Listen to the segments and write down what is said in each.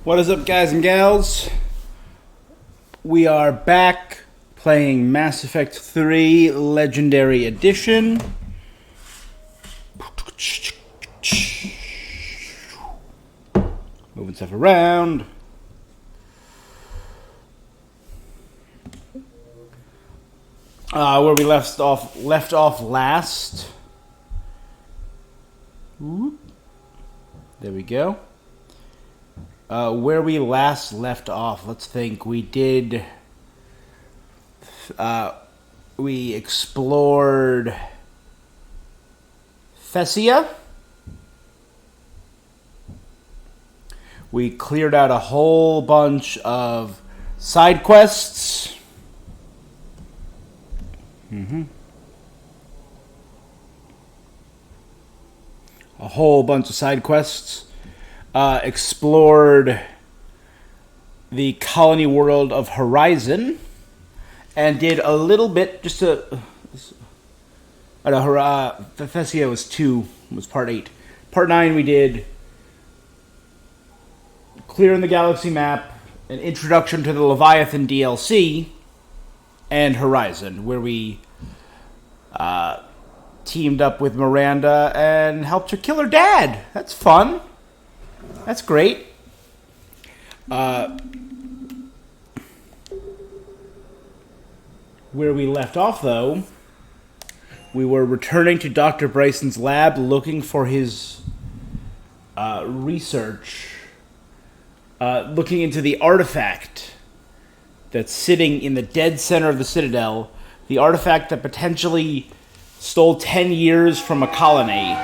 What is up, guys and gals? We are back playing Mass Effect 3 Legendary Edition. Moving stuff around. Where we left off last. There we go. Where we last left off, let's think. We explored Thessia. We cleared out a whole bunch of side quests. A whole bunch of side quests. Explored the colony world of Horizon, and did a little bit, Thessia was part 8. Part 9 we did Clearing the Galaxy Map, an introduction to the Leviathan DLC, and Horizon, where we teamed up with Miranda and helped her kill her dad. That's fun. That's great. Where we left off, though, we were returning to Dr. Bryson's lab looking for his research, looking into the artifact that's sitting in the dead center of the Citadel, the artifact that potentially stole 10 years from a colony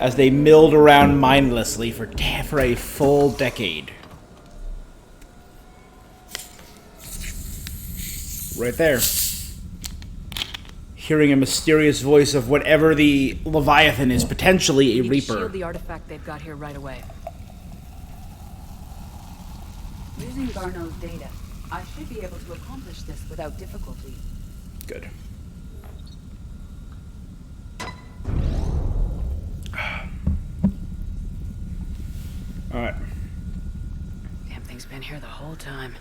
as they milled around mindlessly for a full decade. Right there. Hearing a mysterious voice of whatever the Leviathan is, potentially a Reaper. Shield the artifact they've got here right away. Using Garneau's data, I should be able to accomplish this without difficulty. Good. Alright. Damn thing's been here the whole time.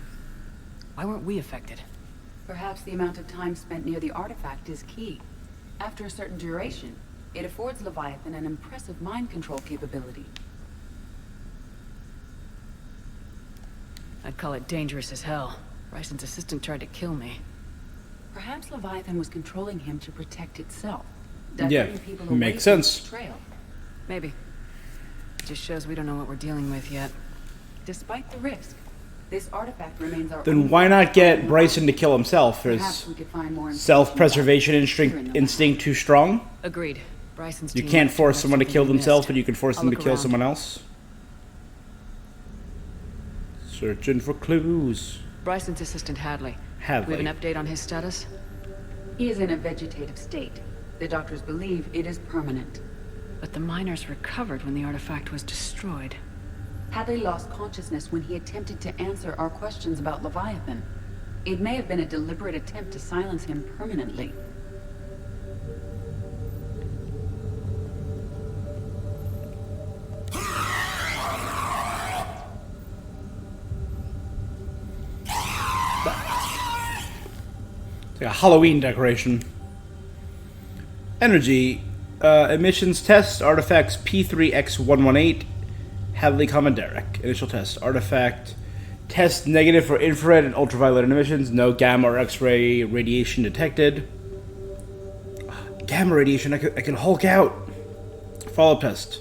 Why weren't we affected? Perhaps the amount of time spent near the artifact is key. After a certain duration, it affords Leviathan an impressive mind control capability. I'd call it dangerous as hell. Bryson's assistant tried to kill me. Perhaps Leviathan was controlling him to protect itself. Yeah, Diverting people away makes from sense. its trail. Maybe. It just shows we don't know what we're dealing with yet. Despite the risk, this artifact remains our Then only why not get weapon. Bryson to kill himself? Perhaps Is we could find more self-preservation information instinct too strong? Agreed. Bryson's You team can't must force have someone to something kill we themselves, missed. but you can force I'll them to look kill around. someone else. Searching for clues. Bryson's assistant Hadley. Hadley. We have an update on his status? He is in a vegetative state. The doctors believe it is permanent. But the miners recovered when the artifact was destroyed. Hadley lost consciousness when he attempted to answer our questions about Leviathan. It may have been a deliberate attempt to silence him permanently. It's like a Halloween decoration. Energy. Emissions test. Artifacts P3X118. Hadley Commanderek. Initial test. Artifact. Test negative for infrared and ultraviolet emissions. No gamma or X-ray radiation detected. Gamma radiation. I can Hulk out. Follow-up test.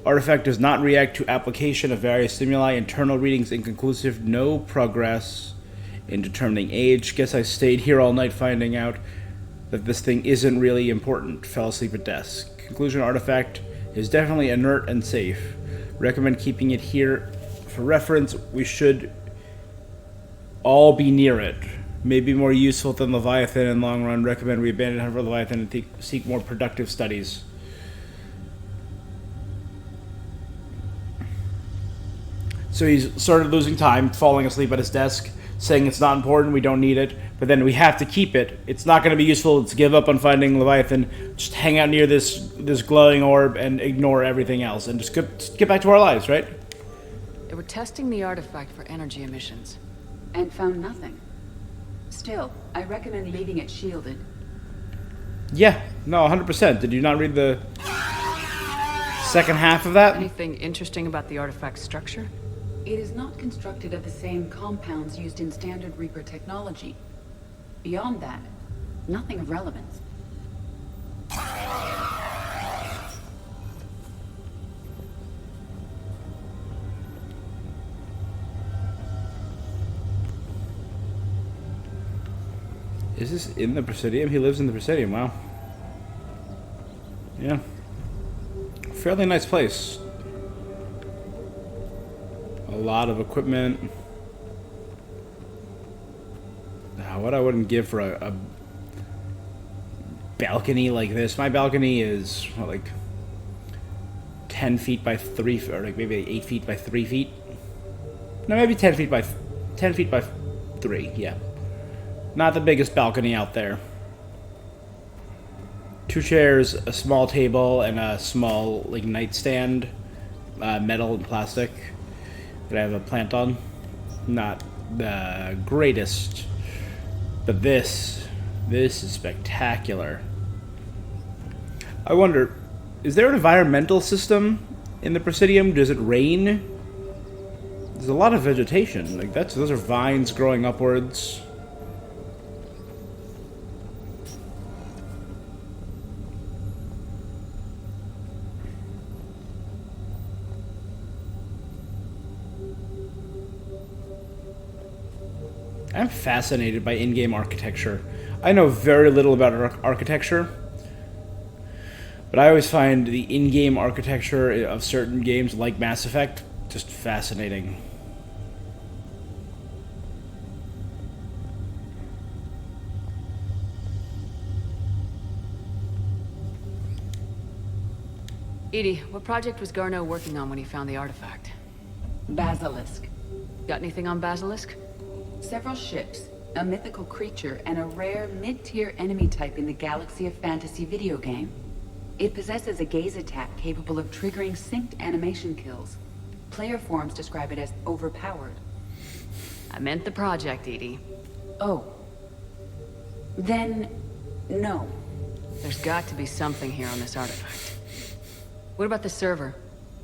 Artifact does not react to application of various stimuli. Internal readings inconclusive. No progress in determining age. Guess I stayed here all night finding out that this thing isn't really important. Fell asleep at desk. Conclusion: artifact is definitely inert and safe. Recommend keeping it here for reference. We should all be near it. May be more useful than Leviathan in long run. Recommend we abandon Hunt for Leviathan and seek more productive studies. So he's started losing time, falling asleep at his desk, saying it's not important, we don't need it, but then we have to keep it. It's not going to be useful to give up on finding Leviathan. Just hang out near this glowing orb and ignore everything else, and just get back to our lives, right? were testing the artifact for energy emissions. And found nothing. Still, I recommend leaving it shielded. Yeah, no, 100%. Did you not read the second half of that? Anything interesting about the artifact's structure? It is not constructed of the same compounds used in standard Reaper technology. Beyond that, nothing of relevance. Is this in the Presidium? He lives in the Presidium, wow. Yeah. Fairly nice place. A lot of equipment. What I wouldn't give for a balcony like this. My balcony is, what, like 10 feet by 3, or like maybe 8 feet by 3 feet? No, maybe 10 feet by 3, yeah. Not the biggest balcony out there. 2 chairs, a small table, and a small like nightstand, metal and plastic that I have a plant on. Not the greatest, but this is spectacular. I wonder, is there an environmental system in the Presidium? Does it rain? There's a lot of vegetation. Like those are vines growing upwards. I'm fascinated by in-game architecture. I know very little about architecture, but I always find the in-game architecture of certain games like Mass Effect just fascinating. EDI, what project was Garneau working on when he found the artifact? Basilisk. Got anything on Basilisk? Several ships, a mythical creature, and a rare mid-tier enemy type in the Galaxy of Fantasy video game. It possesses a gaze attack capable of triggering synced animation kills. Player forums describe it as overpowered. I meant the project, EDI. Oh. Then, no. There's got to be something here on this artifact. What about the server?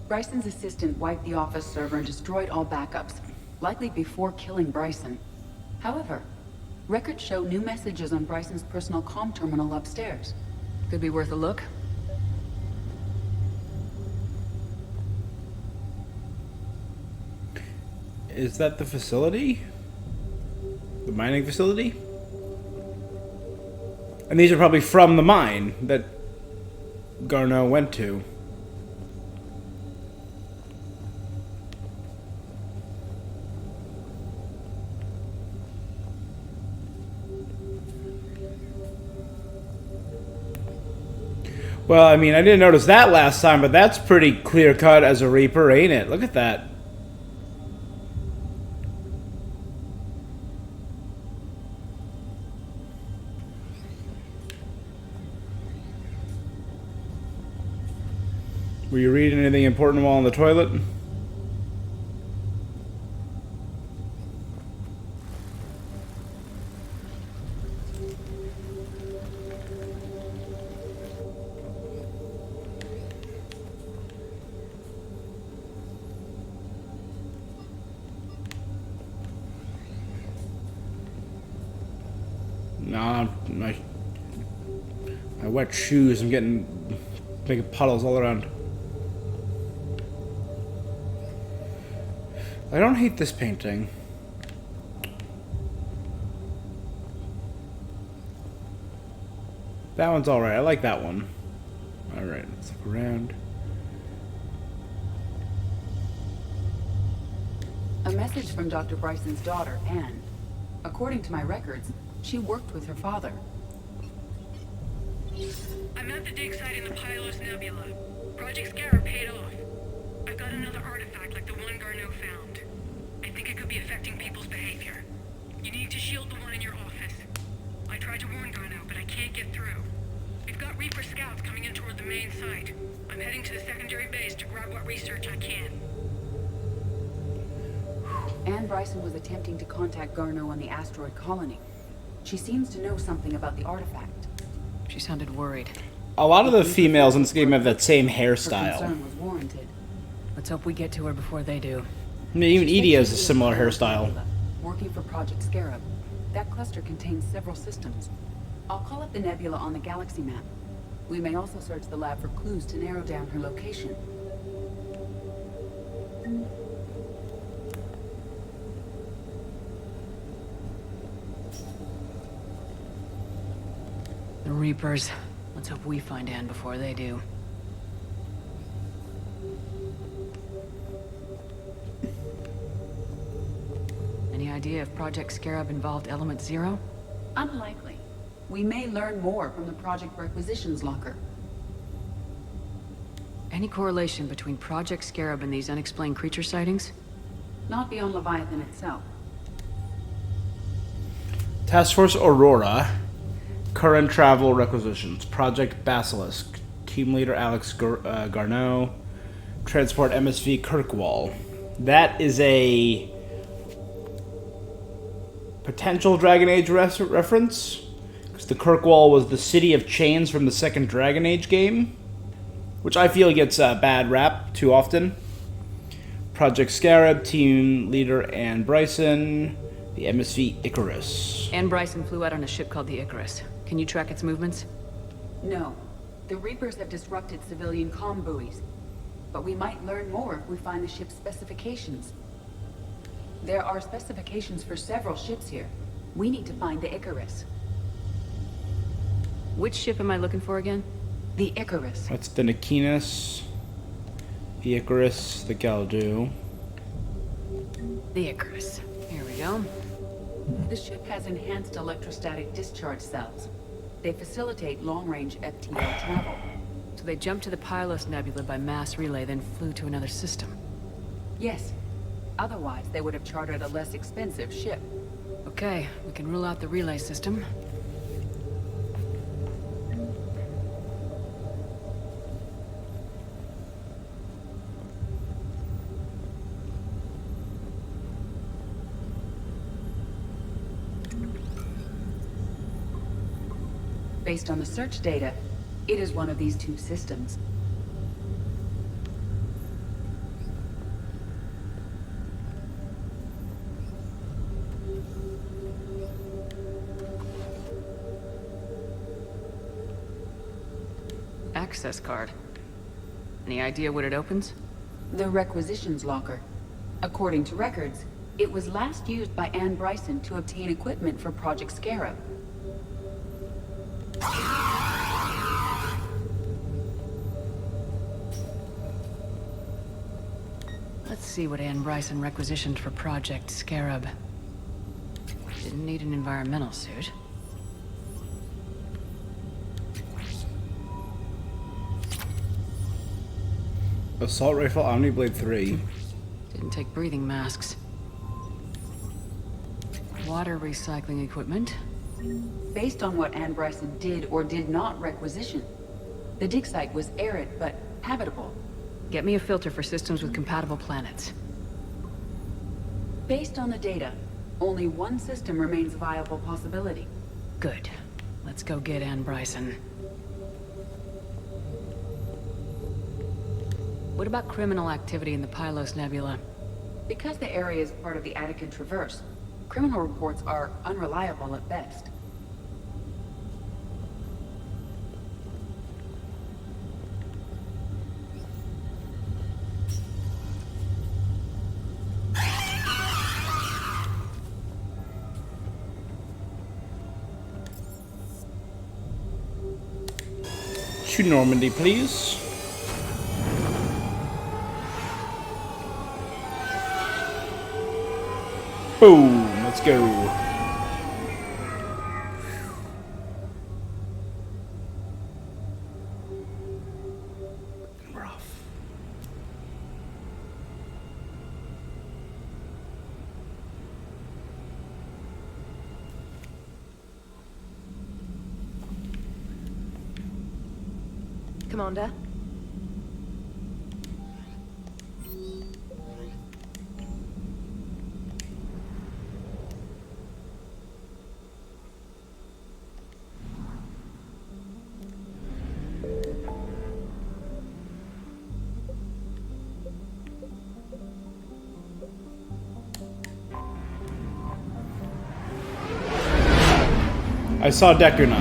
Bryson's assistant wiped the office server and destroyed all backups, likely before killing Bryson. However, records show new messages on Bryson's personal comm terminal upstairs. Could be worth a look. Is that the facility? The mining facility? And these are probably from the mine that Garneau went to. Well, I mean, I didn't notice that last time, but that's pretty clear-cut as a Reaper, ain't it? Look at that. Were you reading anything important while on the toilet? Nah, my wet shoes, I'm making puddles all around. I don't hate this painting. That one's alright, I like that one. Alright, let's look around. A message from Dr. Bryson's daughter, Anne. According to my records, she worked with her father. I'm at the dig site in the Pylos Nebula. Project Scarab paid off. I've got another artifact like the one Garneau found. I think it could be affecting people's behavior. You need to shield the one in your office. I tried to warn Garneau, but I can't get through. We've got Reaper scouts coming in toward the main site. I'm heading to the secondary base to grab what research I can. Anne Bryson was attempting to contact Garneau on the asteroid colony. She seems to know something about the artifact. She sounded worried. A lot of the females in this game have that same Her hairstyle. concern was warranted. Let's hope we get to her before they do. I mean, even Edie has a similar hairstyle. Working for Project Scarab. That cluster contains several systems. I'll call up the nebula on the galaxy map. We may also search the lab for clues to narrow down her location. The Reapers. Let's hope we find Anne before they do. Any idea if Project Scarab involved Element Zero? Unlikely. We may learn more from the Project Requisitions Locker. Any correlation between Project Scarab and these unexplained creature sightings? Not beyond Leviathan itself. Task Force Aurora. Current travel requisitions. Project Basilisk. Team leader Alex Garneau. Transport MSV Kirkwall. That is a potential Dragon Age reference. Because the Kirkwall was the city of chains from the second Dragon Age game. Which I feel gets a bad rap too often. Project Scarab. Team leader Anne Bryson. The MSV Icarus. Anne Bryson flew out on a ship called the Icarus. Can you track its movements? No. The Reapers have disrupted civilian comm buoys. But we might learn more if we find the ship's specifications. There are specifications for several ships here. We need to find the Icarus. Which ship am I looking for again? The Icarus. That's the Nikinas, the Icarus, the Galdu. The Icarus. Here we go. The ship has enhanced electrostatic discharge cells. They facilitate long-range FTL travel. So they jumped to the Pylos Nebula by mass relay, then flew to another system. Yes. Otherwise, they would have chartered a less expensive ship. Okay, we can rule out the relay system. Based on the search data, it is one of these two systems. Access card. Any idea what it opens? The Requisitions Locker. According to records, it was last used by Anne Bryson to obtain equipment for Project Scarab. Let's see what Anne Bryson requisitioned for Project Scarab. Didn't need an environmental suit. Assault Rifle Omniblade 3. Didn't take breathing masks. Water recycling equipment. Based on what Anne Bryson did or did not requisition, the dig site was arid but habitable. Get me a filter for systems with compatible planets. Based on the data, only one system remains a viable possibility. Good. Let's go get Anne Bryson. What about criminal activity in the Pylos Nebula? Because the area is part of the Attican Traverse, criminal reports are unreliable at best. To Normandy, please. Boom! Let's go. Rough. Commander? I saw Dekuna.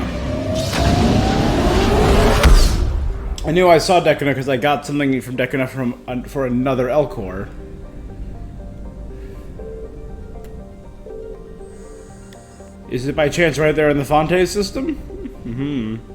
I knew I saw Dekuna because I got something from Dekuna for another Elcor. Is it by chance right there in the Fonte system? Mm-hmm.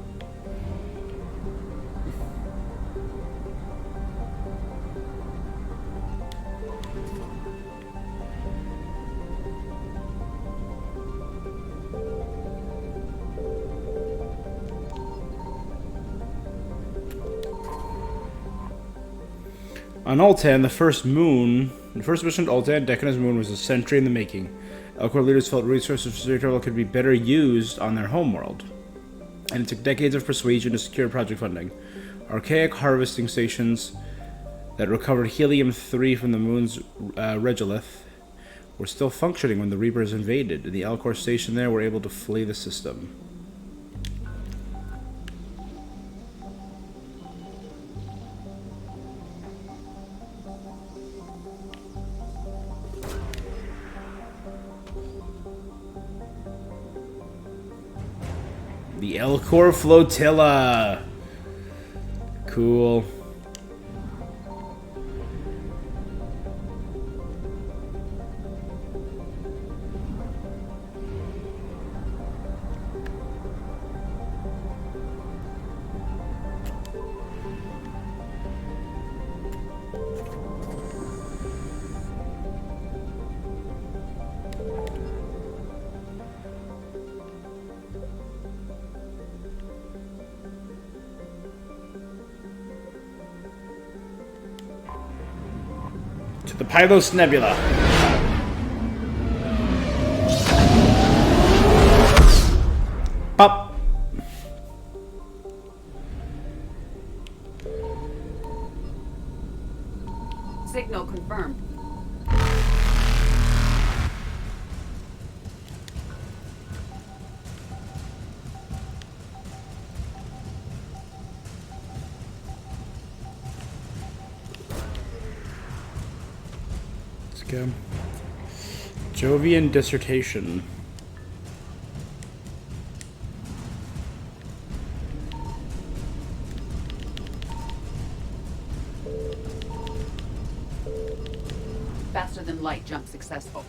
On Ultan, the first mission to Ultan, Dekuna's moon, was a century in the making. Elcor leaders felt resources for space travel could be better used on their homeworld, and it took decades of persuasion to secure project funding. Archaic harvesting stations that recovered helium-3 from the moon's regolith were still functioning when the Reapers invaded, and the Elcor station there were able to flee the system. The Elcor Flotilla. Cool. To the Pylos Nebula. Pop. Signal confirmed. Go. Jovian dissertation. Faster than light jump successful.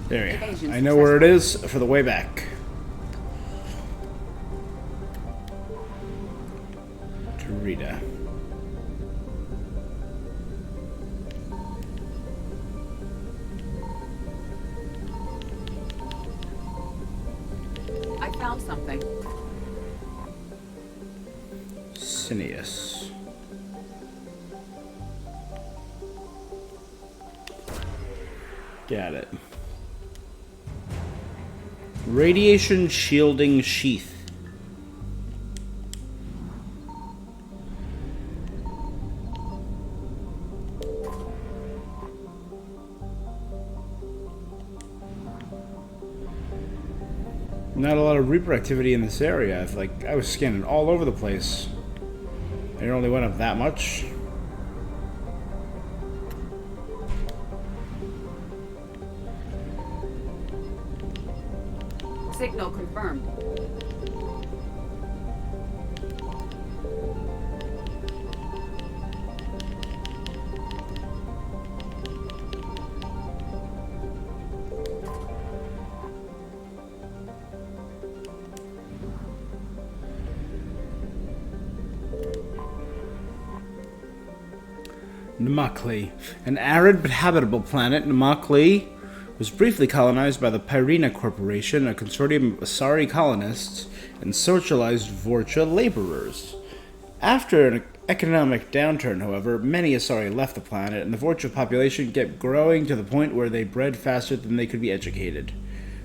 There we Evasion go. I know where it is for the way back. Tarita. I found something. Cineas. Got it. Radiation shielding sheath. Not a lot of Reaper activity in this area. I was scanning all over the place. It only went up that much. Signal confirmed. Namakli. An arid but habitable planet, Namakli was briefly colonized by the Pyrena Corporation, a consortium of Asari colonists and socialized Vorcha laborers. After an economic downturn, however, many Asari left the planet, and the Vorcha population kept growing to the point where they bred faster than they could be educated.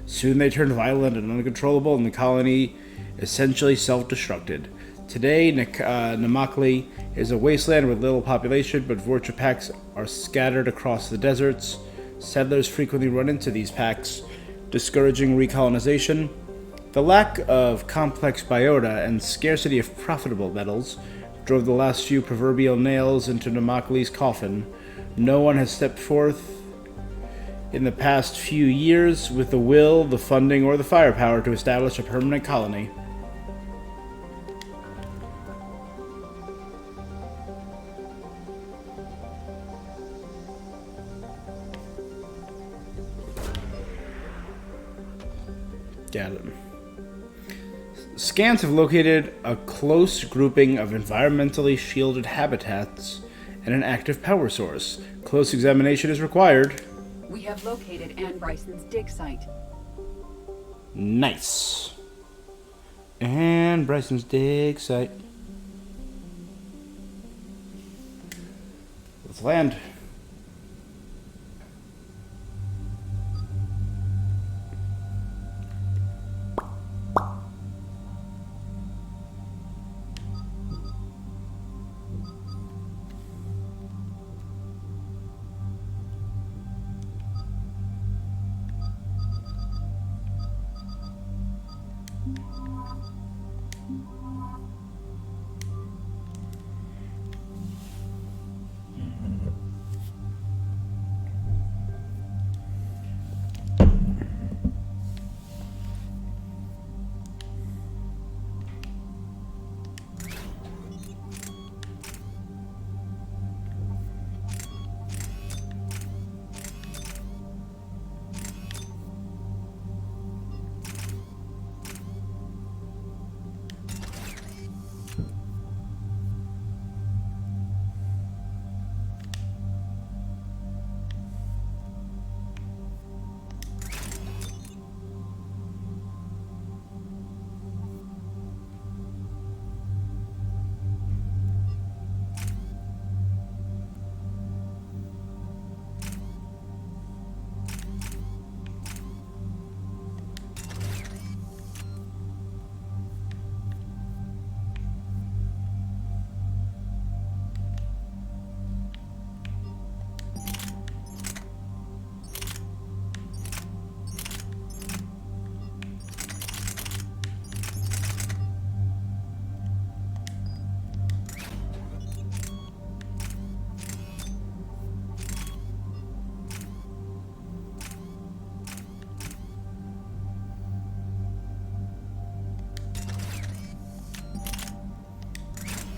Soon they turned violent and uncontrollable, and the colony essentially self-destructed. Today, Namakli is a wasteland with little population, but Vorcha packs are scattered across the deserts. Settlers frequently run into these packs, discouraging recolonization. The lack of complex biota and scarcity of profitable metals drove the last few proverbial nails into Namakli's coffin. No one has stepped forth in the past few years with the will, the funding, or the firepower to establish a permanent colony. Got it. Scans have located a close grouping of environmentally shielded habitats and an active power source. Close examination is required. We have located Anne Bryson's dig site. Nice. And Bryson's dig site. Let's land.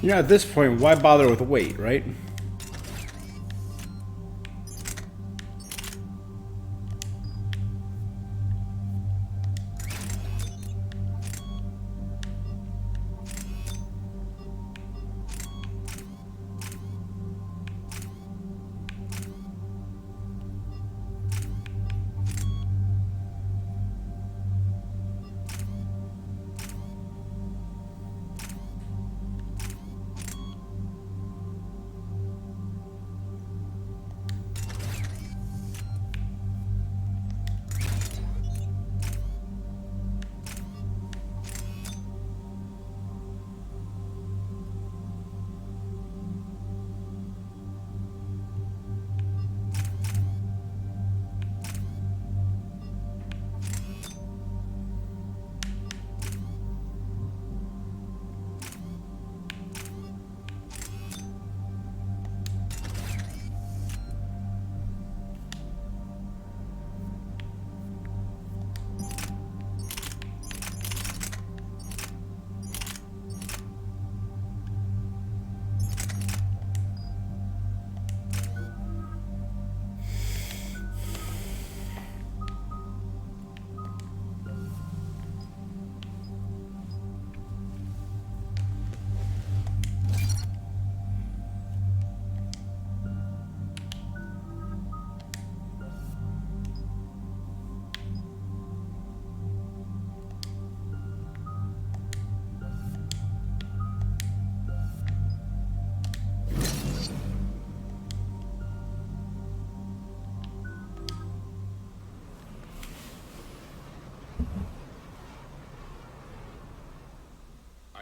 You know, at this point, why bother with weight, right?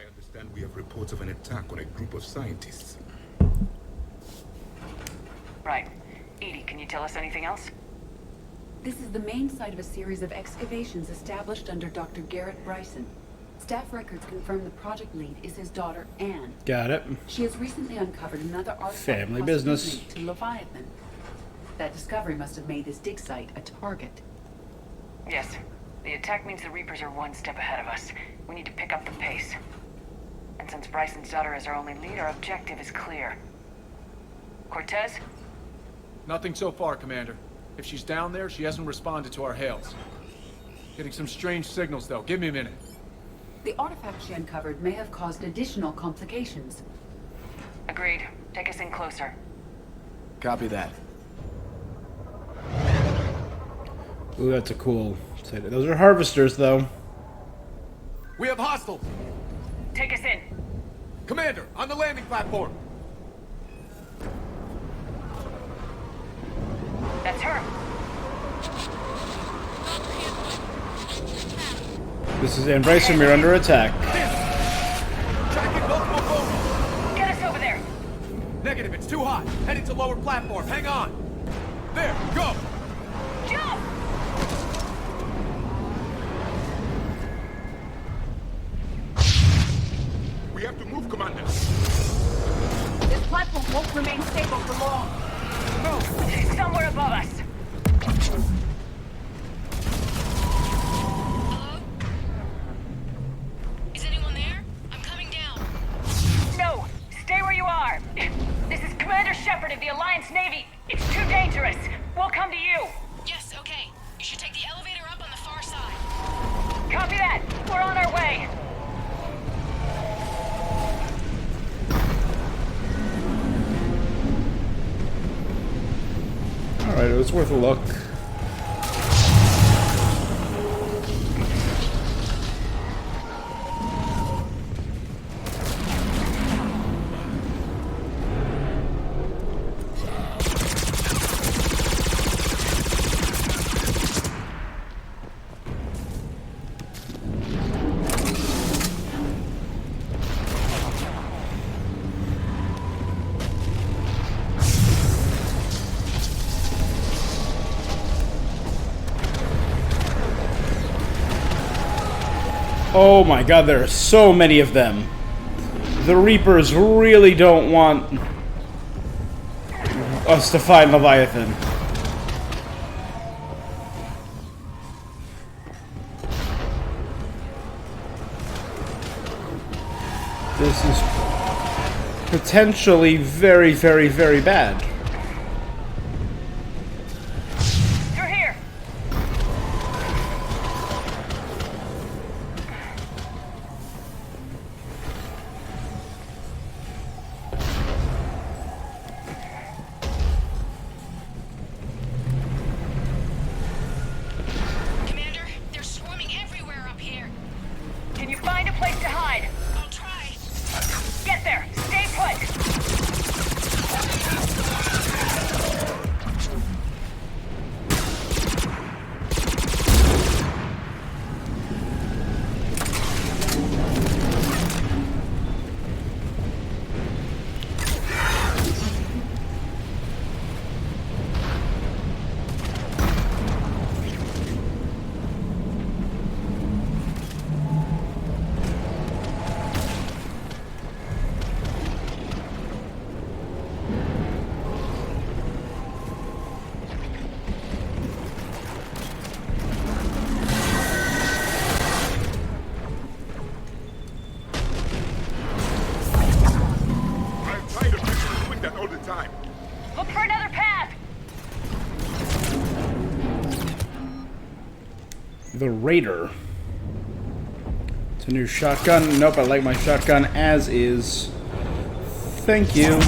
I understand we have reports of an attack on a group of scientists. Right. Edie, can you tell us anything else? This is the main site of a series of excavations established under Dr. Garrett Bryson. Staff records confirm the project lead is his daughter, Anne. Got it. She has recently uncovered another artifact Family possibly business. linked to Leviathan. That discovery must have made this dig site a target. Yes. The attack means the Reapers are one step ahead of us. We need to pick up the pace. And since Bryson Sutter is our only lead, our objective is clear. Cortez? Nothing so far, Commander. If she's down there, she hasn't responded to our hails. Getting some strange signals, though. Give me a minute. The artifact she uncovered may have caused additional complications. Agreed. Take us in closer. Copy that. Ooh, that's a cool sight. Those are harvesters, though. We have hostiles! Take us in. Commander, on the landing platform! That's her. This is Anne Bryson. We're under attack. Tracking multiple boats! Get us over there. Negative, it's too hot. Heading to lower platform. Hang on. There, go! Jump! We have to move, Commander. This platform won't remain stable for long. Move. She's somewhere above us. Hello? Is anyone there? I'm coming down. No. Stay where you are. This is Commander Shepard of the Alliance Navy. It's too dangerous. We'll come to you. Yes, okay. You should take the elevator up on the far side. Copy that. We're on our way. Alright, it was worth a look. Oh my god, there are so many of them. The Reapers really don't want us to find Leviathan. This is potentially very, very, very bad. You're here. Commander, they're swarming everywhere up here. Can you find a place to hide? I'll try. Get there. Stay put. I'm tired of people doing that all the time. Look for another path. The Raider. It's a new shotgun. Nope, I like my shotgun as is. Thank you.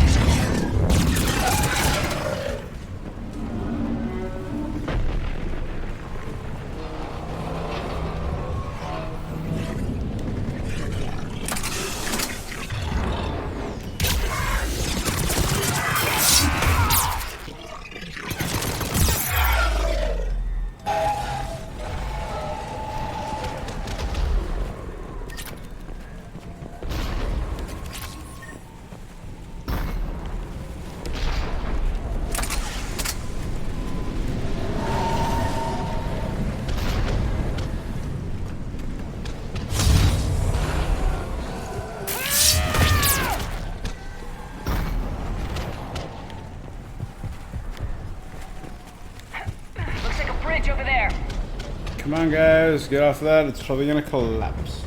on, guys. Get off of that. It's probably gonna collapse.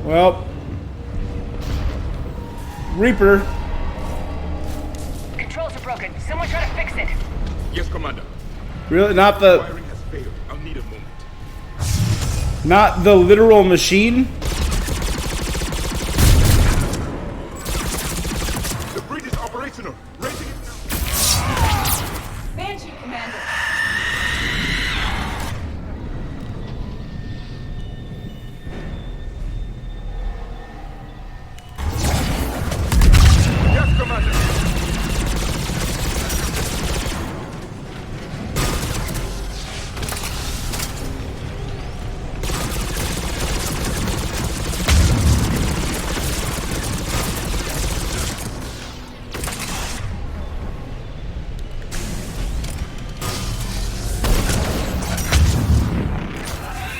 Well, Reaper. Controls are broken. Someone try to fix it. Yes, Commander. Really, not the Wiring has failed. I'll need a moment. literal machine. The bridge is operational. Raising it now. Banshee, Commander. Yes, Commander.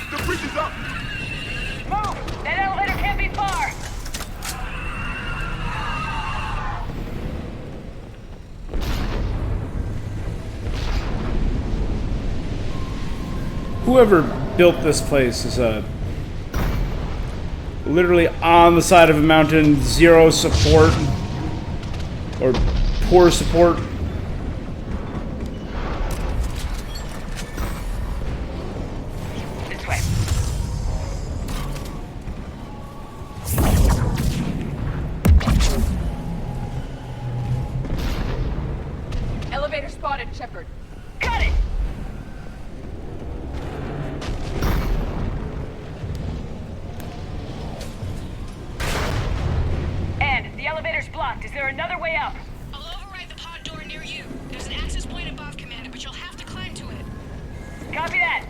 The bridge is up. Move! That elevator can't be far! Whoever built this place is literally on the side of a mountain, zero support or poor support. This way. Elevator spotted, Shepard. Got it! And the elevator's blocked. Is there another way up? I'll override the pod door near you. There's an access point above, Commander, but you'll have to climb to it. Copy that.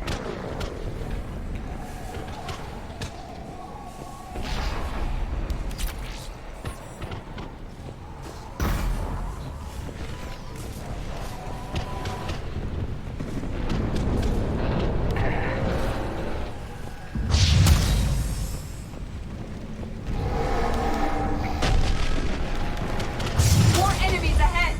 More enemies ahead.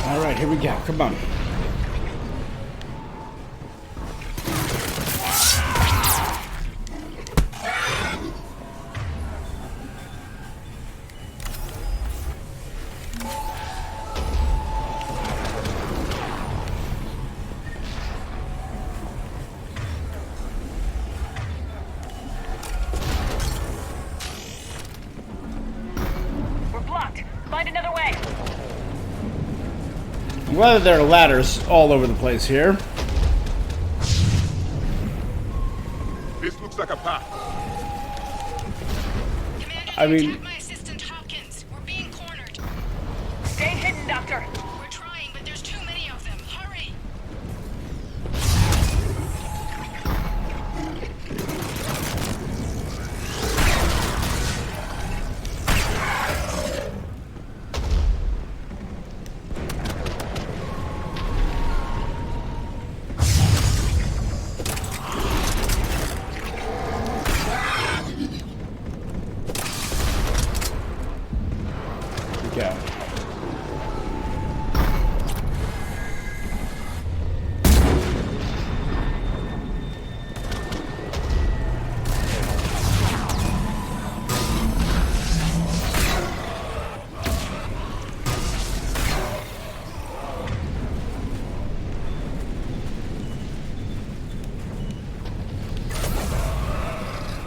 All right, here we go. Come on. We're blocked. Find another way. I'm glad that there are ladders all over the place here. This looks like a path. Commander, I they mean- attacked my assistant Hopkins. We're being cornered. Stay hidden, Doctor. We're trying, but there's too many of them. Hurry! Go.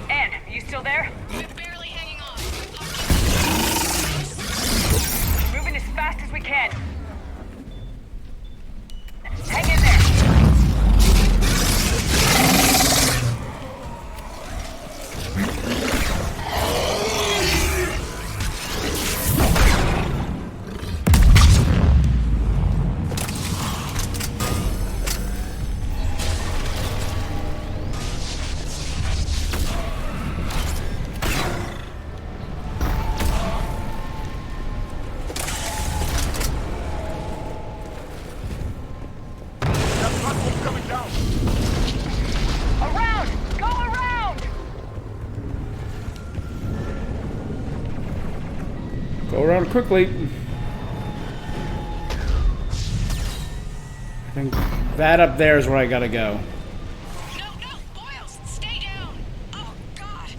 Anne, you still there? We're barely hanging on. We're moving as fast as we can. Hang in there. Around! Go around! Go around quickly. I think that up there is where I gotta go. No, Boyles, stay down. Oh, God.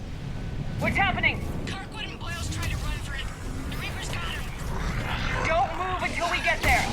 What's happening? Kirkwood and Boyles tried to run for it. The Reaper's got him. Don't move until we get there.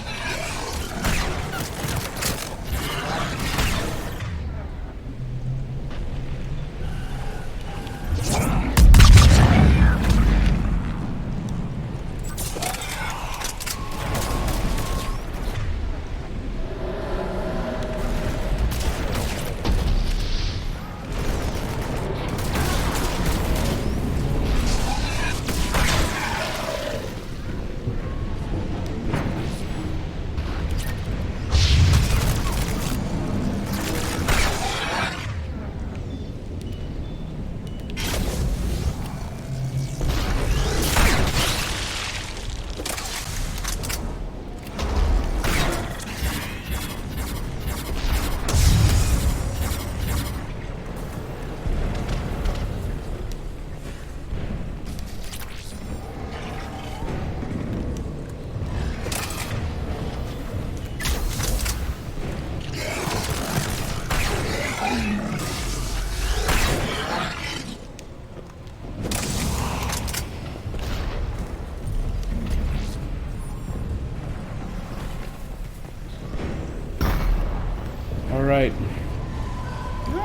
All right.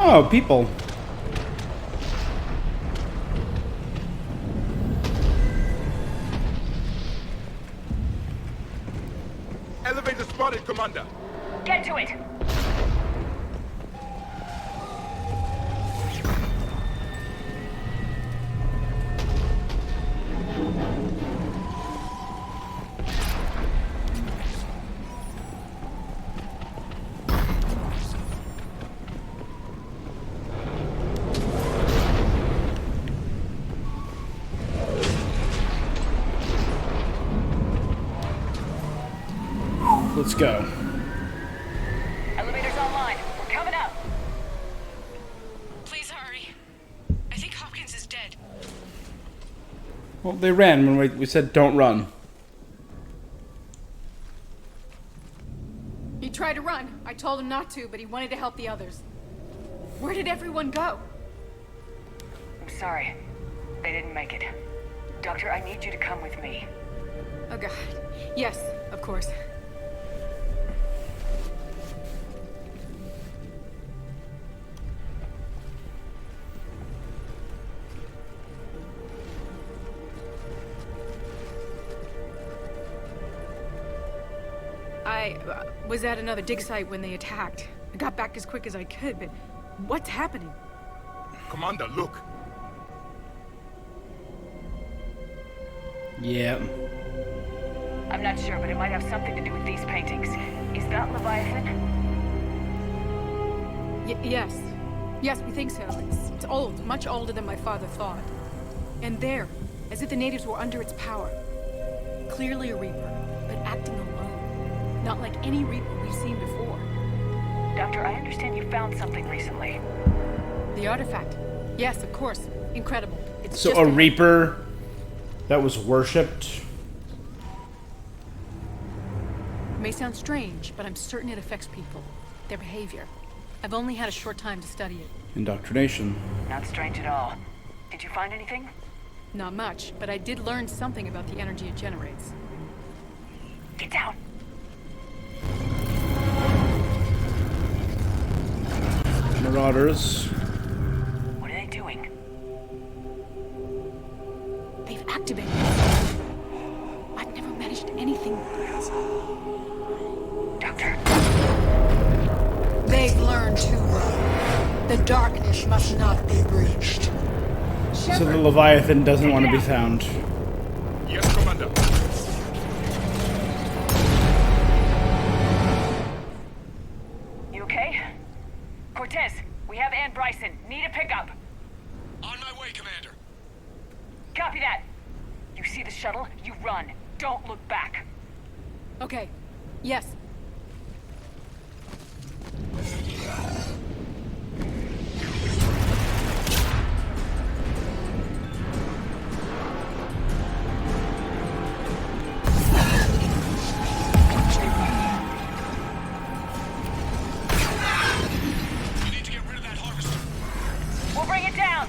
Oh, people. Elevator spotted, Commander. Get to it. Let's go. Elevator's online. We're coming up. Please hurry. I think Hopkins is dead. Well, they ran when we said don't run. He tried to run. I told him not to, but he wanted to help the others. Where did everyone go? I'm sorry. They didn't make it. Doctor, I need you to come with me. Oh god. Yes, of course. I was at another dig site when they attacked. I got back as quick as I could, but what's happening? Commander, look. Yeah. I'm not sure, but it might have something to do with these paintings. Is that Leviathan? Yes. Yes, we think so. It's old, much older than my father thought. And there, as if the natives were under its power. Clearly a Reaper, but acting alone. Not like any Reaper we've seen before. Doctor, I understand you found something recently. The artifact. Yes, of course. Incredible. It's So just a Reaper that was worshipped It may sound strange, but I'm certain it affects people. Their behavior. I've only had a short time to study it. Indoctrination. Not strange at all. Did you find anything? Not much, but I did learn something about the energy it generates. Get down! Marauders. What are they doing? They've activated it. I've never managed anything. Doctor? They've learned too well. The darkness must not be breached. So the Leviathan doesn't want to be found. Yes, Commander. You okay? Cortez, we have Ann Bryson. Need a pickup. On my way, Commander. Copy that. You see the shuttle? You run. Don't look back. Okay. Yes. You need to get rid of that harvester. We'll bring it down.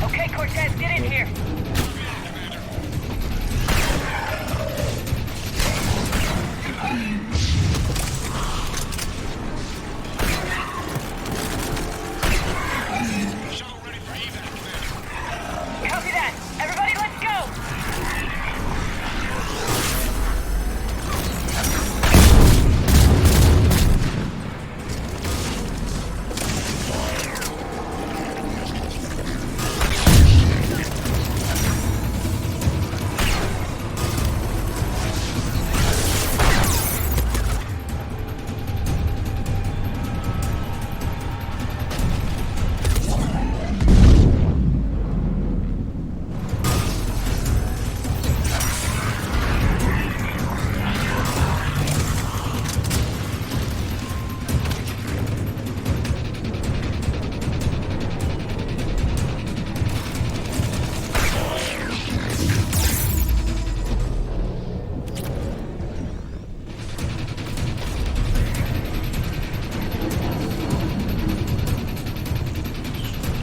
Okay, Cortez, get in here. Shuttle ready for evac, Commander. Copy that. Everybody, let's go.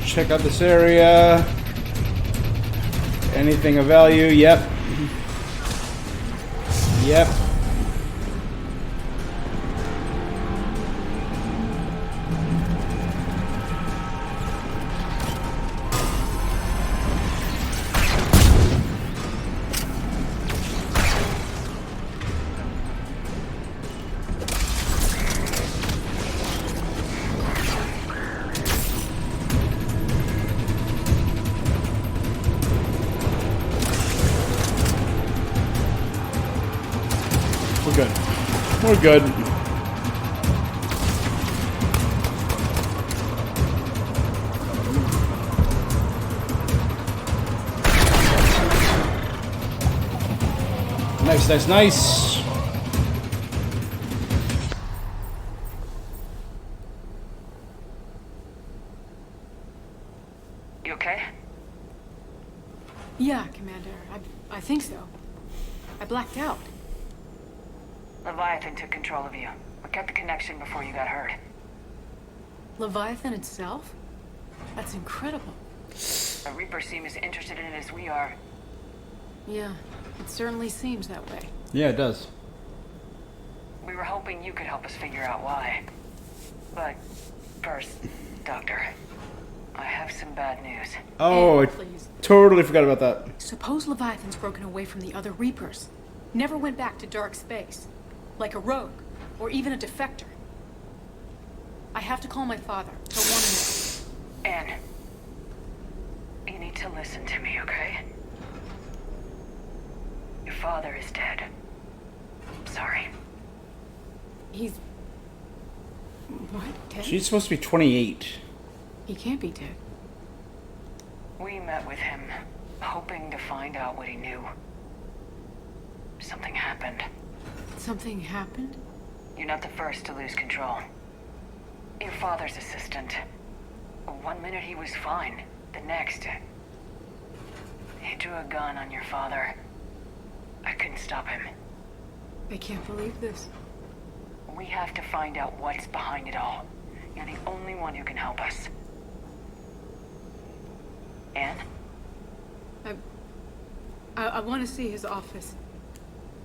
Check out this area. Anything of value? Yep. Yep. We're good. We're good. Nice, nice, nice. You okay? Yeah, Commander. I think so. I blacked out. Leviathan took control of you. We cut the connection before you got hurt. Leviathan itself? That's incredible. The Reapers seem as interested in it as we are. Yeah, it certainly seems that way. Yeah, it does. We were hoping you could help us figure out why. But first, Doctor, I have some bad news. Oh, I Please. totally forgot about that. Suppose Leviathan's broken away from the other Reapers. Never went back to dark space. Like a rogue, or even a defector. I have to call my father. He'll want to know. Anne, you need to listen to me, okay? Your father is dead. I'm sorry. He's... What? Dead? She's supposed to be 28. He can't be dead. We met with him, hoping to find out what he knew. Something happened. Something happened? You're not the first to lose control. Your father's assistant. 1 minute he was fine. The next... he drew a gun on your father. I couldn't stop him. I can't believe this. We have to find out what's behind it all. You're the only one who can help us. Anne? I want to see his office.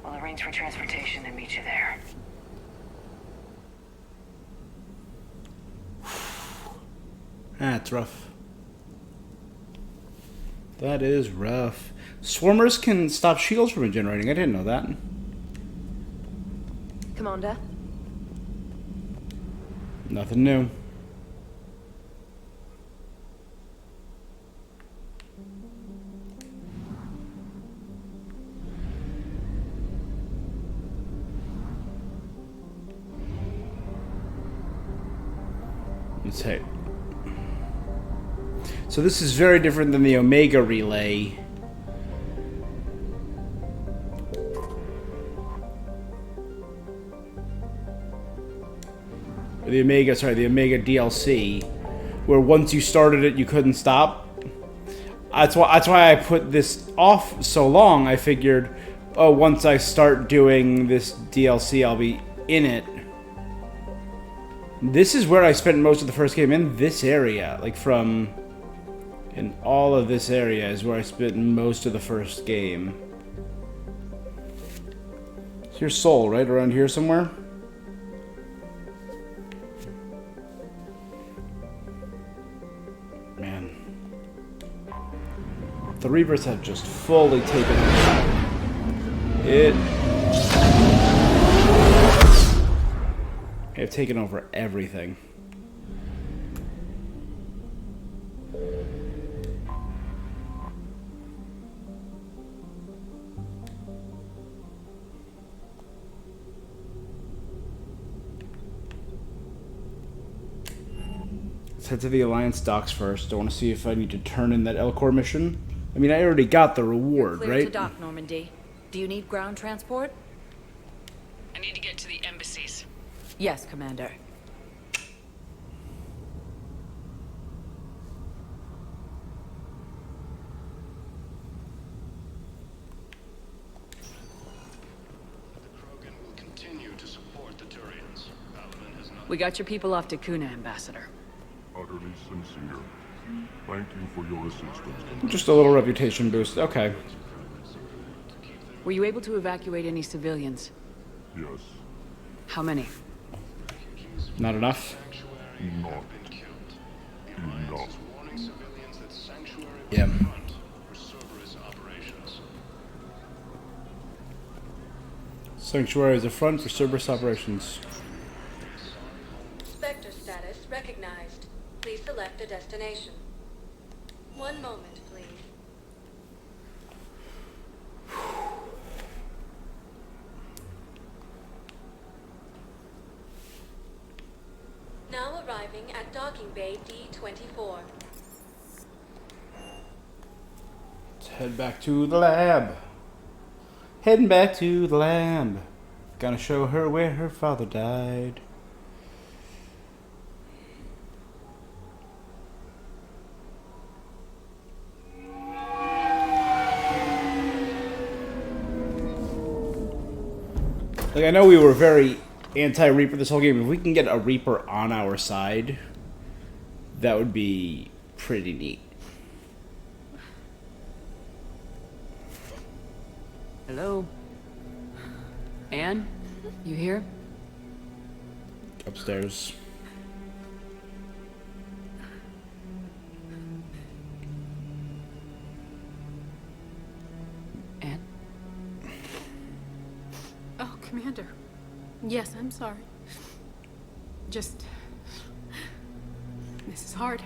We'll arrange for transportation and meet you there. That's rough. That is rough. Swarmers can stop shields from regenerating. I didn't know that. Commander? Nothing new. Let's say. So this is very different than the Omega relay. The Omega DLC, where once you started it, you couldn't stop. That's why I put this off so long. I figured, oh, once I start doing this DLC, I'll be in it. This is where I spent most of the first game, in this area. Like, in all of this area is where I spent most of the first game. Here's Soul, right? Around here somewhere? Man. The Reapers have just fully taken it. They've taken over everything. Let's head to the Alliance docks first. I want to see if I need to turn in that Elcor mission. I mean, I already got the reward, Clear right? to dock, Normandy. Do you need ground transport? I need to get to the embassies. Yes, Commander. We got your people off to Kuna, Ambassador. Utterly sincere. Thank you for your assistance. Just a little reputation boost. Okay. Were you able to evacuate any civilians? Yes. How many? Not enough? Not enough. Yeah. Sanctuary is a front for Cerberus operations. Spectre status recognized. Please select a destination. 1 moment, please. Now arriving at docking bay D24. Let's head back to the lab. Heading back to the lab. Gonna show her where her father died. Like, I know we were very anti-Reaper this whole game. If we can get a Reaper on our side, that would be pretty neat. Hello? Anne? You here? Upstairs. Commander. Yes, I'm sorry. Just... This is hard.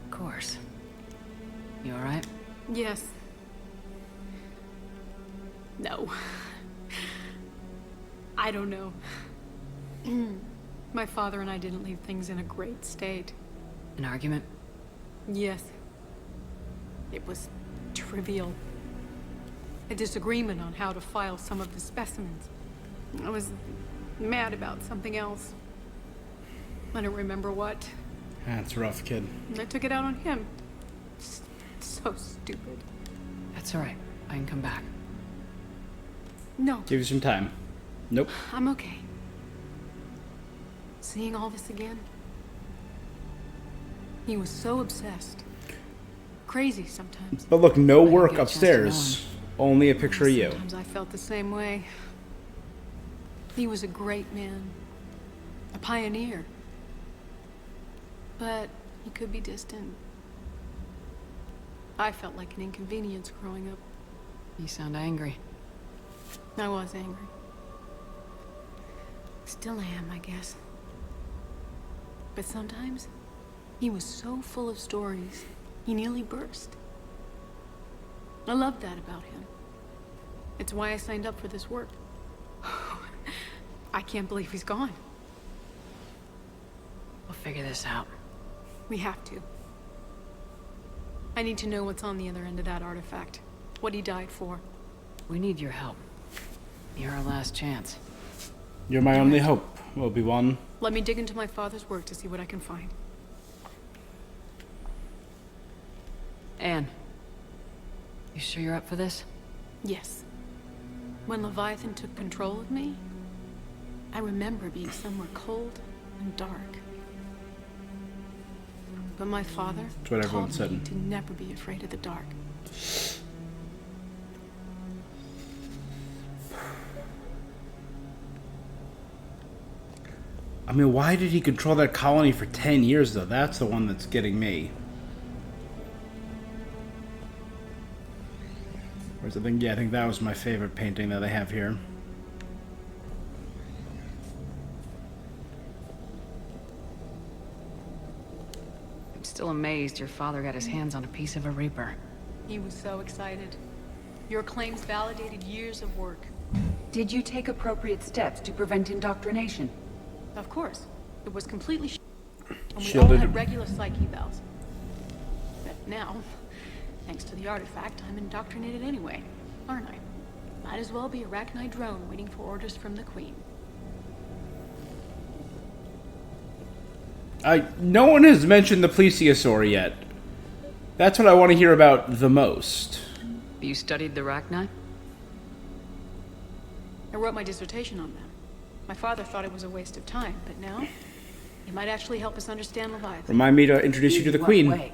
Of course. You alright? Yes. No. I don't know. My father and I didn't leave things in a great state. An argument? Yes. It was trivial. A disagreement on how to file some of the specimens. I was mad about something else. I don't remember what. That's rough, kid. I took it out on him. So stupid. That's alright. I can come back. No, Give you some time. Nope. I'm okay. Seeing all this again? He was so obsessed. Crazy sometimes. But look, no didn't work get a chance to upstairs. Only a picture of you. Sometimes I felt the same way. He was a great man. A pioneer. But he could be distant. I felt like an inconvenience growing up. You sound angry. I was angry. Still am, I guess. But sometimes, he was so full of stories, he nearly burst. I loved that about him. It's why I signed up for this work. I can't believe he's gone. We'll figure this out. We have to. I need to know what's on the other end of that artifact. What he died for. We need your help. You're our last chance. You're my only hope, Obi-Wan. Let me dig into my father's work to see what I can find. Anne. You sure you're up for this? Yes. When Leviathan took control of me, I remember being somewhere cold and dark. But my father That's what everyone taught me said. to never be afraid of the dark. I mean, why did he control that colony for 10 years, though? That's the one that's getting me. Whereas I think that was my favorite painting that they have here. I'm still amazed your father got his hands on a piece of a Reaper. He was so excited. Your claims validated years of work. Did you take appropriate steps to prevent indoctrination? Of course. It was completely and we all Shielded. had regular psych evals. But now, thanks to the artifact, I'm indoctrinated anyway, aren't I? Might as well be a Arachnite drone waiting for orders from the Queen. No one has mentioned the plesiosaur yet. That's what I want to hear about the most. You studied the Arachnite? I wrote my dissertation on them. My father thought it was a waste of time, but now, it might actually help us understand Leviathan. Remind me to introduce you to the In what Queen. way?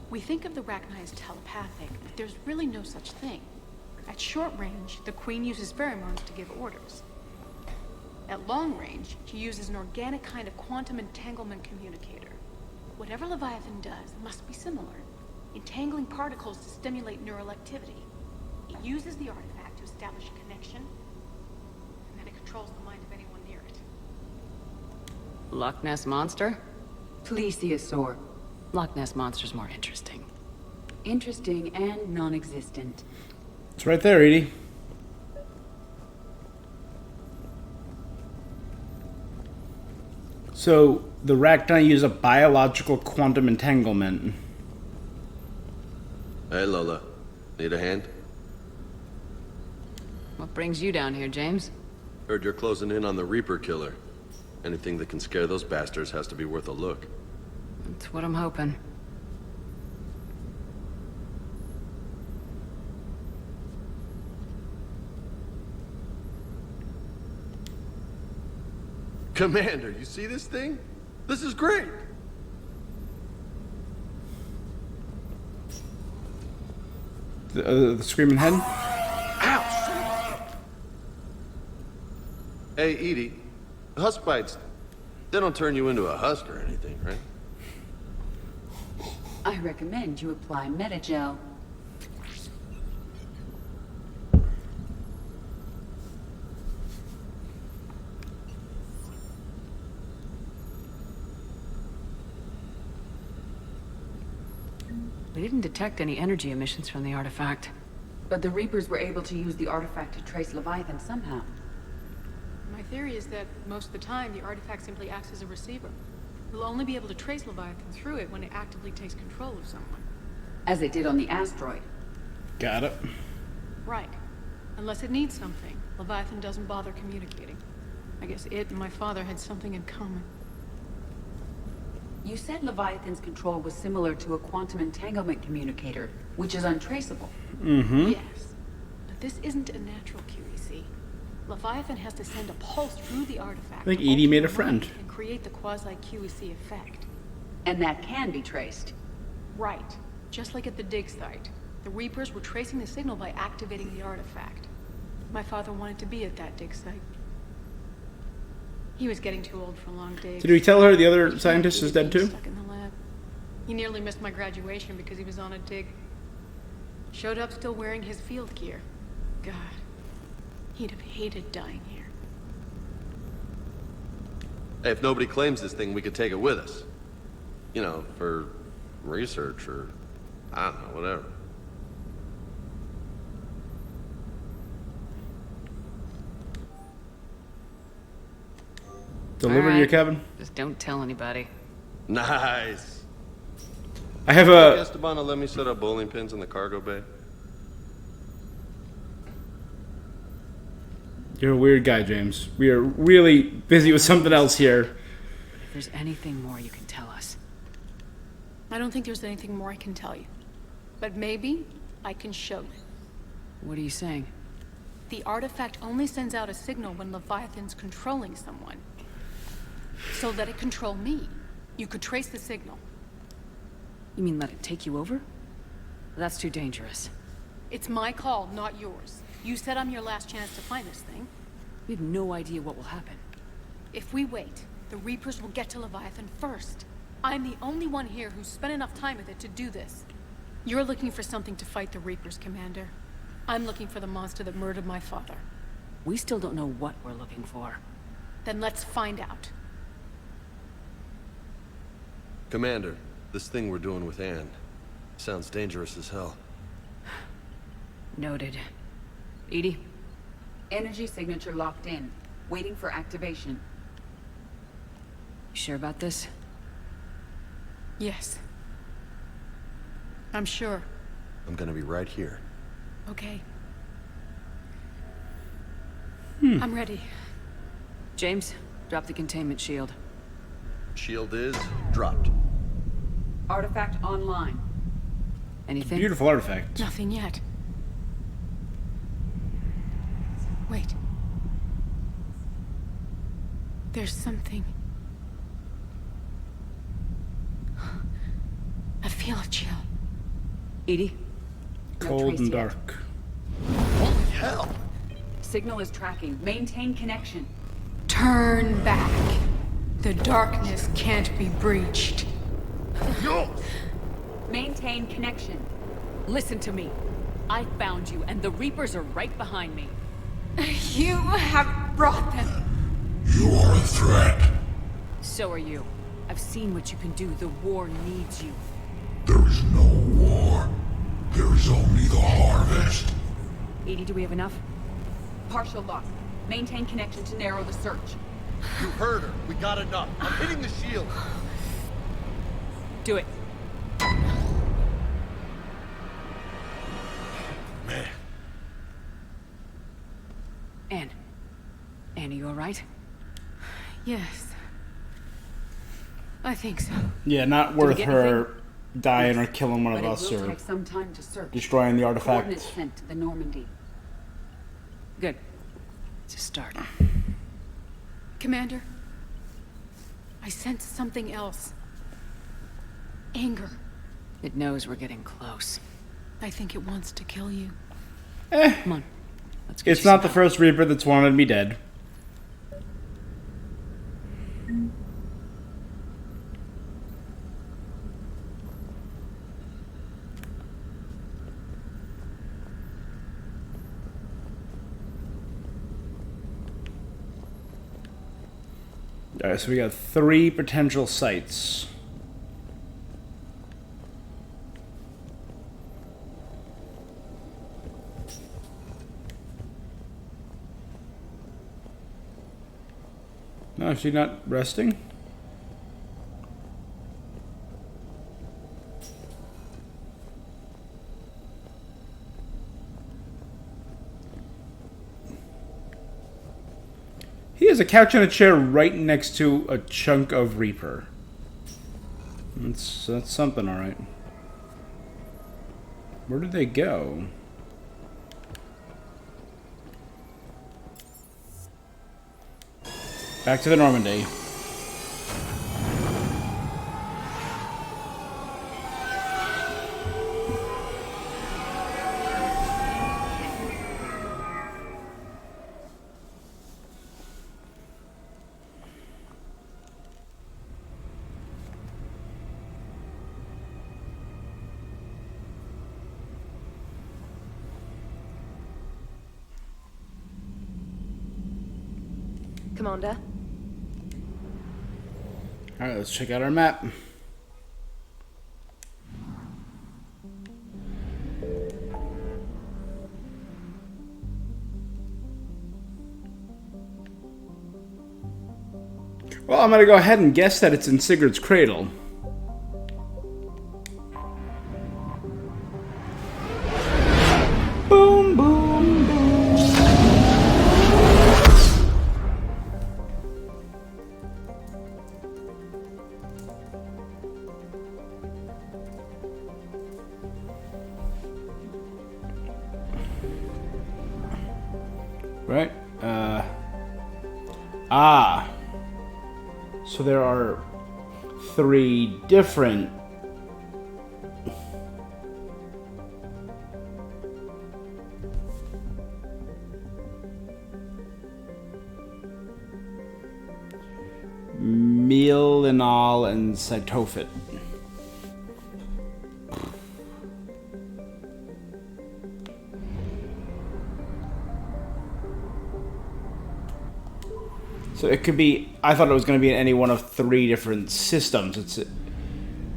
We think of the Arachnite as telepathic, but there's really no such thing. At short range, the Queen uses pheromones to give orders. At long range, she uses an organic kind of quantum entanglement communicator. Whatever Leviathan does must be similar, entangling particles to stimulate neural activity. It uses the artifact to establish a connection, and then it controls the mind of anyone near it. Loch Ness Monster? Plesiosaur. Loch Ness Monster's more interesting. Interesting and non-existent. It's right there, Edie. So, the Arachnite use a biological quantum entanglement. Hey, Lola. Need a hand? What brings you down here, James? Heard you're closing in on the Reaper killer. Anything that can scare those bastards has to be worth a look. That's what I'm hoping. Commander, you see this thing? This is great! The screaming head? Hey, Edie. Husk bites, they don't turn you into a husk or anything, right? I recommend you apply Metagel. We didn't detect any energy emissions from the artifact. But the Reapers were able to use the artifact to trace Leviathan somehow. My theory is that most of the time, the artifact simply acts as a receiver. We'll only be able to trace Leviathan through it when it actively takes control of someone. As it did on the asteroid. Got it. Right. Unless it needs something, Leviathan doesn't bother communicating. I guess it and my father had something in common. You said Leviathan's control was similar to a quantum entanglement communicator, which is untraceable. Mm-hmm. Yes. But this isn't a natural QEC. Leviathan has to send a pulse through the artifact. I think Edie made a friend. And create the quasi-QEC effect. And that can be traced. Right. Just like at the dig site. The Reapers were tracing the signal by activating the artifact. My father wanted to be at that dig site. He was getting too old for long digs. Did we tell her the other scientist is dead too? Stuck in the lab. He nearly missed my graduation because he was on a dig. Showed up still wearing his field gear. God, he'd have hated dying here. Hey, if nobody claims this thing, we could take it with us. You know, for research or, I don't know, whatever. Deliver to your cabin. Just don't tell anybody. Nice. I have Esteban will let me set up bowling pins in the cargo bay. You're a weird guy, James. We are really busy with something else here. If there's anything more you can tell us. I don't think there's anything more I can tell you. But maybe I can show you. What are you saying? The artifact only sends out a signal when Leviathan's controlling someone. So let it control me. You could trace the signal. You mean let it take you over? That's too dangerous. It's my call, not yours. You said I'm your last chance to find this thing. We have no idea what will happen. If we wait, the Reapers will get to Leviathan first. I'm the only one here who's spent enough time with it to do this. You're looking for something to fight the Reapers, Commander. I'm looking for the monster that murdered my father. We still don't know what we're looking for. Then let's find out. Commander, this thing we're doing with Anne sounds dangerous as hell. Noted. Edie? Energy signature locked in. Waiting for activation. You sure about this? Yes. I'm sure. I'm gonna be right here. Okay. I'm ready. James, drop the containment shield. Shield is dropped. Artifact online. Anything? Beautiful artifact. Nothing yet. Wait. There's something. I feel a chill. Edie? Cold and dark. Holy hell! Signal is tracking. Maintain connection. Turn back. The darkness can't be breached. Yo! Maintain connection. Listen to me. I found you, and the Reapers are right behind me. You have brought them. You are a threat. So are you. I've seen what you can do. The war needs you. There is no war. There is only the harvest. Edie, do we have enough? Partial lock. Maintain connection to narrow the search. You heard her. We got enough. I'm hitting the shield. Do it. Man. Anne. Anne, are you alright? Yes. I think so. Yeah, not we worth get her dying or killing one of But us it will or take some time to search. destroying the artifact. Coordinates sent to the Normandy. Good. It's a start. Commander, I sense something else. Anger. It knows we're getting close. I think it wants to kill you. Come on. Let's get It's you not some the first Reaper that's wanted me dead. Alright, so we got 3 potential sites. No, is she not resting? He has a couch and a chair right next to a chunk of Reaper. That's something, all right. Where did they go? Back to the Normandy. Commander? Alright, let's check out our map. Well, I'm gonna go ahead and guess that it's in Sigurd's Cradle. Boom, boom, boom. Right? So there are 3 different Milinal and Cytophit. So it could be, I thought it was going to be in any one of 3 different systems. It's,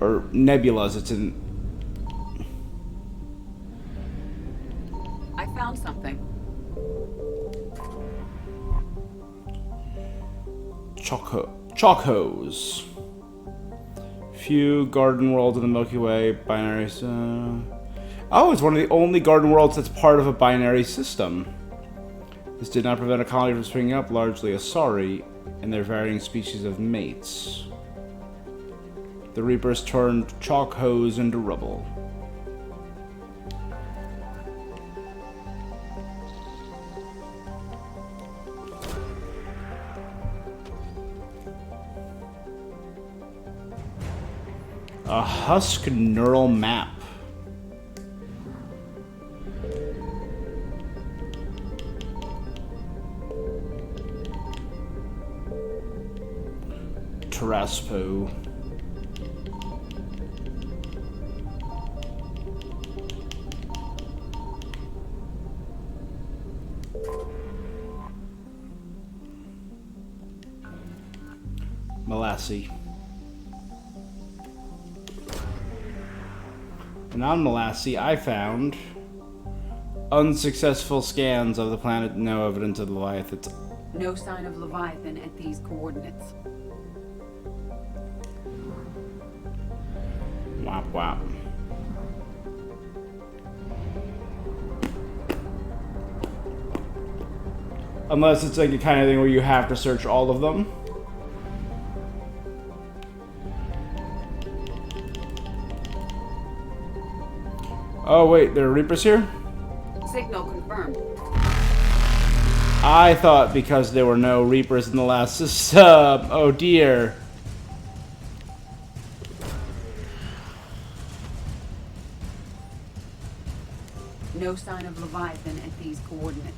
or nebulas. It's in. I found something. Chocos. Few garden worlds in the Milky Way. Binary. Oh, it's one of the only garden worlds that's part of a binary system. This did not prevent a colony from springing up, largely Asari, and their varying species of mates. The Reapers turned chalk hose into rubble. A husk neural map. Taraspo. Malassi. And on Malassi, I found unsuccessful scans of the planet, no evidence of Leviathan. No sign of Leviathan at these coordinates. Wop wop. Unless it's like the kind of thing where you have to search all of them. Oh wait, there are Reapers here? Signal confirmed. I thought because there were no Reapers in the last sub. Oh dear. No sign of Leviathan at these coordinates.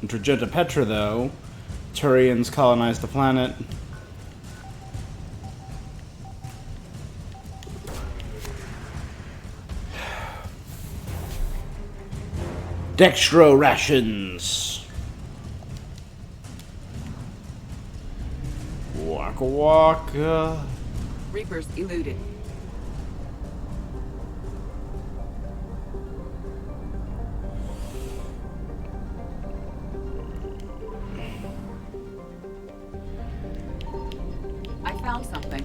In Trageta Petra, though, Turians colonized the planet. Dextro rations. Waka waka. Reapers eluded. found something.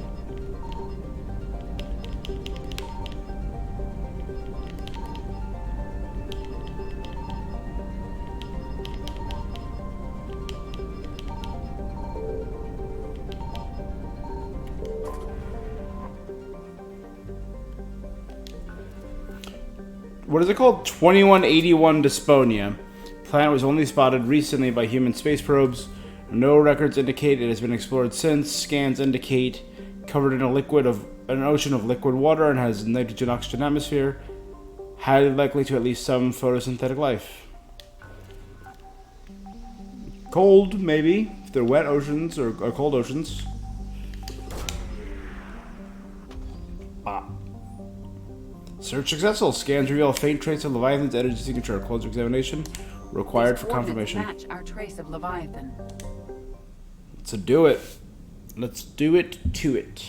What is it called? 2181 Dysponia. Planet was only spotted recently by human space probes. No records indicate it has been explored since. Scans indicate covered in an ocean of liquid water and has nitrogen oxygen atmosphere. Highly likely to at least some photosynthetic life. Cold, maybe. If they're wet oceans or cold oceans. Search successful. Scans reveal faint trace of Leviathan's energy signature. Closer examination required for confirmation. Match our trace of Leviathan. So do it. Let's do it to it.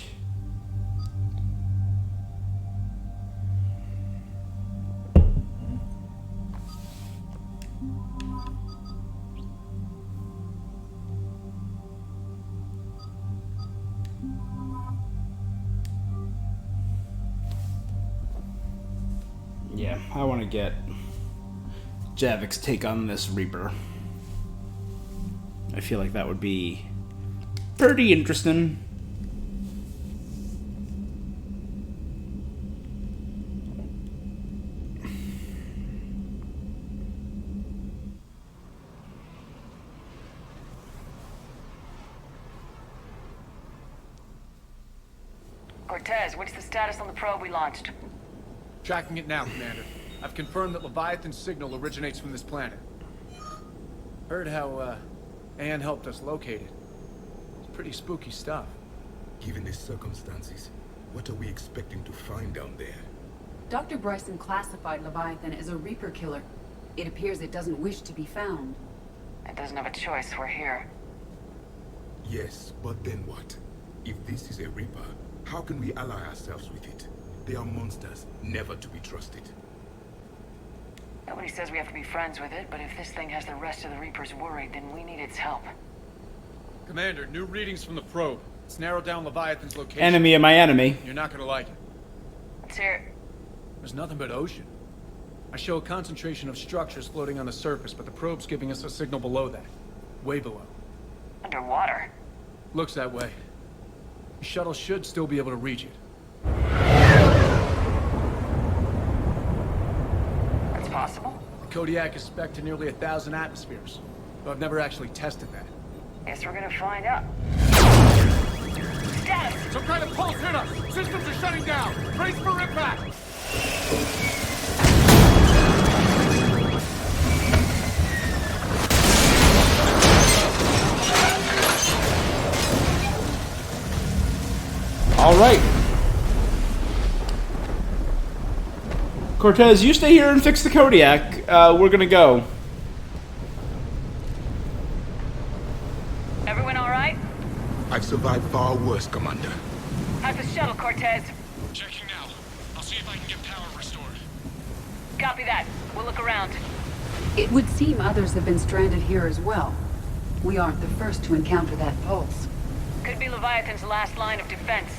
Yeah, I want to get Javik's take on this Reaper. I feel like that would be pretty interesting. Cortez, what's the status on the probe we launched? Tracking it now, Commander. I've confirmed that Leviathan's signal originates from this planet. Heard how, Anne helped us locate it. It's pretty spooky stuff. Given the circumstances, what are we expecting to find down there? Dr. Bryson classified Leviathan as a Reaper killer. It appears it doesn't wish to be found. It doesn't have a choice, we're here. Yes, but then what? If this is a Reaper, how can we ally ourselves with it? They are monsters, never to be trusted. Nobody says we have to be friends with it, but if this thing has the rest of the Reapers worried, then we need its help. Commander, new readings from the probe. It's narrowed down Leviathan's location. Enemy of my enemy. You're not gonna like it. Let's hear it. There's nothing but ocean. I show a concentration of structures floating on the surface, but the probe's giving us a signal below that. Way below. Underwater? Looks that way. The shuttle should still be able to reach it. That's possible. The Kodiak is spec'd to nearly 1,000 atmospheres, but I've never actually tested that. Guess we're gonna find out. Status! Some kind of pulse hit us! Systems are shutting down! Brace for impact! All right. Cortez, you stay here and fix the Kodiak. We're gonna go. Everyone all right? I've survived far worse, Commander. How's the shuttle, Cortez? Checking now. I'll see if I can get power restored. Copy that. We'll look around. It would seem others have been stranded here as well. We aren't the first to encounter that pulse. Could be Leviathan's last line of defense.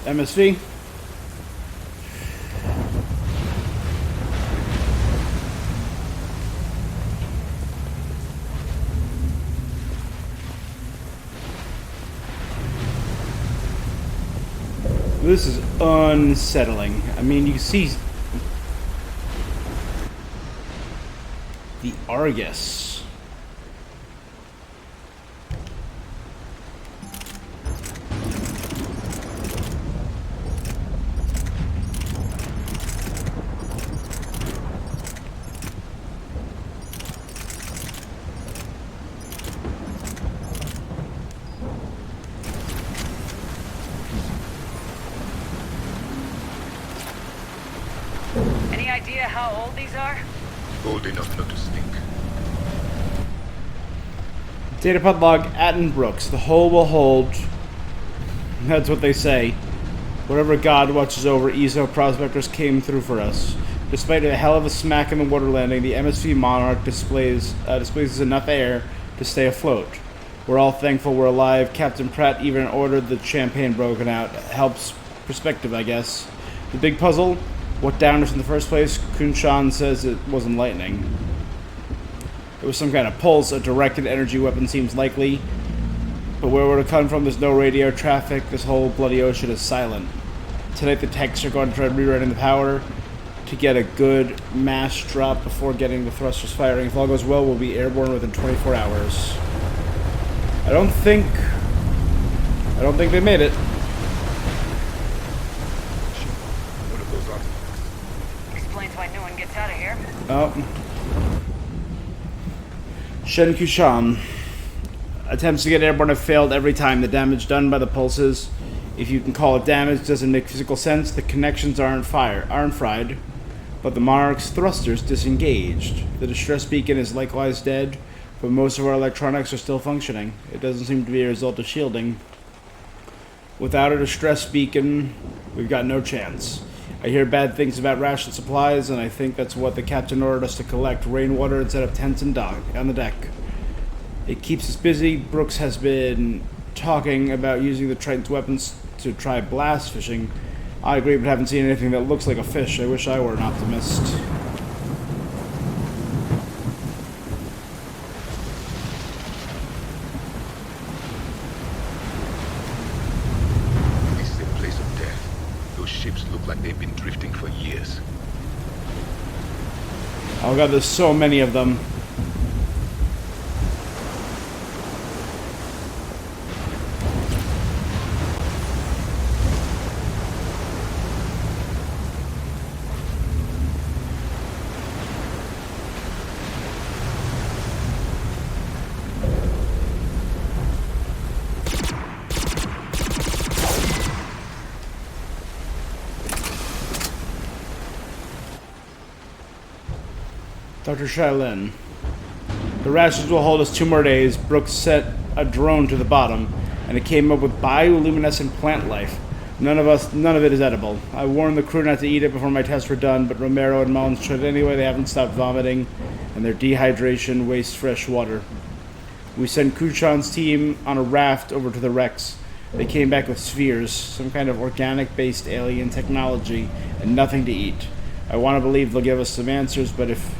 MSV. This is unsettling. I mean, you see the Argus. Any idea how old these are? Old enough not to stink. Datapod log, Attenbrooks. The hull will hold. That's what they say. Whatever god watches over ESO prospectors came through for us. Despite a hell of a smack in the water landing, the MSV Monarch displays enough air to stay afloat. We're all thankful we're alive. Captain Pratt even ordered the champagne broken out. Helps perspective, I guess. The big puzzle, what downed us in the first place? Kunshan says it wasn't lightning. It was some kind of pulse. A directed energy weapon seems likely. But where would it come from? There's no radio traffic. This whole bloody ocean is silent. Tonight the techs are going to try rewriting the power to get a good mass drop before getting the thrusters firing. If all goes well, we'll be airborne within 24 hours. I don't think they made it. What are those artifacts? Explains why no one gets out of here. Oh. Shen Kushan. Attempts to get airborne have failed every time. The damage done by the pulses, if you can call it damage, doesn't make physical sense. The connections aren't fried, but the Monarch's thrusters disengaged. The distress beacon is likewise dead, but most of our electronics are still functioning. It doesn't seem to be a result of shielding. Without a distress beacon, we've got no chance. I hear bad things about ration supplies, and I think that's what the captain ordered us to collect: rainwater instead of tents and on the deck. It keeps us busy. Brooks has been talking about using the Triton's weapons to try blast fishing. I agree, but haven't seen anything that looks like a fish. I wish I were an optimist. This is a place of death. Those ships look like they've been drifting for years. Oh god, there's so many of them. Dr. Shailin. The rations will hold us 2 more days. Brooks set a drone to the bottom, and it came up with bioluminescent plant life. None of it is edible. I warned the crew not to eat it before my tests were done, but Romero and Mullins tried anyway. They haven't stopped vomiting, and their dehydration wastes fresh water. We sent Kushan's team on a raft over to the wrecks. They came back with spheres, some kind of organic-based alien technology, and nothing to eat. I want to believe they'll give us some answers, but if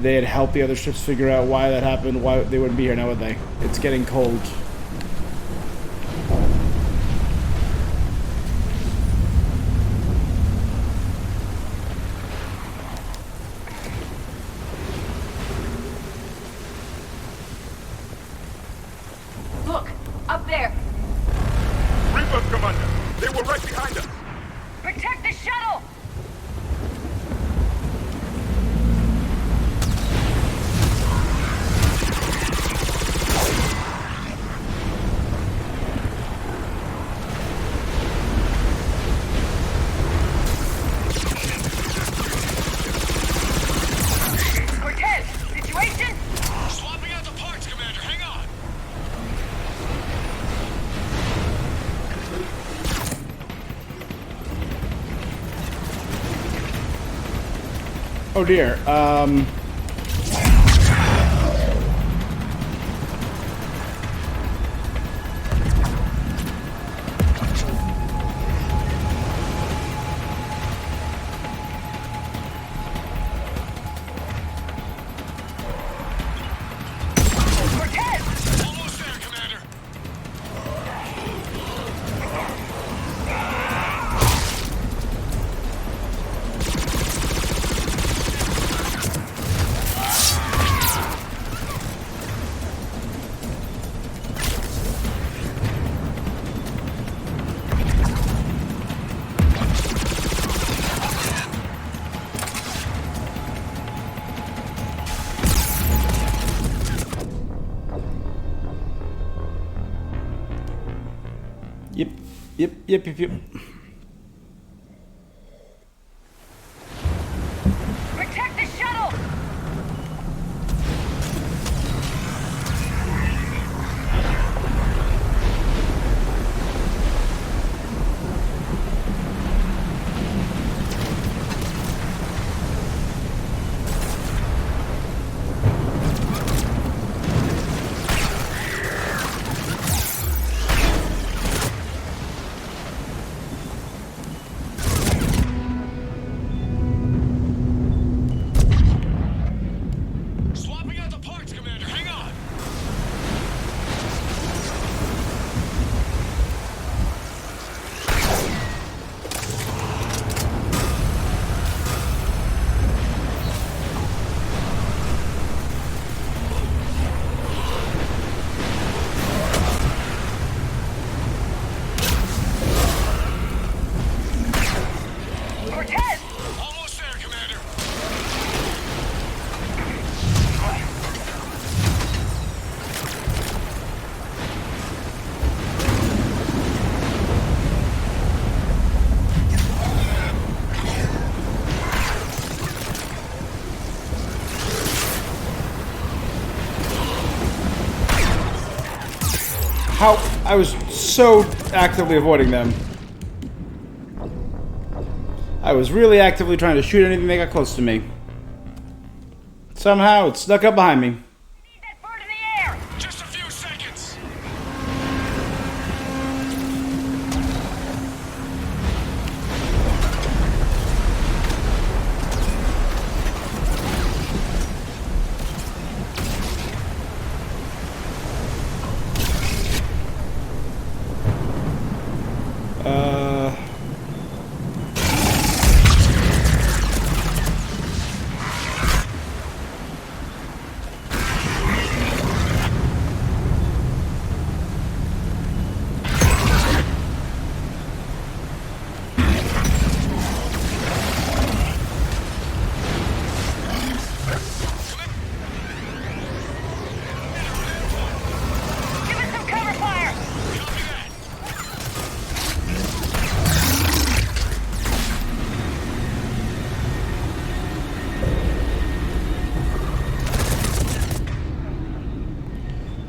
they had helped the other ships figure out why that happened, why they wouldn't be here now, would they? It's getting cold. Look, up there. Reapers, Commander! They were right behind us! Protect the shuttle! Cortez, situation? Swapping out the parts, Commander. Hang on. Oh dear. Almost there, Commander. Yep. Protect the shuttle! How? I was so actively avoiding them. I was really actively trying to shoot anything that got close to me. Somehow it snuck up behind me. Just a few seconds.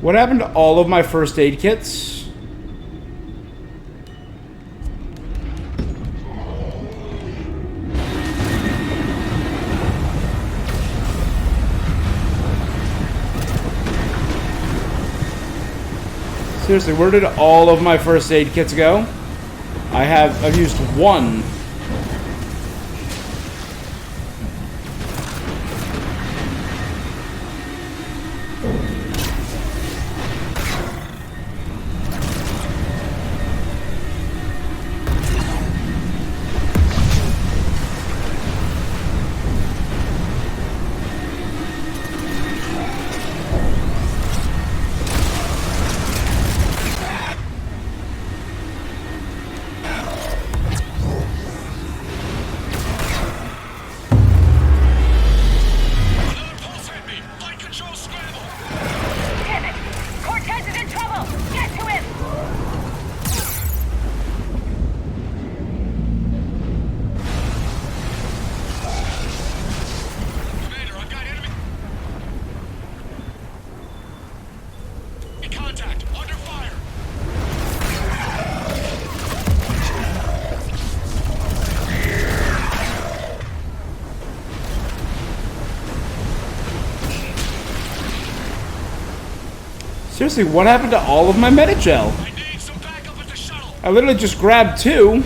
What happened to all of my first aid kits? Seriously, where did all of my first aid kits go? I've used one. Seriously, what happened to all of my Metagel? I literally just grabbed 2.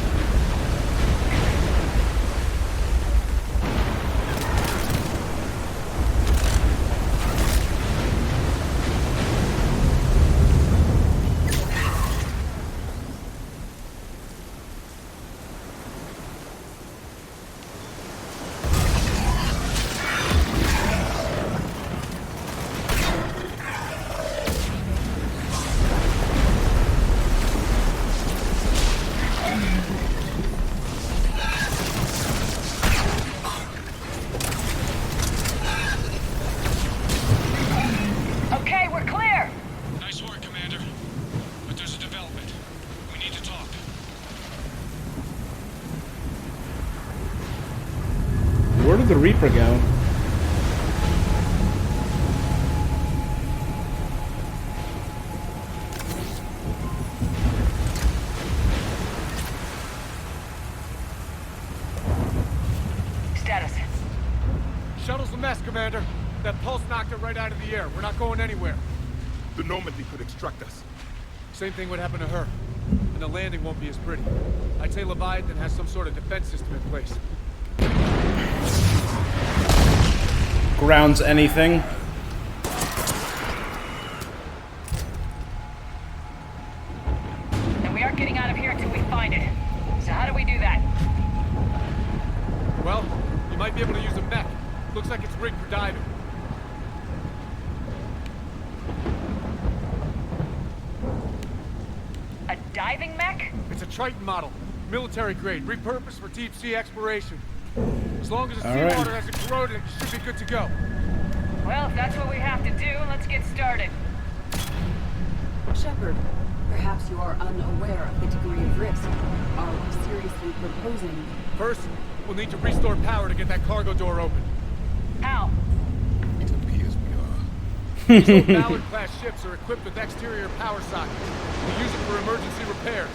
Where did the Reaper go? Status. Shuttle's a mess, Commander. That pulse knocked it right out of the air. We're not going anywhere. The Normandy could extract us. Same thing would happen to her. And the landing won't be as pretty. I'd say Leviathan has some sort of defense system in place. Grounds anything? And we aren't getting out of here until we find it. So how do we do that? Well, you might be able to use a mech. Looks like it's rigged for diving. A diving mech? It's a Triton model. Military grade, repurposed for deep sea exploration. As long as the All right. seawater hasn't corroded, it should be good to go. Well, if that's what we have to do, let's get started. Shepard, perhaps you are unaware of the degree of risk. Are we seriously proposing? First, we'll need to restore power to get that cargo door open. How? It appears we are. So Ballard class class ships are equipped with exterior power sockets. We use it for emergency repairs.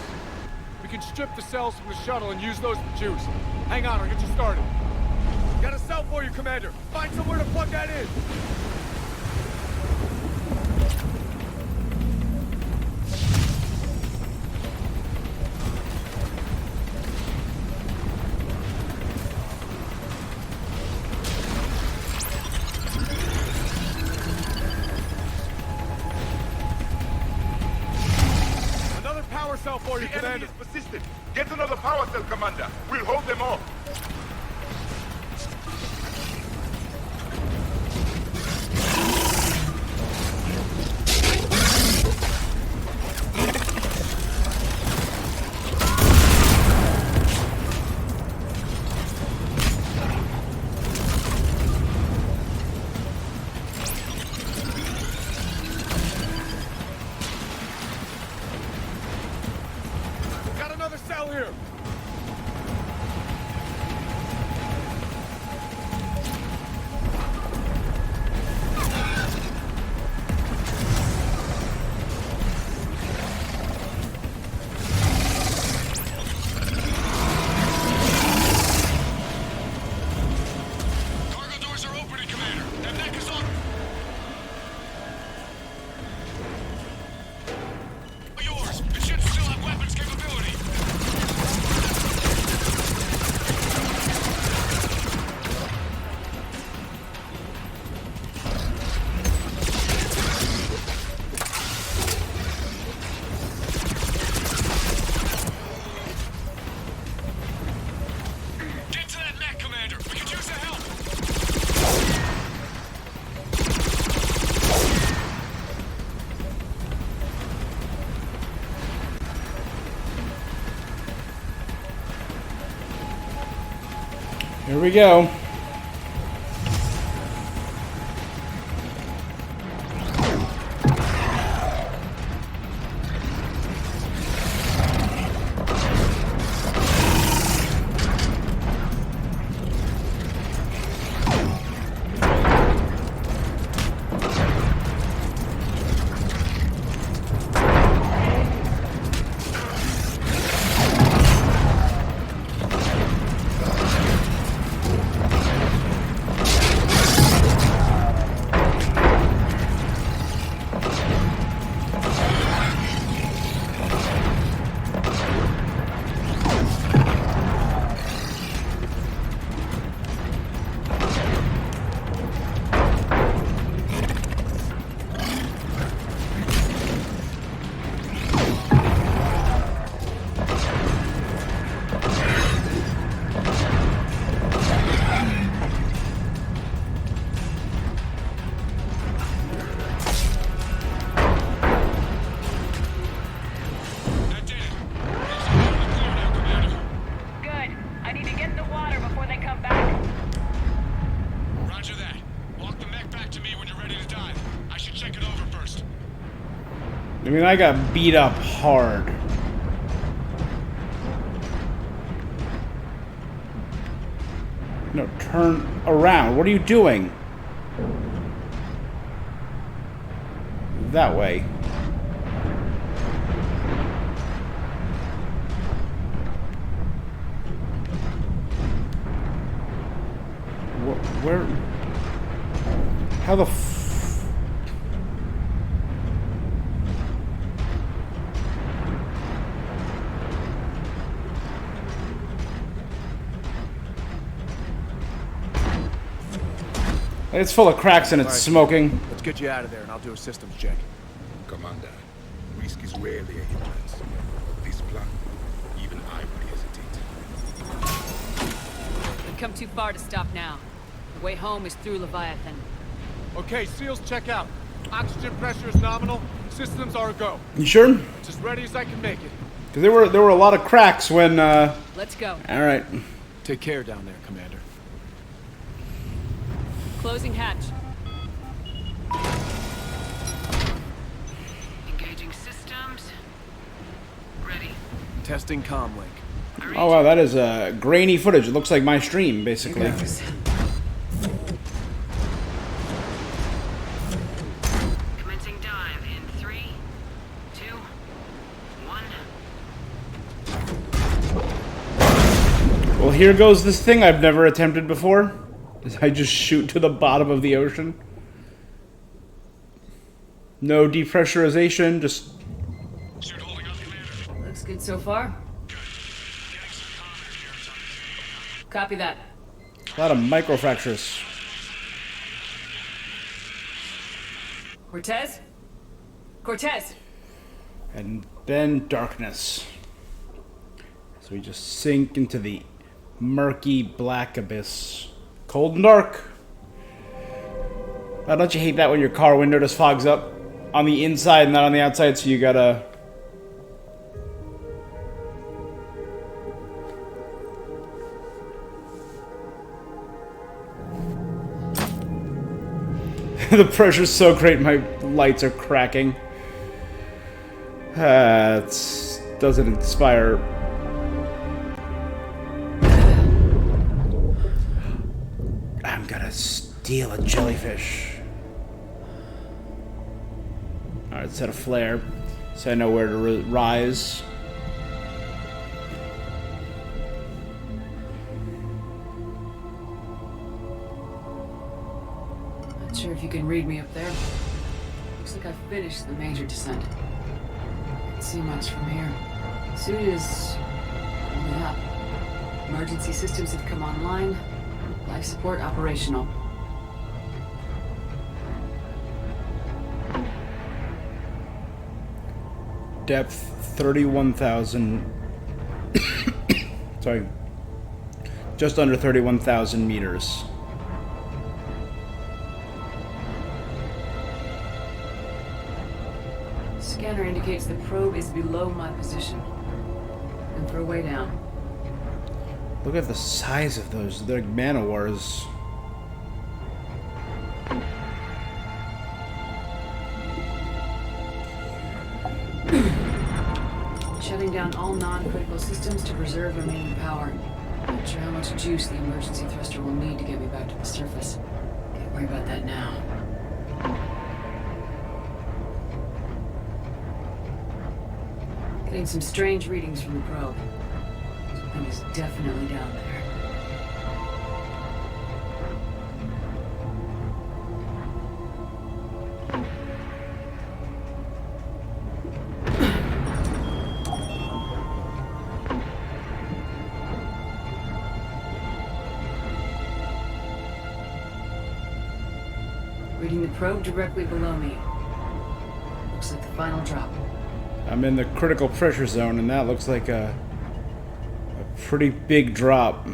We can strip the cells from the shuttle and use those for juice. Hang on, I'll get you started. Got a cell for you, Commander. Find somewhere to plug that in. Another power cell for you, The enemy Commander. is persistent. Get another power cell, Commander. We'll hold them off. Got another cell here. Cargo doors are opening, Commander. That mech is on. Yours. It should still have weapons capability. Get to that mech, Commander. We could use the help. Here we go. That did it. Looks like we're in the clear now, Commander. Good. I need to get in the water before they come back. Roger that. Walk the mech back to me when you're ready to dive. I should check it over first. I mean, I got beat up hard. No, turn around. What are you doing? That way. Where? How the f... It's full of cracks and it's All right. smoking. Let's get you out of there and I'll do a systems check. Commander, risk is rarely a hindrance. But this plan, even I would hesitate. We've come too far to stop now. The way home is through Leviathan. Okay, SEALs check out. Oxygen pressure is nominal. Systems are a go. You sure? It's as ready as I can make it. Because there were a lot of cracks when. Let's go. All right. Take care down there, Commander. Closing hatch. Engaging systems. Ready. Testing comlink. Oh wow, that is grainy footage. It looks like my stream, basically. Commencing dive. here goes this thing I've never attempted before. Is I just shoot to the bottom of the ocean. No depressurization, just... Looks good so far. Copy that. A lot of microfractures. Cortez? Cortez! And then darkness. So we just sink into the murky black abyss. Cold and dark. Oh, don't you hate that when your car window just fogs up on the inside, not on the outside, so you gotta... The pressure's so great, my lights are cracking. It doesn't inspire. I'm gonna steal a jellyfish. Alright, set a flare so I know where to rise. Not sure if you can read me up there. Looks like I've finished the major descent. Can't see much from here. Suit is only up. Emergency systems have come online. Life support operational. Depth 31,000. Sorry. Just under 31,000 meters. Scanner indicates the probe is below my position. And for a way down. Look at the size of those. They're like man-o-wars. Shutting down all non-critical systems to preserve remaining power. Not sure how much juice the emergency thruster will need to get me back to the surface. Can't worry about that now. Getting some strange readings from the probe. Something is definitely down there. Reading the probe directly below me. Looks like the final drop. I'm in the critical pressure zone, and that looks like a pretty big drop.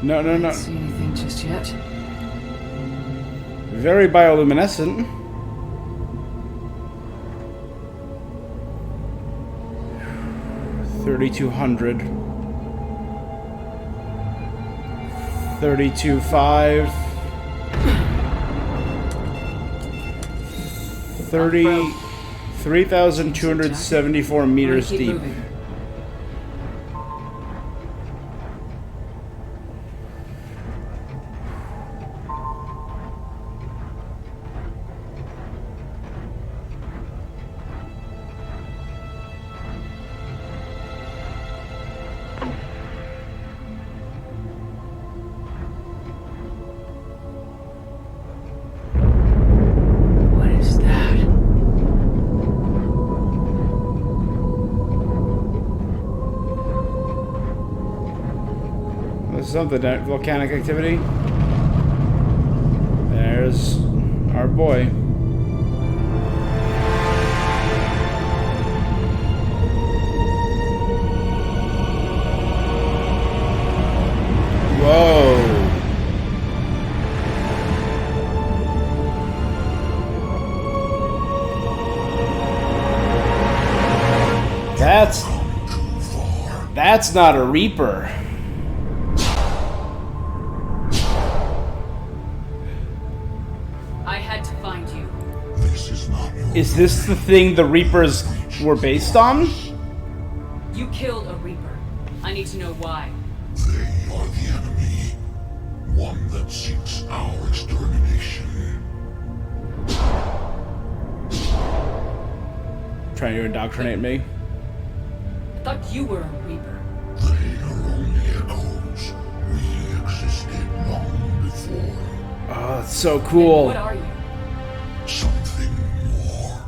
No. Can't see anything just yet. Very bioluminescent. $3,200. 32.5. 3,274 meters deep. Moving. What is that? There's something, volcanic activity. There's our boy. Whoa. That's not a Reaper. I had to find you. Is this the thing the Reapers were based on? You killed a Reaper. I need to know why. They are the enemy. One that seeks our extermination. Trying to indoctrinate me. I thought you were a Reaper. They are only echoes. We existed long before. Oh, that's so cool. What are you? Something more.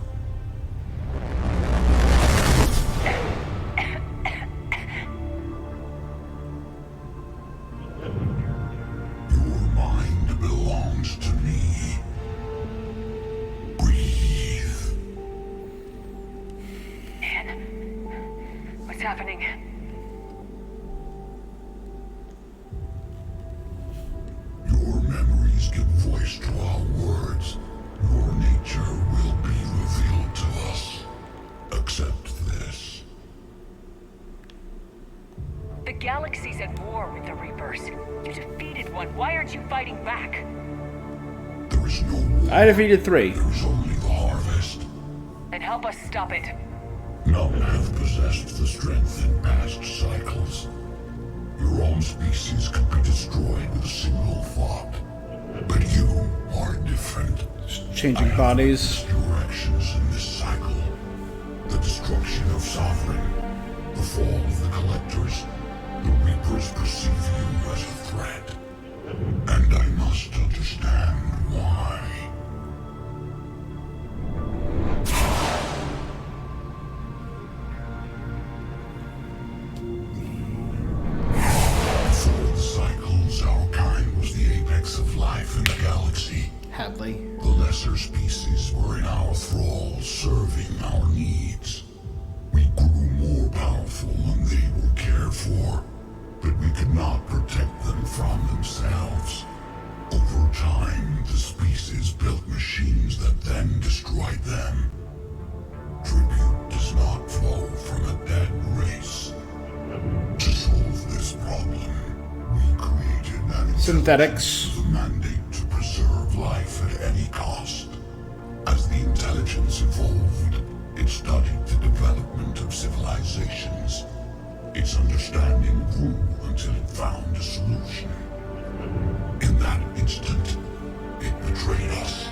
Your mind belongs to me. Breathe. Man, what's happening? Your memories give voice to our words. Your nature will be revealed to us. Accept this. The galaxy's at war with the Reapers. You defeated one. Why aren't you fighting back? There is no war. I defeated 3. There is only the harvest. Then help us stop it. None have possessed the strength in past cycles. Your own species could be destroyed with a single thought. But you are different. Changing bodies. Your actions in this cycle. The destruction of Sovereign. The fall of the Collectors. The Reapers perceive you as a threat. And I must understand why. Before the cycles, our kind was the apex of life in the galaxy. Hadley. The lesser species were in our thrall, serving our needs. We grew more powerful and they were cared for, but we could not protect them from themselves. Over time, the species built machines that then destroyed them. Tribute does not flow from a dead race. To solve this problem, we created an Synthetics. the mandate to preserve life at any cost. As the intelligence evolved, it studied the development of civilizations. Its understanding grew until it found a solution. In that instant, it betrayed us.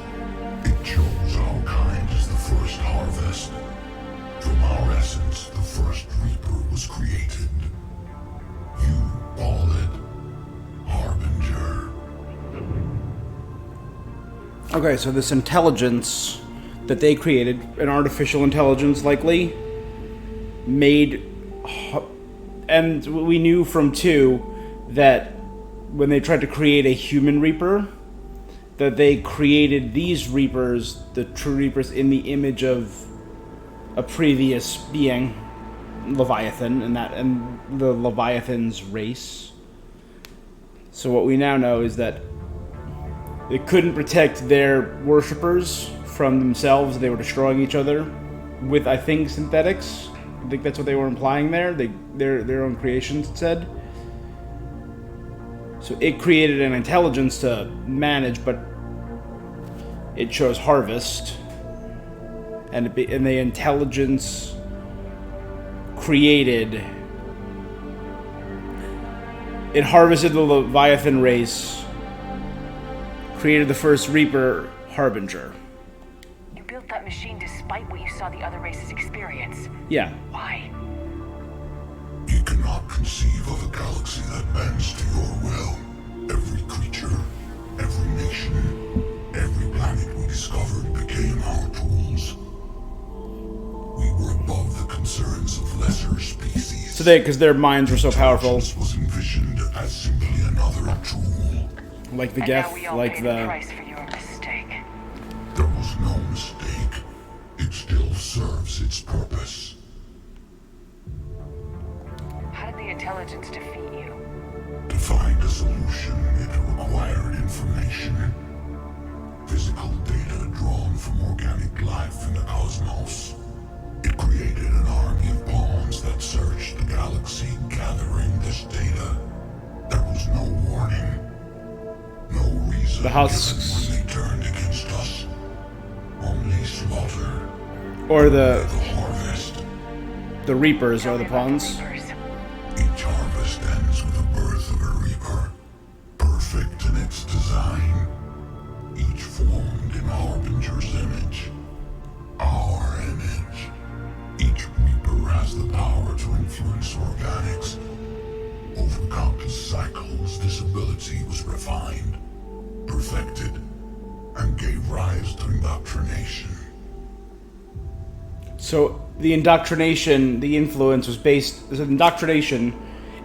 It chose our kind as the first harvest. From our essence, the first Reaper was created. You call it Harbinger. Okay, so this intelligence that they created, an artificial intelligence likely, made... And we knew from 2 that when they tried to create a human Reaper, that they created these Reapers, the true Reapers, in the image of a previous being, Leviathan, and the Leviathan's race. So what we now know is that they couldn't protect their worshippers from themselves. They were destroying each other with, I think, synthetics. I think that's what they were implying there. Their own creations, it said. So it created an intelligence to manage, but it chose Harvest. And the intelligence created... It harvested the Leviathan race, created the first Reaper, Harbinger. You built that machine despite what you saw the other races experience. Yeah. Why? You cannot conceive of a galaxy that bends to your will. Every creature, every nation, every planet we discovered became our tools. We were above the concerns of lesser species. So because their minds were so powerful. Was envisioned as simply another tool. Like the Geth, like the... Price for your mistake. There was no mistake. It still serves its purpose. How did the intelligence defeat you? To find a solution, it required information. Physical data drawn from organic life in the cosmos. It created an army of pawns that searched the galaxy, gathering this data. There was no warning. No reason the husks. given when they turned against us. Only slaughter. Or the harvest. The Reapers are the pawns. Each harvest ends with the birth of a Reaper. Perfect in its design. Each formed in Harbinger's image. Our image. Each Reaper has the power to influence organics. Over countless cycles, this ability was refined, perfected, and gave rise to indoctrination. So the indoctrination, the influence was based. The indoctrination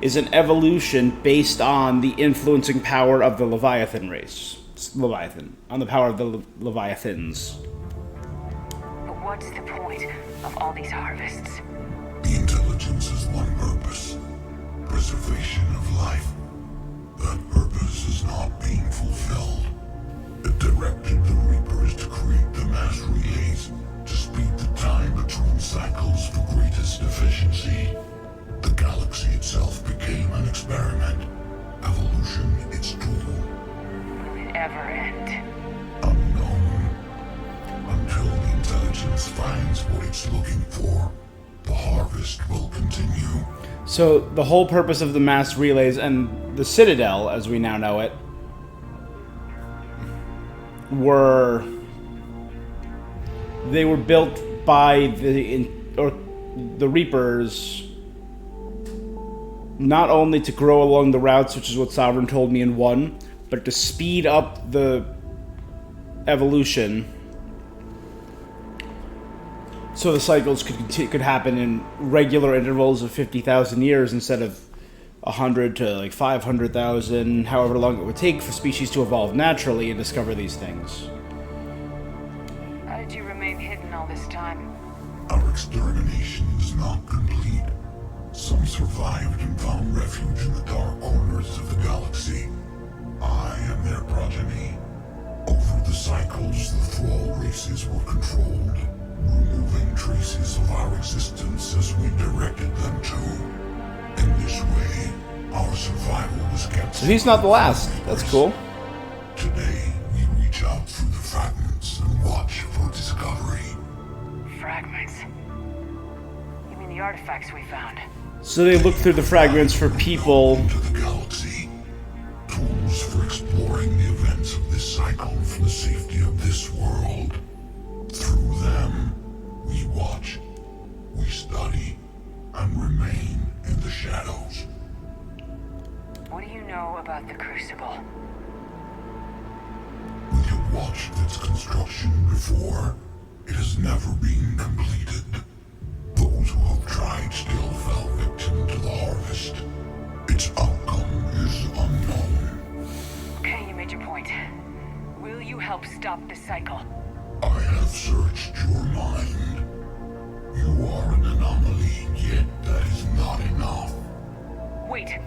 is an evolution based on the influencing power of the Leviathan race. Leviathan, on the power of the Leviathans. But what's the point of all these harvests? The intelligence has one purpose: preservation of life. That purpose is not being fulfilled. It directed the Reapers to create the mass relays to speed the time between cycles for greatest efficiency. The galaxy itself became an experiment. Evolution its tool. Will it ever end? Unknown. Until the intelligence finds what it's looking for, the harvest will continue. So the whole purpose of the mass relays and the Citadel, as we now know it, were built by the Reapers, not only to grow along the routes, which is what Sovereign told me in 1, but to speed up the evolution, so the cycles could happen in regular intervals of 50,000 years instead of 100 to like 500,000, however long it would take for species to evolve naturally and discover these things. How did you remain hidden all this time? Our extermination is not complete. Some survived and found refuge in the dark corners of the galaxy. I am their progeny. Over the cycles, the Thrall races were controlled, removing traces of our existence as we directed them to. In this way, our survival was kept. So he's not the last. That's cool. Today, we reach out through the fragments and watch for discovery. Fragments? You mean the artifacts we found? So they look through the fragments for people. To the galaxy. Tools for exploring the events of this cycle for the safety of this world. Through them, we watch, we study, and remain in the shadows. What do you know about the Crucible? We have watched its construction before. It has never been completed. Those who have tried still fell victim to the harvest. Its outcome is unknown. Okay, you made your point. Will you help stop the cycle? I have searched your mind. You are an anomaly, yet that is not enough. Wait.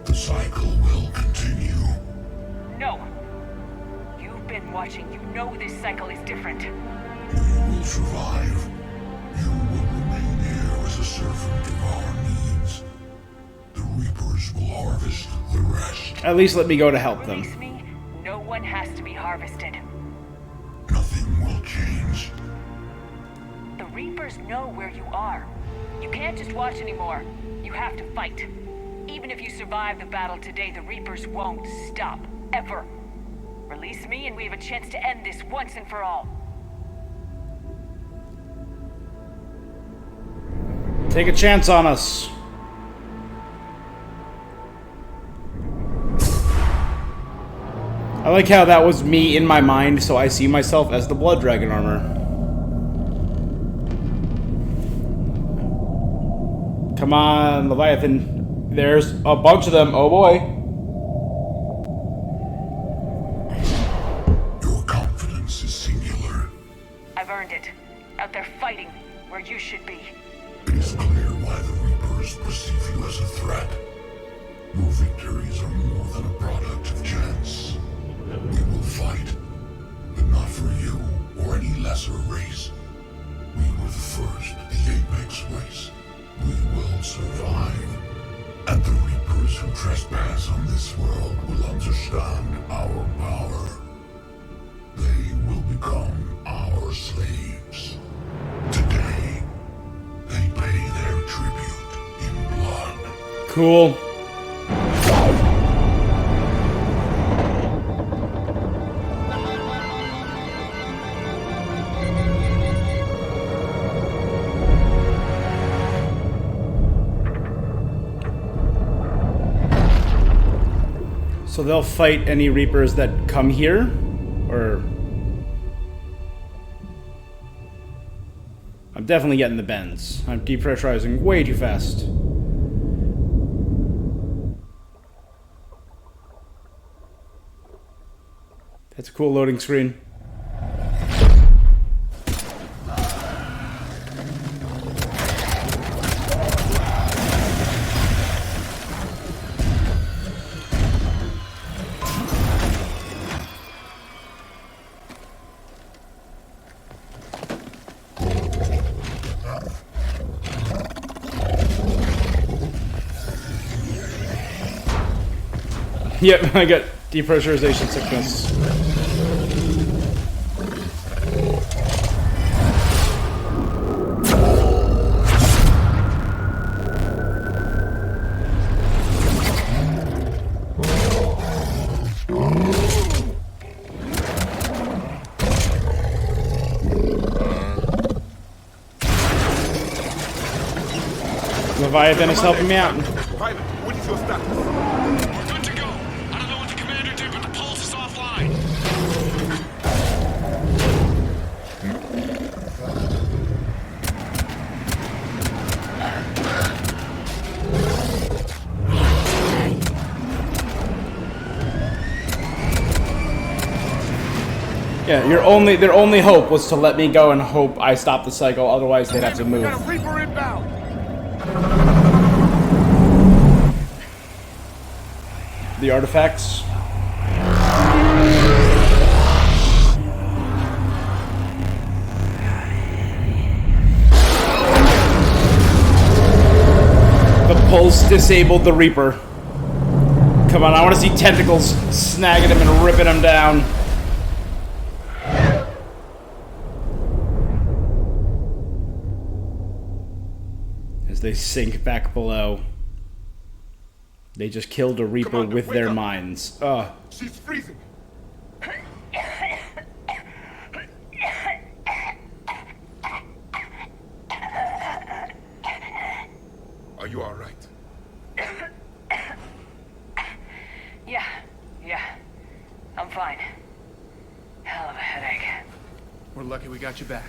The cycle will continue. No. You've been watching. You know this cycle is different. We will survive. You will remain here as a servant of our needs. The Reapers will harvest the rest. At least let me go to help them. Release me. No one has to be harvested. Nothing will change. The Reapers know where you are. You can't just watch anymore. You have to fight. Even if you survive the battle today, the Reapers won't stop. Ever. Release me and we have a chance to end this once and for all. Take a chance on us. I like how that was me in my mind, so I see myself as the Blood Dragon armor. Come on, Leviathan. There's a bunch of them. Oh boy. Your confidence is singular. I've earned it. Out there fighting where you should be. It is clear why the Reapers perceive you as a threat. Your victories are more than a product of chance. We will fight, but not for you or any lesser race. We were the first, the Apex race. We will survive. And the Reapers who trespass on this world will understand our power. They will become our slaves. Today, they pay their tribute in blood. Cool. So they'll fight any Reapers that come here? Or... I'm definitely getting the bends. I'm depressurizing way too fast. That's a cool loading screen. Yep, I got depressurization sickness. Leviathan is helping me out. Pilot, what is your status? We're good to go. I don't know what the commander did, but the pulse is offline. Yeah, their only hope was to let me go and hope I stop the cycle, otherwise they'd have to move. Got a Reaper inbound. The artifacts. The pulse disabled the Reaper. Come on, I want to see tentacles snagging him and ripping him down. As they sink back below. They just killed a Reaper Commander, with wake their up. minds. She's freezing. Are you all right? Yeah. I'm fine. Hell of a headache. We're lucky we got you back.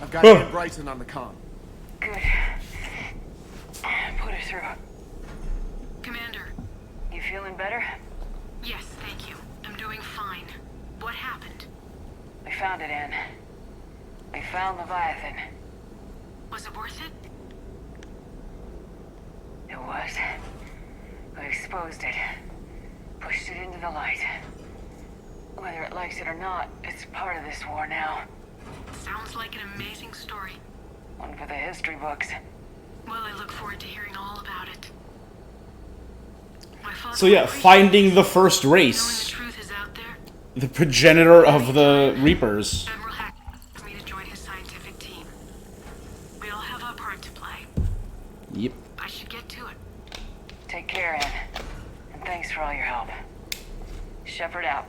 I've got Ian Bryson on the comm. Good. Put her through. Commander. You feeling better? Yes, thank you. I'm doing fine. What happened? We found it, Ann. We found Leviathan. Was it worth it? It was. We exposed it. Pushed it into the light. Whether it likes it or not, it's part of this war now. Sounds like an amazing story. One for the history books. Well, I look forward to hearing all about it. My father So yeah, finding the first knowing the race. truth is out there. The progenitor of the Reapers. Admiral Hack asked me to join his scientific team. We all have our part to play. Yep. I should get to it. Take care, Ann. And thanks for all your help. Shepard out.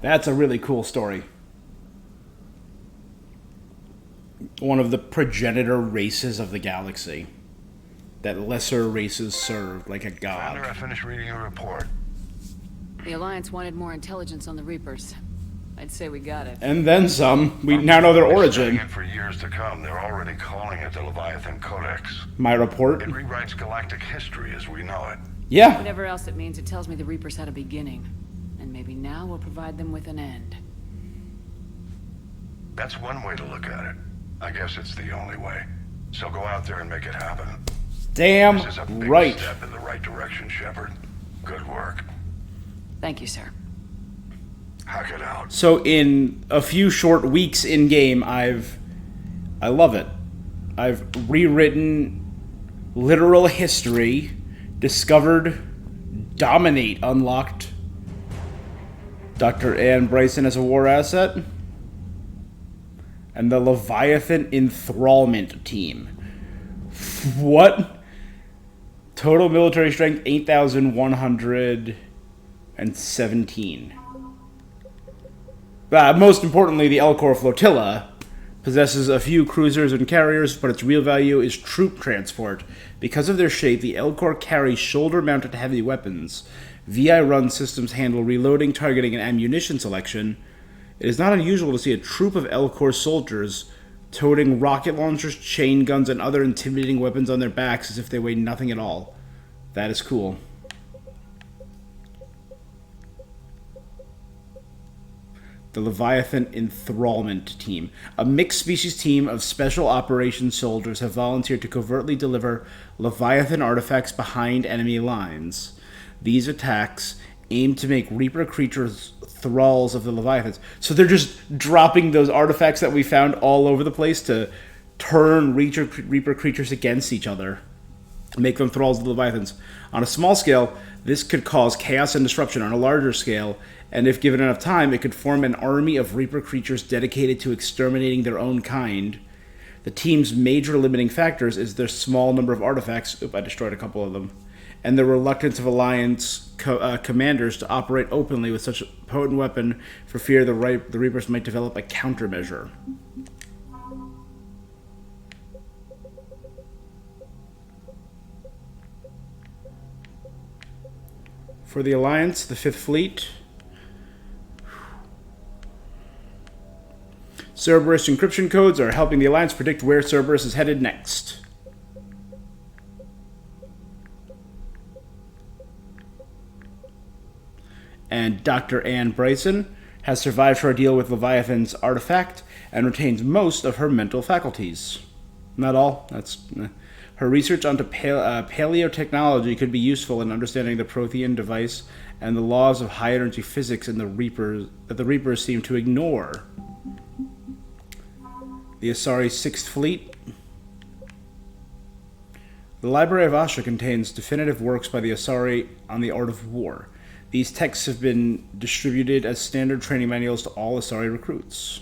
That's a really cool story. One of the progenitor races of the galaxy. That lesser races served like a Commander, I god. finished reading your report. The Alliance wanted more intelligence on the Reapers. I'd say we got it. And then some. We now know their We're studying origin. it for years to come. They're already calling it the Leviathan Codex. My report. It rewrites galactic history as we know it. Yeah. Whatever else it means, it tells me the Reapers had a beginning. And maybe now we'll provide them with an end. That's one way to look at it. I guess it's the only way. So go out there and make it happen. Damn This is a big right. step in the right direction, Shepard. Good work. Thank you, sir. Hack it out. So in a few short weeks in game, I love it. I've rewritten literal history, discovered, dominate, unlocked Dr. Ann Bryson as a war asset, and the Leviathan enthrallment team. What? Total military strength 8,117. Most importantly, the Elcor flotilla Possesses a few cruisers and carriers, but its real value is troop transport. Because of their shape, the Elcor carries shoulder-mounted heavy weapons. VI-run systems handle reloading, targeting, and ammunition selection. It is not unusual to see a troop of Elcor soldiers toting rocket launchers, chain guns, and other intimidating weapons on their backs as if they weigh nothing at all. That is cool. The Leviathan Enthrallment Team. A mixed-species team of special operations soldiers have volunteered to covertly deliver Leviathan artifacts behind enemy lines. These attacks aim to make Reaper creatures thralls of the Leviathans. So they're just dropping those artifacts that we found all over the place to turn Reaper creatures against each other. Make them thralls of the Leviathans. On a small scale, this could cause chaos and disruption. On a larger scale, and if given enough time, it could form an army of Reaper creatures dedicated to exterminating their own kind. The team's major limiting factors is their small number of artifacts. Oop, I destroyed a couple of them. And the reluctance of Alliance commanders to operate openly with such a potent weapon for fear the Reapers might develop a countermeasure. For the Alliance, the 5th Fleet. Cerberus encryption codes are helping the Alliance predict where Cerberus is headed next. And Dr. Anne Bryson has survived her deal with Leviathan's artifact and retains most of her mental faculties. Not all. Her research onto paleotechnology could be useful in understanding the Prothean device and the laws of high-energy physics in the Reapers seem to ignore. The Asari 6th Fleet. The Library of Asha contains definitive works by the Asari on the art of war. These texts have been distributed as standard training manuals to all Asari recruits.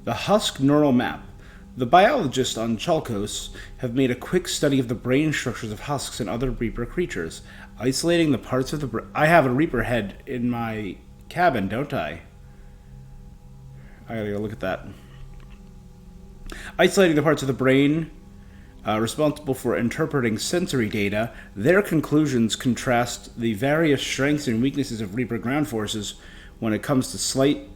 The Husk Neural Map. The biologists on Chalkos have made a quick study of the brain structures of husks and other Reaper creatures, isolating the parts of the brain. I have a Reaper head in my cabin, don't I? I gotta go look at that. Isolating the parts of the brain responsible for interpreting sensory data, their conclusions contrast the various strengths and weaknesses of Reaper ground forces when it comes to sight,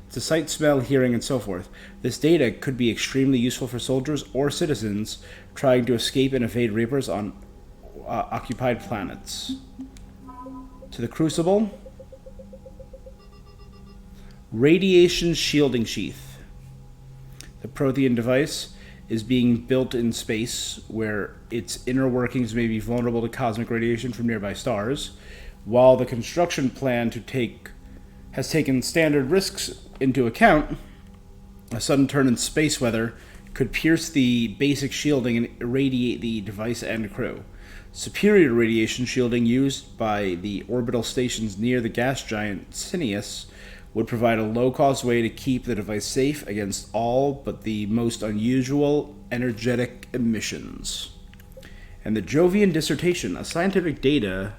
smell, hearing, and so forth. This data could be extremely useful for soldiers or citizens trying to escape and evade Reapers on occupied planets. To the Crucible. Radiation Shielding Sheath. The Prothean device is being built in space, where its inner workings may be vulnerable to cosmic radiation from nearby stars. While the construction plan has taken standard risks into account, a sudden turn in space weather could pierce the basic shielding and irradiate the device and crew. Superior radiation shielding used by the orbital stations near the gas giant Cineus would provide a low-cost way to keep the device safe against all but the most unusual energetic emissions. And the Jovian Dissertation, a scientific data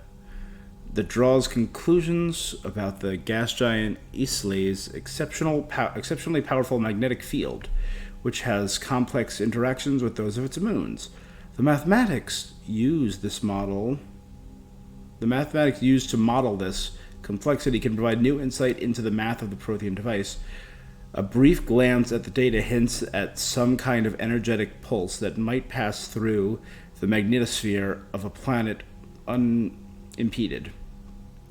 that draws conclusions about the gas giant Islay's exceptionally powerful magnetic field, which has complex interactions with those of its moons. The mathematics used to model this complexity can provide new insight into the math of the Prothean device. A brief glance at the data hints at some kind of energetic pulse that might pass through the magnetosphere of a planet unimpeded.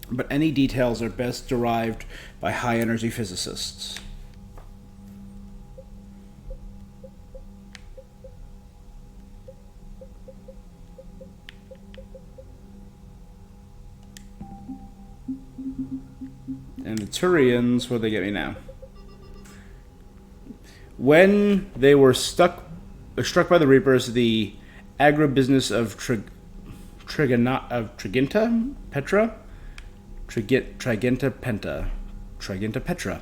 But any details are best derived by high-energy physicists. And the Turians, where they get me now? When they were struck by the Reapers, the agribusiness of Trigenta Petra,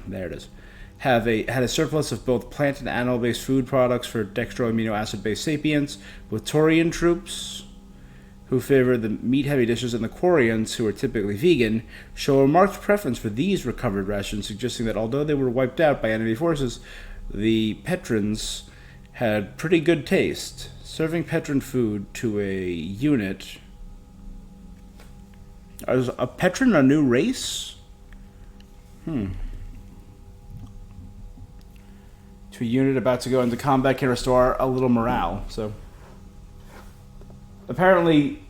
there it is, had a surplus of both plant and animal-based food products for dextro amino acid-based sapients, with Turian troops who favor the meat-heavy dishes, and the Quarians, who are typically vegan, show a marked preference for these recovered rations, suggesting that although they were wiped out by enemy forces, the Petrans had pretty good taste. Serving Petran food to a unit... Is a Petran a new race? To a unit about to go into combat can restore a little morale, so... Apparently,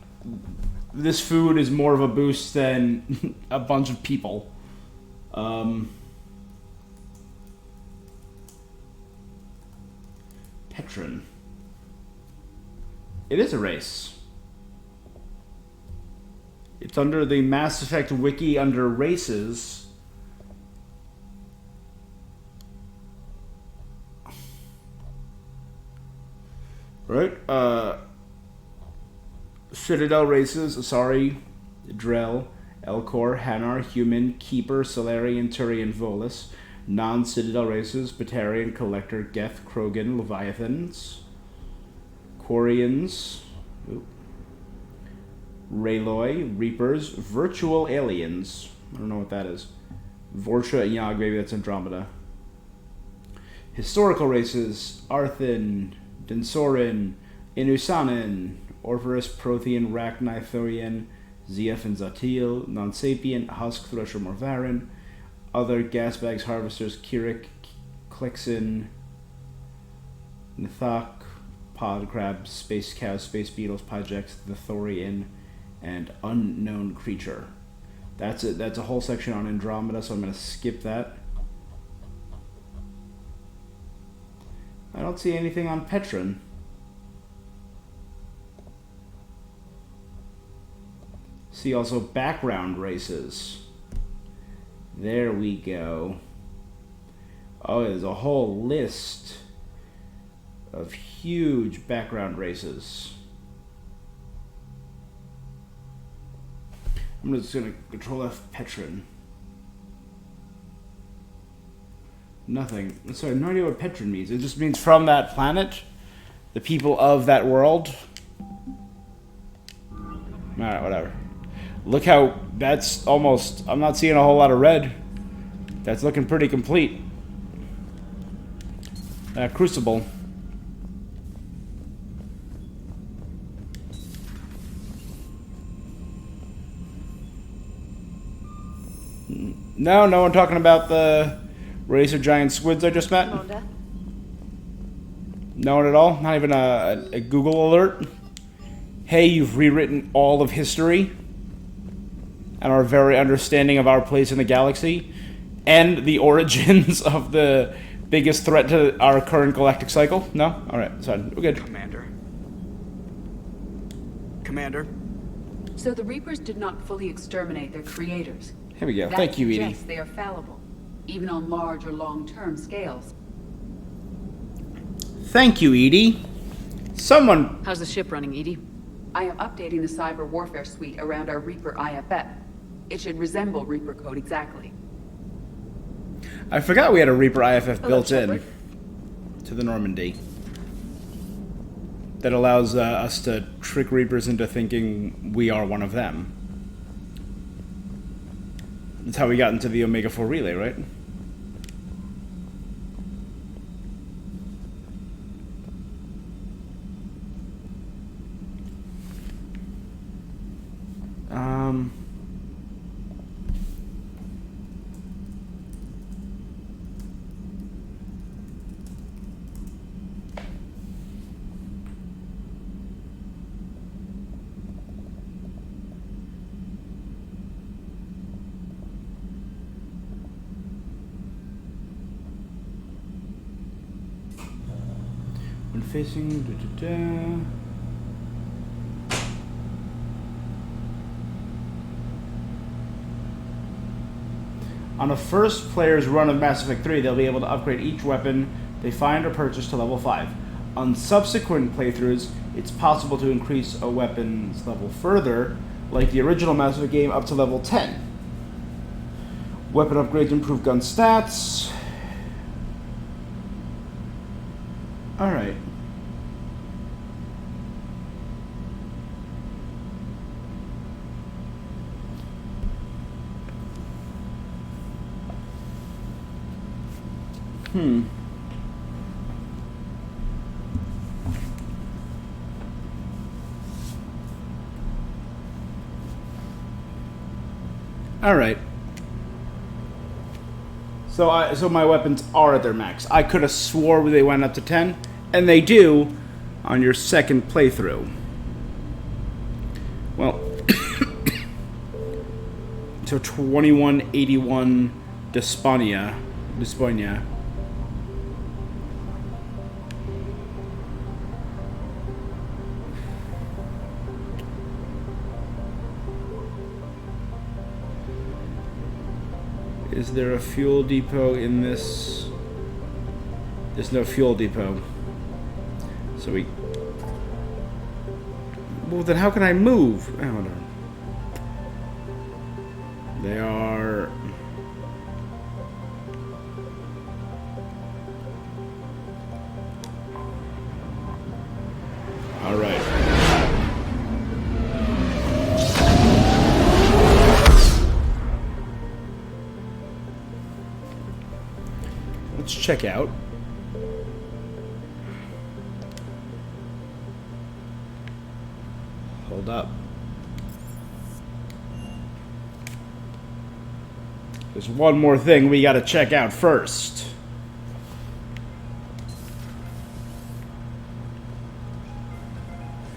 this food is more of a boost than a bunch of people. Petran. It is a race. It's under the Mass Effect wiki under races. Right? Citadel races: Asari, Drell, Elcor, Hanar, Human, Keeper, Solarian, Turian, Volus. Non-Citadel races: Batarian, Collector, Geth, Krogan, Leviathans, Quarians, Raloy, Reapers, Virtual Aliens. I don't know what that is. Vorcha and Yogg, maybe that's Andromeda. Historical races: Arthin, Densorin, Inusanin, Orpheus, Prothean, Rachni, Thurian, Zeaf and Zatil, Non-Sapient, Husk, Thresher, Morvarin. Other Gasbags, Harvesters: Kirik, Klixin, Nithak, Pod Crabs, Space Cows, Space Beetles, Pyjex, the Thorian, and Unknown Creature. That's it. That's a whole section on Andromeda, so I'm going to skip that. I don't see anything on Petran. See also background races. There we go. Oh, there's a whole list of huge background races. I'm just going to Control F Petran. Nothing. Sorry, no idea what Petran means. It just means from that planet, the people of that world. Alright, whatever. Look how that's almost... I'm not seeing a whole lot of red. That's looking pretty complete. Crucible. No one talking about the race of giant squids I just met? Commander? No one at all? Not even a Google alert? Hey, you've rewritten all of history and are very understanding of our place in the galaxy and the origins of the biggest threat to our current galactic cycle? No? Alright, it's fine. We're good. Commander? So the Reapers did not fully exterminate their creators. Here we go. That Thank you, Edie. suggests they are fallible, even on large or long-term scales. Thank you, Edie. Someone... How's the ship running, Edie? I am updating the cyber warfare suite around our Reaper IFF. It should resemble Reaper code exactly. I forgot we had a Reaper IFF built in to the Normandy. That allows us to trick Reapers into thinking we are one of them. That's how we got into the Omega-4 relay, right? When facing... On a first player's run of Mass Effect 3, they'll be able to upgrade each weapon they find or purchase to level 5. On subsequent playthroughs, it's possible to increase a weapon's level further, like the original Mass Effect game, up to level 10. Weapon upgrades improve gun stats. Alright. All right. So my weapons are at their max. I could have swore they went up to 10, and they do on your second playthrough. Well, so 2181 Desponia. Is there a fuel depot in this? There's no fuel depot. So we... Well, then how can I move? Oh, hold on. They are... All right. Let's check out. Hold up. There's one more thing we gotta check out first.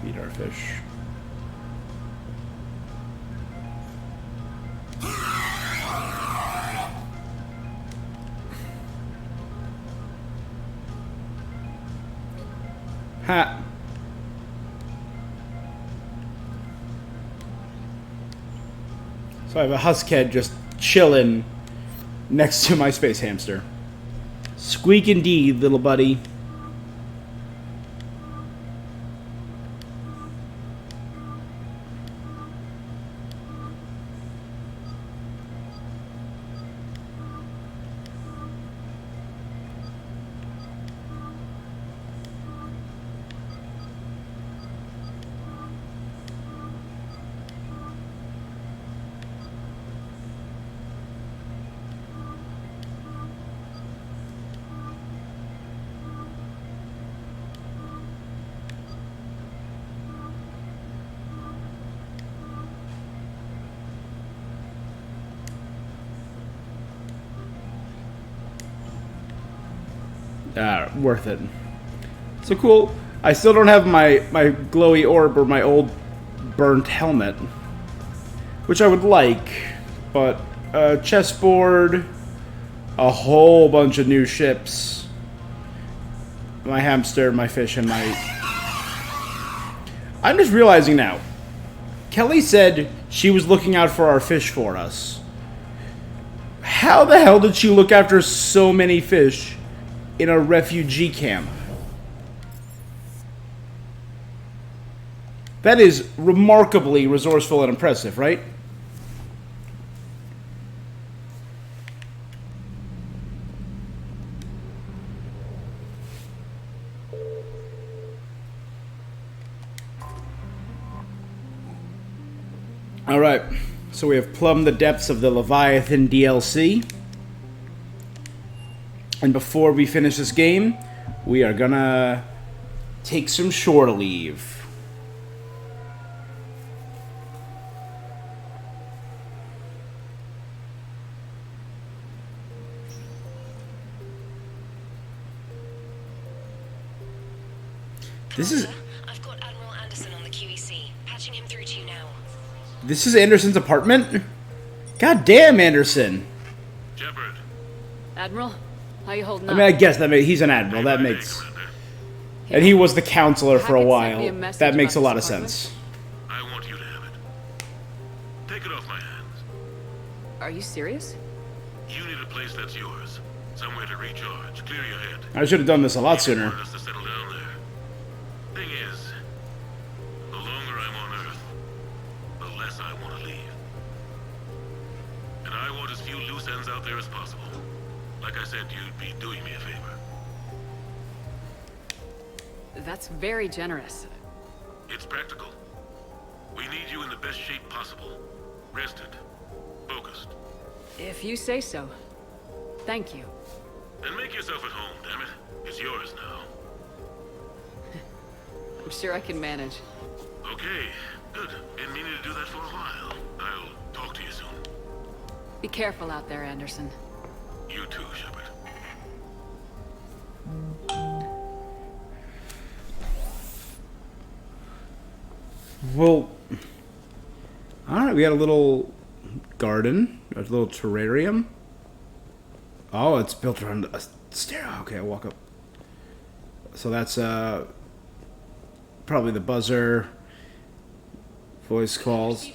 Feed our fish. Ha. So I have a huskhead just chilling next to my space hamster. Squeak indeed, little buddy. Worth it. So cool. I still don't have my glowy orb or my old burnt helmet, which I would like, but chessboard, a whole bunch of new ships, my hamster, my fish, and my... I'm just realizing now. Kelly said she was looking out for our fish for us. How the hell did she look after so many fish in a refugee camp? That is remarkably resourceful and impressive, right? All right, so we have plumbed the depths of the Leviathan DLC. And before we finish this game, we are gonna take some shore leave. This is... I've got Admiral Anderson on the QEC. Patching him through to you now. This is Anderson's apartment? God damn, Anderson. Shepard. Admiral, how you holding I up? mean, I guess that he's an admiral. That makes... And he was the counselor for a while. That makes a lot of sense. I want you to have it. Take it off my hands. Are you serious? You need a place that's yours. Somewhere to recharge. Clear your head. I should have done this a lot sooner. Want us to settle down there. Thing is, the longer I'm on Earth, the less I want to leave. And I want as few loose ends out there as possible. Like I said, you'd be doing me a favor. That's very generous. It's practical. We need you in the best shape possible. Rested. Focused. If you say so. Thank you. And make yourself at home, damn it. It's yours now. I'm sure I can manage. Okay, good. Been meaning to do that for a while. I'll talk to you soon. Be careful out there, Anderson. You too, Shepard. Well, alright, we got a little garden, a little terrarium. Oh, it's built around a stair. Okay, I'll walk up. So that's probably the buzzer, voice calls.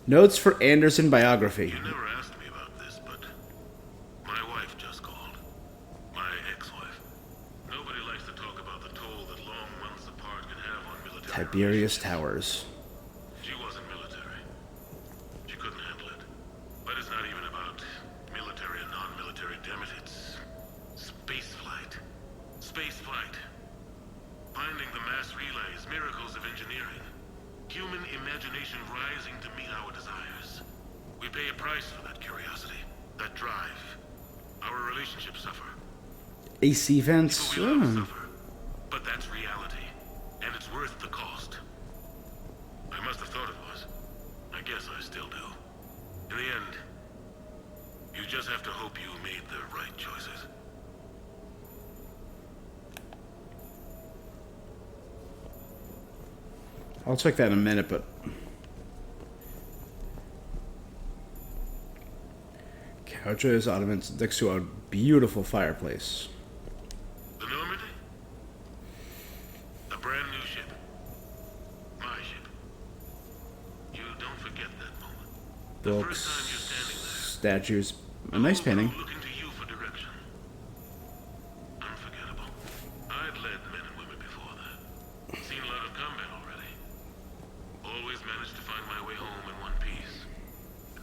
Notes for Anderson biography. You never asked me about this, but my wife just called. My ex-wife. Nobody likes to talk about the toll that long months apart can have on military. Tiberius Towers. She wasn't military. She couldn't handle it. But it's not even about military and non-military, damn it. It's space flight. Space flight. Finding the mass relays, miracles of engineering. Human imagination rising to meet our desires. We pay a price for that curiosity, that drive. Our relationships suffer. AC vents. People we love suffer. But that's reality, and it's worth the cost. I must have thought it was. I guess I still do. In the end, you just have to hope you made the right choices. I'll check that in a minute, but couches, ottomans next to a beautiful fireplace. The Normandy? A brand new ship. My ship. You don't forget that moment. Books, statues, a nice painting. Looking to you for direction. Unforgettable. I'd led men and women before that. Seen a lot of combat already. Always managed to find my way home in one piece.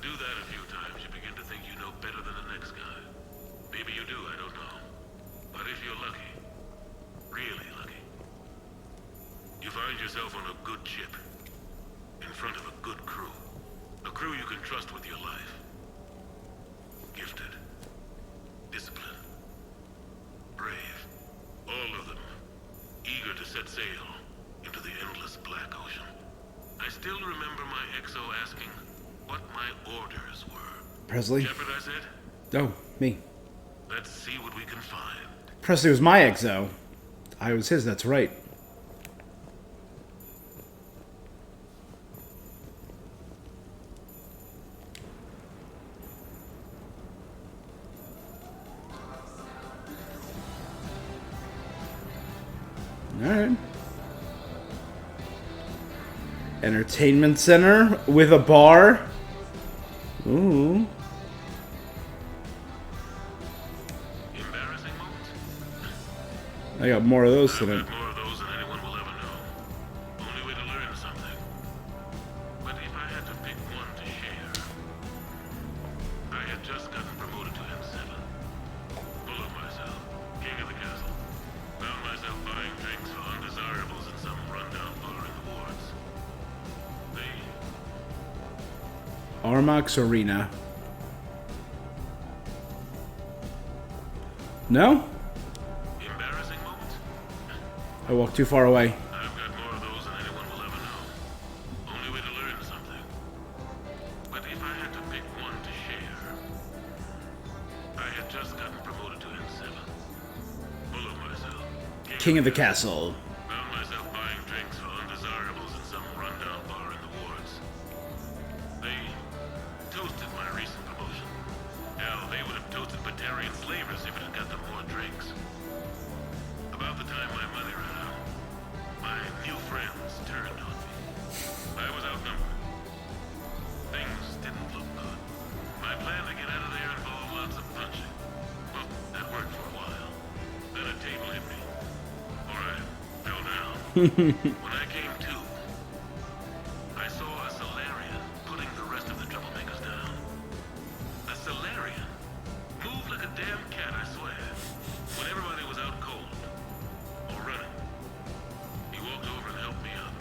Do that a few times, you begin to think you know better than the next guy. Maybe you do, I don't know. But if you're lucky, really lucky, you find yourself on a good ship, in front of a good crew. A crew you can trust with your life. Gifted. Disciplined. Brave. All of them. Eager to set sail into the endless black ocean. I still remember my XO asking what my orders were. Presley? Shepard, I said? Oh, me. Let's see what we can find. Presley was my XO. I was his, that's right. Alright. Entertainment center with a bar. Ooh. Embarrassing moments? I got more of those tonight. More of those than anyone will ever know. Only way to learn something. But if I had to pick one to share, I had just gotten promoted to M7. Full of myself, king of the castle. Found myself buying drinks for undesirables in some rundown bar in the wards. Armax Arena. No? Embarrassing moments? I walked too far away. I've got more of those than anyone will ever know. Only way to learn something. But if I had to pick one to share, I had just gotten promoted to M7. Full of myself. King of the castle. Found myself buying drinks for undesirables in some rundown bar in the wards. They toasted my recent promotion. Hell, they would have toasted Batarian slavers if it had got them more drinks. About the time my money ran out, my new friends turned on me. I was outnumbered. Things didn't look good. My plan to get out of there involved lots of punching. Well, that worked for a while. Then a table hit me. Or I fell down. When I came to, I saw a Solarian putting the rest of the troublemakers down. A Solarian? Moved like a damn cat, I swear. When everybody was out cold. Or running. He walked over and helped me up.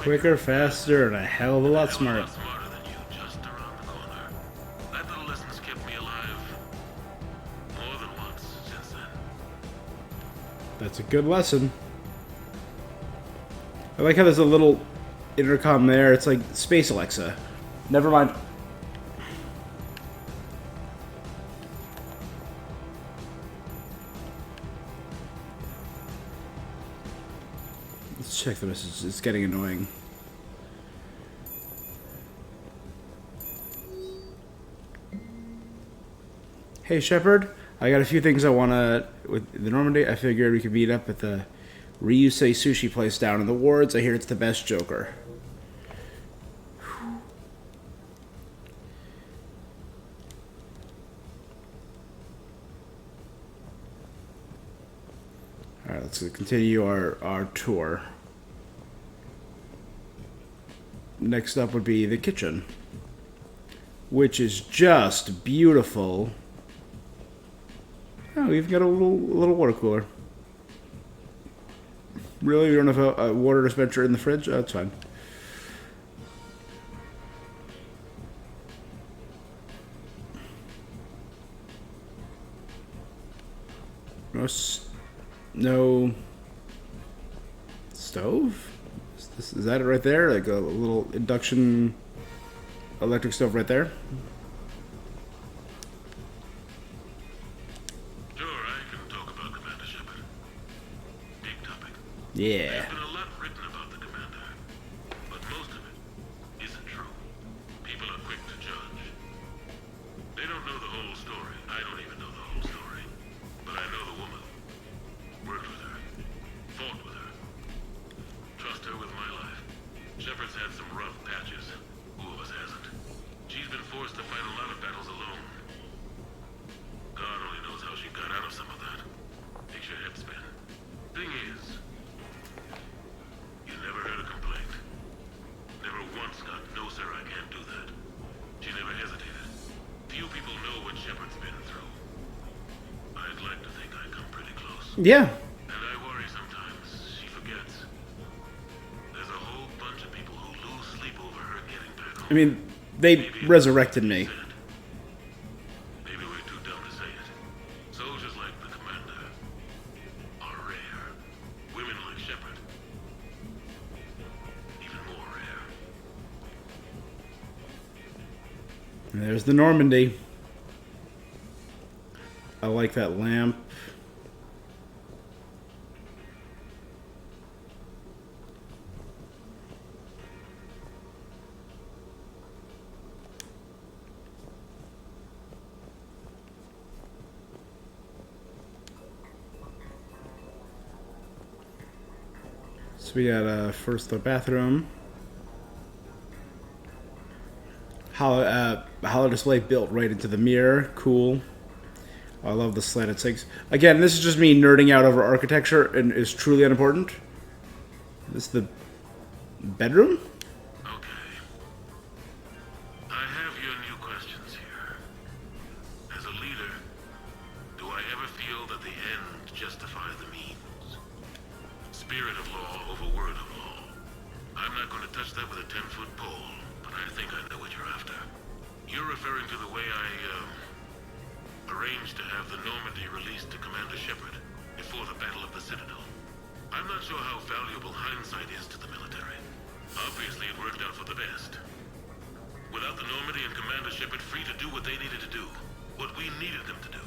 Quicker, faster, and a hell of a lot smarter. Smarter than you just around the corner. That little lesson's kept me alive more than once since then. That's a good lesson. I like how there's a little intercom there. It's like Space Alexa. Never mind. Let's check the message. It's getting annoying. Hey Shepard, I got a few things I wanna with the Normandy. I figured we could meet up at the Ryusei sushi place down in the wards. I hear it's the best Joker. Alright, let's continue our tour. Next up would be the kitchen, which is just beautiful. Oh, we've got a little water cooler. Really? We don't have a water dispenser in the fridge? Oh, that's fine. No stove? Is that it right there? Like a little induction electric stove right there? Sure, I can talk about Commander Shepard. Big topic. Yeah. There's been a lot written about the Commander, but most of it isn't true. People are quick to judge. They don't know the whole story. I don't even know the whole story. But I know the woman. Worked with her. Fought with her. Trust her with my life. Shepard's had some rough patches. Who of us hasn't? She's been forced to fight a lot of battles alone. God only knows how she got out of some of that. Makes your head spin. Thing is, you never heard a complaint. Never once got, no sir, I can't do that. She never hesitated. Few people know what Shepard's been through. I'd like to think I come pretty close. Yeah. And I worry sometimes she forgets. There's a whole bunch of people who lose sleep over her getting back home. I mean, they resurrected me. Maybe we're too dumb to say it. Soldiers like the Commander are rare. Women like Shepard, even more rare. And there's the Normandy. I like that lamp. So we got first the bathroom. Holo display built right into the mirror. Cool. I love the slanted sinks. Again, this is just me nerding out over architecture and is truly unimportant. This is the bedroom? Okay. I have your new questions here. As a leader, do I ever feel that the ends justify the means? Spirit of law over word of law. I'm not going to touch that with a 10-foot pole, but I think I know what you're after. You're referring to the way I, arranged to have the Normandy released to Commander Shepard before the Battle of the Citadel. I'm not sure how valuable hindsight is to the military. Obviously, it worked out for the best. Without the Normandy and Commander Shepard free to do what they needed to do, what we needed them to do,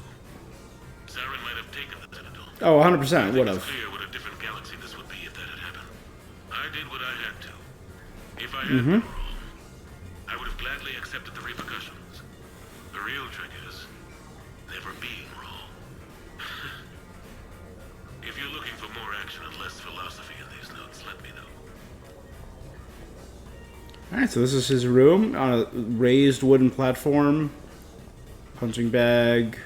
Saren might have taken the Citadel. Oh, 100% would have. It's clear what a different galaxy this would be if that had happened. I did what I had to. If I had been wrong, I would have gladly accepted the repercussions. The real trick is never being wrong. If you're looking for more action and less philosophy in these notes, let me know. Alright, so this is his room on a raised wooden platform. Punching bag.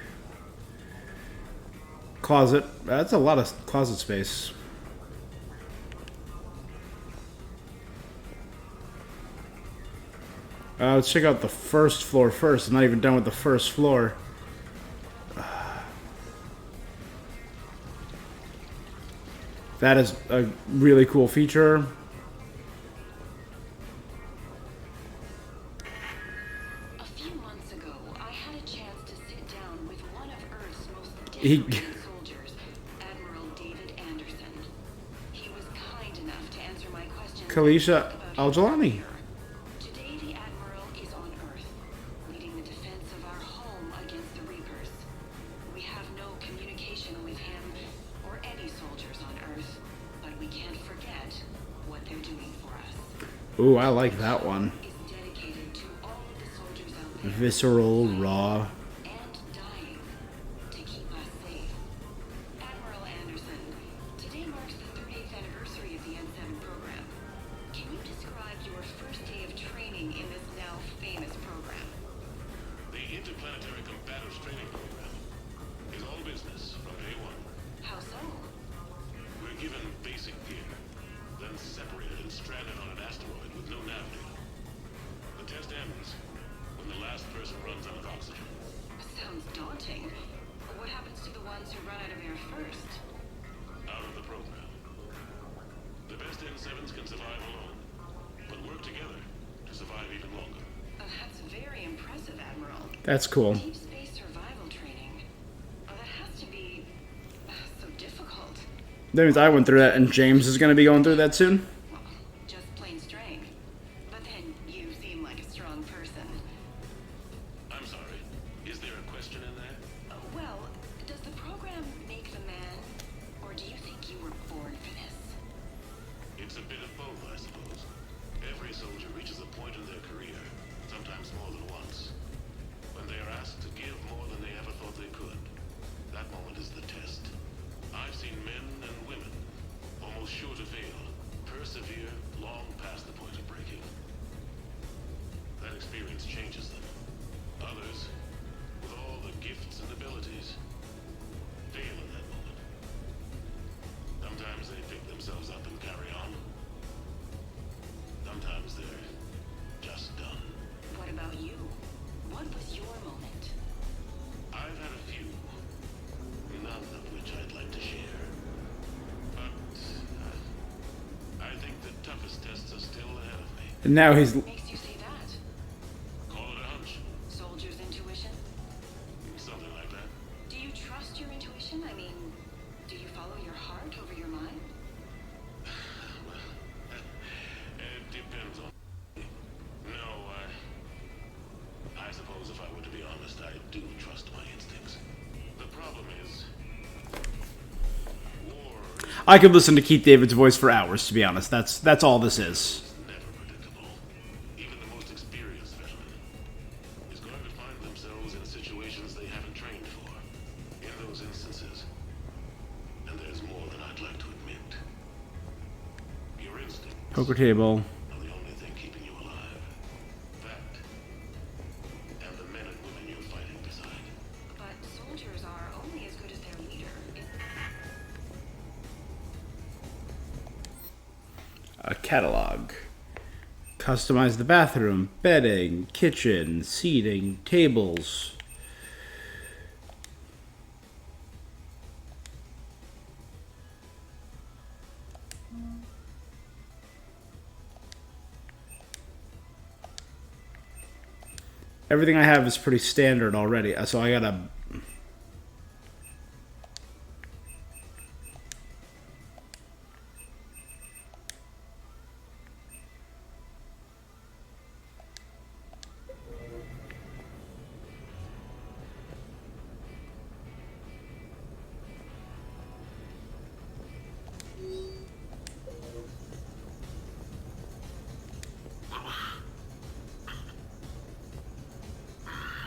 Closet. That's a lot of closet space. Let's check out the first floor first. I'm not even done with the first floor. That is a really cool feature. had a chance to sit down with one of Earth's most He- decorated soldiers, Admiral David Anderson. He was kind enough to answer my questions. Kalisha Al-Jalani. Today, the Admiral is on Earth, leading the defense of our home against the Reapers. We have no communication with him or any soldiers on Earth, but we can't forget what they're doing for us. Ooh, I like that one. Is dedicated to all of the soldiers out there. Visceral, raw. And dying to keep us safe. Admiral Anderson, today marks the 30th anniversary of the N7 program. Can you describe your first day of training in this now famous program? The Interplanetary Combatives Training Program is all business from day one. How so? We're given basic gear, then separated and stranded on an asteroid with no navigator. The test ends when the last person runs out of oxygen. Sounds daunting. What happens to the ones who run out of air first? Out of the program. The best N7s can survive alone, but work together to survive even longer. That's very impressive, Admiral. That's cool. Deep space survival training. That has to be so difficult. That means I went through that, and James is going to be going through that soon. Well, just plain strength. But then you seem like a strong person. I'm sorry. Is there a question in there? Well, does the program make the man? Or do you think you were born for this? It's a bit of both, I suppose. Every soldier reaches a point in their career, sometimes more than once, when they are asked to give more than they ever thought they could. That moment is the test. I've seen men and women, almost sure to fail, persevere long past the point of breaking. That experience changes them. Others, with all the gifts and abilities, fail in that moment. Sometimes they pick themselves up and carry on. Sometimes they're just done. What about you? What was your moment? I've had a few, none of which I'd like to share. But I think the toughest tests are still ahead of me. And now he's... Makes you say that? Call it a hunch. Soldier's intuition? Something like that. Do you trust your intuition? I mean, do you follow your heart over your mind? It depends on... No, I suppose if I were to be honest, I do trust my instincts. The problem is... war I could listen to Keith David's voice for hours, to be honest. That's all this is. is never predictable. Even the most experienced veteran is going to find themselves in situations they haven't trained for. In those instances. And there's more than I'd like to admit. Your instincts Poker table. are the only thing keeping you alive. That, and the men and women you're fighting beside. But soldiers are only as good as their leader. A catalog. Customize the bathroom, bedding, kitchen, seating, tables. Everything I have is pretty standard already, so I gotta...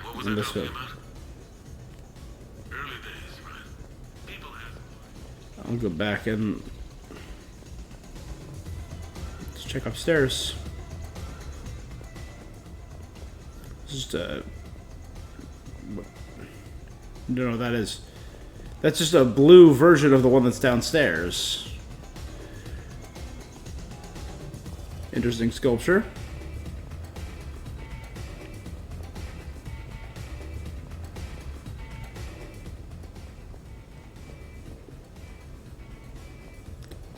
What was In I this talking way. about? Early days, right? People had... I'll go back and... Let's check upstairs. Just no, that is... That's just a blue version of the one that's downstairs. Interesting sculpture.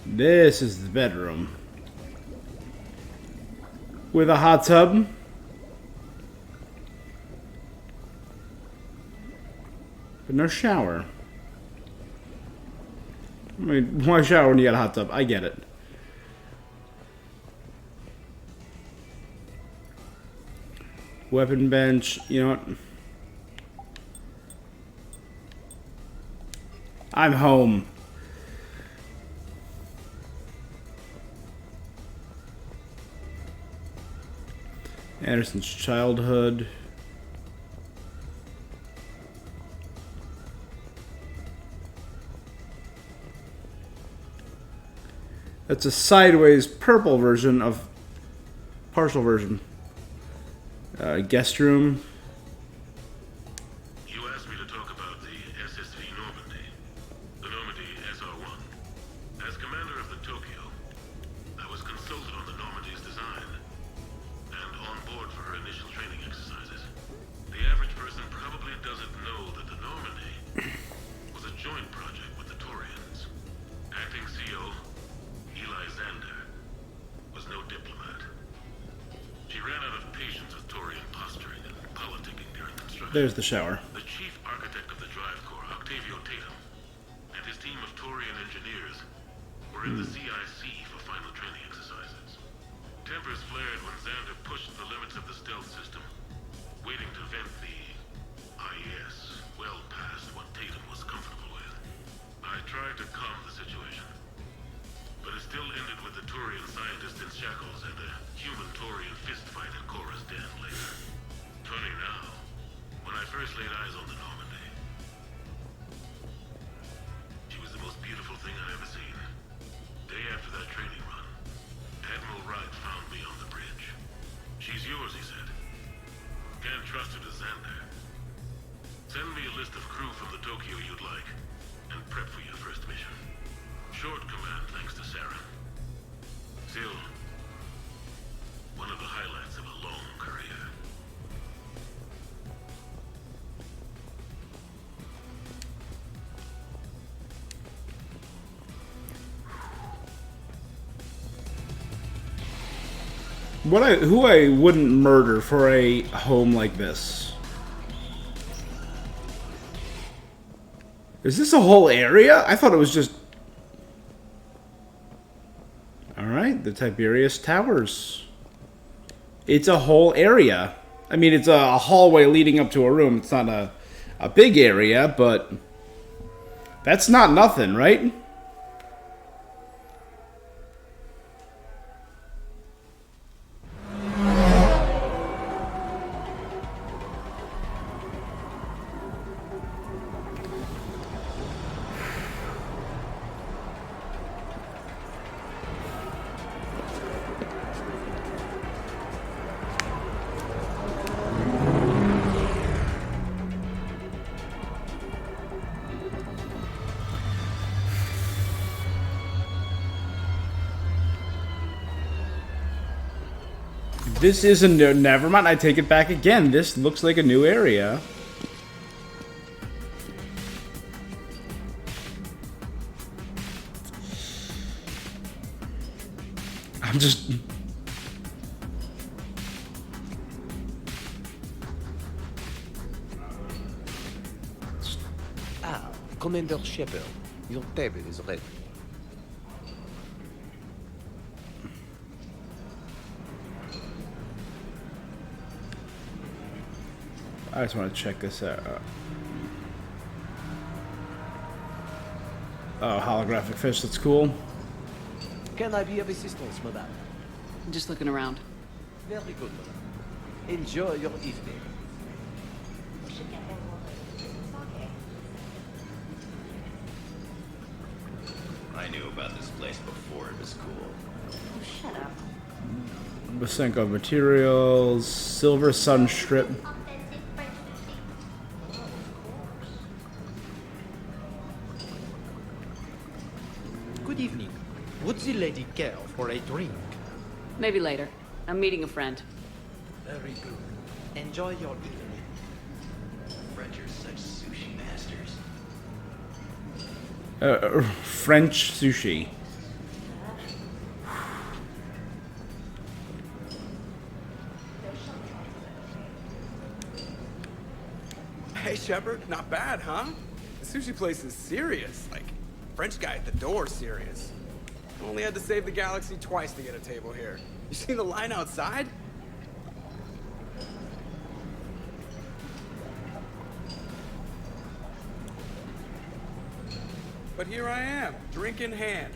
This is the bedroom. With a hot tub. But no shower. I mean, why shower when you got a hot tub? I get it. Weapon bench, you know what? I'm home. Anderson's childhood. That's a sideways purple version of partial version. Guest room. You asked me to talk about the SSV Normandy. The Normandy SR-1. As commander of the Tokyo, I was consulted on the Normandy's design and on board for her initial training exercises. The average person probably doesn't know that the Normandy was a joint project with the Torians. Acting CO Eli Xander was no diplomat. She ran out of patience with Torian posturing and politicking during construction. There's the shower. The chief architect of the Drive Corps, Octavio Tatum, and his team of Torian engineers were in the CIC for final training exercises. Tempers flared when Xander pushed the limits of the stealth system, waiting to vent the IES well past what Tatum was comfortable with. I tried to calm the situation, but it still ended with the Turian scientist in shackles and a human Turian fistfight at Korra's den later. Funny now, when I first laid eyes on the Normandy, she was the most beautiful thing I'd ever seen. Day after that training run, Admiral Wright found me on the bridge. She's yours, he said. Can't trust her to Xander. Send me a list of crew from the Tokyo you'd like, and prep for your first mission. Short command thanks to Sarah. Still, one of the highlights of a long career. Who I wouldn't murder for a home like this? Is this a whole area? I thought it was just... Alright, the Tiberius Towers. It's a whole area. I mean, it's a hallway leading up to a room. It's not a big area, but... That's not nothing, right? This is a new... Never mind, I take it back again. This looks like a new area. I'm just... Ah, Commander Shepard, your table is ready. I just want to check this out. Oh, holographic fish, that's cool. Can I be of assistance, madame? I'm just looking around. Very good, madame. Enjoy your evening. I knew about this place before it was cool. Oh, shut up. Basenko materials, silver sunstrip. Good evening. Would the lady care for a drink? Maybe later. I'm meeting a friend. Very good. Enjoy your evening. French are such sushi masters. French sushi. Hey, Shepard, not bad, huh? The sushi place is serious. Like, French guy at the door serious. Only had to save the galaxy twice to get a table here. You seen the line outside? But here I am, drink in hand.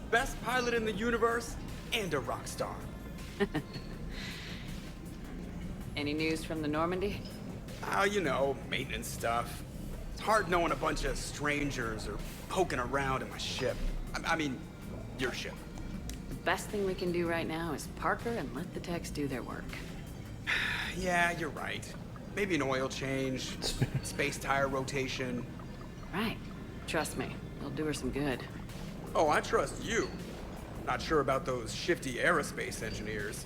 Best pilot in the universe and a rock star. Any news from the Normandy? Oh, you know, maintenance stuff. It's hard knowing a bunch of strangers or poking around in my ship. I mean, your ship. The best thing we can do right now is Parker and let the techs do their work. Yeah, you're right. Maybe an oil change, space tire rotation. Right. Trust me, it'll do her some good. Oh, I trust you. Not sure about those shifty aerospace engineers.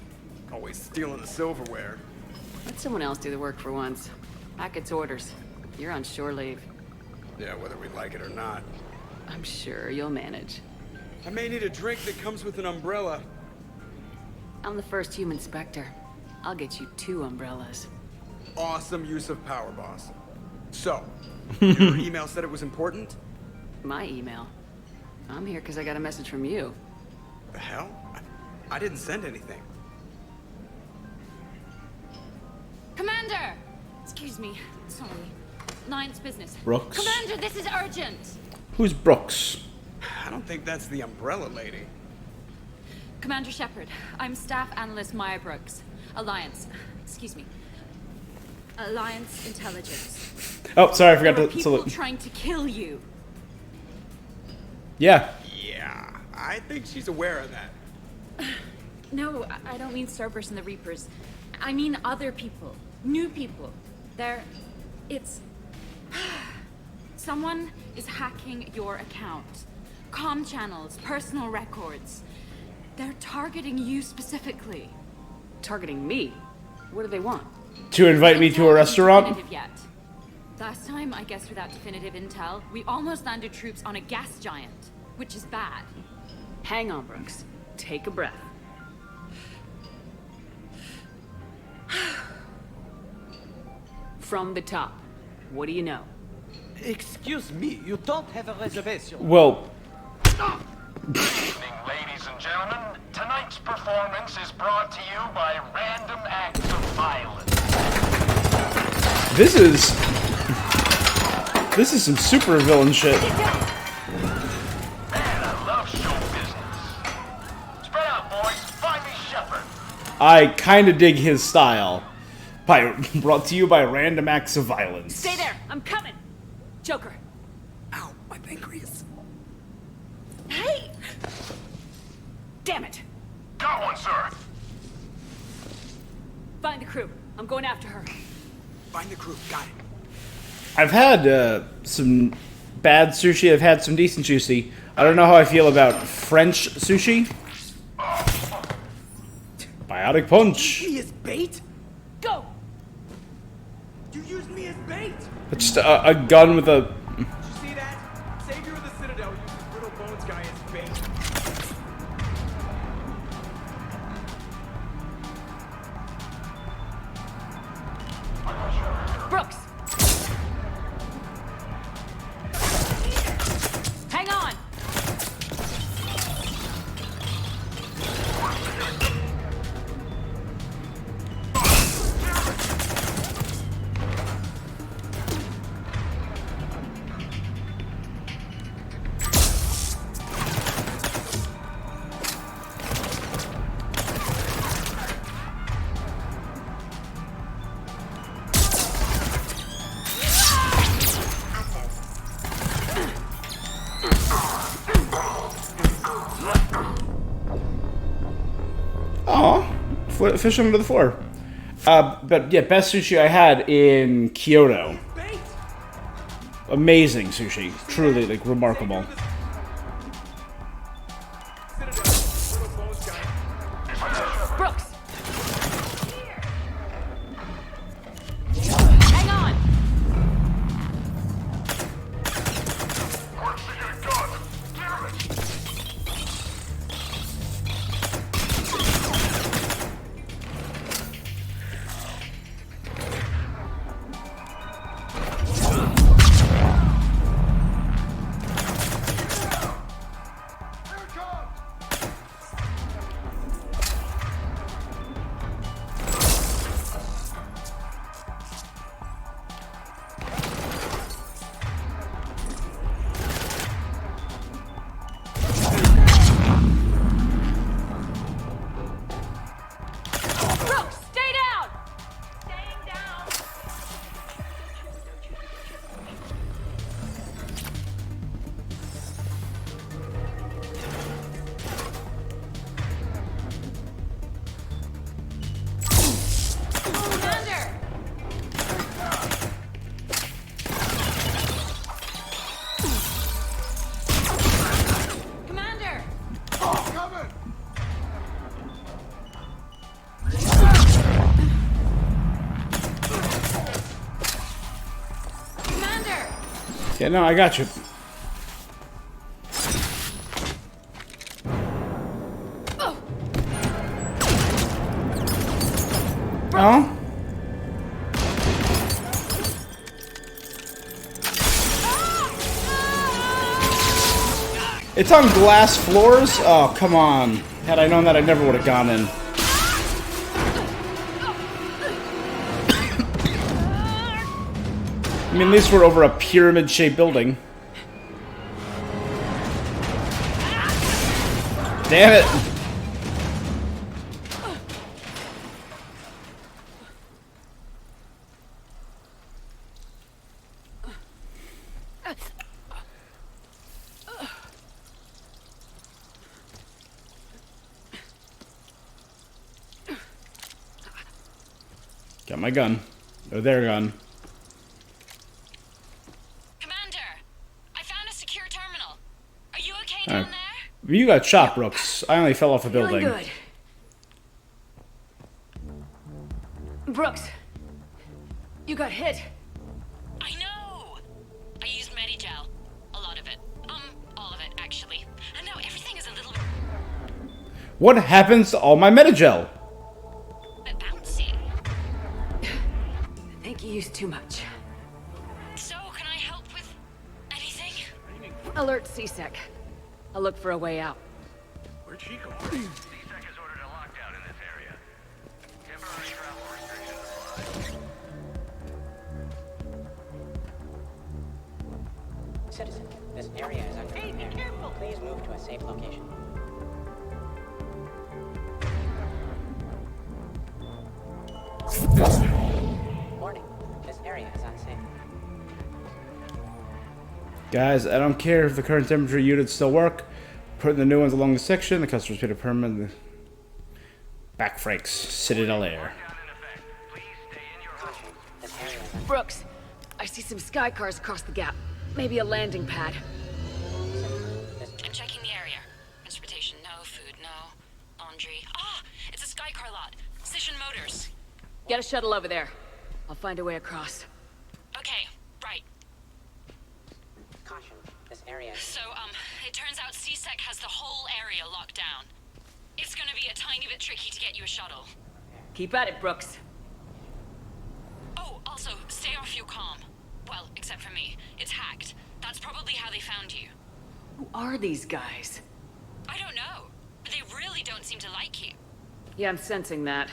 Always stealing the silverware. Let someone else do the work for once. Hackett's orders. You're on shore leave. Yeah, whether we like it or not. I'm sure you'll manage. I may need a drink that comes with an umbrella. I'm the first human Spectre. I'll get you 2 umbrellas. Awesome use of power, boss. So, your email said it was important? My email? I'm here because I got a message from you. The hell? I didn't send anything. Commander! Excuse me. Sorry. Alliance business. Brooks? Commander, this is urgent! Who's Brooks? I don't think that's the umbrella lady. Commander Shepard, I'm Staff Analyst Maya Brooks. Alliance. Excuse me. Alliance Intelligence. Oh, sorry, I forgot There are to people salute. trying to kill you. Yeah. Yeah, I think she's aware of that. No, I don't mean Cerberus and the Reapers. I mean other people. New people. It's... Someone is hacking your account. Comm channels, personal records. They're targeting you specifically. Targeting me? What do they want? To invite me to a restaurant? Definitive yet. Last time, I guess without definitive intel, we almost landed troops on a gas giant, which is bad. Hang on, Brooks. Take a breath. From the top, what do you know? Excuse me, you don't have a reservation. Well, Evening, ladies and gentlemen. Tonight's performance is brought to you by Random Acts of Violence. this is some super villain shit. Man, I love show business. Spread out, boys. Find me Shepard. I kind of dig his style. Brought to you by Random Acts of Violence. Stay there! I'm coming! Joker. Ow, my pancreas. Hey! Damn it! Got one, sir. Find the crew. I'm going after her. Find the crew. Got it. I've had some bad sushi. I've had some decent sushi. I don't know how I feel about French sushi. Biotic punch. Use me as bait? Go! You used me as bait? It's just a gun with a... Did you see that? Savior of the Citadel uses Brittle Bones guy as bait. Brooks! Hang on! Aw, fish under the floor. But yeah, best sushi I had in Kyoto. Amazing sushi. Truly, like, remarkable. Brooks! Hang on! Yeah, no, I got you. Oh? It's on glass floors? Oh, come on. Had I known that, I never would have gone in. I mean, at least we're over a pyramid-shaped building. Damn it! Got my gun. Or their gun. Commander, I found a secure terminal. Are you okay down there? You got shot, Brooks. I only fell off a building. Feeling good. Brooks, you got hit. I know. I used Medigel. A lot of it. All of it, actually. And now everything is a little bit What happens to all my Medigel? bouncy. I think you used too much. So, can I help with anything? Alert CSEC. I'll look for a way out. Where'd she go? CSEC has ordered a lockdown in this area. Temporary travel restrictions apply. Citizen, this area is under repair. Be careful. Please move to a safe location. Warning, this area is unsafe. Guys, I don't care if the current temperature units still work. Putting the new ones along the section, the customers paid a permanent back frakes. Citadel Air. Brooks, I see some sky cars across the gap. Maybe a landing pad. I'm checking the area. Transportation, no. Food, no. Laundry. Ah! It's a sky car lot. Cision Motors. Get a shuttle over there. I'll find a way across. Okay, right. Caution, this area. So, it turns out CSEC has the whole area locked down. It's gonna be a tiny bit tricky to get you a shuttle. Keep at it, Brooks. Oh, also, stay off your comm. Well, except for me. It's hacked. That's probably how they found you. Who are these guys? I don't know, but they really don't seem to like you. Yeah, I'm sensing that.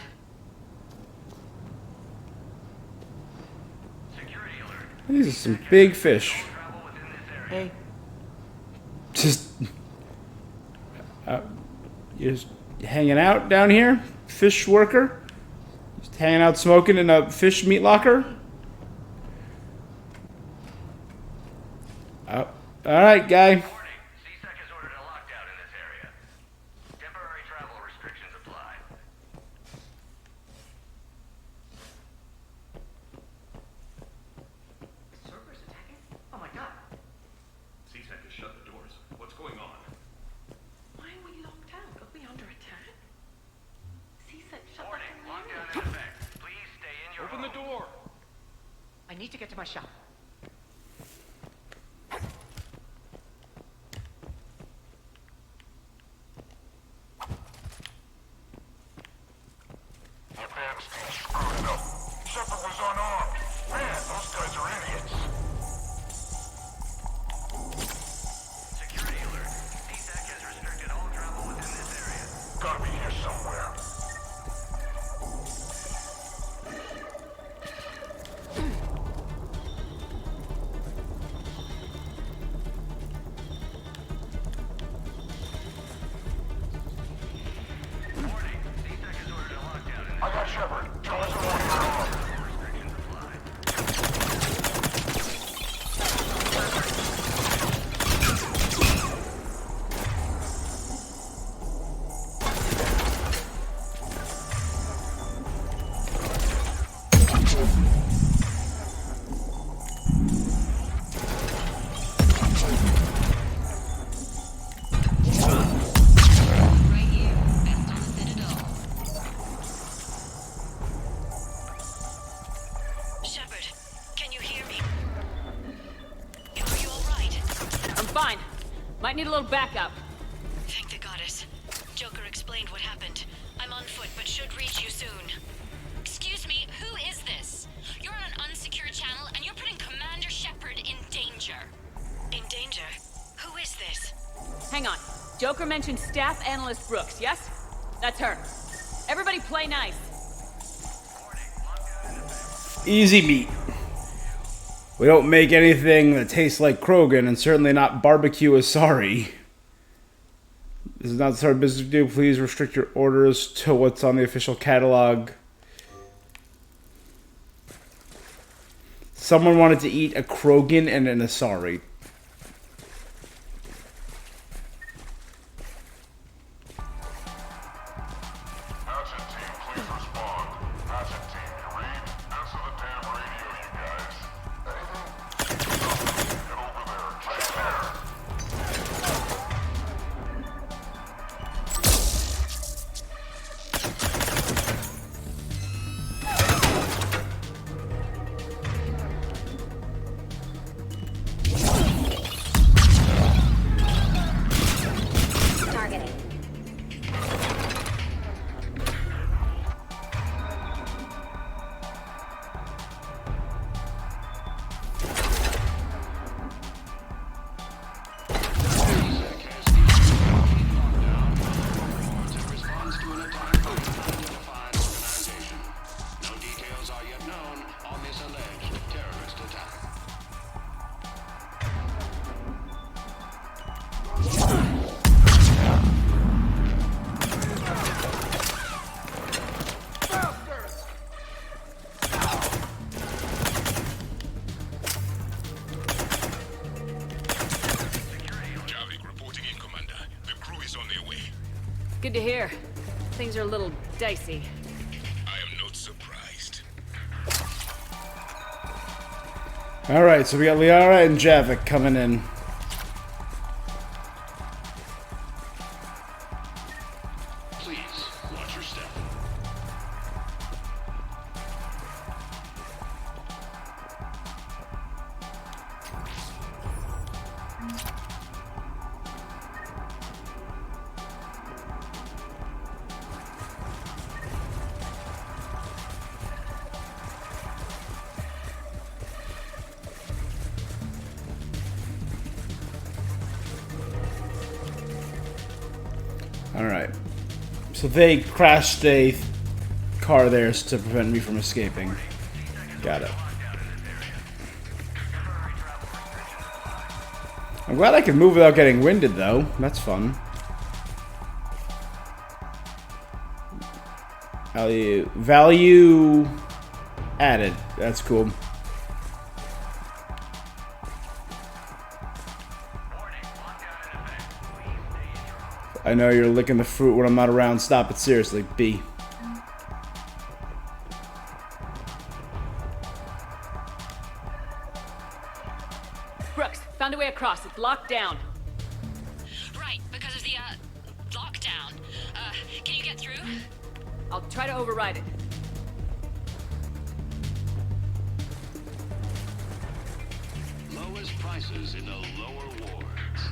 These are some big fish. Hey. Just... you're just hanging out down here? Fish worker? Just hanging out smoking in a fish meat locker? Alright, guy. Open the door! I need to get to my shop. The advance team screwed it up. Shepard was unarmed. Man, those guys are idiots. Security alert. CSEC has restricted all travel within this area. Gotta be here somewhere. Might need a little backup. Thank the goddess. Joker explained what happened. I'm on foot, but should reach you soon. Excuse me, who is this? You're on an unsecured channel, and you're putting Commander Shepard in danger. In danger? Who is this? Hang on. Joker mentioned staff analyst Brooks, yes? That's her. Everybody play nice. Easy meat. We don't make anything that tastes like Krogan, and certainly not barbecue is sorry. This is not the sort of business we do. Please restrict your orders to what's on the official catalog. Someone wanted to eat a Krogan and an Asari. Good to hear. Things are a little dicey. I am not surprised. Alright, so we got Liara and Javik coming in. Please, watch your step. Alright. So they crashed a car there to prevent me from escaping. Got it. I'm glad I can move without getting winded, though. That's fun. Value added. That's cool. I know you're licking the fruit when I'm not around. Stop it, seriously, B. Brooks, found a way across. It's locked down. Right, because of the, lockdown. Can you get through? I'll try to override it. Lowest prices in the lower wards.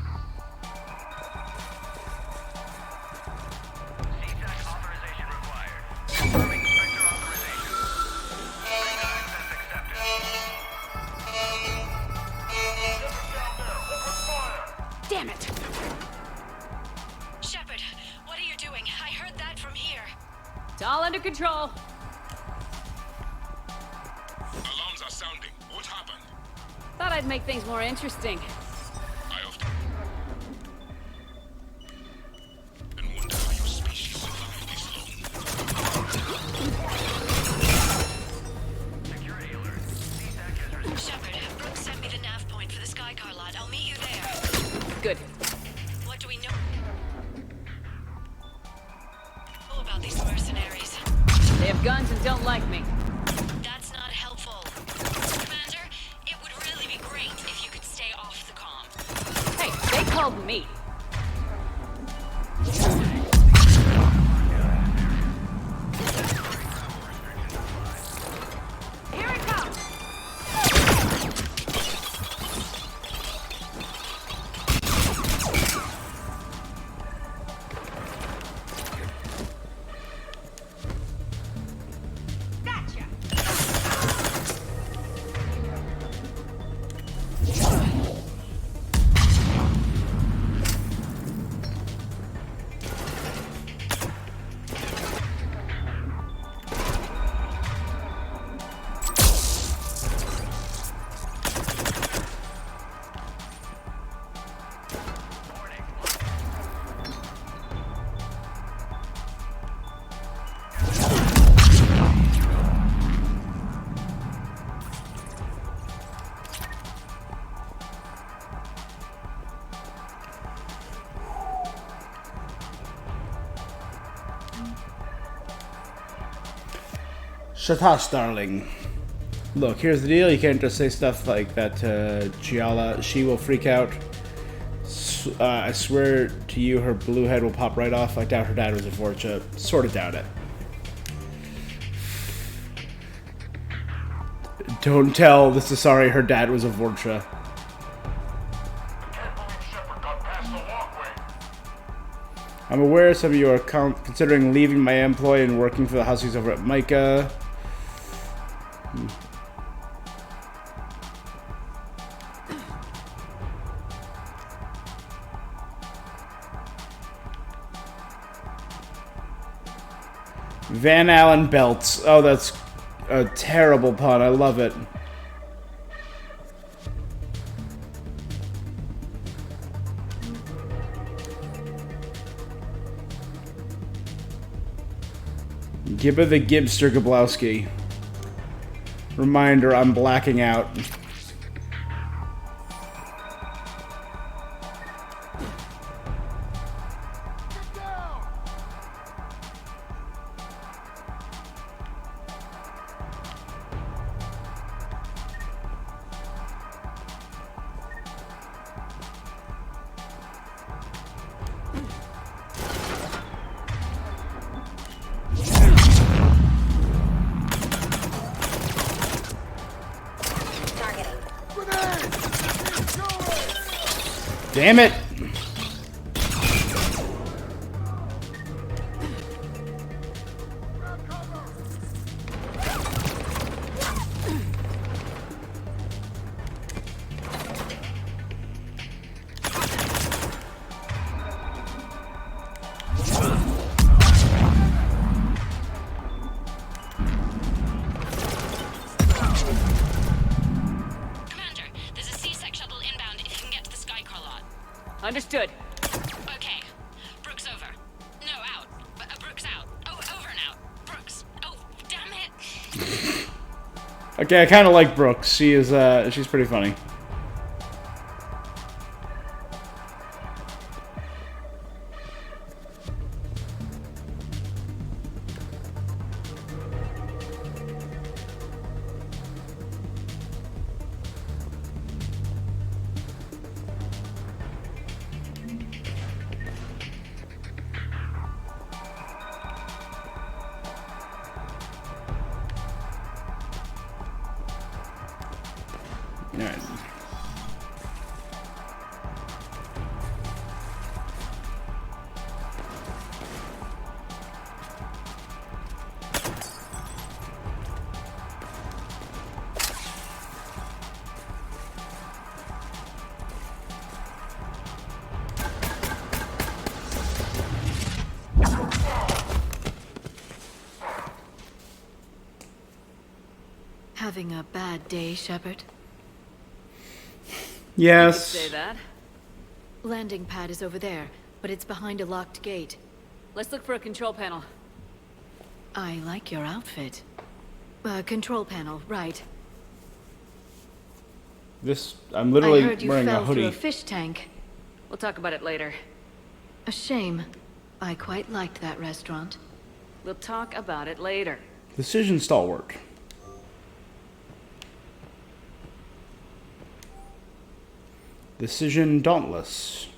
CTAC authorization required. Confirming sector authorization. Access accepted. Damn it! Shepard, what are you doing? I heard that from here. It's all under control. Alarms are sounding. What happened? Thought I'd make things more interesting. I often wonder how your species survived this long. Security alert. CTAC has received. Shepard, Brooks sent me the nav point for the Skycar lot. I'll meet you there. Good. What do we know about these mercenaries? They have guns and don't like me. That's not helpful. Commander, it would really be great if you could stay off the comm. Hey, they called me. Here it comes! Shatash, darling. Look, here's the deal. You can't just say stuff like that to Giala. She will freak out. I swear to you, her blue head will pop right off. I doubt her dad was a Vorcha. Sort of doubt it. Don't tell the Cesari her dad was a Vorcha. I'm aware some of you are considering leaving my employ and working for the Huskies over at Micah. Van Allen belts. Oh, that's a terrible pun. I love it. Gibba the Gibster Gablowski. Reminder, I'm blacking out. Damn it! Understood. Okay. Brooks over. No, out. Brooks out. Oh, over and out. Brooks. Oh, damn it. Okay, I kind of like Brooks. She is, she's pretty funny. Alright. Having a bad day, Shepard? Yes. Say that. Landing pad is over there, but it's behind a locked gate. Let's look for a control panel. I like your outfit. Control panel, right. I'm literally I heard you wearing a fell through hoodie. a fish tank. We'll talk about it later. A shame. I quite liked that restaurant. We'll talk about it later. Decision stalwart. Decision dauntless.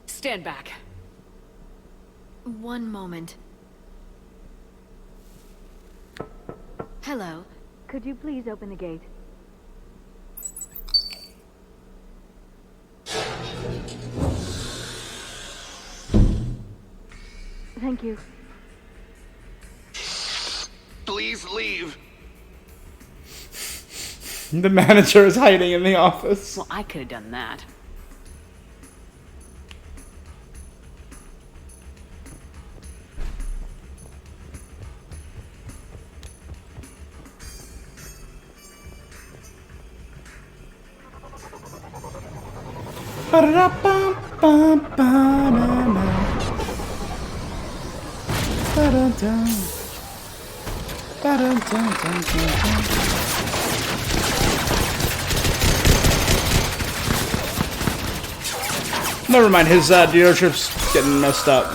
Stand back. One moment. Hello. Could you please open the gate? Thank you. Please leave. The manager is hiding in the office. Well, I could have done that. Never mind, his dealership's getting messed up.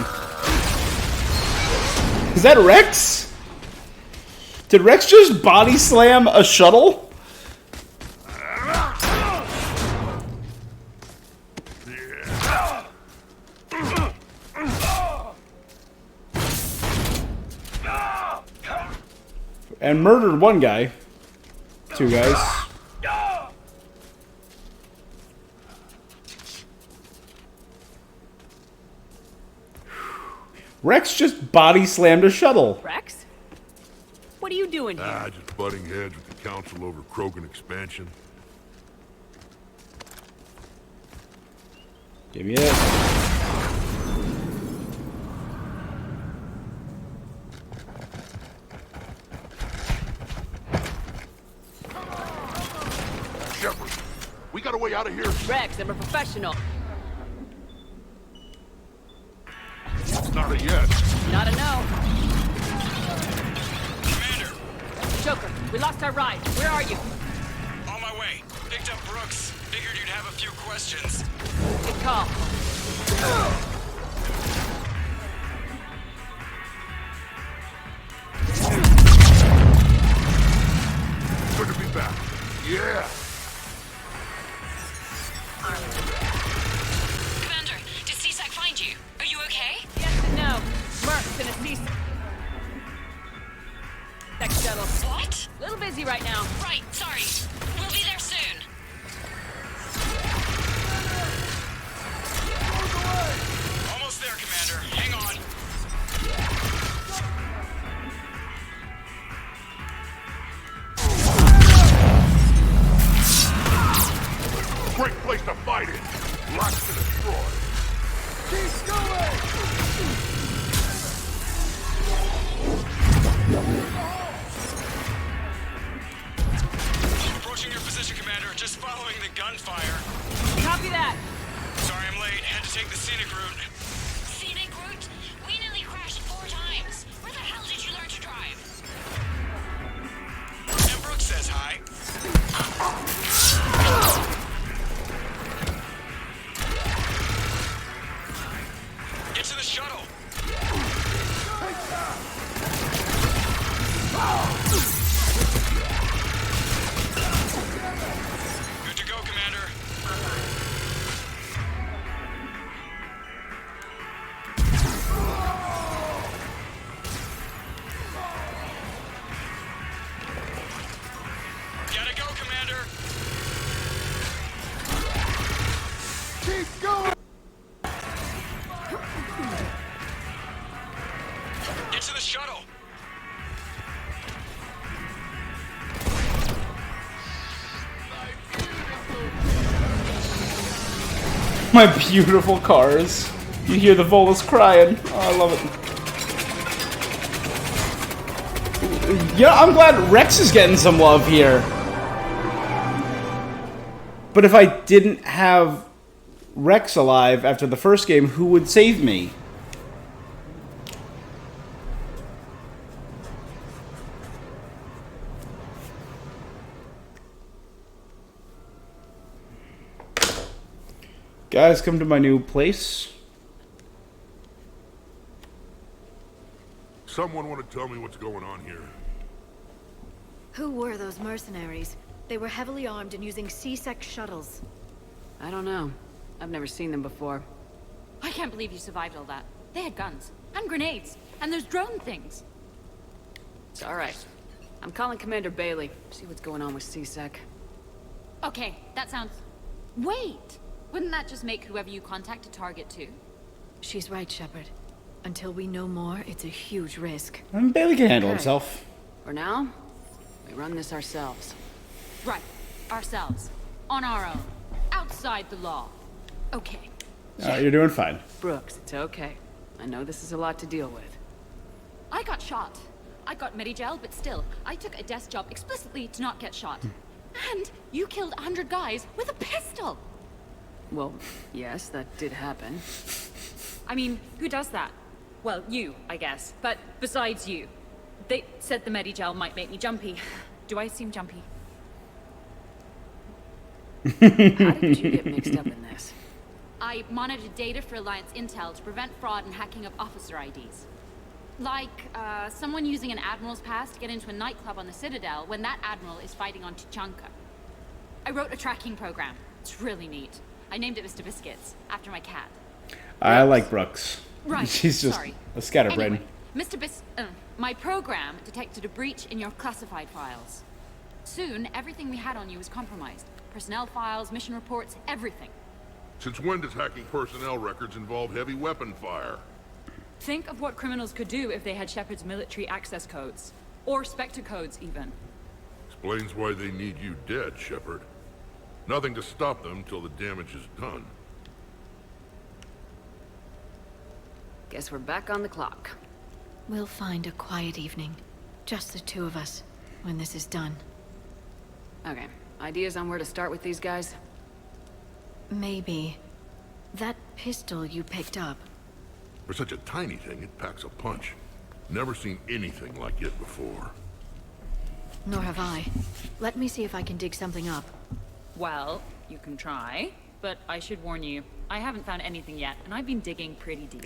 Is that Rex? Did Rex just body slam a shuttle? And murdered one guy. Two guys. Rex just body slammed a shuttle. Rex? What are you doing here? Just butting heads with the council over Krogan expansion. Give me it. Shepard, we got a way out of here. Rex, I'm a professional. Not a yes. Not a no. Commander! Joker, we lost our ride. Where are you? On my way. Picked up Brooks. Figured you'd have a few questions. Good call. Good to be back. Yeah. Commander, did C-Sec find you? Are you okay? Yes and no. Mercs in a C-Sec shuttle. What? Little busy right now. Right, sorry. We'll be there soon. Almost there, Commander. Hang on. Great place to fight it. Lots to destroy. Keep going! Approaching your position, Commander. Just following the gunfire. Copy that. Sorry I'm late. Had to take the scenic route. Scenic route? We nearly crashed 4 times. Where the hell did you learn to drive? And Brooks says hi. Get to the shuttle. Good to go, Commander. Gotta go, Commander. Keep going! Get to the shuttle. My beautiful cars. You hear the Volus crying. Oh, I love it. Yeah, I'm glad Rex is getting some love here. But if I didn't have Rex alive after the first game, who would save me? Guys, come to my new place. Someone want to tell me what's going on here? Who were those mercenaries? They were heavily armed and using C-Sec shuttles. I don't know. I've never seen them before. I can't believe you survived all that. They had guns and grenades and those drone things. It's all right. I'm calling Commander Bailey. See what's going on with C-Sec. Okay, that sounds... Wait! Wouldn't that just make whoever you contact a target too? She's right, Shepard. Until we know more, it's a huge risk. Bailey can handle Okay. himself. For now, we run this ourselves. Right. Ourselves. On our own. Outside the law. Okay. You're doing fine. Brooks, it's okay. I know this is a lot to deal with. I got shot. I got Medigel, but still, I took a desk job explicitly to not get shot. And you killed 100 guys with a pistol! Well, yes, that did happen. I mean, who does that? Well, you, I guess. But besides you. They said the Medigel might make me jumpy. Do I seem jumpy? How did you get mixed up in this? I monitored data for Alliance Intel to prevent fraud and hacking of officer IDs. Like, someone using an Admiral's pass to get into a nightclub on the Citadel when that Admiral is fighting on Tuchanka. I wrote a tracking program. It's really neat. I named it Mr. Biscuits, after my cat. I like Brooks. Right, She's just sorry. a scatterbrain. Anyway, my program detected a breach in your classified files. Soon, everything we had on you was compromised. Personnel files, mission reports, everything. Since when does hacking personnel records involve heavy weapon fire? Think of what criminals could do if they had Shepard's military access codes. Or Spectre codes, even. Explains why they need you dead, Shepard. Nothing to stop them till the damage is done. Guess we're back on the clock. We'll find a quiet evening. Just the two of us, when this is done. Okay, ideas on where to start with these guys? Maybe. That pistol you picked up. For such a tiny thing, it packs a punch. Never seen anything like it before. Nor have I. Let me see if I can dig something up. Well, you can try, but I should warn you, I haven't found anything yet, and I've been digging pretty deep.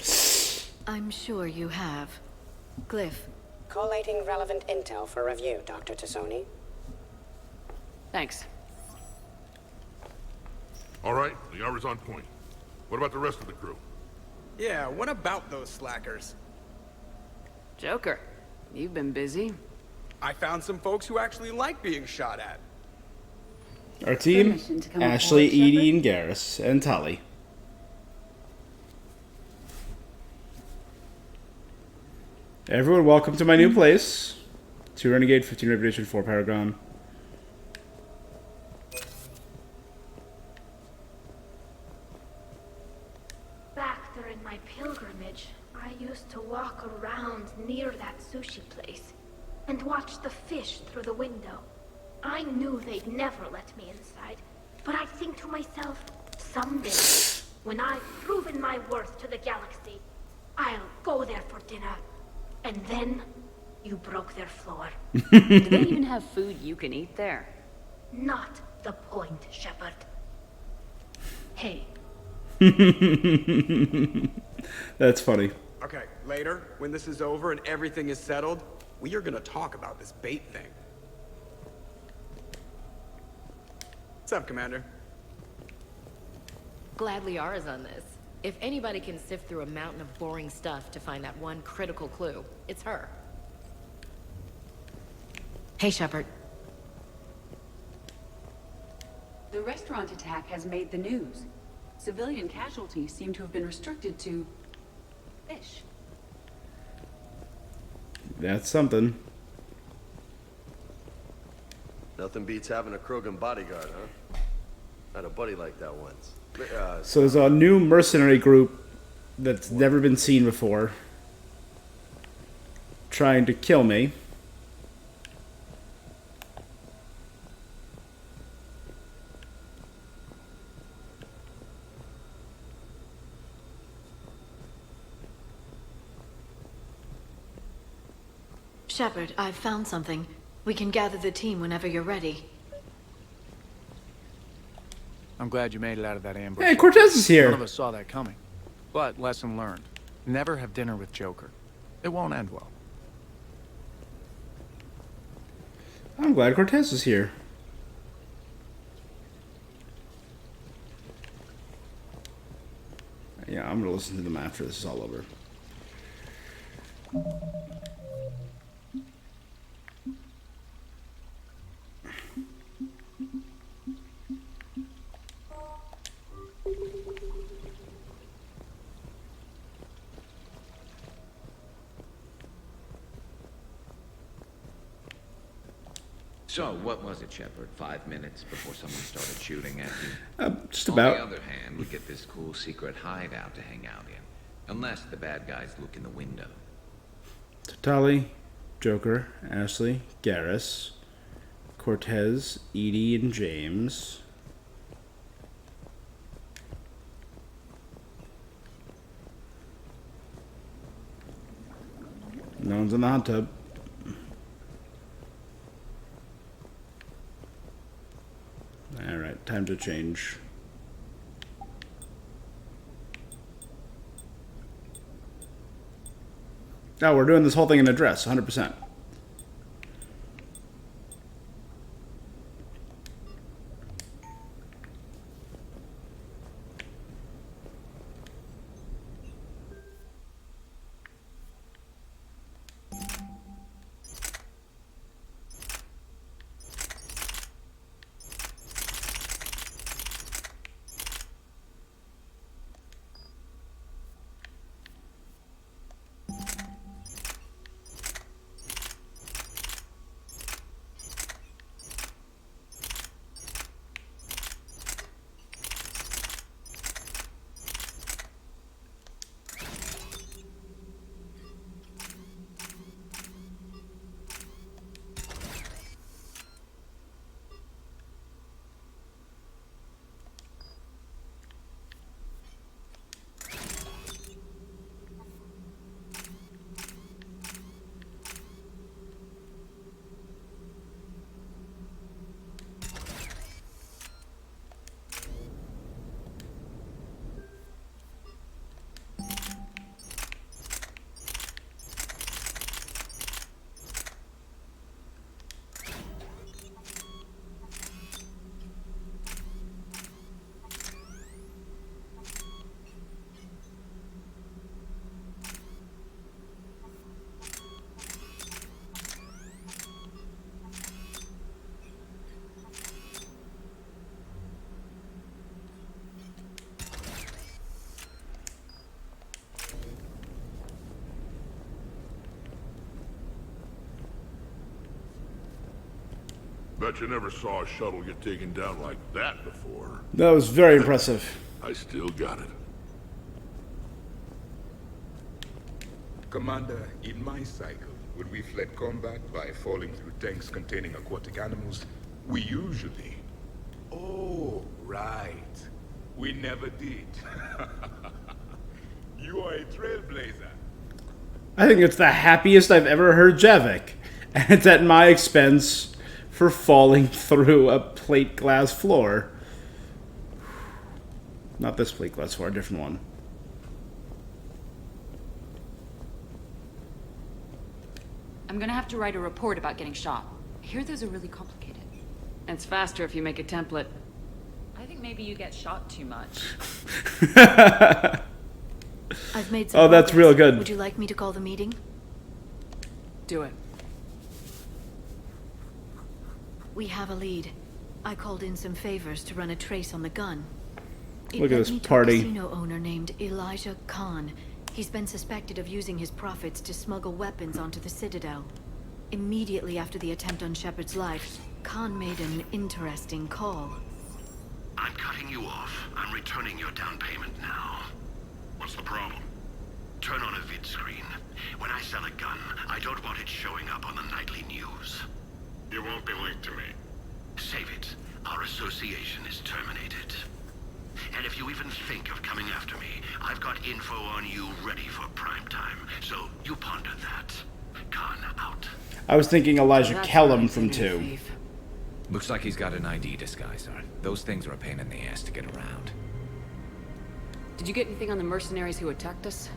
I'm sure you have. Glyph. Collating relevant intel for review, Dr. Tassoni. Thanks. All right, the hour's on point. What about the rest of the crew? Yeah, what about those slackers? Joker, you've been busy. I found some folks who actually like being shot at. Our team, Ashley, Edie, and Garrus, and Tali. Everyone, welcome to my new place. 2 Renegade, 15 Reputation, 4 Paragon. Back during my pilgrimage, I used to walk around near that sushi place and watch the fish through the window. I knew they'd never let me inside, but I'd think to myself, someday, when I've proven my worth to the galaxy, I'll go there for dinner. And then, you broke their floor. Do they even have food you can eat there? Not the point, Shepard. Hey. That's funny. Okay, later, when this is over and everything is settled, we are gonna talk about this bait thing. What's up, Commander? Glad Liara's on this. If anybody can sift through a mountain of boring stuff to find that one critical clue, it's her. Hey, Shepard. The restaurant attack has made the news. Civilian casualties seem to have been restricted to fish. That's something. Nothing beats having a Krogan bodyguard, huh? I had a buddy like that once. So there's a new mercenary group that's never been seen before trying to kill me. Shepard, I've found something. We can gather the team whenever you're ready. I'm glad you made it out of that ambush. Hey, Cortez is here. None of us saw that coming. But lesson learned. Never have dinner with Joker. It won't end well. I'm glad Cortez is here. Yeah, I'm gonna listen to them after this is all over. So, what was it, Shepard? 5 minutes before someone started shooting at you? Just about. On the other hand, we get this cool secret hideout to hang out in. Unless the bad guys look in the window. Tali, Joker, Ashley, Garrus, Cortez, Edie, and James. No one's in the hot tub. Alright, time to change. Oh, we're doing this whole thing in a dress, 100%. Bet you never saw a shuttle get taken down like that before. That was very impressive. I still got it. Commander, in my cycle, when we fled combat by falling through tanks containing aquatic animals, we usually... Oh, right. We never did. You are a trailblazer. I think it's the happiest I've ever heard Javik. And it's at my expense for falling through a plate glass floor. Not this plate glass floor, a different one. I'm gonna have to write a report about getting shot. I hear those are really complicated. It's faster if you make a template. I think maybe you get shot too much. I've made some Oh, that's progress. real good. Would you like me to call the meeting? Do it. We have a lead. I called in some favors to run a trace on the gun. It Look at led this me to party. a casino owner named Elijah Khan. He's been suspected of using his profits to smuggle weapons onto the Citadel. Immediately after the attempt on Shepard's life, Khan made an interesting call. I'm cutting you off. I'm returning your down payment now. What's the problem? Turn on a vid screen. When I sell a gun, I don't want it showing up on the nightly news. You won't be linked to me. Save it. Our association is terminated. And if you even think of coming after me, I've got info on you ready for prime time. So you ponder that. Khan out. I was thinking Elijah That's Kellum right, from Senator 2. Thief. Looks like he's got an ID disguiser. Those things are a pain in the ass to get around. Did you get anything on the mercenaries who attacked us?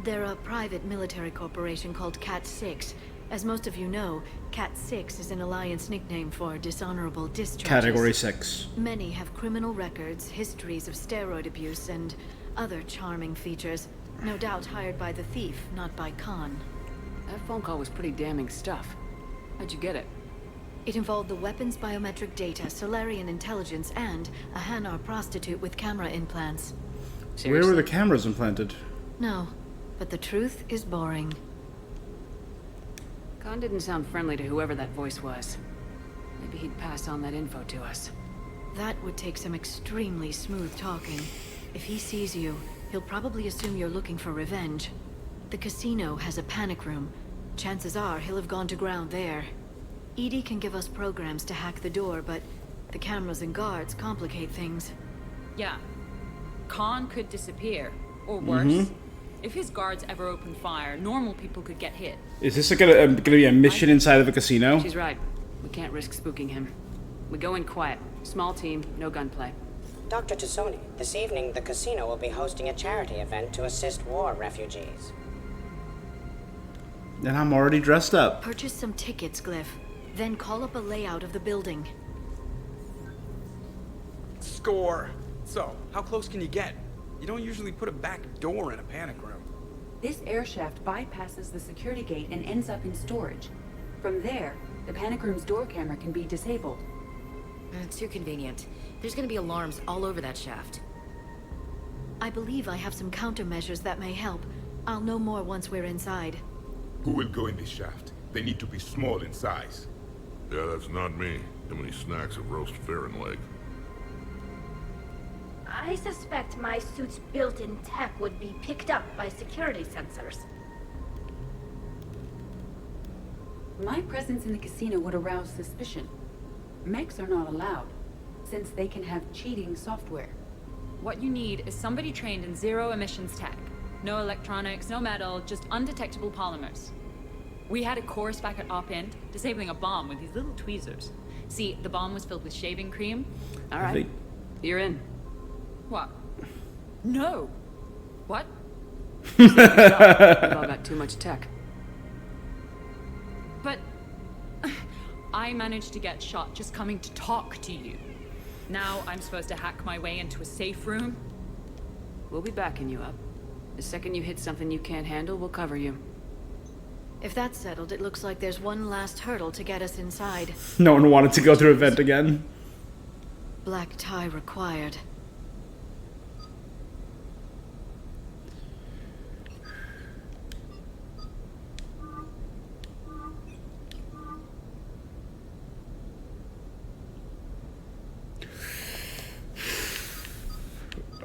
They're a private military corporation called Cat-6. As most of you know, Cat-6 is an Alliance nickname for dishonorable discharges. Category 6. Many have criminal records, histories of steroid abuse, and other charming features. No doubt hired by the thief, not by Khan. That phone call was pretty damning stuff. How'd you get it? It involved the weapon's biometric data, Solarian intelligence, and a Hanar prostitute with camera implants. Where were the cameras implanted? No, but the truth is boring. Khan didn't sound friendly to whoever that voice was. Maybe he'd pass on that info to us. That would take some extremely smooth talking. If he sees you, he'll probably assume you're looking for revenge. The casino has a panic room. Chances are he'll have gone to ground there. EDI can give us programs to hack the door, but the cameras and guards complicate things. Yeah. Khan could disappear. Or worse. If his guards ever opened fire, normal people could get hit. Is this gonna be a mission inside of a casino? She's right. We can't risk spooking him. We go in quiet. Small team, no gunplay. Dr. Tassoni, this evening the casino will be hosting a charity event to assist war refugees. And I'm already dressed up. Purchase some tickets, Glyph. Then call up a layout of the building. Score. So, how close can you get? You don't usually put a back door in a panic room. This air shaft bypasses the security gate and ends up in storage. From there, the panic room's door camera can be disabled. Too convenient. There's gonna be alarms all over that shaft. I believe I have some countermeasures that may help. I'll know more once we're inside. Who will go in this shaft? They need to be small in size. Yeah, that's not me. How many snacks of roast Farron leg? I suspect my suit's built-in tech would be picked up by security sensors. My presence in the casino would arouse suspicion. Mechs are not allowed, since they can have cheating software. What you need is somebody trained in zero emissions tech. No electronics, no metal, just undetectable polymers. We had a course back at Op End, disabling a bomb with these little tweezers. See, the bomb was filled with shaving cream. All right, you're in. What? No. What? We've all got too much tech. But I managed to get shot just coming to talk to you. Now I'm supposed to hack my way into a safe room? We'll be backing you up. The second you hit something you can't handle, we'll cover you. If that's settled, it looks like there's one last hurdle to get us inside. No one wanted to go through a vent again. Black tie required.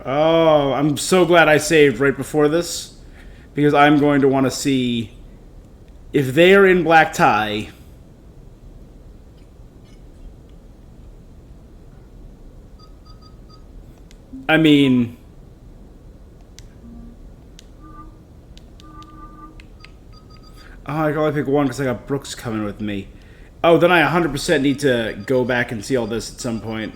Oh, I'm so glad I saved right before this, because I'm going to want to see if they are in black tie. I mean, I can only pick one because I got Brooks coming with me. Oh, then I 100% need to go back and see all this at some point.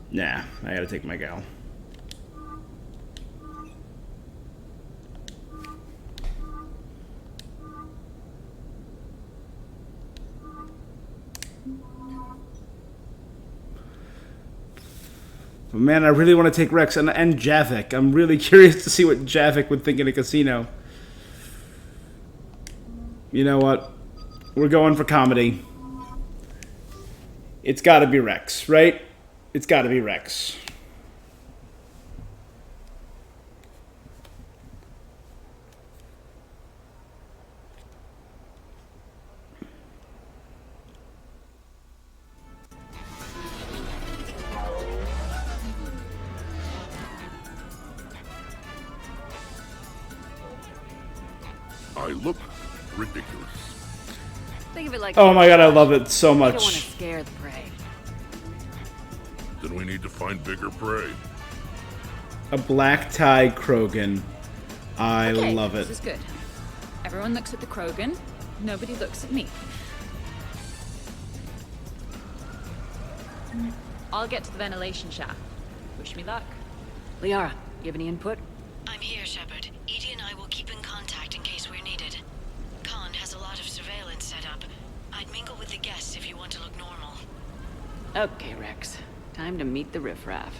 Nah, I gotta take my gal. But man, I really want to take Rex and Javik. I'm really curious to see what Javik would think in a casino. You know what? We're going for comedy. It's gotta be Rex, right? It's gotta be Rex. I look ridiculous. Think of it like Oh my god, I love it so You don't want to much. scare the prey. Then we need to find bigger prey. A black tie Krogan. I Okay, love it. This is good. Everyone looks at the Krogan. Nobody looks at me. I'll get to the ventilation shaft. Wish me luck. Liara, you have any input? I'm here, Shepard. EDI and I will keep in contact in case we're needed. Khan has a lot of surveillance set up. I'd mingle with the guests if you want to look normal. Okay, Rex. Time to meet the riffraff.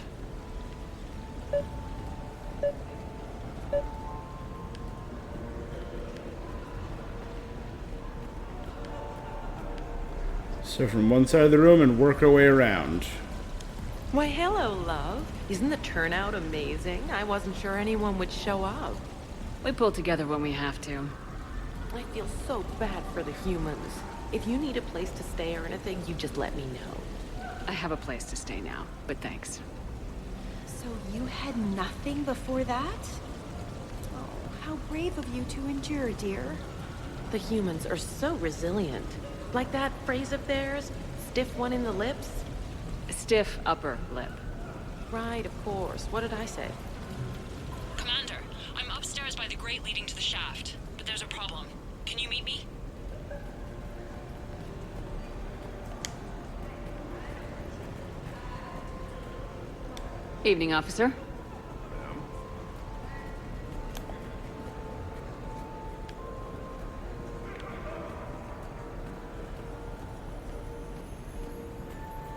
So from one side of the room and work our way around. Why, hello, love. Isn't the turnout amazing? I wasn't sure anyone would show up. We pull together when we have to. I feel so bad for the humans. If you need a place to stay or anything, you just let me know. I have a place to stay now, but thanks. So you had nothing before that? Oh, how brave of you to endure, dear. The humans are so resilient. Like that phrase of theirs, stiff one in the lips? Stiff upper lip. Right, of course. What did I say? Commander, I'm upstairs by the grate leading to the shaft, but there's a problem. Can you meet me? Evening, officer.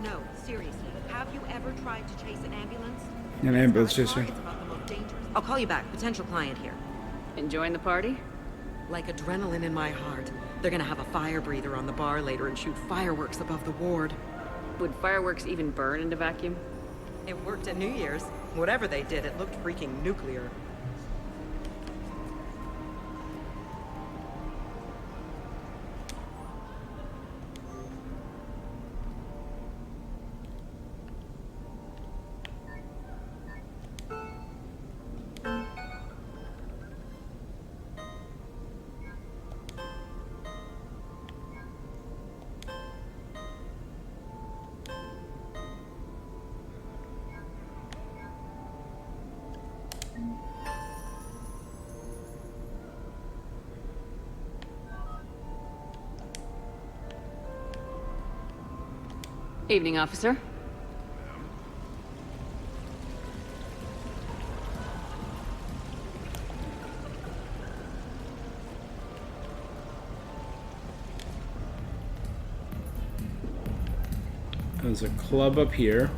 No, seriously. Have you ever tried to chase an ambulance? An ambulance chaser. It's about the most dangerous. I'll call you back. Potential client here. Enjoying the party? Like adrenaline in my heart. They're gonna have a fire breather on the bar later and shoot fireworks above the ward. Would fireworks even burn in a vacuum? It worked at New Year's. Whatever they did, it looked freaking nuclear. Evening, officer. There's a club up here.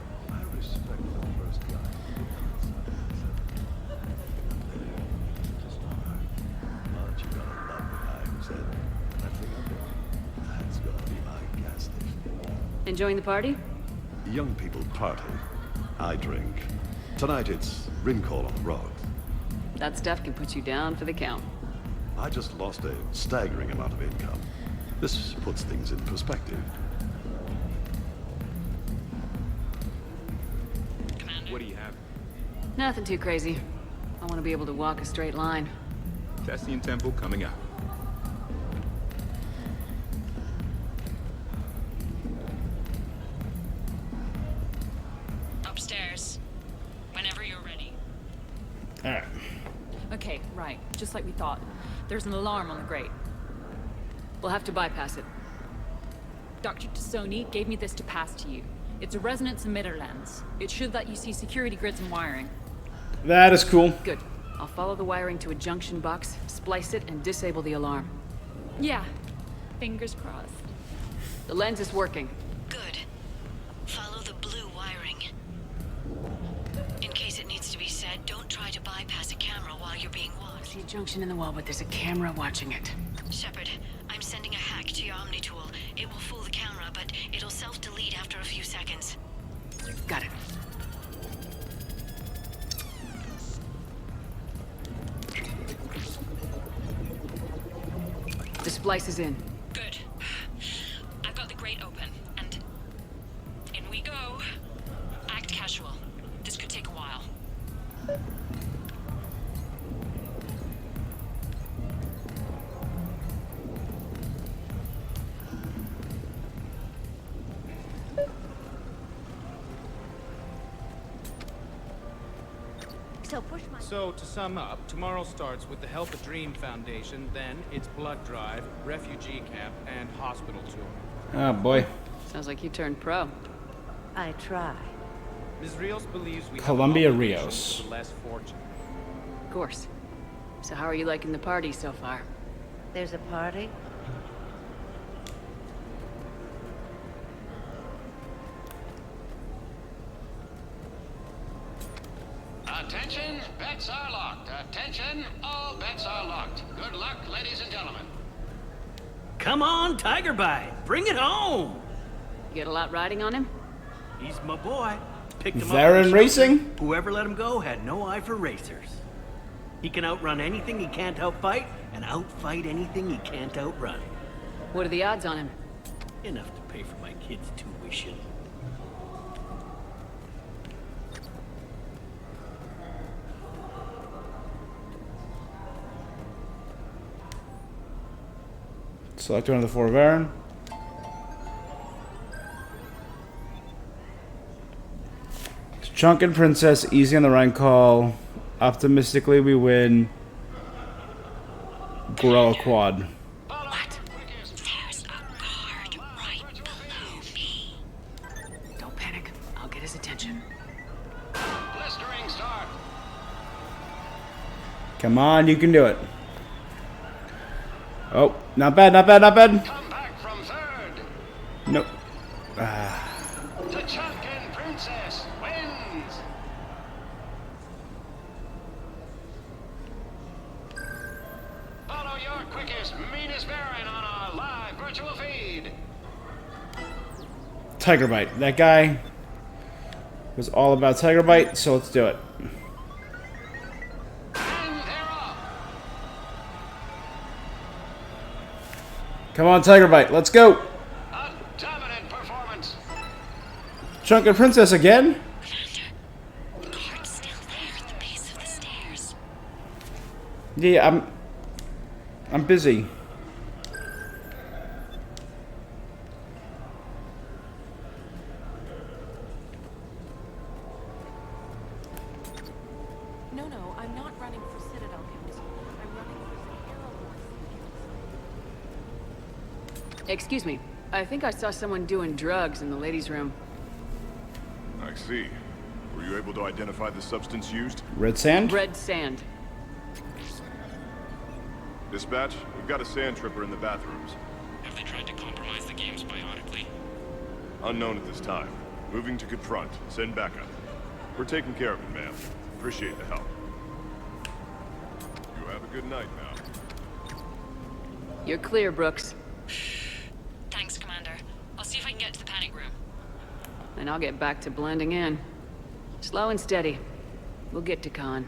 Enjoying the party? Young people party. I drink. Tonight it's ring call on the rocks. That stuff can put you down for the count. I just lost a staggering amount of income. This puts things in perspective. What do you have? Nothing too crazy. I want to be able to walk a straight line. Cassian Temple coming out. Upstairs. Whenever you're ready. Alright. Okay, right. Just like we thought. There's an alarm on the grate. We'll have to bypass it. Dr. Tassoni gave me this to pass to you. It's a resonance emitter lens. It should let you see security grids and wiring. That is cool. Good. I'll follow the wiring to a junction box, splice it, and disable the alarm. Yeah. Fingers crossed. The lens is working. Good. Follow the blue wiring. In case it needs to be said, don't try to bypass a camera while you're being watched. I see a junction in the wall, but there's a camera watching it. Shepard, I'm sending a hack to your Omni tool. It will fool the camera, but it'll self-delete after a few seconds. Got it. The splice is in. Good. I've got the grate open, and in we go. Act casual. This could take a while. So, to sum up, tomorrow starts with the Help a Dream Foundation, then it's blood drive, refugee camp, and hospital tour. Oh boy. Sounds like you turned pro. I try. Ms. Rios believes we Columbia have an obligation Rios. to the less fortunate. Of course. So how are you liking the party so far? There's a party? Attention, bets are locked. Attention, all bets are locked. Good luck, ladies and gentlemen. Come on, Tiger Bite. Bring it home. You get a lot riding on him? He's my boy. picked him up. Varen Racing? Whoever let him go had no eye for racers. He can outrun anything he can't outfight, and outfight anything he can't outrun. What are the odds on him? Enough to pay for my kids' tuition. Select one of the 4 Varen. Chunk and Princess, easy on the rank call. Optimistically, we win. Gorilla Quad. What? There's a guard right below me. Don't panic. I'll get his attention. Blistering start. Come on, you can do it. Oh, not bad, not bad, not bad. Come back from third. Nope. The Chunk and Princess wins. Follow your quickest, meanest Varen on our live virtual feed. Tiger Bite. That guy was all about Tiger Bite, so let's do it. Come on, Tiger Bite, let's go! A dominant performance. Chunk and Princess again? The guard's still there at the base of the stairs. Yeah, I'm busy. No, I'm not running for Citadel Council. I'm running for Sahara Ward City Council. Excuse me. I think I saw someone doing drugs in the ladies' room. I see. Were you able to identify the substance used? Red sand? Red sand. Dispatch, we've got a sand tripper in the bathrooms. Have they tried to compromise the games biotically? Unknown at this time. Moving to confront. Send backup. We're taking care of it, ma'am. Appreciate the help. You have a good night now. You're clear, Brooks. Thanks, Commander. I'll see if I can get to the panic room. And I'll get back to blending in. Slow and steady. We'll get to Khan.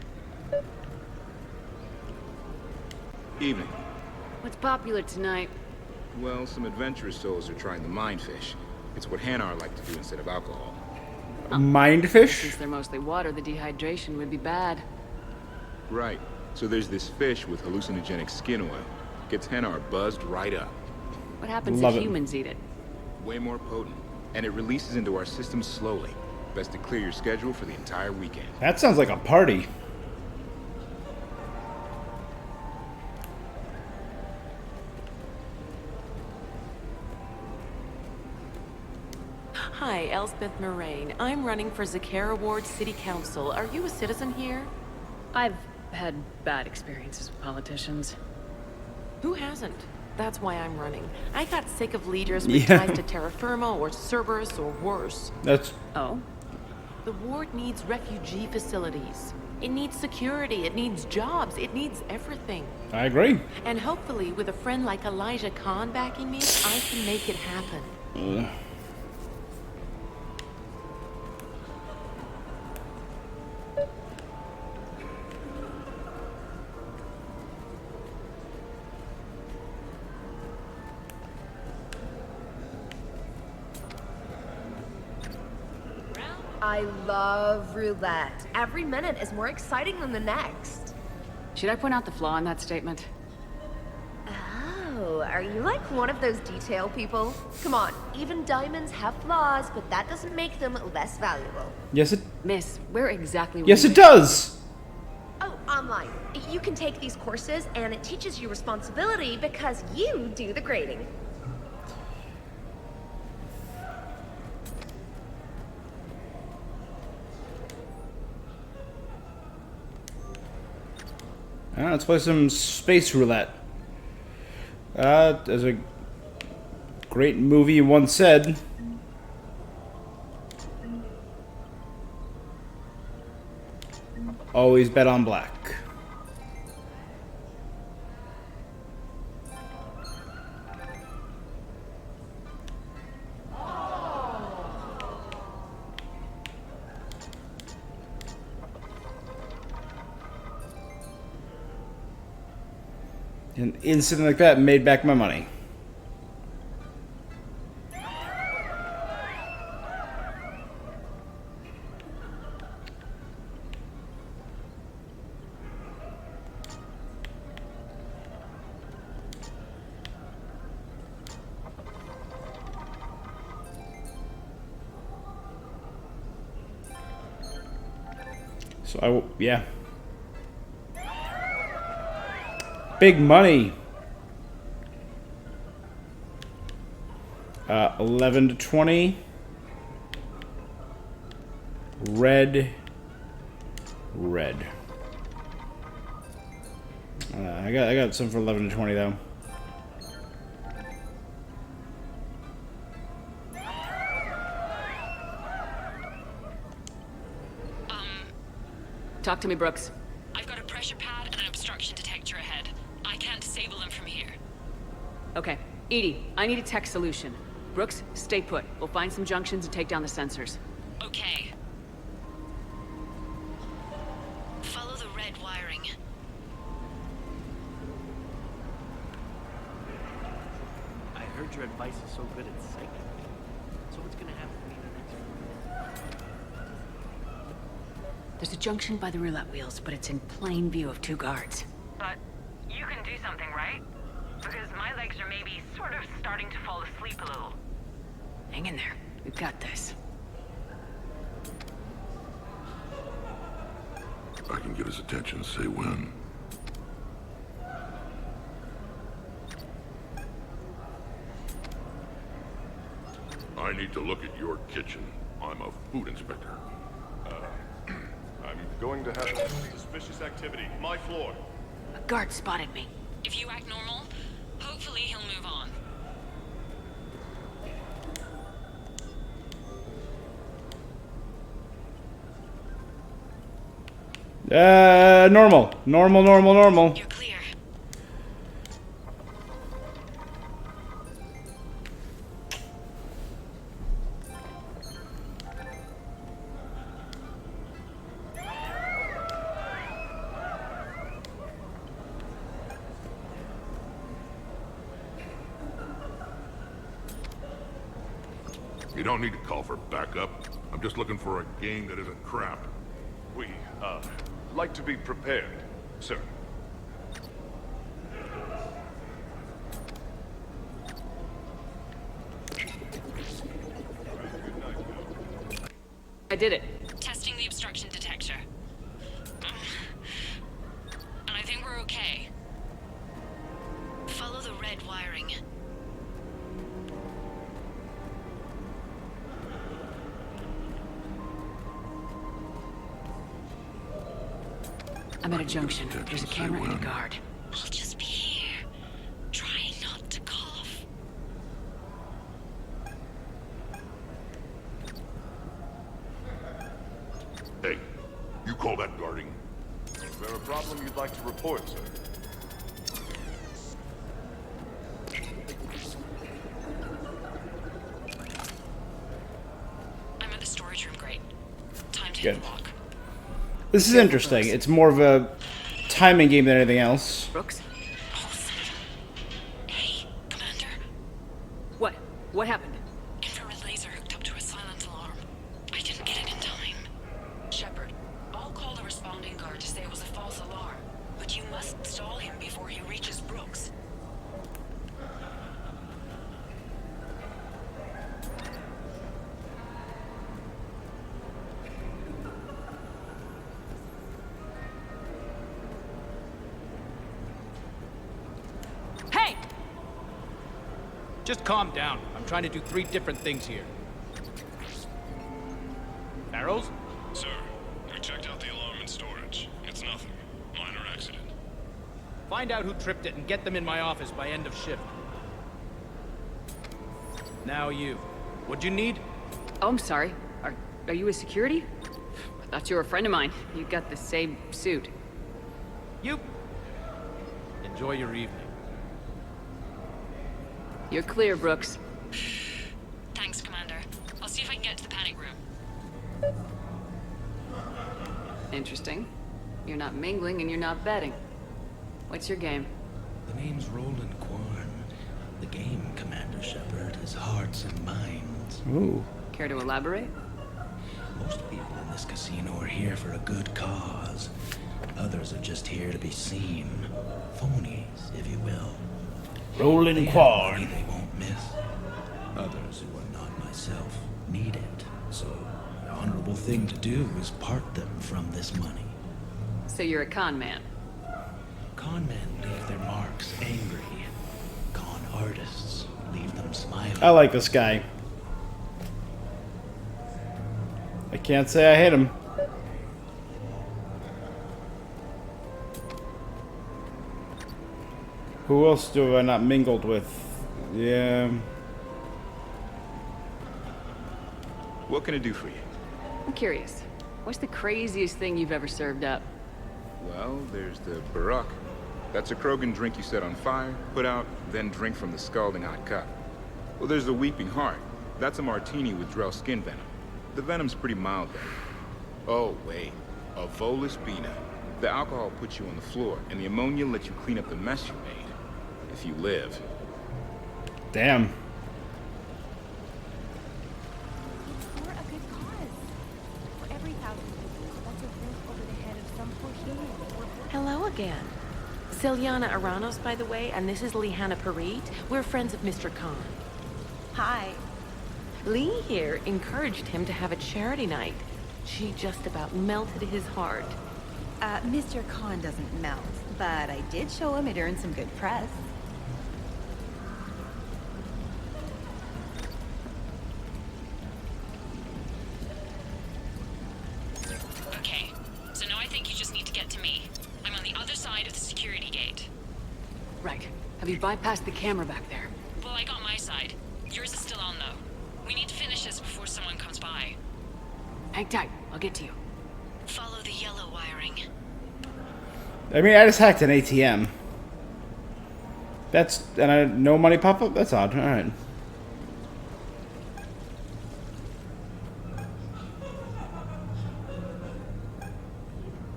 Evening. What's popular tonight? Well, some adventurous souls are trying the mindfish. It's what Hanar like to do instead of alcohol. Mindfish? Since they're mostly water, the dehydration would be bad. Right. So there's this fish with hallucinogenic skin oil. Gets Hanar buzzed right up. What happens Love if it. humans eat it? Way more potent. And it releases into our system slowly. Best to clear your schedule for the entire weekend. That sounds like a party. Hi, Elspeth Moraine. I'm running for Zakara Ward City Council. Are you a citizen here? I've had bad experiences with politicians. Who hasn't? That's why I'm running. I got sick of leaders with Yeah. ties to Terra Firma or Cerberus or worse. That's... Oh? The ward needs refugee facilities. It needs security, it needs jobs, it needs everything. I agree. And hopefully, with a friend like Elijah Khan backing me, I can make it happen. I love roulette. Every minute is more exciting than the next. Should I point out the flaw in that statement? Oh, are you like one of those detail people? Come on, even diamonds have flaws, but that doesn't make them less valuable. Yes, it... Miss, where exactly were Yes, you it does! Oh, online. You can take these courses, and it teaches you responsibility because you do the grading. Let's play some space roulette. As a great movie once said, always bet on black. And instantly like that, made back my money. So yeah. Big money. 11 to 20. Red. I got some for 11 to 20 though. Talk to me, Brooks. I've got a pressure pad and an obstruction detector ahead. I can't disable them from here. Okay. Edie, I need a tech solution. Brooks, stay put. We'll find some junctions and take down the sensors. Okay. Follow the red wiring. I heard your advice is so good at psychic. So what's gonna happen to me the next one? There's a junction by the roulette wheels, but it's in plain view of 2 guards. But you can do something, right? Because my legs are maybe sort of starting to fall asleep a little. Hang in there. We've got this. I can get his attention, say when. I need to look at your kitchen. I'm a food inspector. I'm going to have suspicious activity. My floor. A guard spotted me. If you act normal, hopefully he'll move on. Normal. You're clear. You don't need to call for backup. I'm just looking for a game that isn't crap. We, like to be prepared, sir. I did it. Testing the obstruction detector. And I think we're okay. Follow the red wiring. I'm at a junction. There's a camera and a guard. I'll just be here. Try not to cough. Hey, you call that guarding? Is there a problem you'd like to report, sir? I'm at the storage room, great. Time to Good. hit the walk. This is interesting. It's more of a timing game than anything else. Brooks? Hey, Commander. What? What happened? Infrared laser hooked up to a silent alarm. I didn't get it in time. Shepard, I'll call the responding guard to say it was a false alarm. But you must stall him before he reaches Brooks. Hey! Just calm down. I'm trying to do 3 different things here. Barrows? Sir, we checked out the alarm in storage. It's nothing. Minor accident. Find out who tripped it and get them in my office by end of shift. Now you. What'd you need? Oh, I'm sorry. Are you a security? I thought you were a friend of mine. You got the same suit. You. Enjoy your evening. You're clear, Brooks. Thanks, Commander. I'll see if I can get to the panic room. Interesting. You're not mingling and you're not betting. What's your game? The name's Roland Quarn. The game, Commander Shepard, is hearts and minds. Ooh. Care to elaborate? Most people in this casino are here for a good cause. Others are just here to be seen. Phonies, if you will. Roland Quarn. They won't miss. Others who are not myself need it. So the honorable thing to do is part them from this money. So you're a con man? Con men leave their marks angry. Con artists leave them smiling. I like this guy. I can't say I hate him. Who else do I not mingled with? Yeah. What can I do for you? I'm curious. What's the craziest thing you've ever served up? Well, there's the Barak. That's a Krogan drink you set on fire, put out, then drink from the scalding hot cup. Well, there's the Weeping Heart. That's a martini with Drell skin venom. The venom's pretty mild, though. Oh, wait. A Volus Bina. The alcohol puts you on the floor, and the ammonia lets you clean up the mess you made. If you live. Damn. For a good cause. For every 1,000 people, that's a roof over the head of some poor human. Hello again. Ciliana Aranos, by the way, and this is Lihanna Parit. We're friends of Mr. Khan. Hi. Lee here encouraged him to have a charity night. She just about melted his heart. Mr. Khan doesn't melt, but I did show him it earned some good press. Okay, so now I think you just need to get to me. I'm on the other side of the security gate. Right. Have you bypassed the camera back there? Well, I got my side. Yours is still on, though. We need to finish this before someone comes by. Hang tight. I'll get to you. Follow the yellow wiring. I mean, I just hacked an ATM. That's... and I... no money pop up? That's odd. Alright.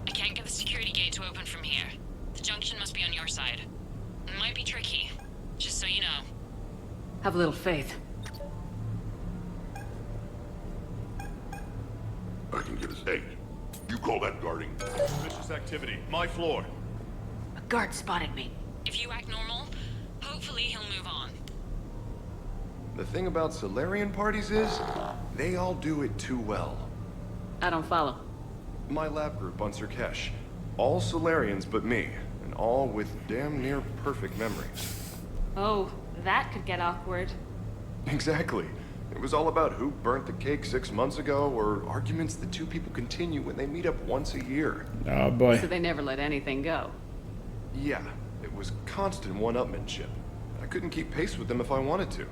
I can't get the security gate to open from here. The junction must be on your side. It might be tricky, just so you know. Have a little faith. I can get his... Hey, you call that guarding? Suspicious activity. My floor. A guard spotted me. If you act normal, hopefully he'll move on. The thing about Solarian parties is, they all do it too well. I don't follow. My lab group on Surkesh. All Solarians but me, and all with damn near perfect memories. Oh, that could get awkward. Exactly. It was all about who burnt the cake 6 months ago, or arguments the two people continue when they meet up once a year. Oh boy. So they never let anything go. Yeah, it was constant one-upmanship. I couldn't keep pace with them if I wanted to.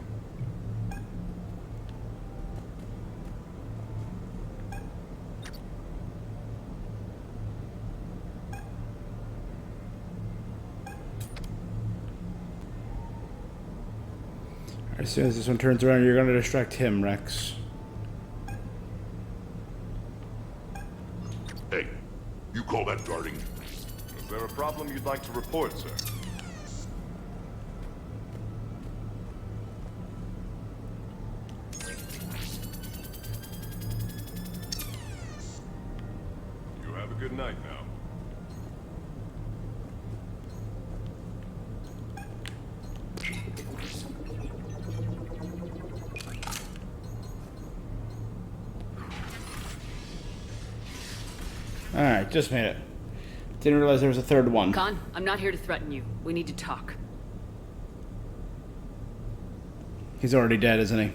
As soon as this one turns around, you're going to distract him, Rex. Hey, you call that guarding? Is there a problem you'd like to report, sir? You have a good night now. Alright, just made it. Didn't realize there was a third one. Khan, I'm not here to threaten you. We need to talk. He's already dead, isn't he?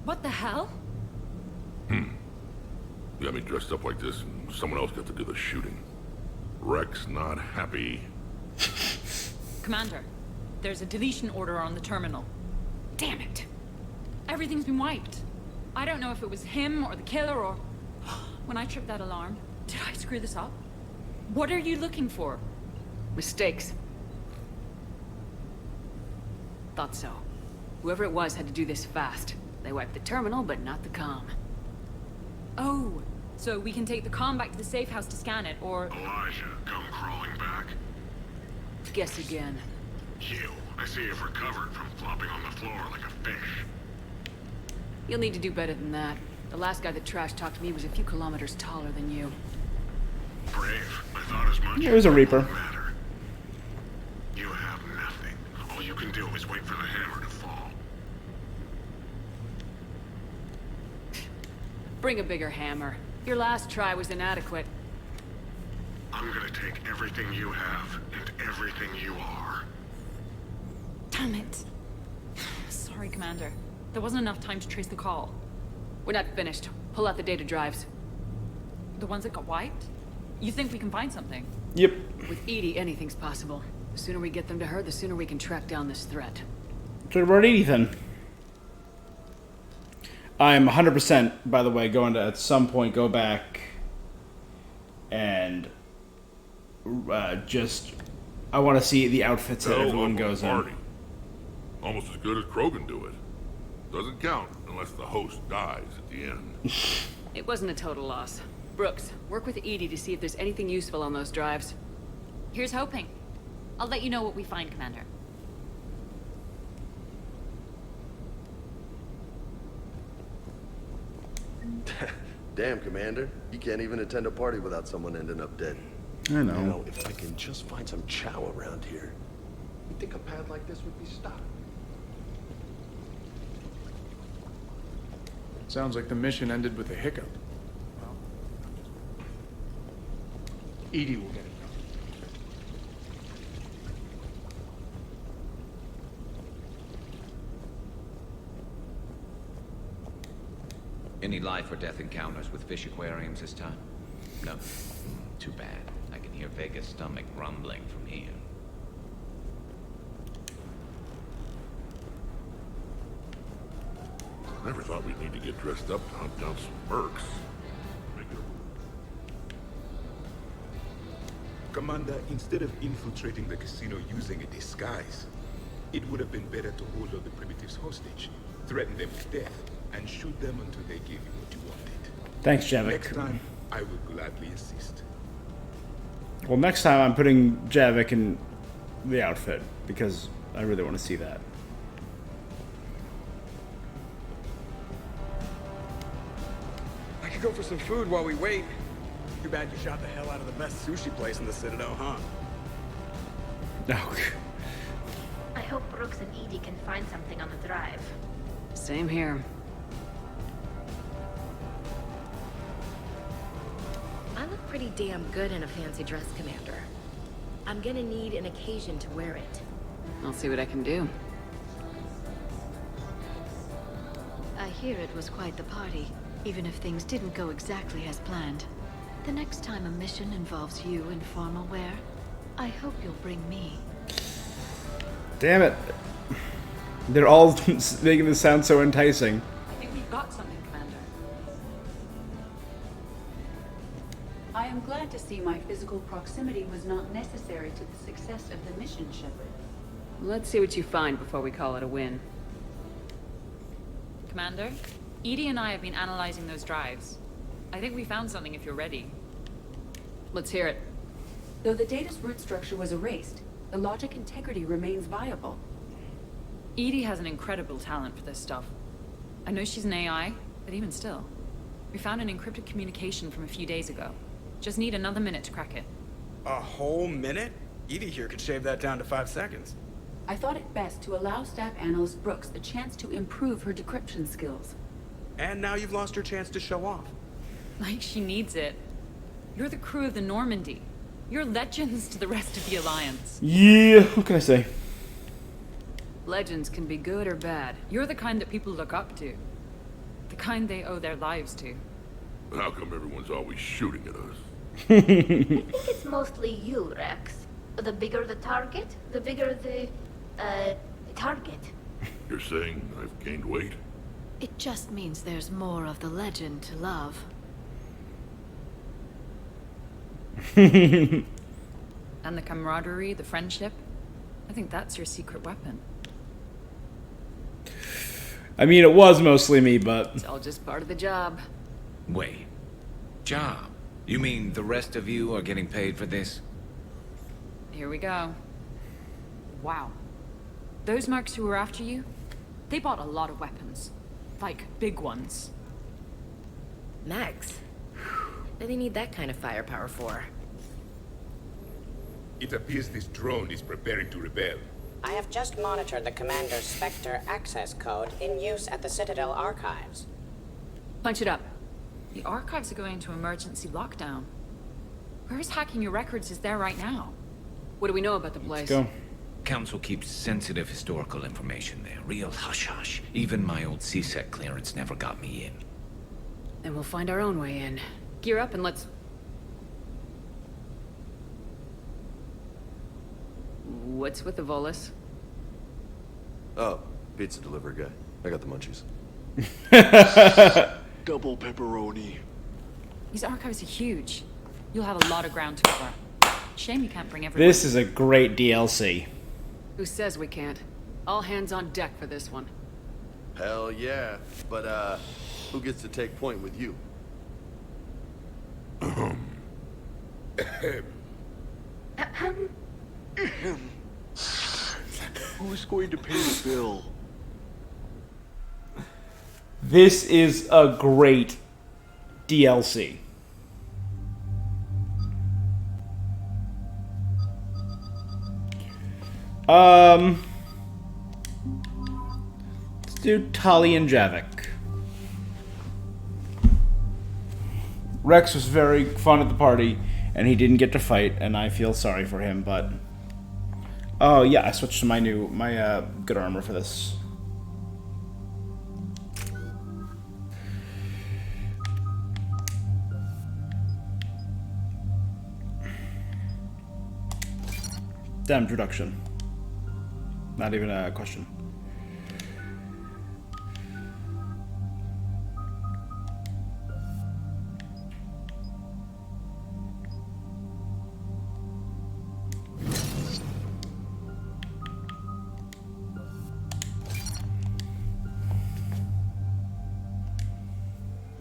What the hell? You got me dressed up like this, and someone else got to do the shooting. Rex not happy. Commander, there's a deletion order on the terminal. Damn it. Everything's been wiped. I don't know if it was him or the killer or... When I tripped that alarm, did I screw this up? What are you looking for? Mistakes. Thought so. Whoever it was had to do this fast. They wiped the terminal, but not the comm. Oh, So we can take the comm back to the safe house to scan it, or... Elijah, come crawling back. Guess again. You, I see you've recovered from flopping on the floor like a fish. You'll need to do better than that. The last guy that trash talked to me was a few kilometers taller than you. Brave. I thought as much. It was a Reaper. Matter. You have nothing. All you can do is wait for the hammer to fall. Bring a bigger hammer. Your last try was inadequate. I'm gonna take everything you have and everything you are. Damn it. Sorry, Commander. There wasn't enough time to trace the call. We're not finished. Pull out the data drives. The ones that got wiped? You think we can find something? Yep. With Edie, anything's possible. The sooner we get them to her, the sooner we can track down this threat. So about 80 then. I'm 100%, by the way, going to at some point go back and just... I want to see the outfits that everyone goes in. Almost as good as Krogan do it. Doesn't count unless the host dies at the end. It wasn't a total loss. Brooks, work with Edie to see if there's anything useful on those drives. Here's hoping. I'll let you know what we find, Commander. Damn, Commander. You can't even attend a party without someone ending up dead. I know. Now, if I can just find some chow around here, you think a pad like this would be stopped? Sounds like the mission ended with a hiccup. Well, Edie will get it done. Any life or death encounters with fish aquariums this time? No. Too bad. I can hear Vega's stomach rumbling from here. Never thought we'd need to get dressed up to hunt down some mercs. Commander, instead of infiltrating the casino using a disguise, it would have been better to hold all the primitives hostage, threaten them with death, and shoot them until they gave you what you wanted. Thanks, Javik. Next time, I will gladly assist. Well, next time I'm putting Javik in the outfit, because I really want to see that. I could go for some food while we wait. Too bad you shot the hell out of the best sushi place in the Citadel, huh? No. I hope Brooks and Edie can find something on the drive. Same here. I look pretty damn good in a fancy dress, Commander. I'm gonna need an occasion to wear it. I'll see what I can do. I hear it was quite the party, even if things didn't go exactly as planned. The next time a mission involves you in formal wear, I hope you'll bring me. Damn it. They're all making this sound so enticing. I think we've got something, Commander. I am glad to see my physical proximity was not necessary to the success of the mission, Shepard. Let's see what you find before we call it a win. Commander, Edie and I have been analyzing those drives. I think we found something if you're ready. Let's hear it. Though the data's root structure was erased, the logic integrity remains viable. Edie has an incredible talent for this stuff. I know she's an AI, but even still. We found an encrypted communication from a few days ago. Just need another minute to crack it. A whole minute? Edie here could shave that down to 5 seconds. I thought it best to allow Staff Analyst Brooks the chance to improve her decryption skills. And now you've lost your chance to show off. Like she needs it. You're the crew of the Normandy. You're legends to the rest of the Alliance. Yeah, what can I say? Legends can be good or bad. You're the kind that people look up to. The kind they owe their lives to. How come everyone's always shooting at us? I think it's mostly you, Rex. The bigger the target, the bigger the, target. You're saying I've gained weight? It just means there's more of the legend to love. And the camaraderie, the friendship. I think that's your secret weapon. I mean, it was mostly me, but... It's all just part of the job. Wait. job. You mean the rest of you are getting paid for this? Here we go. Wow. Those mercs who were after you, they bought a lot of weapons. Like, big ones. Max, what do they need that kind of firepower for? It appears this drone is preparing to rebel. I have just monitored the Commander's Spectre access code in use at the Citadel archives. Punch it up. The archives are going into emergency lockdown. Whoever's hacking your records is there right now. What do we know about the place? Go. Council keeps sensitive historical information there. Real hush-hush. Even my old CSEC clearance never got me in. Then we'll find our own way in. Gear up and let's... What's with the Volus? Oh, pizza delivery guy. I got the munchies. Double pepperoni. These archives are huge. You'll have a lot of ground to cover. Shame you can't bring everyone. This is a great DLC. Who says we can't? All hands on deck for this one. Hell yeah. But, who gets to take point with you? Who's going to pay the bill? This is a great DLC. Let's do Tali and Javik. Rex was very fun at the party, and he didn't get to fight, and I feel sorry for him, but... Oh, yeah, I switched to my good armor for this. Damned reduction. Not even a question.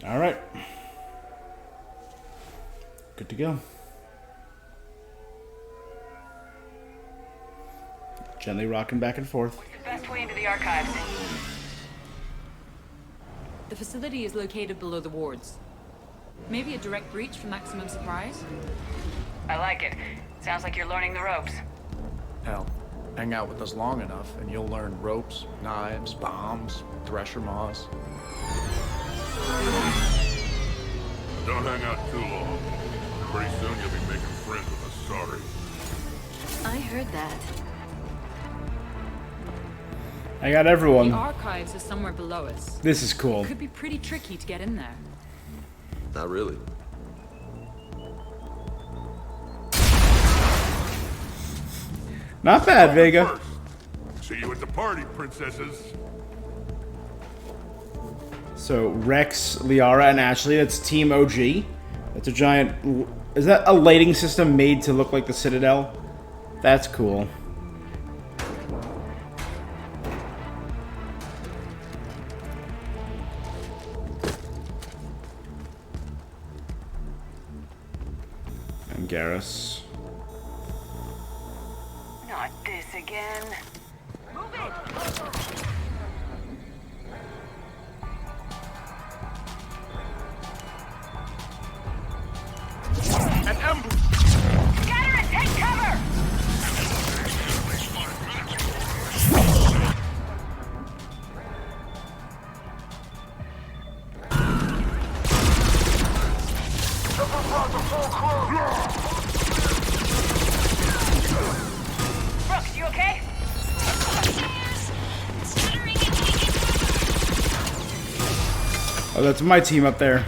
All right. Good to go. Gently rocking back and forth. Best way into the archives. The facility is located below the wards. Maybe a direct breach for maximum surprise? I like it. Sounds like you're learning the ropes. Hell, hang out with us long enough and you'll learn ropes, knives, bombs, thresher maws. Don't hang out too long. Pretty soon you'll be making friends with Asari. I heard that. I got everyone. The archives are somewhere below us. This is cool. Could be pretty tricky to get in there. Not really. Not bad, Vega. See you at the party, princesses. So Rex, Liara, and Ashley. That's Team OG. That's a giant... Is that a lighting system made to look like the Citadel? That's cool. And Garrus. Not this again. Move it! An ambush! Scatter and take cover! Brooks, you okay? Oh, that's my team up there.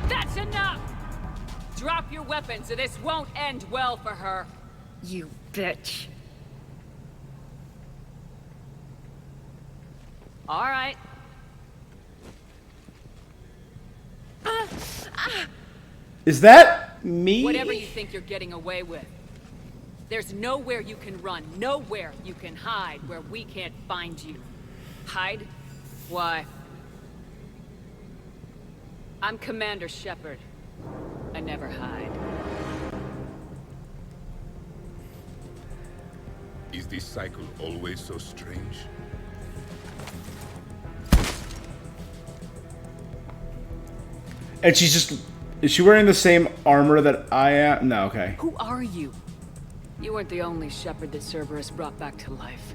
That's enough! Drop your weapons or this won't end well for her. You bitch. All right. Is that me? Whatever you think you're getting away with. There's nowhere you can run, nowhere you can hide where we can't find you. Hide? Why? I'm Commander Shepard. I never hide. Is this cycle always so strange? And she's just... Is she wearing the same armor that I am? No, okay. Who are you? You weren't the only Shepard that Cerberus brought back to life.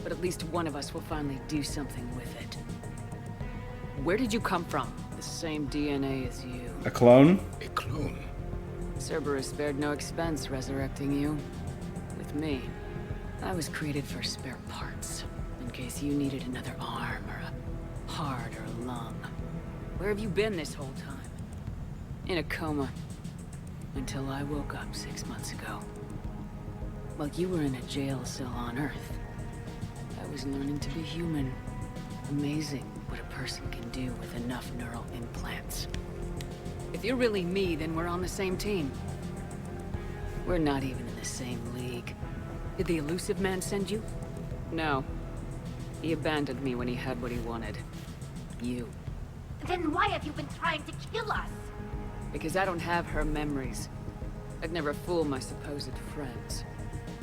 But at least one of us will finally do something with it. Where did you come from? The same DNA as you. A clone? A clone? Cerberus spared no expense resurrecting you. With me, I was created for spare parts. In case you needed another arm, or a heart, or a lung. Where have you been this whole time? In a coma. Until I woke up 6 months ago. While you were in a jail cell on Earth. I was learning to be human. Amazing what a person can do with enough neural implants. If you're really me, then we're on the same team. We're not even in the same league. Did the Elusive Man send you? No. He abandoned me when he had what he wanted. You. Then why have you been trying to kill us? Because I don't have her memories. I'd never fool my supposed friends.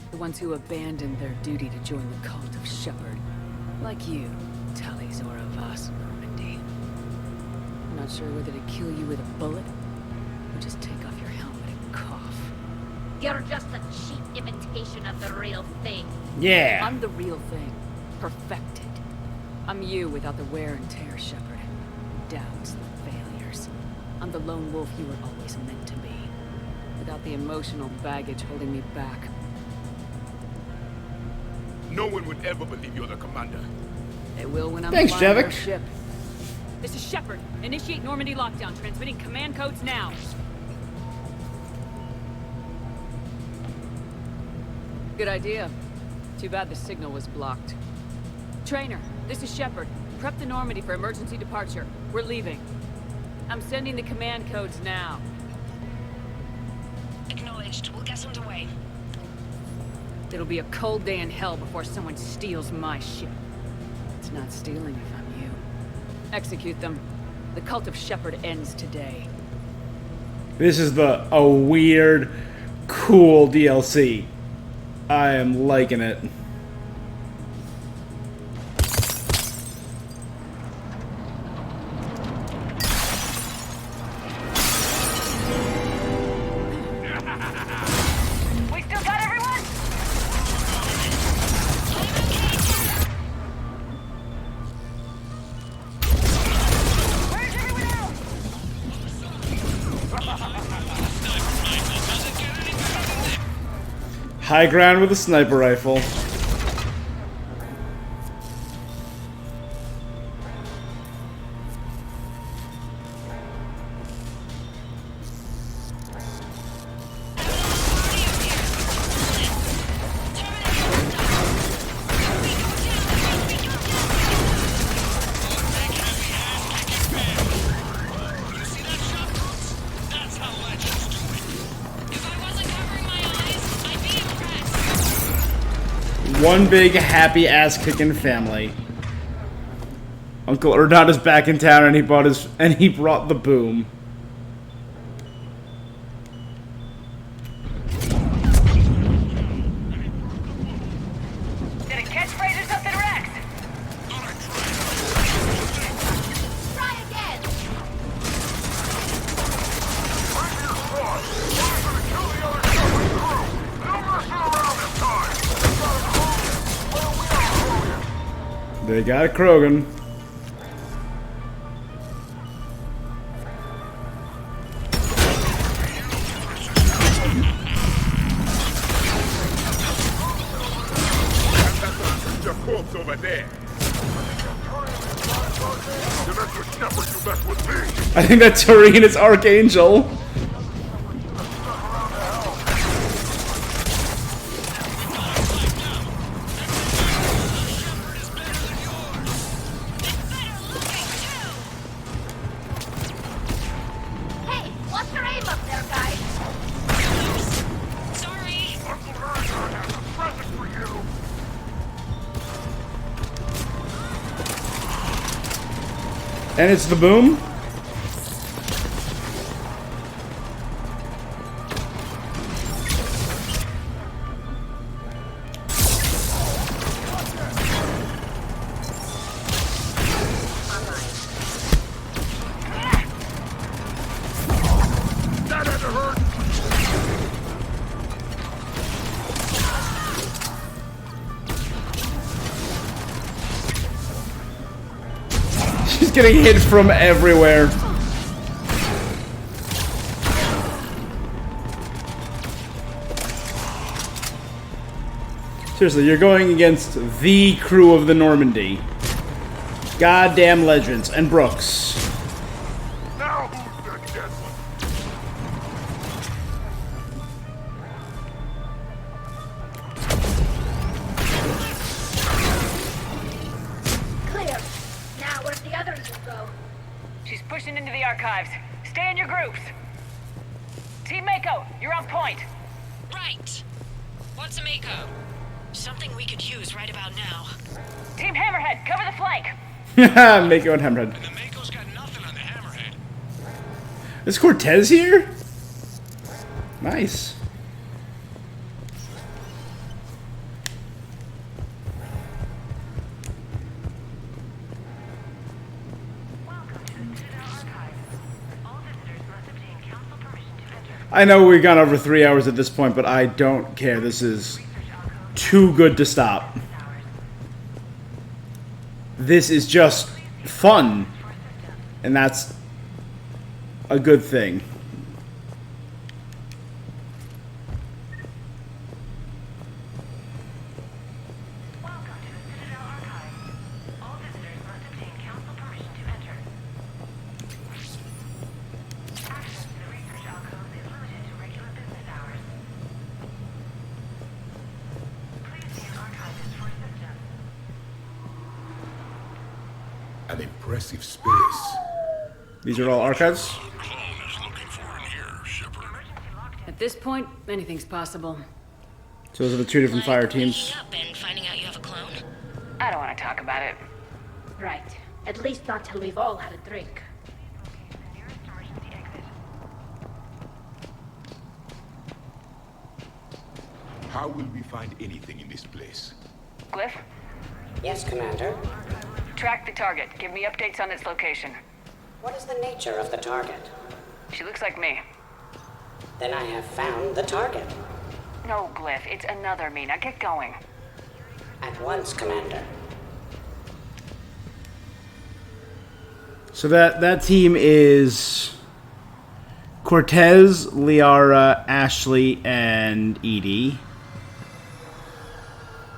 The ones who abandoned their duty to join the cult of Shepard. Like you, Tali'Zorah Vos Normandy. I'm not sure whether to kill you with a bullet, or just take off your helmet and cough. You're just a cheap imitation of the real thing. Yeah. I'm the real thing. Perfected. I'm you without the wear and tear, Shepard. Doubts, the failures. I'm the lone wolf you were always meant to be. Without the emotional baggage holding me back. No one would ever believe you're the commander. They will when I'm Thanks, flying their Javik. ship. This is Shepard. Initiate Normandy lockdown. Transmitting command codes now. Good idea. Too bad the signal was blocked. Trainer, this is Shepard. Prep the Normandy for emergency departure. We're leaving. I'm sending the command codes now. Acknowledged. We'll get underway. It'll be a cold day in hell before someone steals my ship. It's not stealing if I'm you. Execute them. The cult of Shepard ends today. This is a weird, cool DLC. I am liking it. We still got everyone? Where's everyone else? High ground with a sniper rifle. One big happy ass kicking family. Uncle Erdot is back in town and he brought the boom. Did a catchphrase or something, Rex? Try again. They got Krogan. Your corpse over there. You mess with Shepard, you mess with me. I think that Tureen is Archangel. Hey, what's your aim up there, guys? Sorry. And it's the boom? She's getting hit from everywhere. Seriously, you're going against the crew of the Normandy. Goddamn legends. And Brooks. Now who's the dead one? Clear. Now where'd the others go? She's pushing into the archives. Stay in your groups. Team Mako, you're on point. Right. What's a Mako? Something we could use right about now. Team Hammerhead, cover the flank. Mako and Hammerhead. And the Mako's got nothing on the Hammerhead. Is Cortez here? Nice. I know we've gone over 3 hours at this point, but I don't care. This is too good to stop. This is just fun. And that's a good thing. An impressive space. These are all archives? At this point, anything's possible. So those are the two different fire teams. And finding out you have a clone? I don't want to talk about it. Right. At least not till we've all had a drink. How will we find anything in this place? Glyph, Yes, Commander. track the target. Give me updates on its location. What is the nature of the target? She looks like me. Then I have found the target. No, Glyph, it's another me. Now get going. At once, Commander. So that team is Cortez, Liara, Ashley, and Edie.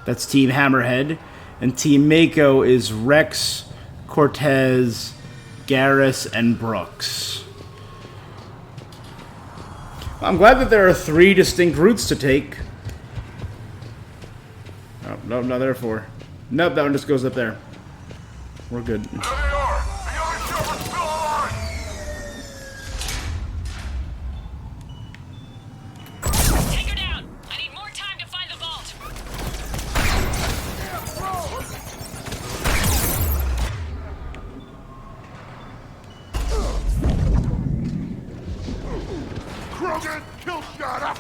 That's Team Hammerhead. And Team Mako is Rex, Cortez, Garrus, and Brooks. I'm glad that there are 3 distinct routes to take. Oh, no, no, there are 4. Nope, that one just goes up there. We're good. Take her down! I need more time to find the vault! Krogan, kill shot!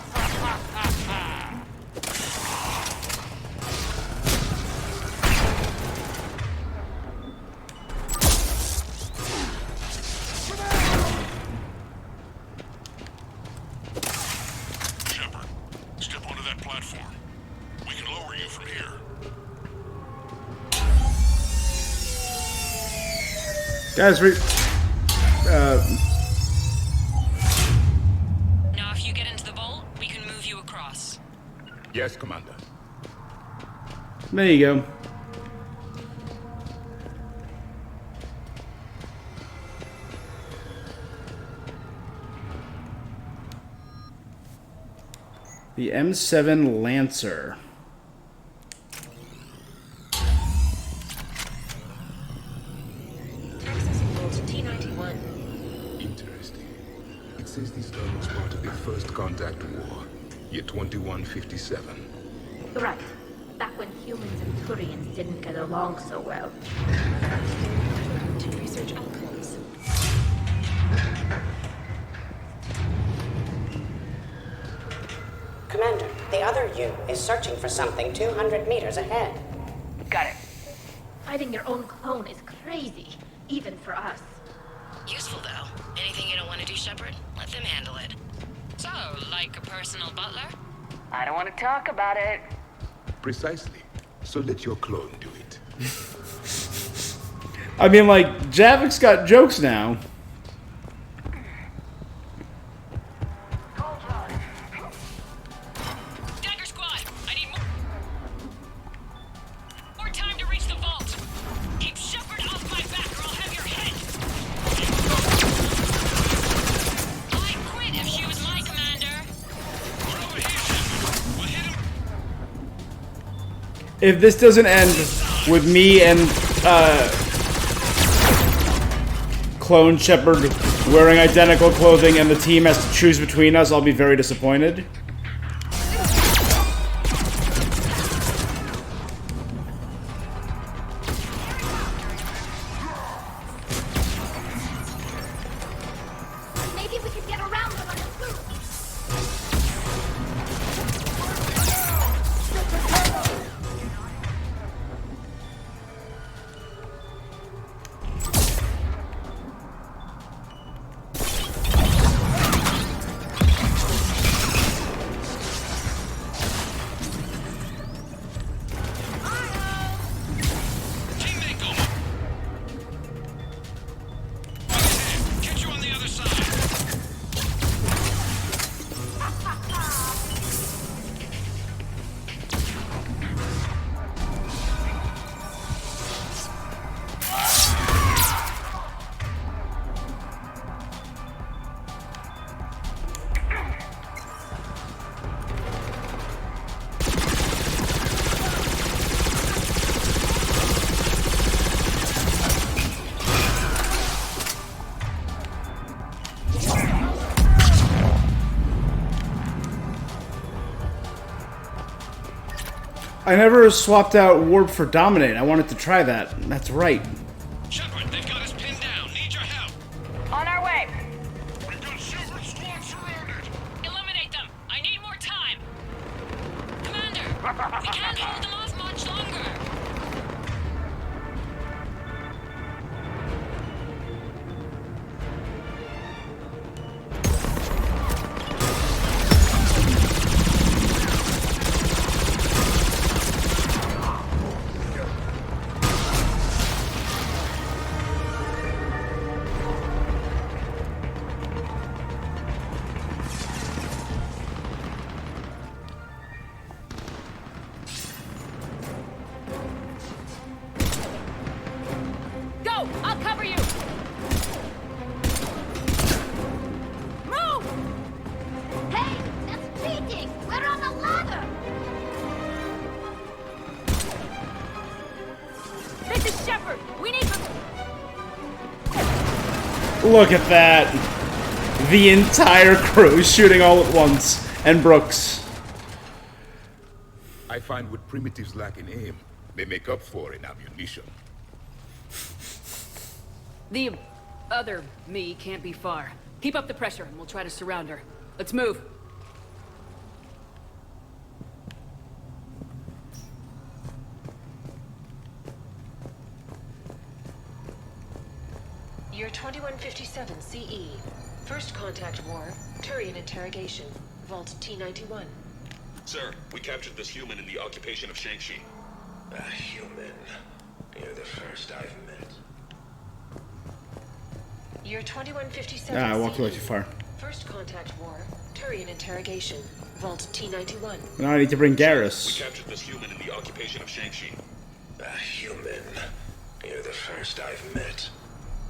Shepard, step onto that platform. We can lower you from here. Guys, Now, if you get into the vault, we can move you across. Yes, Commander. there you go. The M7 Lancer. Accessing vault T91. Interesting. It says this dog was part of the First Contact War, year 2157. Right. Back when humans and Turians didn't get along so well. to research outcomes. Commander, the other you is searching for something 200 meters ahead. Got it. Fighting your own clone is crazy, even for us. Useful, though. Anything you don't want to do, Shepard? Let them handle it. So, like a personal butler? I don't want to talk about it. Precisely. So let your clone do it. I mean, like, Javik's got jokes now. Dagger Squad, I need more time to reach the vault. Keep Shepard off my back or I'll have your head. I'd quit if she was my commander. If this doesn't end with me and Clone Shepard wearing identical clothing and the team has to choose between us, I'll be very disappointed. Maybe we could get around them on the roof. Get you on the other side. I never swapped out Warp for Dominate. I wanted to try that. That's right. Shepard, they've got us pinned down. Need your help. On our way. We've got Shepard squad surrounded. Eliminate them. I need more time. Commander, we can't hold them off much longer. Go! I'll cover you! Move! Hey, that's cheating. We're on a ladder. This is Shepard! We need to... Look at that. The entire crew shooting all at once. And Brooks. I find what primitives lack in aim, they make up for in ammunition. The other me can't be far. Keep up the pressure and we'll try to surround her. Let's move. Year 2157 CE. First contact war, Turian interrogation. Vault T91. Sir, we captured this human in the occupation of Shang-Chi. A human. You're the first I've met. Year 2157 Ah, I walked CE. a little too far. First contact war, Turian interrogation. Vault T91. Now I need to bring Garrus. We captured this human in the occupation of Shang-Chi. A human. You're the first I've met.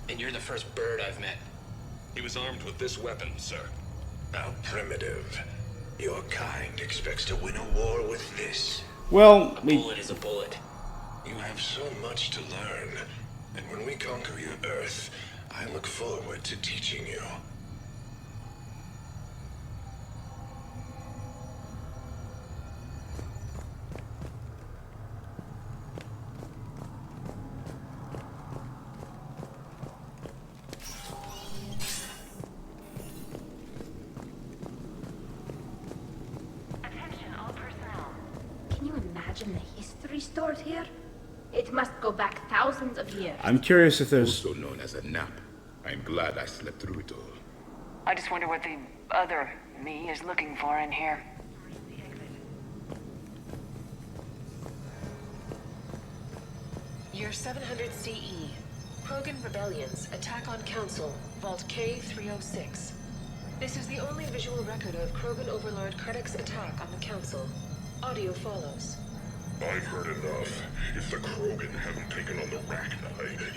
And you're the first bird I've met. He was armed with this weapon, sir. How primitive. Your kind expects to win a war with this. Well, a bullet is a bullet. You have so much to learn. And when we conquer your Earth, I look forward to teaching you. Can you imagine the history stored here? It must go back thousands of years. I'm curious if there's... Also known as a nap. I'm glad I slept through it all. I just wonder what the other me is looking for in here. Year 700 CE. Krogan Rebellions attack on Council, Vault K-306. This is the only visual record of Krogan Overlord Krennic's attack on the Council. Audio follows. I've heard enough. If the Krogan haven't taken on the Rachni,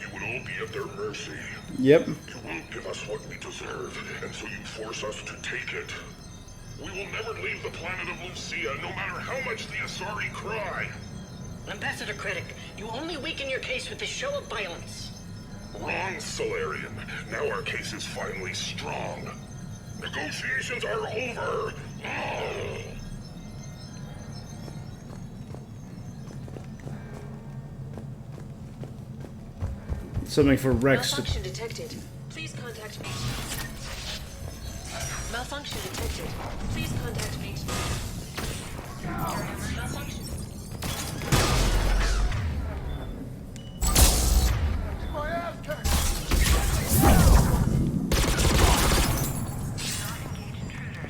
you would all be at their mercy. Yep. You won't give us what we deserve, and so you force us to take it. We will never leave the planet of Lucia, no matter how much the Asari cry. Ambassador Krennic, you only weaken your case with this show of violence. Wrong, Solarian. Now our case is finally strong. Negotiations are over. Oh. Something for Rex to... Malfunction detected. Please contact me. Malfunction detected. Please contact me. Malfunction.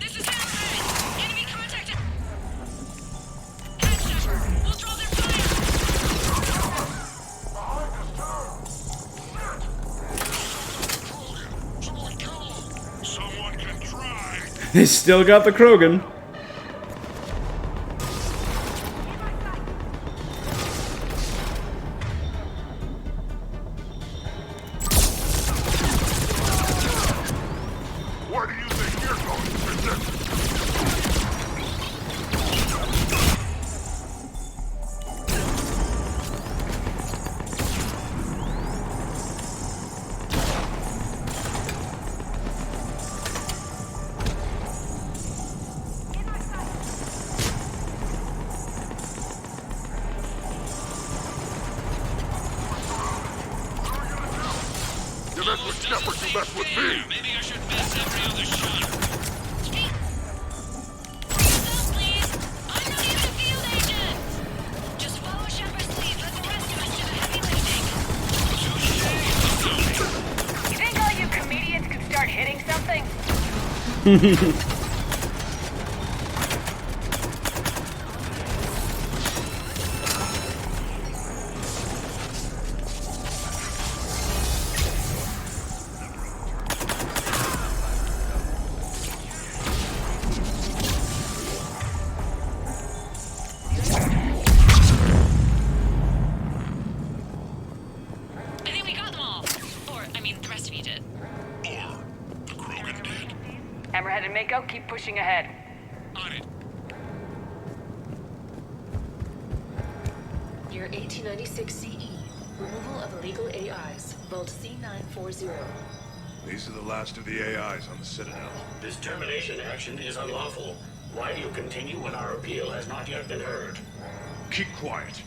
This is Hammerhead! Enemy contacted! Head Shepard! We'll draw their Someone can try. They still got the Krogan. Where do you think you're going, Princess? You mess with Shepard, you mess with me. Maybe I should miss every other shot. I'm not even a field agent! Just follow Shepard's lead, let the rest of us do the heavy lifting. You think all you comedians could start hitting something? I think we got them all. Or, I mean, the rest of you did. Hammerhead and Mako, keep pushing ahead. On it. Year 1896 CE. Removal of illegal AIs. Vault C940. These are the last of the AIs on the Citadel. This termination action is unlawful. Why do you continue when our appeal has not yet been heard? Keep quiet.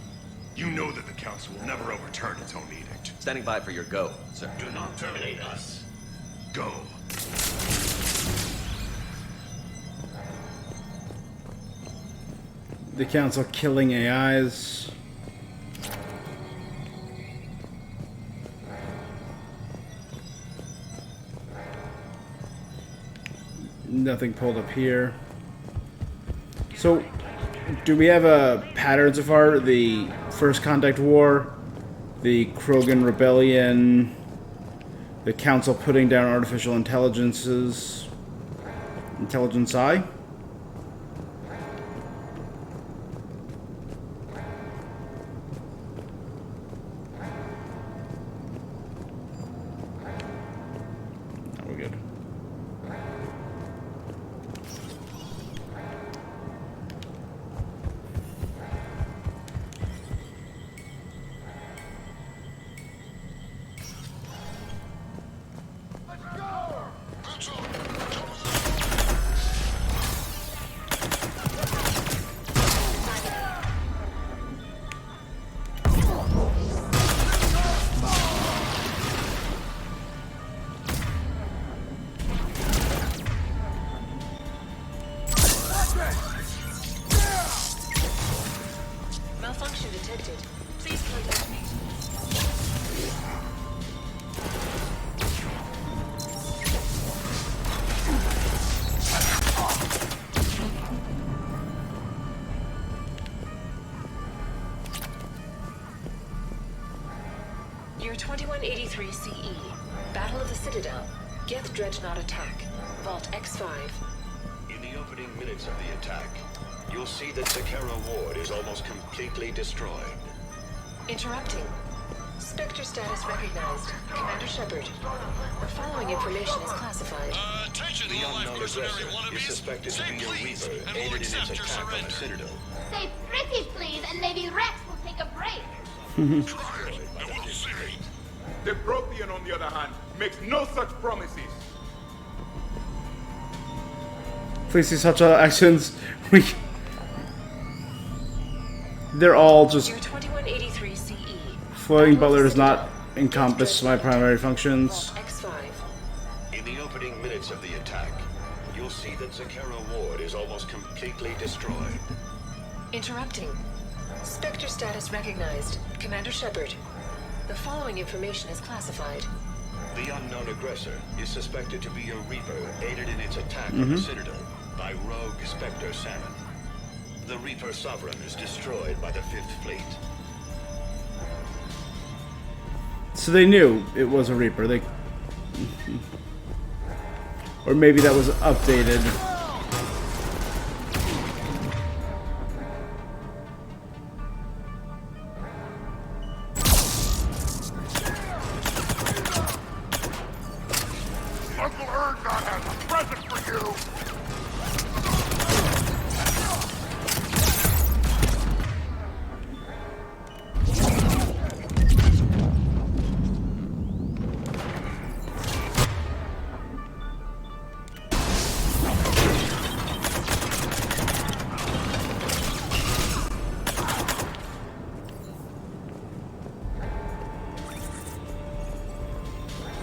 You know that the Council will never overturn its own edict. Standing by for your go, sir. Do not terminate us. Go. The Council killing AIs. Nothing pulled up here. So, do we have a pattern so far? The First Contact War, the Krogan Rebellion, the Council putting down artificial intelligences, Intelligence Eye? We're good. detected. Please contact me. Year 2183 CE. Battle of the Citadel. Geth Dreadnought attack. Vault X5. In the opening minutes of the attack, you'll see that Zakera Ward is almost completely destroyed. Interrupting. Spectre status recognized. Commander Shepard. The following information is classified. Attention, the unknown aggressor is suspected to be a Reaper aided in its attack on the Citadel. Say pretty, please, and maybe Rex will take a break. Try it, and we'll see. The Prothean, on the other hand, makes no such promises. Please see such actions. They're all just. Year 2183 CE. Floating Butler does not encompass my primary functions. X5. In the opening minutes of the attack, you'll see that Zakera Ward is almost completely destroyed. Interrupting. Spectre status recognized. Commander Shepard. The following information is classified. The unknown aggressor is suspected to be a Reaper aided in its attack on the Citadel by rogue Spectre Salmon. The Reaper Sovereign is destroyed by the 5th Fleet. So they knew it was a Reaper. They, or maybe that was updated. Uncle Erngod has a present for you!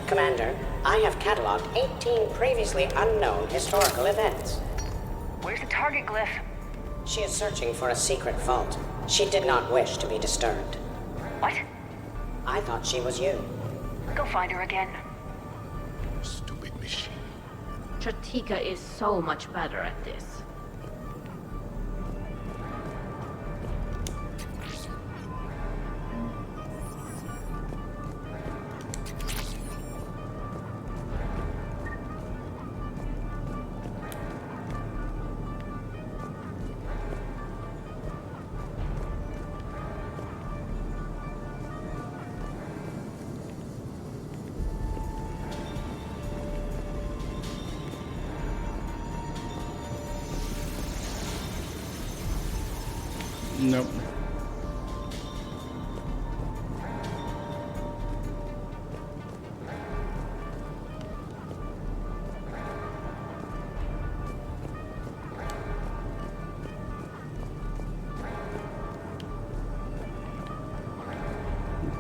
Commander, I have cataloged 18 previously unknown historical events. Where's the target glyph? She is searching for a secret vault. She did not wish to be disturbed. What? I thought she was you. Go find her again. Stupid machine. Tratika is so much better at this. Nope.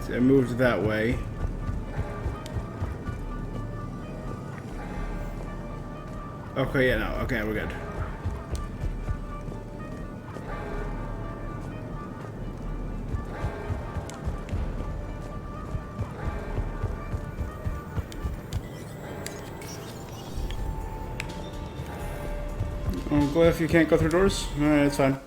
I moved that way. Okay, yeah, no. Okay, we're good. Glyph, you can't go through doors? Alright, it's fine.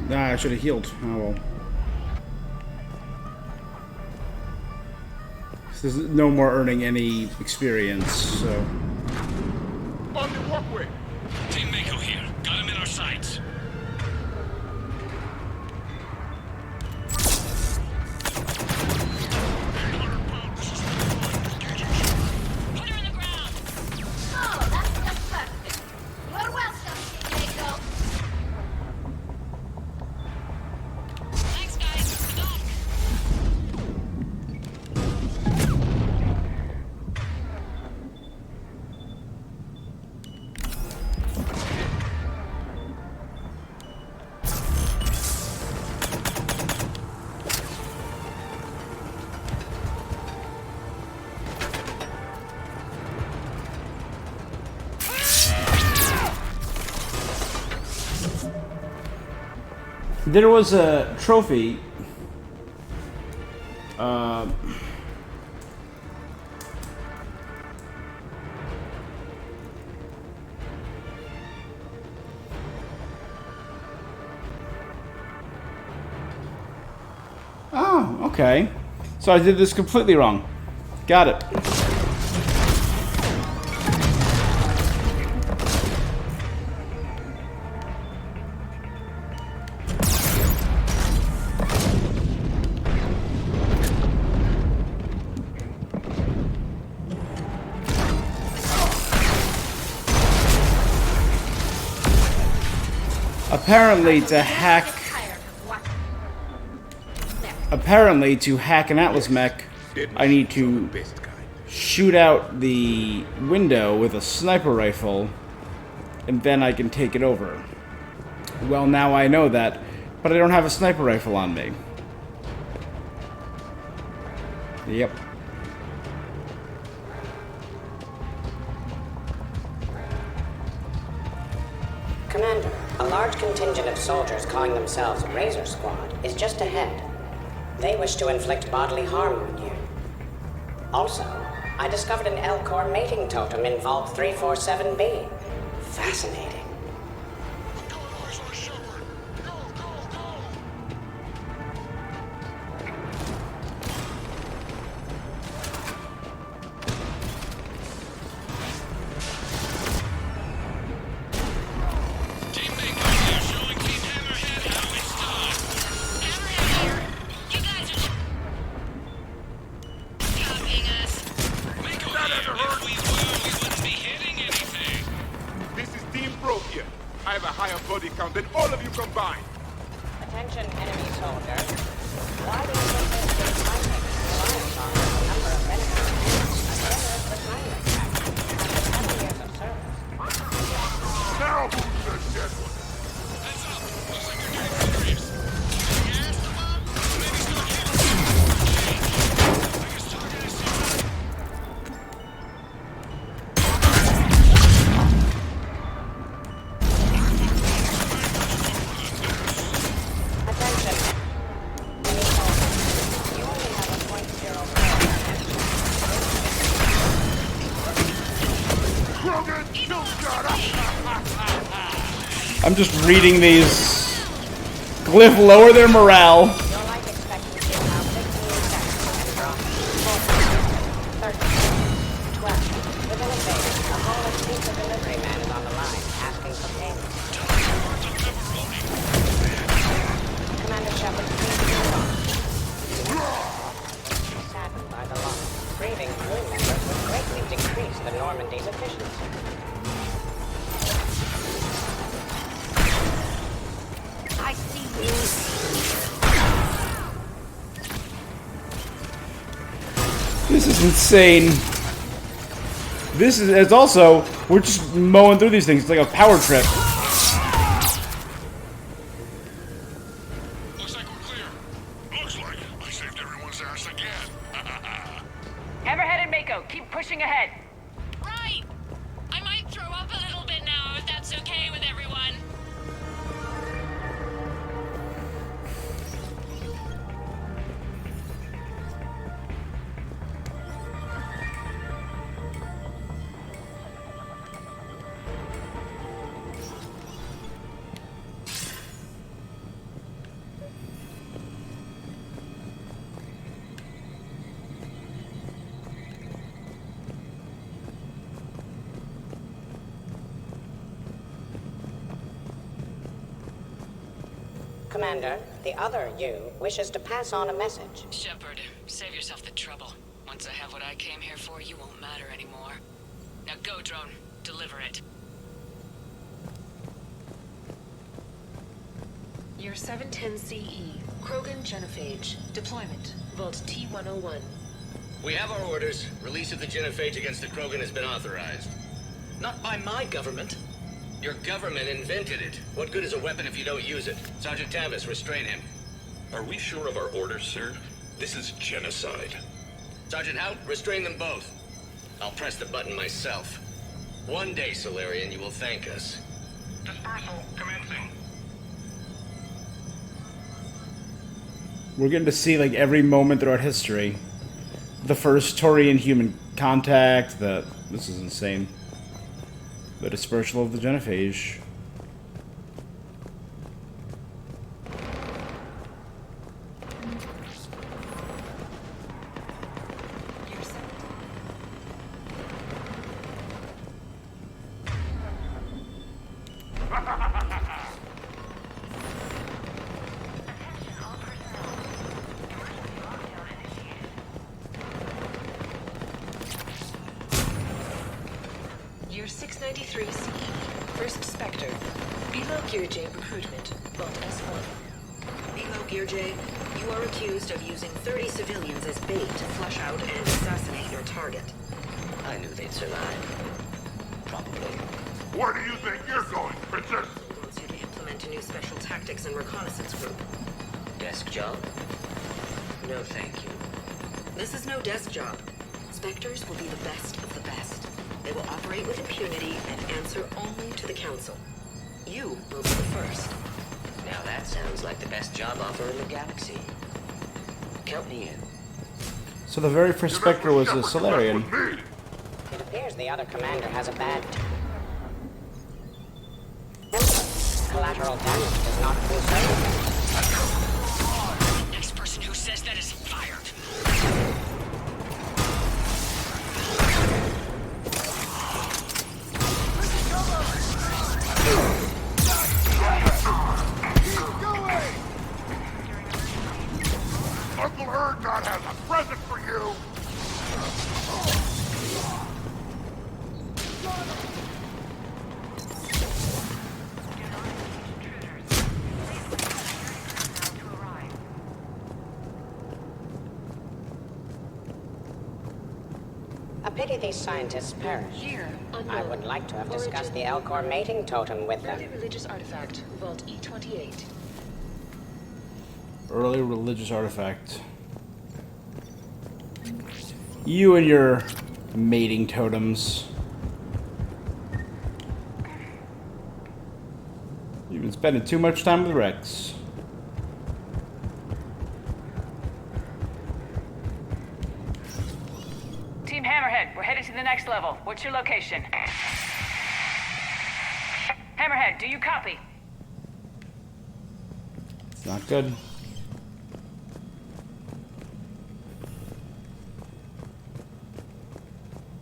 Nah, I should have healed. Oh well. There's no more earning any experience, so. On the walkway! Team Mako here. Got him in our sights. Oh, that's just perfect. You're welcome, Team Mako. Thanks, guys. Good luck. There was a trophy. Oh, okay. So I did this completely wrong. Got it. Apparently to hack an Atlas mech, I need to shoot out the window with a sniper rifle, and then I can take it over. Well, now I know that, but I don't have a sniper rifle on me. Yep. Commander, a large contingent of soldiers calling themselves Razor Squad is just ahead. They wish to inflict bodily harm on you. Also, I discovered an Elcor mating totem in Vault 347B. Fascinating. I have a higher body count than all of you combined. Attention, enemy soldiers. Why do you think this big fighting relies on the number of benefits and a generous retirement package after 7 years of service? Now who's the dead one? Heads up! Looks like you're getting serious. Yes, the bomb? Maybe still here. I guess target is here. I'm just reading these. Glyph, lower their morale. Your life expectancy is now 15 seconds and dropping. 13, 12. Within a day, a homeless pizza delivery man is on the line, asking for payment. Commander Shepard, please move on. Saddened by the loss, grieving crew members would greatly decrease the Normandy's efficiency. I see you. This is insane. This is, it's also, we're just mowing through these things. It's like a power trip. Looks like we're clear. Looks like I saved everyone's ass again. Hammerhead and Mako, keep pushing ahead. Right! I might throw up a little bit now, if that's okay with everyone. Commander, the other you wishes to pass on a message. Shepard, save yourself the trouble. Once I have what I came here for, you won't matter anymore. Now go, drone. Deliver it. Year 710 CE, Krogan Genophage. Deployment, Vault T-101. We have our orders. Release of the genophage against the Krogan has been authorized. Not by my government. Your government invented it. What good is a weapon if you don't use it? Sergeant Tavis, restrain him. Are we sure of our orders, sir? This is genocide. Sergeant Hout, restrain them both. I'll press the button myself. One day, Solarian, you will thank us. Dispersal commencing. We're getting to see like every moment throughout history. The first Taurian human contact, this is insane. The dispersal of the genophage. Year 693 CE. First Spectre. Bilo Gearjay recruitment. Vault S1. Bilo Gearjay, you are accused of using 30 civilians as bait to flush out and assassinate your target. I knew they'd survive. Probably. Where do you think you're going, Princess? Wants you to implement a new special tactics and reconnaissance group. Desk job? No, thank you. This is no desk job. Spectres will be the best of the best. They will operate with impunity and answer only to the Council. You will be the first. Now that sounds like the best job offer in the galaxy. Count me in. So the very first Spectre was a Solarian. It appears the other commander has a bad... Collateral damage does not concern. Next person who says that is fired. Uncle Erdnot has a present for you! A pity these scientists perished. I would like to have discussed the Elcor mating totem with them. Early religious artifact. Vault E28. Early religious artifact. You and your mating totems. You've been spending too much time with Rex. Team Hammerhead, we're headed to the next level. What's your location? Hammerhead, do you copy? Not good.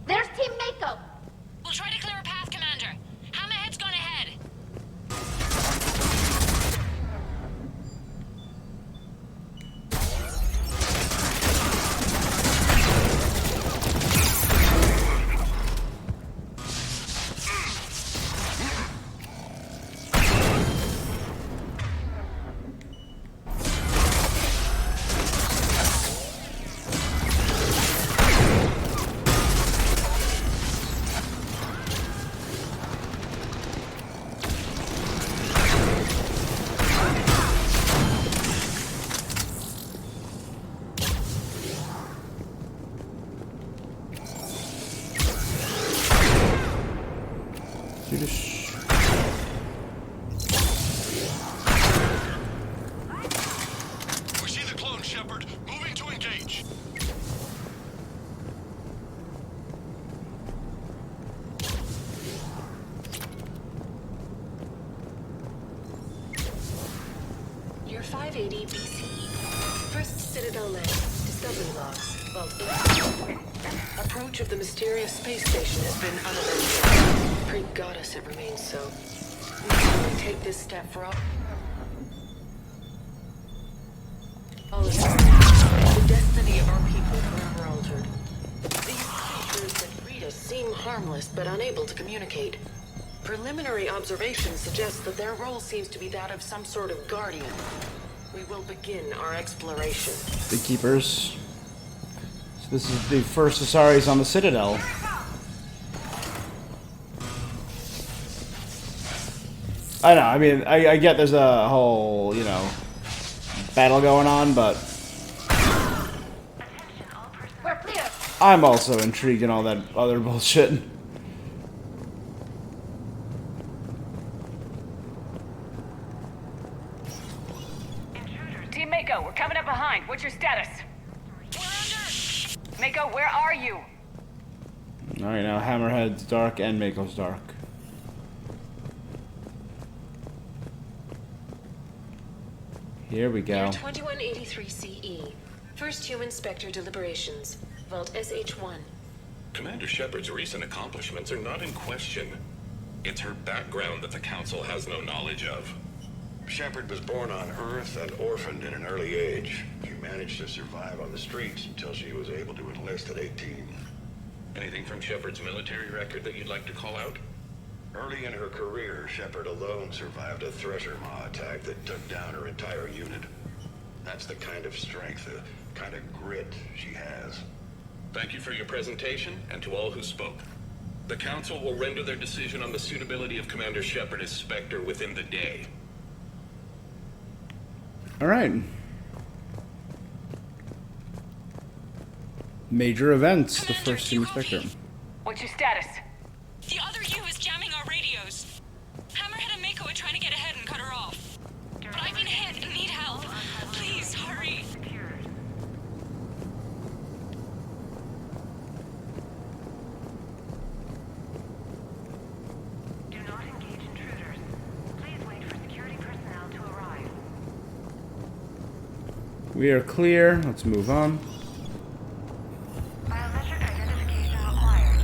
There's Team Mako! We'll try to clear a path, Commander. Hammerhead's gone ahead. We see the clone, Shepard. Moving to engage. Year 580 BCE. First Citadel land. Discovery logs. Vault 8. Approach of the mysterious space station has been uneventful. Pray goddess it remains so. We can only take this step for all of us. The destiny of our people forever altered. These creatures that greet us seem harmless but unable to communicate. Preliminary observations suggest that their role seems to be that of some sort of guardian. We will begin our exploration. The Keepers. So this is the first Asaris on the Citadel. I know, I mean, I get there's a whole, you know, battle going on, but We're clear! I'm also intrigued in all that other bullshit. Team Mako, we're coming up behind. What's your status? We're under! Mako, where are you? Alright, now Hammerhead's dark and Mako's dark. Here we go. Year 2183 CE. First human Spectre deliberations. Vault SH-1. Commander Shepard's recent accomplishments are not in question. It's her background that the Council has no knowledge of. Shepard was born on Earth and orphaned at an early age. She managed to survive on the streets until she was able to enlist at 18. Anything from Shepard's military record that you'd like to call out? Early in her career, Shepard alone survived a Thresher Maw attack that took down her entire unit. That's the kind of strength, the kind of grit she has. Thank you for your presentation, and to all who spoke. The Council will render their decision on the suitability of Commander Shepard as Spectre within the day. Alright. Major events. The first human Spectre. What's your status? The other U is jamming our radios. Hammerhead and Mako are trying to get ahead and cut her off. But I've been hit and need help. Please, hurry. Do not engage intruders. Please wait for security personnel to arrive. We are clear. Let's move on. Biometric identification required.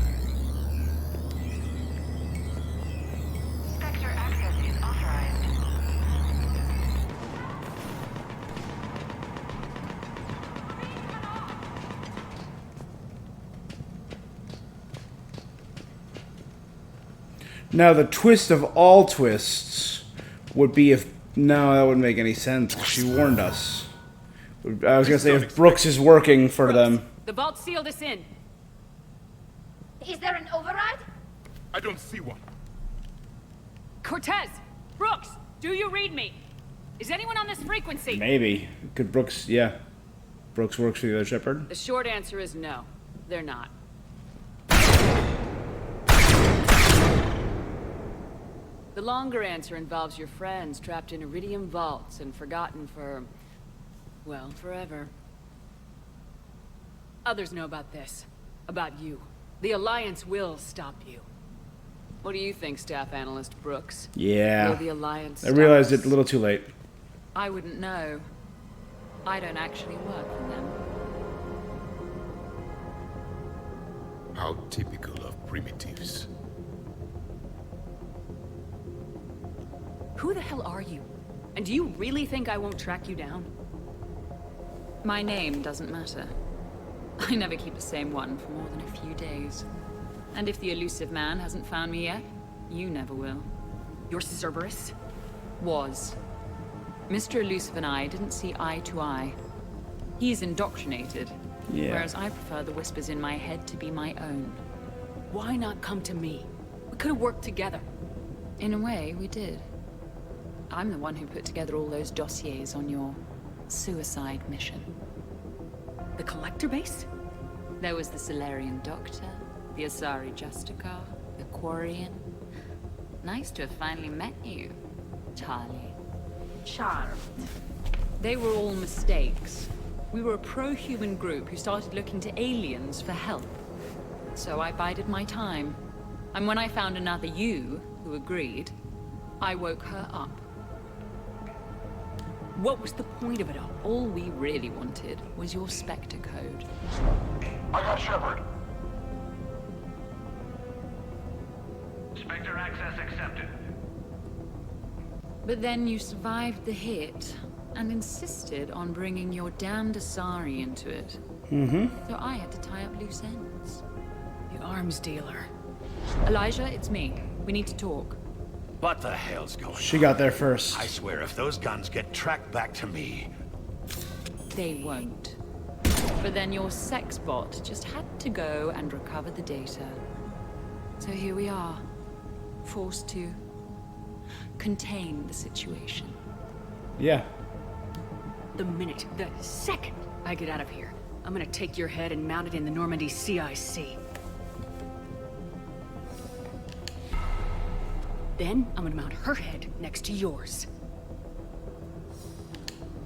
Spectre access is authorized. Now, the twist of all twists would be if... No, that wouldn't make any sense. She warned us. I was going to say if Brooks is working for them. The vault sealed us in. Is there an override? I don't see one. Cortez! Brooks! Do you read me? Is anyone on this frequency? Maybe. Could Brooks... Yeah. Brooks works for the other Shepard? The short answer is no. They're not. The longer answer involves your friends trapped in Iridium vaults and forgotten for... well, forever. Others know about this. About you. The Alliance will stop you. What do you think, Staff Analyst Brooks? Yeah. Will the Alliance I stop realized us? it a little too late. I wouldn't know. I don't actually work for them. How typical of primitives. Who the hell are you? And do you really think I won't track you down? My name doesn't matter. I never keep the same one for more than a few days. And if the elusive man hasn't found me yet, you never will. You're Cerberus? Was. Mr. Elusive and I didn't see eye to eye. He's indoctrinated, whereas I prefer the whispers in my head to be my own. Why not come to me? We could have worked together. In a way, we did. I'm the one who put together all those dossiers on your suicide mission. The Collector base? There was the Solarian Doctor, the Asari Justicar, the Quarian. Nice to have finally met you, Charlie. Charmed. They were all mistakes. We were a pro-human group who started looking to aliens for help. So I bided my time. And when I found another you who agreed, I woke her up. What was the point of it all? All we really wanted was your Spectre code. I got Shepard. Spectre access accepted. But then you survived the hit and insisted on bringing your damned Asari into it. So I had to tie up loose ends. The arms dealer. Elijah, it's me. We need to talk. What the hell's going on? She got there first. I swear, if those guns get tracked back to me... They won't. But then your sex bot just had to go and recover the data. So here we are. Forced to contain the situation. Yeah. The minute, the second I get out of here, I'm gonna take your head and mount it in the Normandy CIC. Then I'm gonna mount her head next to yours.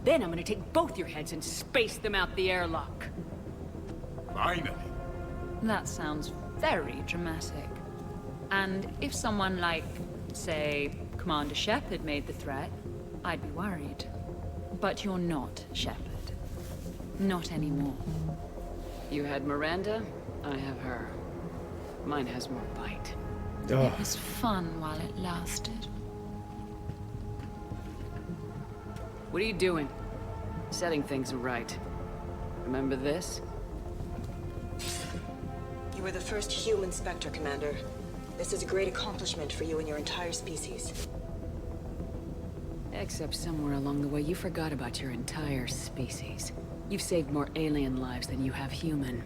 Then I'm gonna take both your heads and space them out the airlock. Finally. That sounds very dramatic. And if someone like, say, Commander Shepard made the threat, I'd be worried. But you're not Shepard. Not anymore. You had Miranda, I have her. Mine has more bite. Ugh. It was fun while it lasted. What are you doing? Setting things right. Remember this? You were the first human Spectre, Commander. This is a great accomplishment for you and your entire species. Except somewhere along the way you forgot about your entire species. You've saved more alien lives than you have human.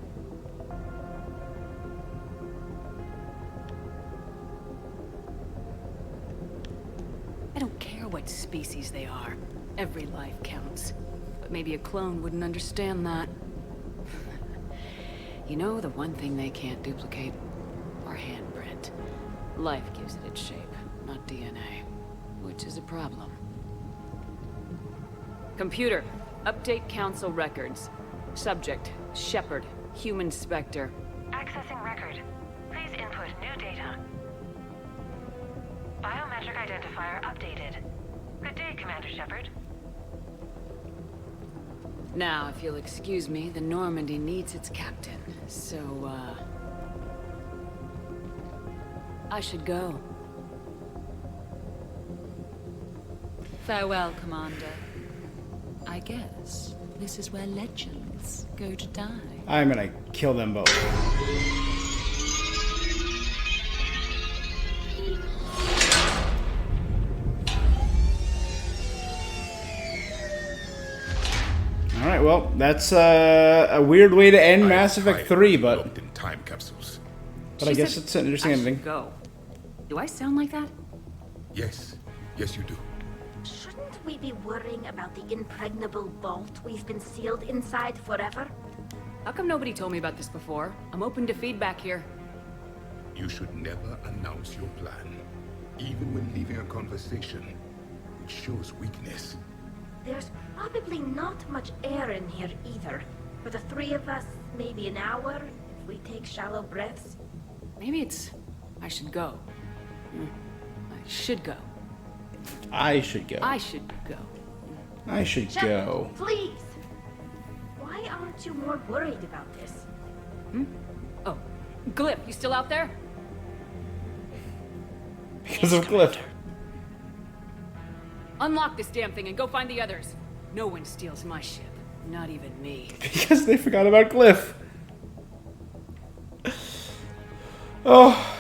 I don't care what species they are. Every life counts. But maybe a clone wouldn't understand that. You know, the one thing they can't duplicate? Our handprint. Life gives it its shape, not DNA. Which is a problem. Computer, update Council records. Subject, Shepard, Human Spectre. Accessing record. Please input new data. Biometric identifier updated. Good day, Commander Shepard. Now, if you'll excuse me, the Normandy needs its captain. So, I should go. Farewell, Commander. I guess this is where legends go to die. I'm gonna kill them both. Alright, well, that's a weird way to end Mass Effect 3, but... in time capsules. But I guess it's an interesting ending. Go. Do I sound like that? Yes. Yes, you do. Shouldn't we be worrying about the impregnable vault we've been sealed inside forever? How come nobody told me about this before? I'm open to feedback here. You should never announce your plan, even when leaving a conversation. It shows weakness. There's probably not much air in here either. For the three of us, maybe an hour, if we take shallow breaths. Maybe it's... I should go. I should go. I should go. I should go. I should Shepard, go. please! Why aren't you more worried about this? Oh, Glyph, you still out there? Because of Glyph. Unlock this damn thing and go find the others. No one steals my ship. Not even me. Because they forgot about Glyph. Oh.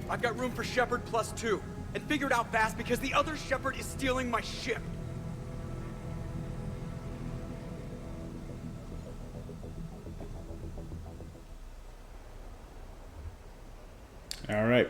I've got room for Shepard +2, and figure it out fast because the other Shepard is stealing my ship. All right.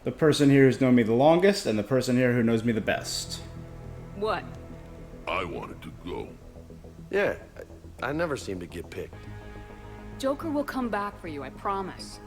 The person here who's known me the longest, and the person here who knows me the best. What? I wanted to go. Yeah, I never seem to get picked. Joker will come back for you, I promise.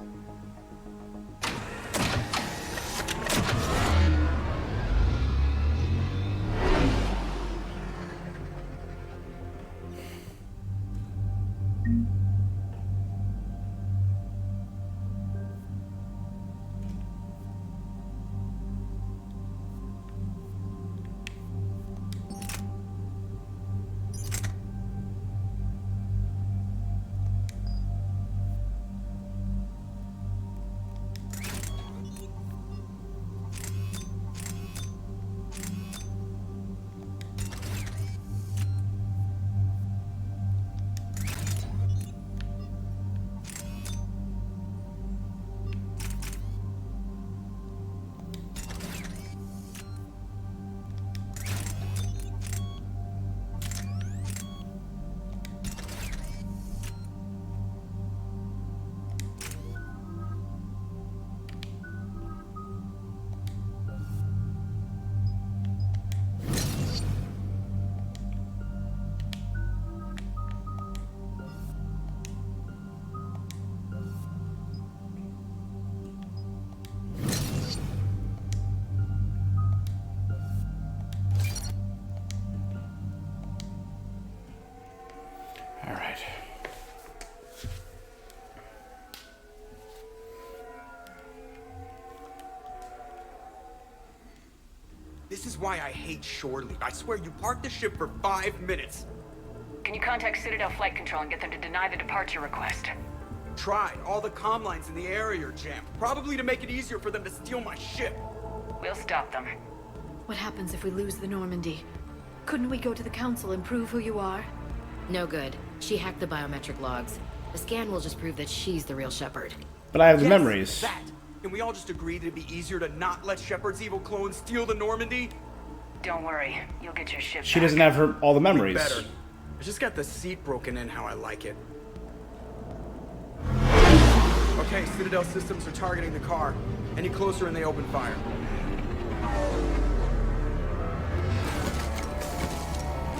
All right. This is why I hate shore leave. I swear you parked the ship for 5 minutes. Can you contact Citadel Flight Control and get them to deny the departure request? Tried. All the comm lines in the area are jammed. Probably to make it easier for them to steal my ship. We'll stop them. What happens if we lose the Normandy? Couldn't we go to the Council and prove who you are? No good. She hacked the biometric logs. The scan will just prove that she's the real Shepard. But I have the Yes, memories. That. Can we all just agree that it'd be easier to not let Shepard's evil clone steal the Normandy? Don't worry. You'll get your ship She back. doesn't have all the memories. Better. I just got the seat broken in how I like it. Okay, Citadel systems are targeting the car. Any closer and they open fire.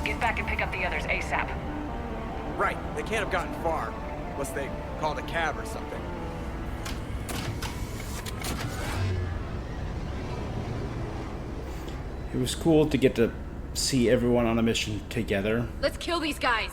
Get back and pick up the others ASAP. Right, they can't have gotten far. Unless they called a cab or something. It was cool to get to see everyone on a mission together. Let's kill these guys!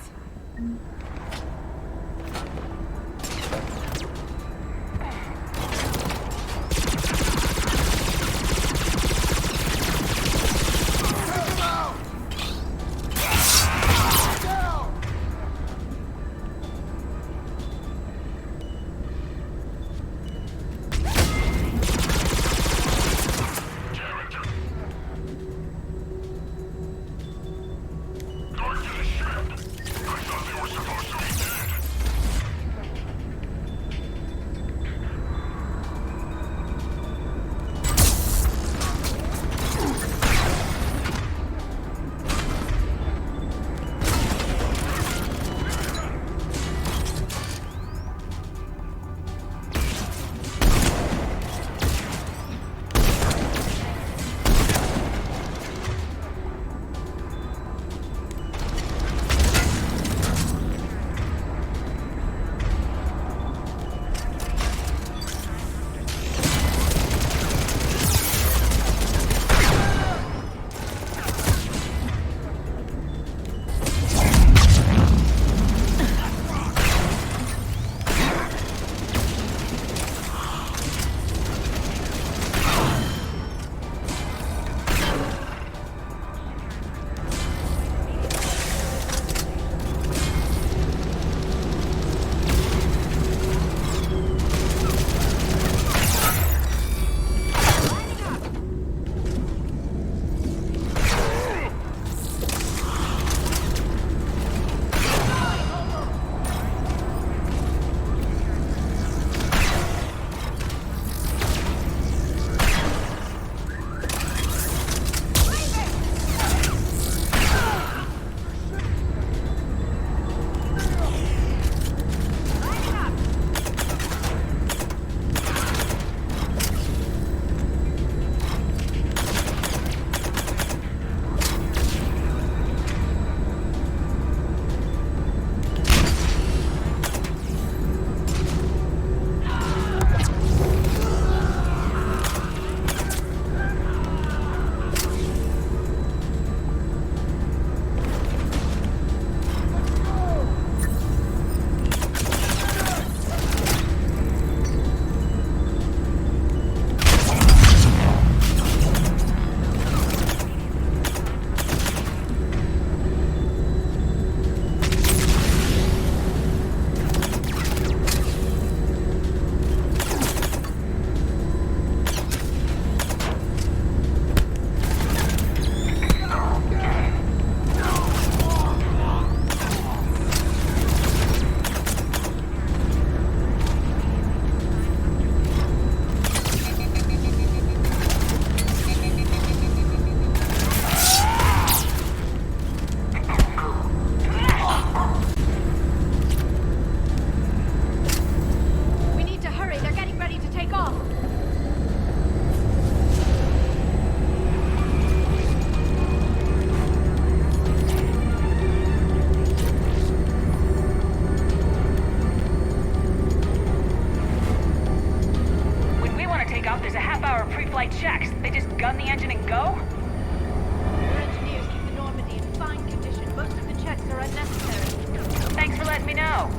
Your engineers keep the Normandy in fine condition. Most of the checks are unnecessary. Thanks for me know.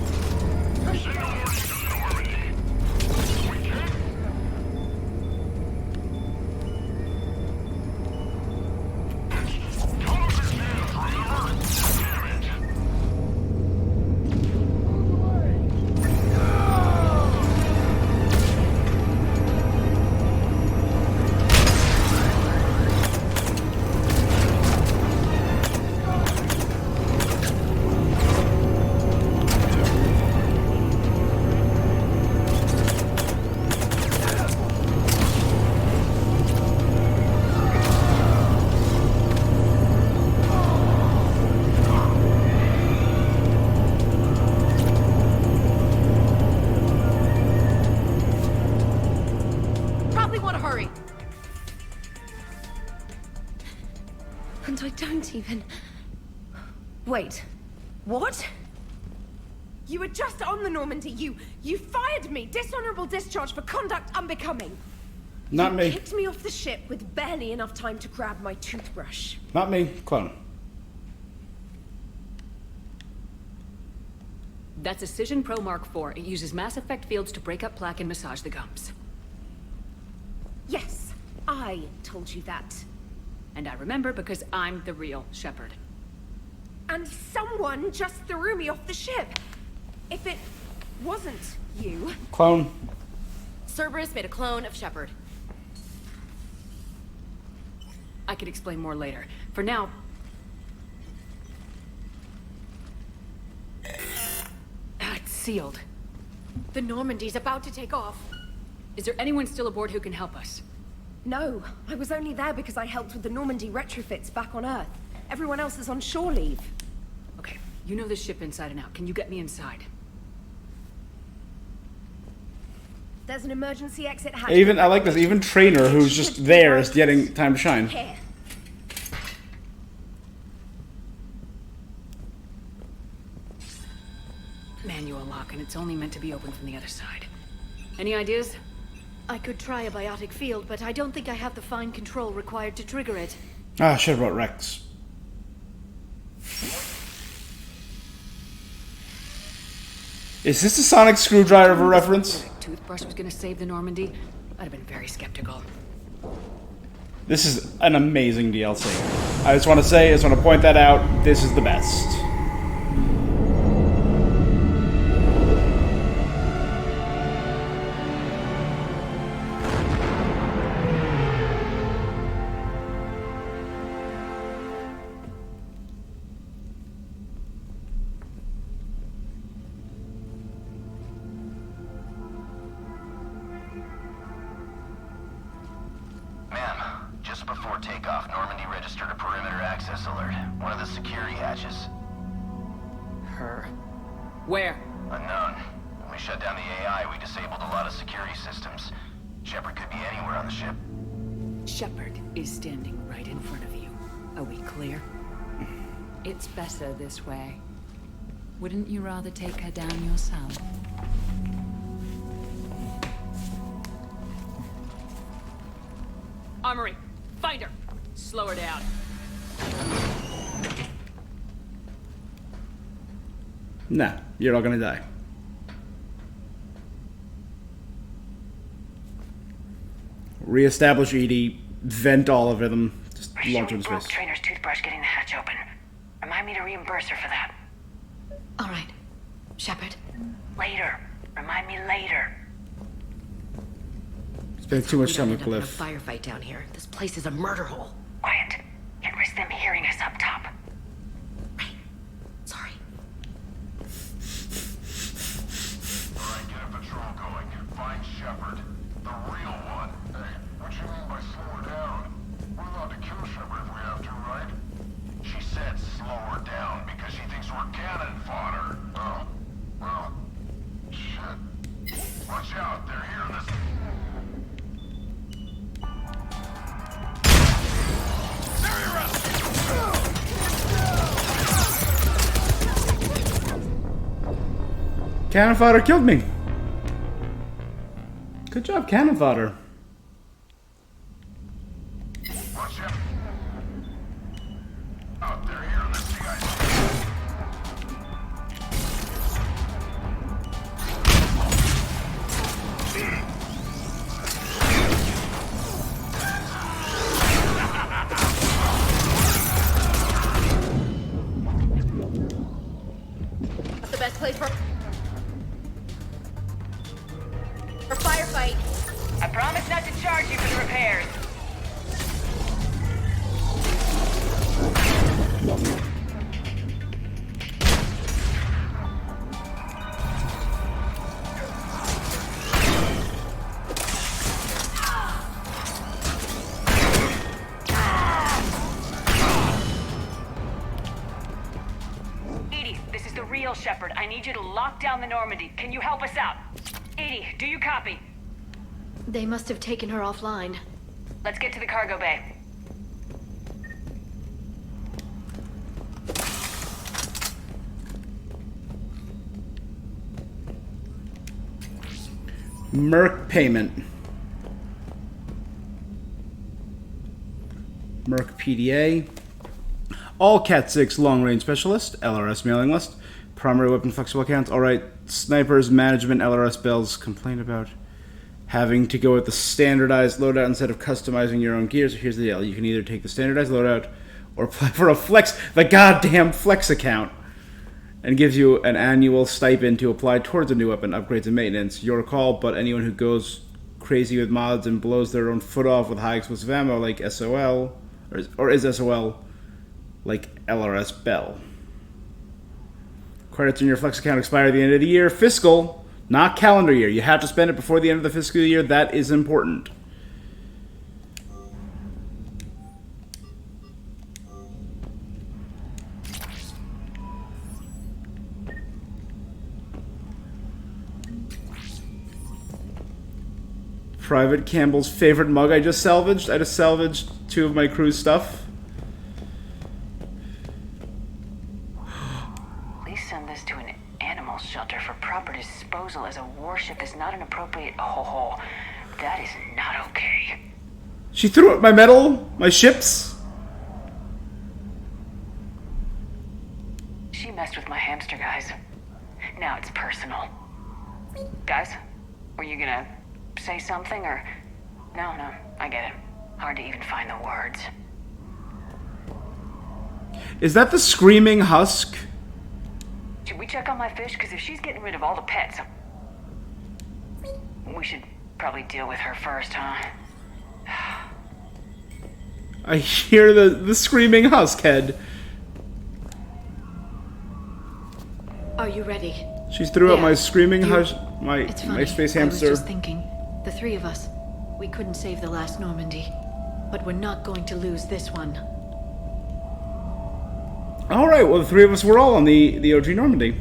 And I don't even... Wait. What? You were just on the Normandy. You fired me. Dishonorable discharge for conduct unbecoming. Not me. You kicked me off the ship with barely enough time to grab my toothbrush. Not me. Clone. That's a Cision Pro Mark IV. It uses mass effect fields to break up plaque and massage the gums. Yes, I told you that. And I remember because I'm the real Shepard. And someone just threw me off the ship. If it wasn't you... Clone. Cerberus made a clone of Shepard. I could explain more later. For now... It's sealed. The Normandy's about to take off. Is there anyone still aboard who can help us? No, I was only there because I helped with the Normandy retrofits back on Earth. Everyone else is on shore leave. Okay, you know this ship inside and out. Can you get me inside? There's an emergency exit hatch. Even I like this. Even Trainer, who's just there, is getting time to shine. Here. Manual lock, and it's only meant to be opened from the other side. Any ideas? I could try a biotic field, but I don't think I have the fine control required to trigger it. Ah, I should have brought Rex. Is this a sonic screwdriver reference? Toothbrush was gonna save the Normandy. I'd have been very skeptical. This is an amazing DLC. I just want to point that out. This is the best. Just before takeoff, Normandy registered a perimeter access alert. One of the security hatches. Her. Where? Unknown. When we shut down the AI, we disabled a lot of security systems. Shepard could be anywhere on the ship. Shepard is standing right in front of you. Are we clear? It's better this way. Wouldn't you rather take her down yourself? Armory! Find her! Slow her down. Nah, you're all gonna die. Reestablish EDI, vent all of them, just launch into space. Trainer's toothbrush getting the hatch open. Remind me to reimburse her for that. All right. Shepard. Later. Remind me later. Spend too much time with A Glyph. firefight down here. This place is a murder hole. Quiet. Can't risk them hearing us up top. Sorry. Alright, get a patrol going. Find Shepard. The real one. Hey, what you mean by slow her down? We're allowed to kill Shepard if we have to, right? She said slow her down because she thinks we're cannon fodder. Oh, well, shit. Watch out, they're hearing this. Cannon fodder killed me. Good job, cannon fodder. Watch out. Oh, they're hearing this, you guys. best place for a firefight. I promise not to charge you for the repairs. Edie, this is the real Shepard. I need you to lock down the Normandy. Can you help us out? Edie, do you copy? They must have taken her offline. Let's get to the cargo bay. Merc payment. Merc PDA. All Cat 6 long-range specialist, LRS mailing list. Primary weapon flexible accounts. Alright, snipers, management, LRS bells. Complain about having to go with the standardized loadout instead of customizing your own gear. So here's the deal. You can either take the standardized loadout or apply for a flex, the goddamn flex account, and gives you an annual stipend to apply towards a new weapon, upgrades, and maintenance. Your call, but anyone who goes crazy with mods and blows their own foot off with high explosive ammo like SOL, or is SOL like LRS Bell. Credits in your flex account expire at the end of the year. Fiscal, not calendar year. You have to spend it before the end of the fiscal year. That is important. Private Campbell's favorite mug I just salvaged. I just salvaged 2 of my crew's stuff. Please send this to an animal shelter for proper disposal, as a warship is not an appropriate... Oh, that is not okay. She threw up my metal, my ships. She messed with my hamster, guys. Now it's personal. Guys, were you gonna say something, or... No, I get it. Hard to even find the words. Is that the screaming husk? Should we check on my fish? Because if she's getting rid of all the pets, we should probably deal with her first, huh? I hear the screaming husk head. Are you ready? She threw up my screaming husk, my space I hamster. was just thinking, the 3 of us, we couldn't save the last Normandy, but we're not going to lose this one. All right, well, the 3 of us were all on the OG Normandy.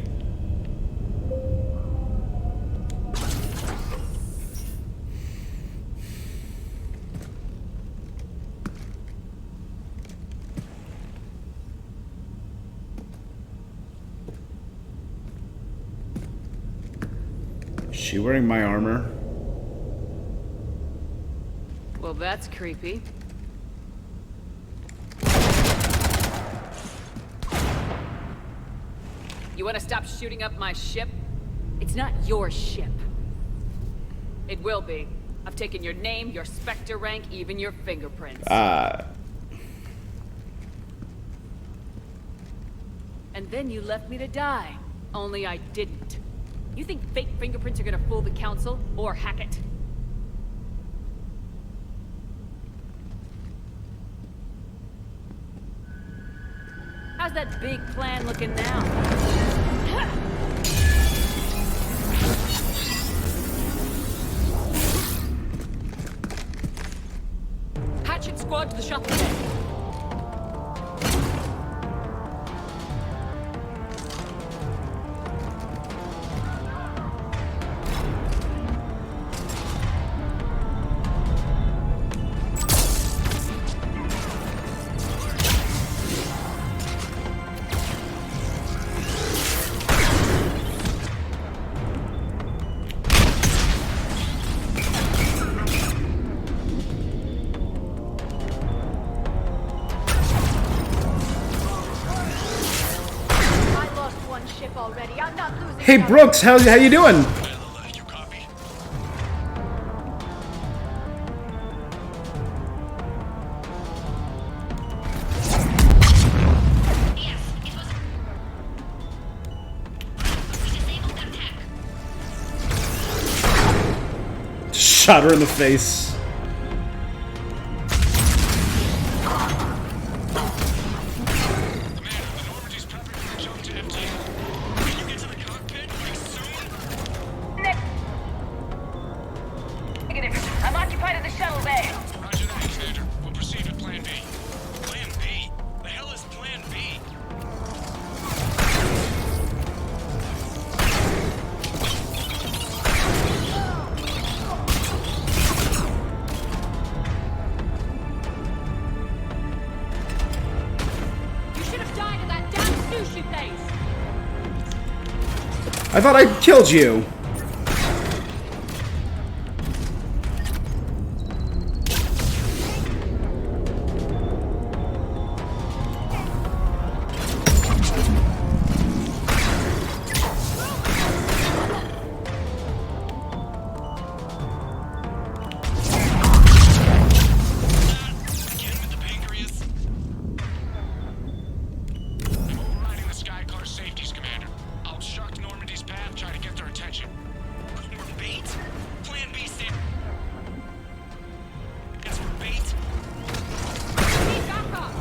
Is she wearing my armor? Well, that's creepy. You want to stop shooting up my ship? It's not your ship. It will be. I've taken your name, your Spectre rank, even your fingerprints. And then you left me to die. Only I didn't. You think fake fingerprints are gonna fool the Council? Or Hackett? How's that big plan looking now? Hatchet squad to the shuttle bay. Hey Brooks, how you doing? Shot her in the face. I'm occupied in the shuttle bay. Roger that, Commander. We'll proceed with Plan B. Plan B? The hell is Plan B? You should have died in that damn sushi place. I thought I killed you. Overriding the Skycar safeties, Commander. I'll obstruct Normandy's path, try to get their attention. We're bait? Plan B stands for bait? Back up.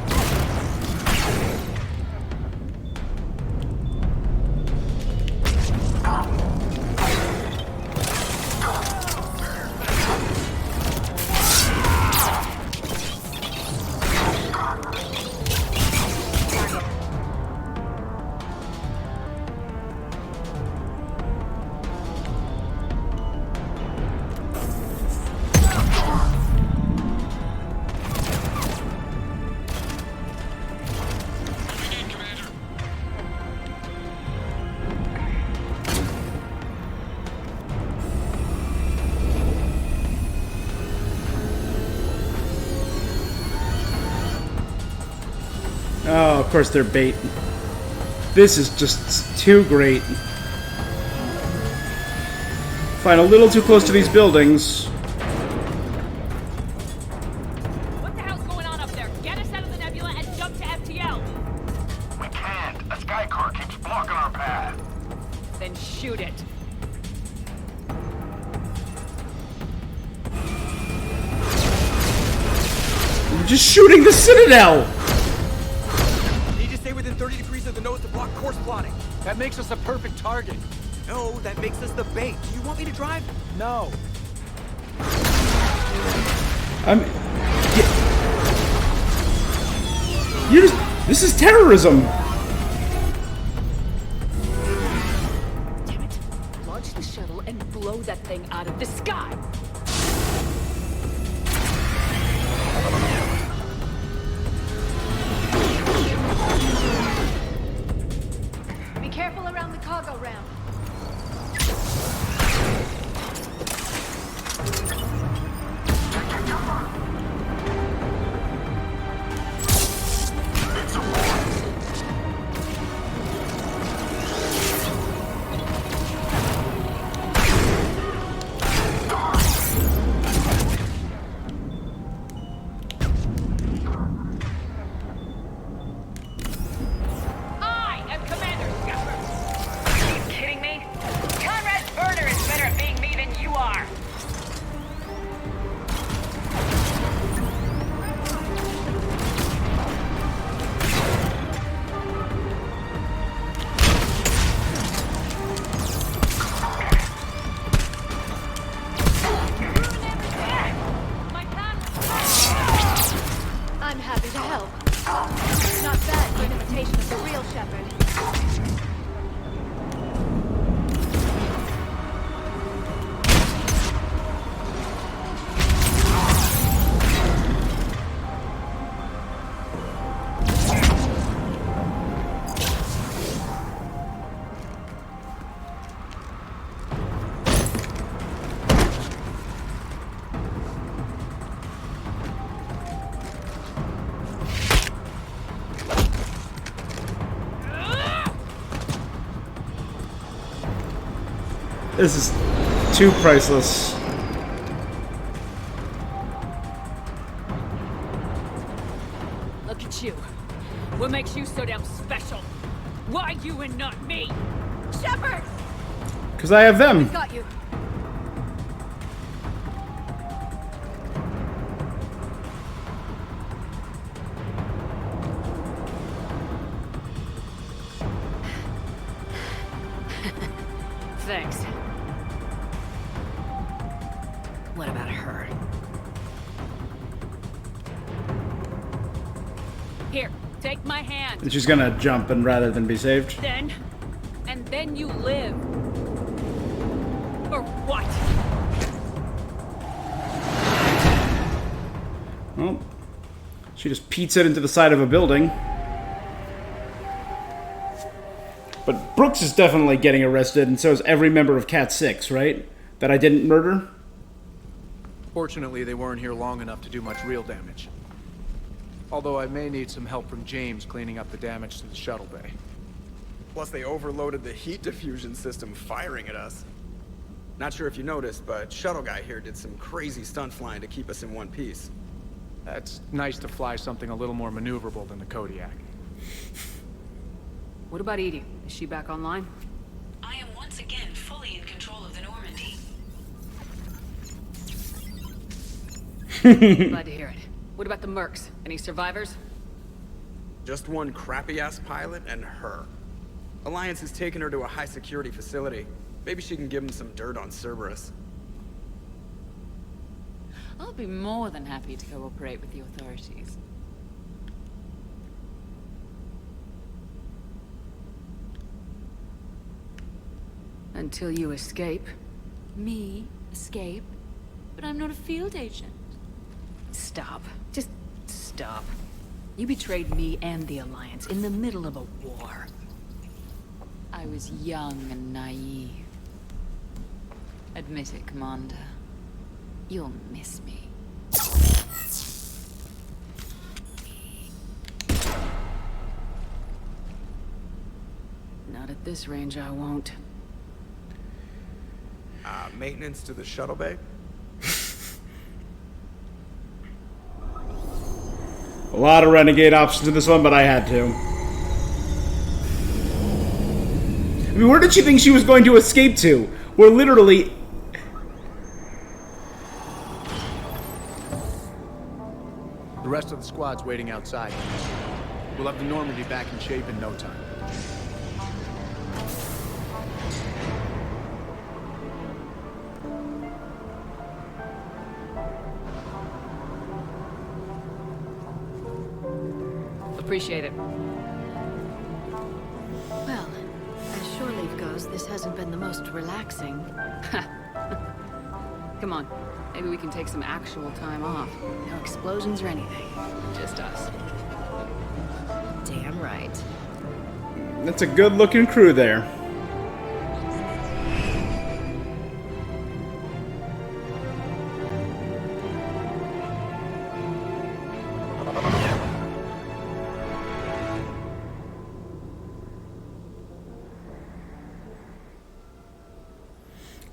Oh, of course they're bait. This is just too great. Flying a little too close to these buildings. What the hell's going on up there? Get us out of the nebula and jump to FTL. We can't. A Skycar keeps blocking our path. Then shoot it. I'm just shooting the Citadel! Need to stay within 30 degrees of the nose to block course plotting. That makes us a perfect target. No, that makes us the bait. Do you want me to drive? No. You're just, this is terrorism! Damn it. Launch the shuttle and blow that thing out of the sky. Be careful around the cargo ramp. I am Commander Shepard. Are you kidding me? Conrad Burner is better at being me than you are. I'm happy to help. Not bad for an imitation of the real Shepard. This is too priceless. Look at you. What makes you so damn special? Why you and not me? Shepard! Because I have them. Got you. Thanks. What about her? Here, take my hand. And she's gonna jump and rather than be saved. And then you live. Or what? Well, she just peets it into the side of a building. But Brooks is definitely getting arrested, and so is every member of Cat 6, right? That I didn't murder? Fortunately, they weren't here long enough to do much real damage. Although I may need some help from James cleaning up the damage to the shuttle bay. Plus, they overloaded the heat diffusion system firing at us. Not sure if you noticed, but Shuttle Guy here did some crazy stunt flying to keep us in one piece. That's nice to fly something a little more maneuverable than the Kodiak. What about Edie? Is she back online? I am once again fully in control of the Normandy. Glad to hear it. What about the Mercs? Any survivors? Just one crappy-ass pilot and her. Alliance has taken her to a high-security facility. Maybe she can give them some dirt on Cerberus. I'll be more than happy to cooperate with the authorities. Until you escape. Me? Escape? But I'm not a field agent. Stop. Just stop. You betrayed me and the Alliance in the middle of a war. I was young and naive. Admit it, Commander. You'll miss me. Not at this range, I won't. Maintenance to the shuttle bay? A lot of renegade options in this one, but I had to. I mean, where did she think she was going to escape to? We're literally... The rest of the squad's waiting outside. We'll have the Normandy back in shape in no time. Appreciate it. Well, as Shoreleave goes, this hasn't been the most relaxing. Come on. Maybe we can take some actual time off. No explosions or anything. Just us. Damn right. That's a good-looking crew there.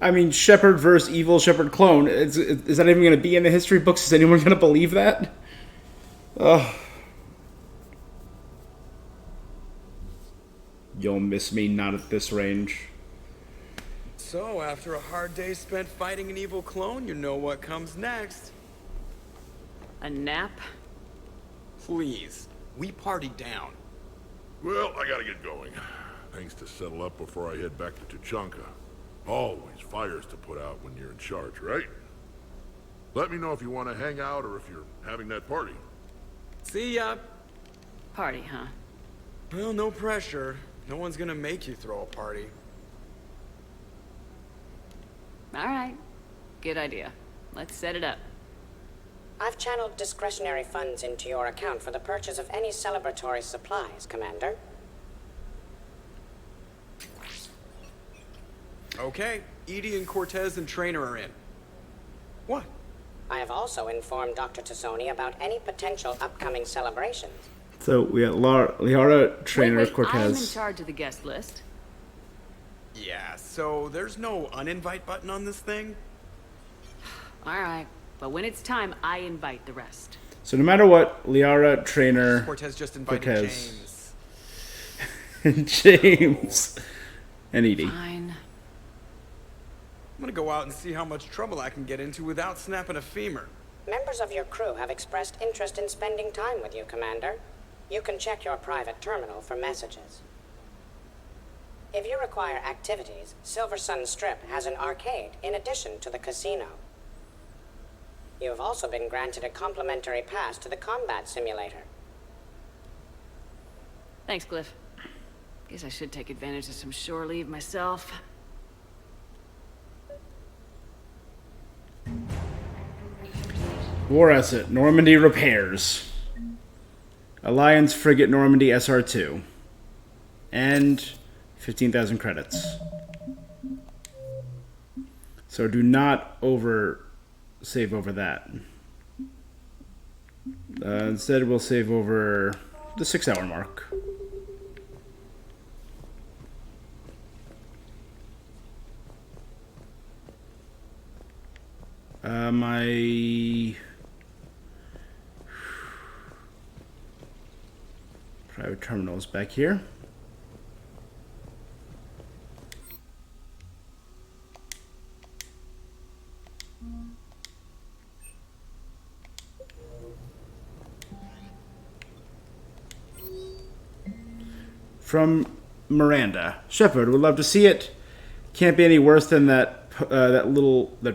I mean, Shepard versus evil Shepard clone. Is that even going to be in the history books? Is anyone going to believe that? Ugh. You'll miss me, not at this range. So, after a hard day spent fighting an evil clone, you know what comes next. A nap? Please. We party down. Well, I gotta get going. Things to settle up before I head back to Tuchanka. Always fires to put out when you're in charge, right? Let me know if you want to hang out or if you're having that party. See ya. Party, huh? Well, no pressure. No one's gonna make you throw a party. All right. Good idea. Let's set it up. I've channeled discretionary funds into your account for the purchase of any celebratory supplies, Commander. Okay, Edie and Cortez and Traynor are in. What? I have also informed Dr. Tassoni about any potential upcoming celebrations. So we got Liara, Traynor, wait, Cortez. I'm in charge of the guest list. Yeah, so there's no uninvite button on this thing? All right, but when it's time, I invite the rest. So no matter what, Liara, Traynor, Cortez just invited Cortez. James. James. And Edie. Fine. I'm gonna go out and see how much trouble I can get into without snapping a femur. Members of your crew have expressed interest in spending time with you, Commander. You can check your private terminal for messages. If you require activities, Silver Sun Strip has an arcade in addition to the casino. You have also been granted a complimentary pass to the combat simulator. Thanks, Cliff. Guess I should take advantage of some shore leave myself. War asset, Normandy repairs. Alliance frigate Normandy SR2. And 15,000 credits. So do not save over that. Instead, we'll save over the 6-hour mark. My private terminal is back here. From Miranda. Shepard, would love to see it. Can't be any worse than that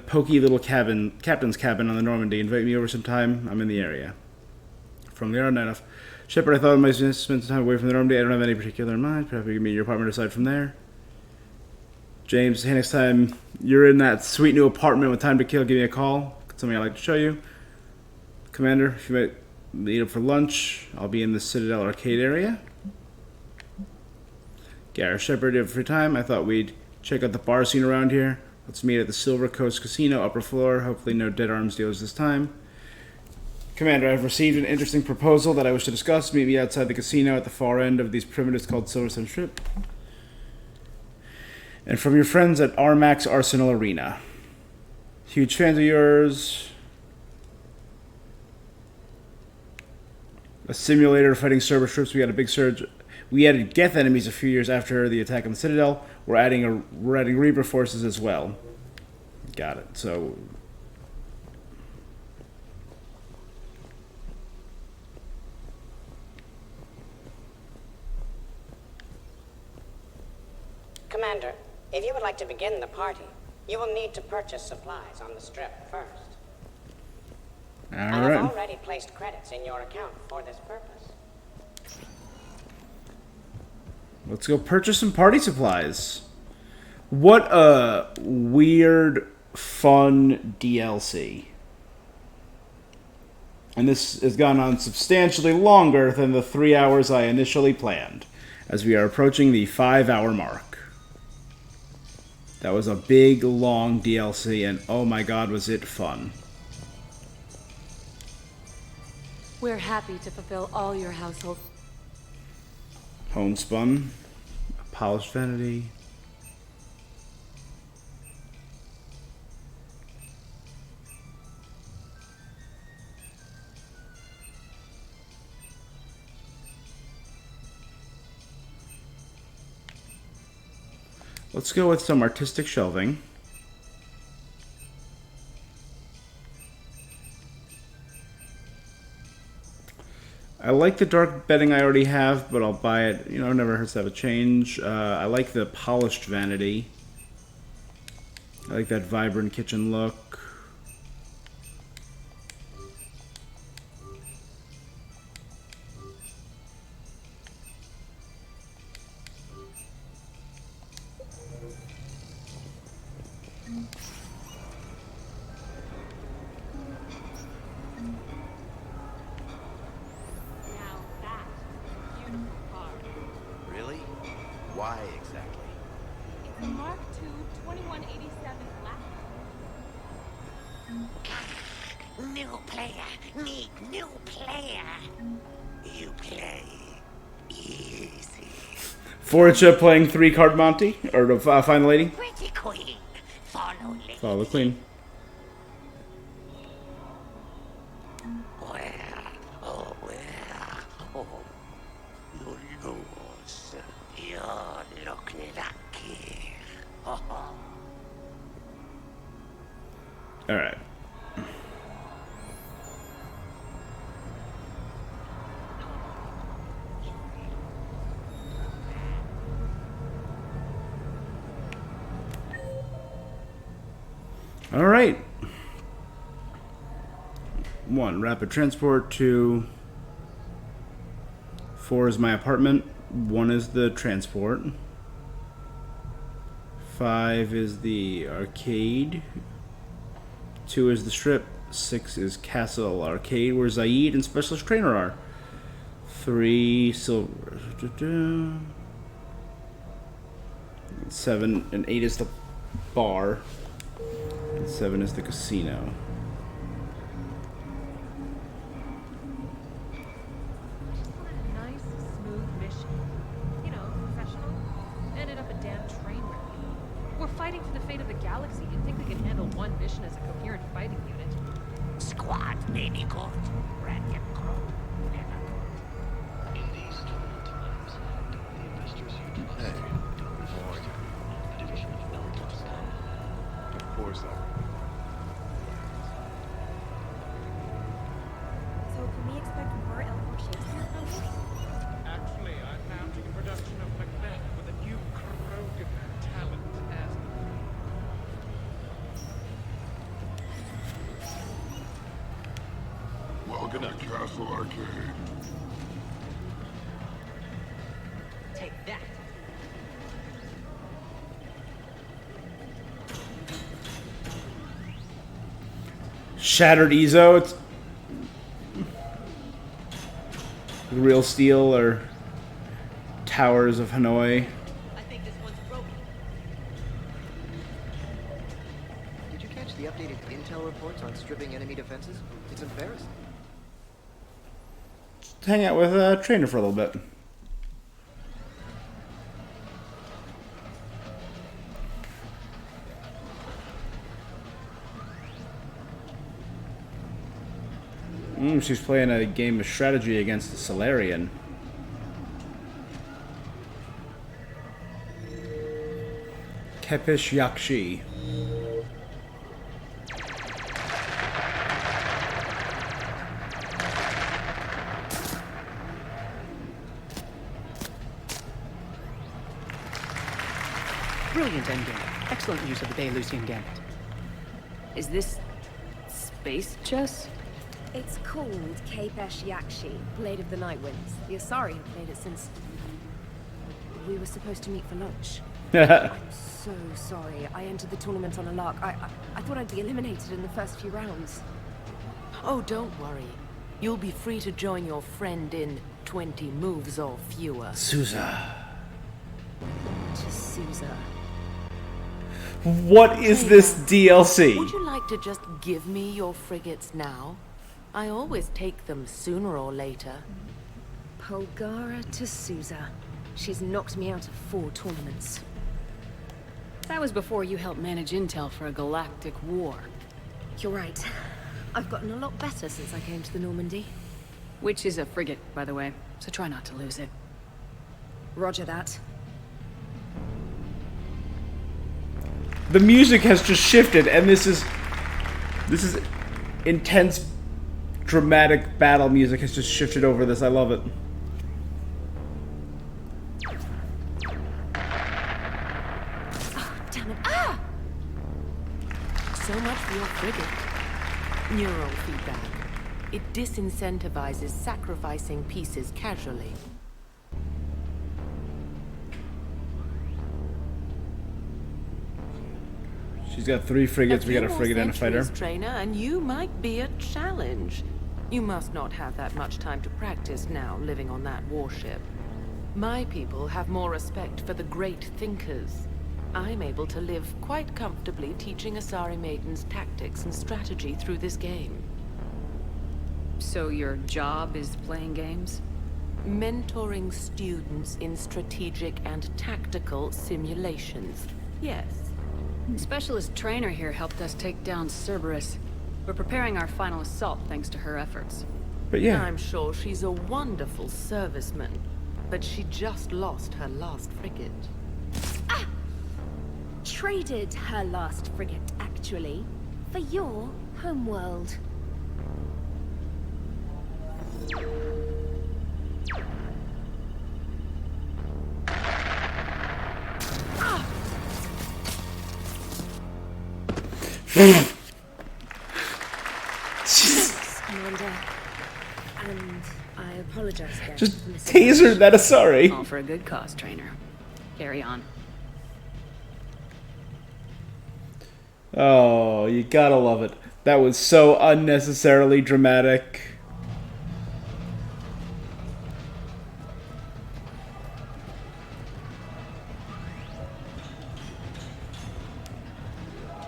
pokey little captain's cabin on the Normandy. Invite me over sometime. I'm in the area. From the Night. Shepard, I thought I might spend some time away from the Normandy. I don't have any particular in mind. Perhaps we can meet in your apartment aside from there. James, hey, next time you're in that sweet new apartment with time to kill, give me a call. It's something I'd like to show you. Commander, if you might meet up for lunch, I'll be in the Citadel arcade area. Gareth Shepard, if free time, I thought we'd check out the bar scene around here. Let's meet at the Silver Coast Casino, upper floor. Hopefully no dead arms dealers this time. Commander, I've received an interesting proposal that I wish to discuss. Meet me outside the casino at the far end of these primitives called Silver Sun Strip. And from your friends at Armax Arsenal Arena. Huge fans of yours. A simulator fighting server strips. We got a big surge. We added Geth enemies a few years after the attack on the Citadel. We're adding Reaper forces as well. Got it. So Commander, if you would like to begin the party, you will need to purchase supplies on the Strip first. I have already placed credits in your account for this purpose. Let's go purchase some party supplies. What a weird, fun DLC. And this has gone on substantially longer than the 3 hours I initially planned, as we are approaching the 5-hour mark. That was a big, long DLC, and oh my god, was it fun. We're happy to fulfill all your household. Homespun, a polished vanity. Let's go with some artistic shelving. I like the dark bedding I already have, but I'll buy it. You know, it never hurts to have a change. I like the polished vanity. I like that vibrant kitchen look. Really? Why exactly? It's a Mark II 2187 black. New player. Need new player. You play easy. Forja playing 3-card Monty, or to find the lady. Pretty queen. Follow lady. Follow the queen. All right. All right. 1, rapid transport. 2, 4 is my apartment. 1 is the transport. 5 is the arcade. 2 is the strip. 6 is Castle Arcade, where Zaid and Specialist Trainer are. 3, silver. 7 and 8 is the bar. And 7 is the casino. Nice, smooth mission. You know, professional. Ended up a damn train wreck. We're fighting for the fate of the galaxy. You'd think they could handle one mission as a coherent fighting unit. Squad baby good. Racket crew. Hey, how are you? Of course I will. So can we expect more Elmore Shakespeare films? Actually, I'm mounting a production of Macbeth with a new Krogan talent as Welcome to Castle Arcade. Take that. Shattered Ezo. It's Real Steel or Towers of Hanoi. I think this one's broken. Did you catch the updated intel reports on stripping enemy defenses? It's embarrassing. Let's hang out with a trainer for a little bit. She's playing a game of strategy against the Solarian. Kepish Yakshi. Brilliant endgame. Excellent use of the Belarusian Gambit. Is this space chess? It's called Kepesh Yakshi, Blade of the Night Winds. The Asari have played it since we were supposed to meet for lunch. I'm so sorry. I entered the tournament on a lark. I thought I'd be eliminated in the first few rounds. Oh, don't worry. You'll be free to join your friend in 20 moves or fewer. Sousa. Sousa. What is this DLC? Would you like to just give me your frigates now? I always take them sooner or later. Polgara to Sousa. She's knocked me out of 4 tournaments. That was before you helped manage intel for a galactic war. You're right. I've gotten a lot better since I came to the Normandy. Which is a frigate, by the way, so try not to lose it. Roger that. The music has just shifted, and this is intense, dramatic battle music has just shifted over this. I love it. Oh, damn it. Ah! So much for your frigate. Neural feedback. It disincentivizes sacrificing pieces casually. She's got 3 frigates. We got a frigate and a fighter. Trainer, and you might be a challenge. You must not have that much time to practice now, living on that warship. My people have more respect for the great thinkers. I'm able to live quite comfortably teaching Asari maidens tactics and strategy through this game. So your job is playing games? Mentoring students in strategic and tactical simulations. Yes. Specialist Trainer here helped us take down Cerberus. We're preparing our final assault thanks to her efforts. But yeah. I'm sure she's a wonderful serviceman, but she just lost her last frigate. Ah! Traded her last frigate, actually, for your homeworld. Amanda. And I apologize again. Just for missing tasered that Asari. All for a good cause, trainer. Carry on. Oh, you gotta love it. That was so unnecessarily dramatic.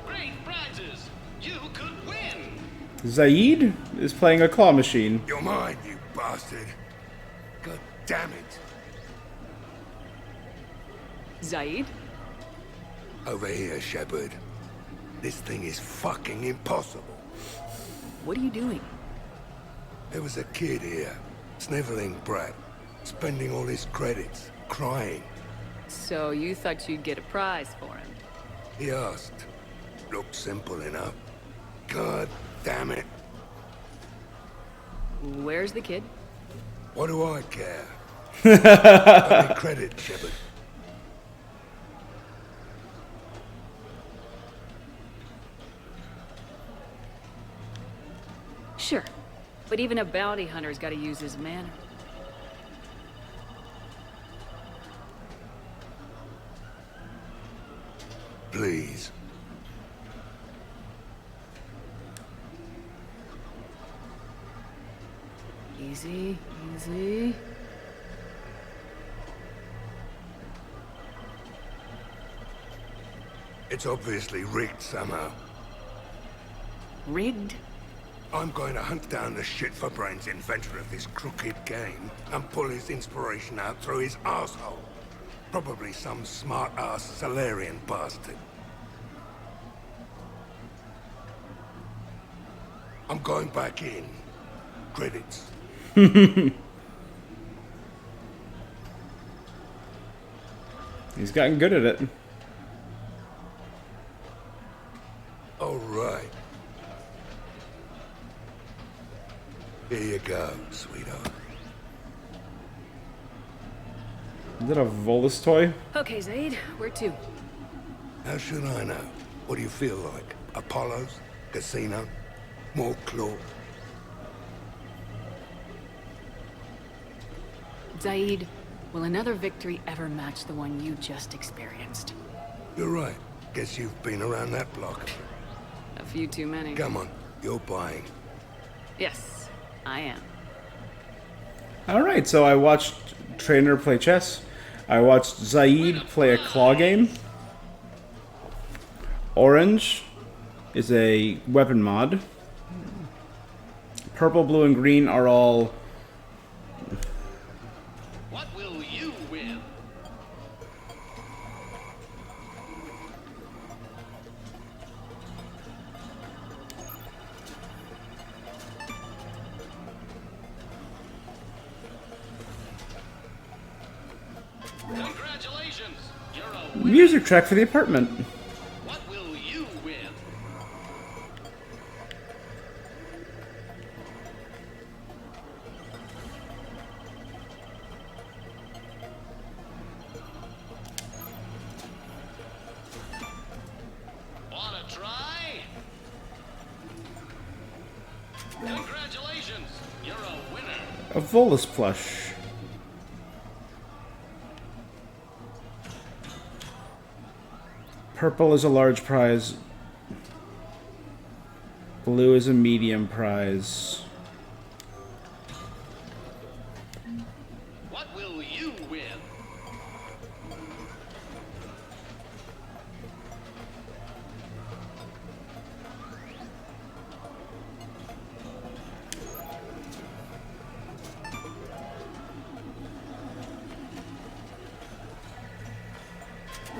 Great prizes! You could win! Zaid is playing a claw machine. You're mine, you bastard. God damn it. Zaid? Over here, Shepard. This thing is fucking impossible. What are you doing? There was a kid here, sniveling brat, spending all his credits, crying. So you thought you'd get a prize for him? He asked. Looked simple enough. God damn it. Where's the kid? What do I care? Got any credit, Shepard? Sure. But even a bounty hunter's gotta use his manner. Please. Easy, easy. It's obviously rigged somehow. Rigged? I'm going to hunt down the shit-for-brains inventor of this crooked game and pull his inspiration out through his asshole. Probably some smart-ass Salarian bastard. I'm going back in. Credits. He's gotten good at it. All right. Here you go, sweetheart. Is that a Volus toy? Okay, Zaid, where to? How should I know? What do you feel like? Apollo's? Casino? More claw? Zaid, will another victory ever match the one you just experienced? You're right. Guess you've been around that block. A few too many. Come on, you're buying. Yes, I am. Alright, so I watched Trainer play chess. I watched Zaid play a claw game. Orange is a weapon mod. Purple, blue, and green are all... What will you win? Congratulations! You're a winner. music track for the apartment. What will you win? Wanna try? Congratulations! You're a winner. A Volus plush. Purple is a large prize. Blue is a medium prize. What will you win?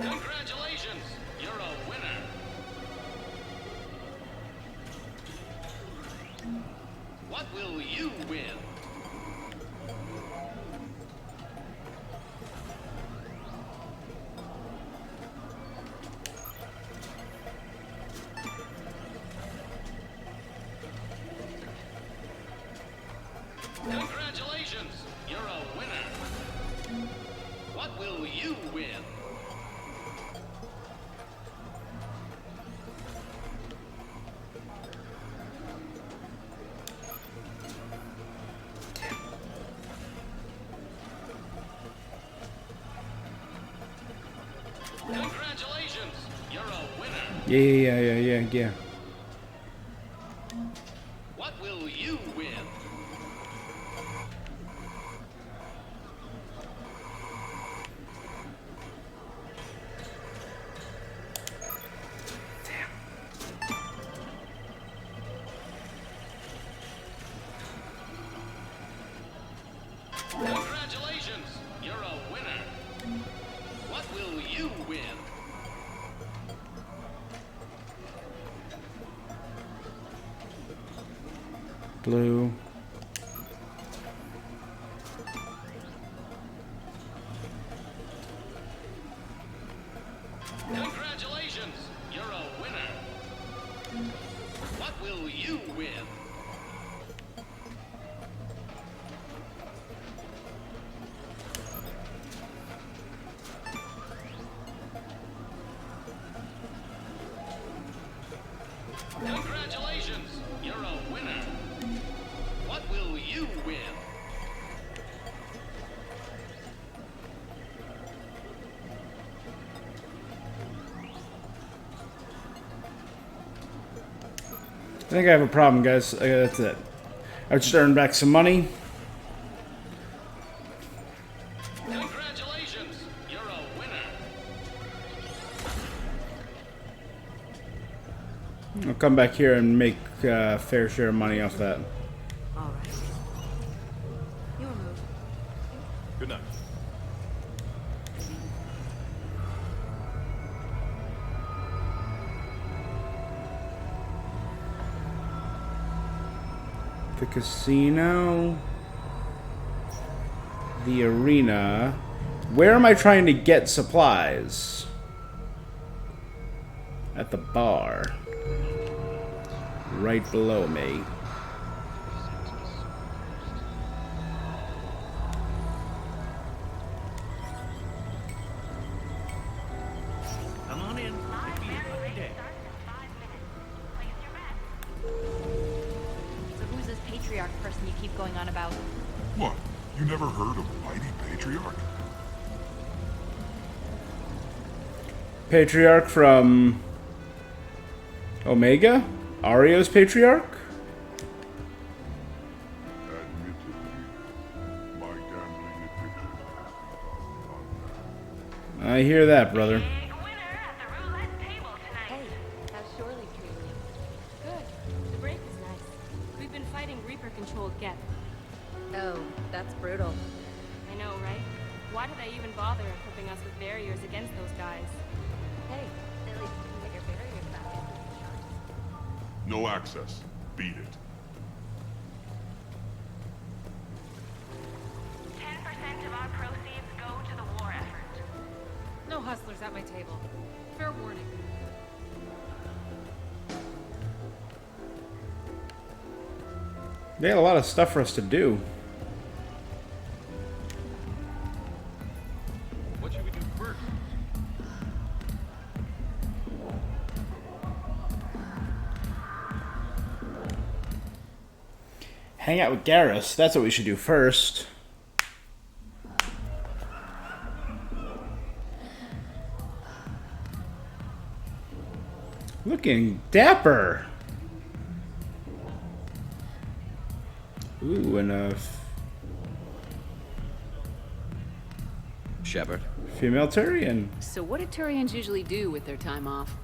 Congratulations! You're a winner. What will you win? Congratulations! You're a winner. What will you win? Yeah. What will you win? Congratulations! You're a winner. What will you win? Blue. Congratulations! You're a winner. What will you win? Congratulations! You're a winner. What will you win? I think I have a problem, guys. That's it. I just earned back some money. Congratulations! You're a winner. I'll come back here and make a fair share of money off that. All right. Your move. Good night. The casino, the arena. Where am I trying to get supplies? At the bar. Right below me. Come on in. So who's this patriarch person you keep going on about? What? You never heard of Mighty Patriarch? Patriarch from Omega? Ario's patriarch? I hear that, brother. Hey, how's Shorely treating you? Good. The break is nice. We've been fighting Reaper-controlled Geth. Oh, that's brutal. I know, right? Why did I even bother equipping us with barriers against those guys? Hey, at least you can get your barriers back. No access. Beat it. 10% of our proceeds go to the war effort. No hustlers at my table. Fair warning. They had a lot of stuff for us to do. What should we do first? Hang out with Garrus. That's what we should do first. Looking dapper. Ooh, and a Shepard. female Turian. So what do Turians usually do with their time off?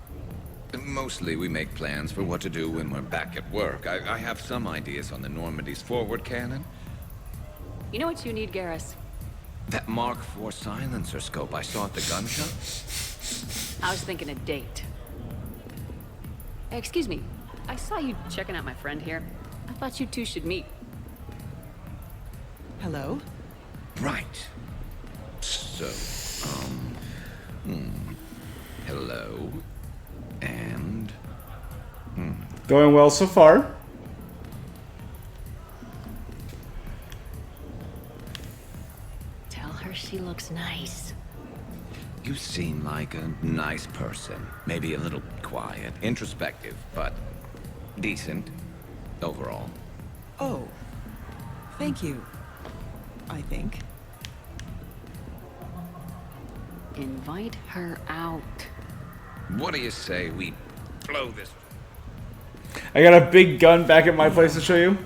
Mostly we make plans for what to do when we're back at work. I have some ideas on the Normandy's forward cannon. You know what you need, Garrus? That Mark IV silencer scope I saw at the gun shop? I was thinking a date. Excuse me, I saw you checking out my friend here. I thought you two should meet. Hello? Right. So, hello. And... Going well so far. Tell her she looks nice. You seem like a nice person. Maybe a little quiet, introspective, but decent overall. Oh. Thank you. I think. Invite her out. What do you say we blow this. I got a big gun back at my place to show you.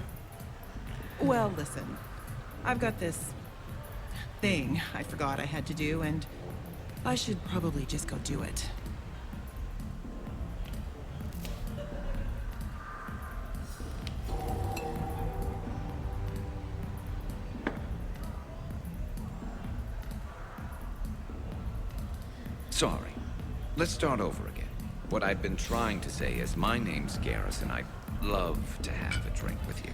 Well, listen. I've got this thing I forgot I had to do, and I should probably just go do it. Sorry. Let's start over again. What I've been trying to say is my name's Garrus, and I'd love to have a drink with you.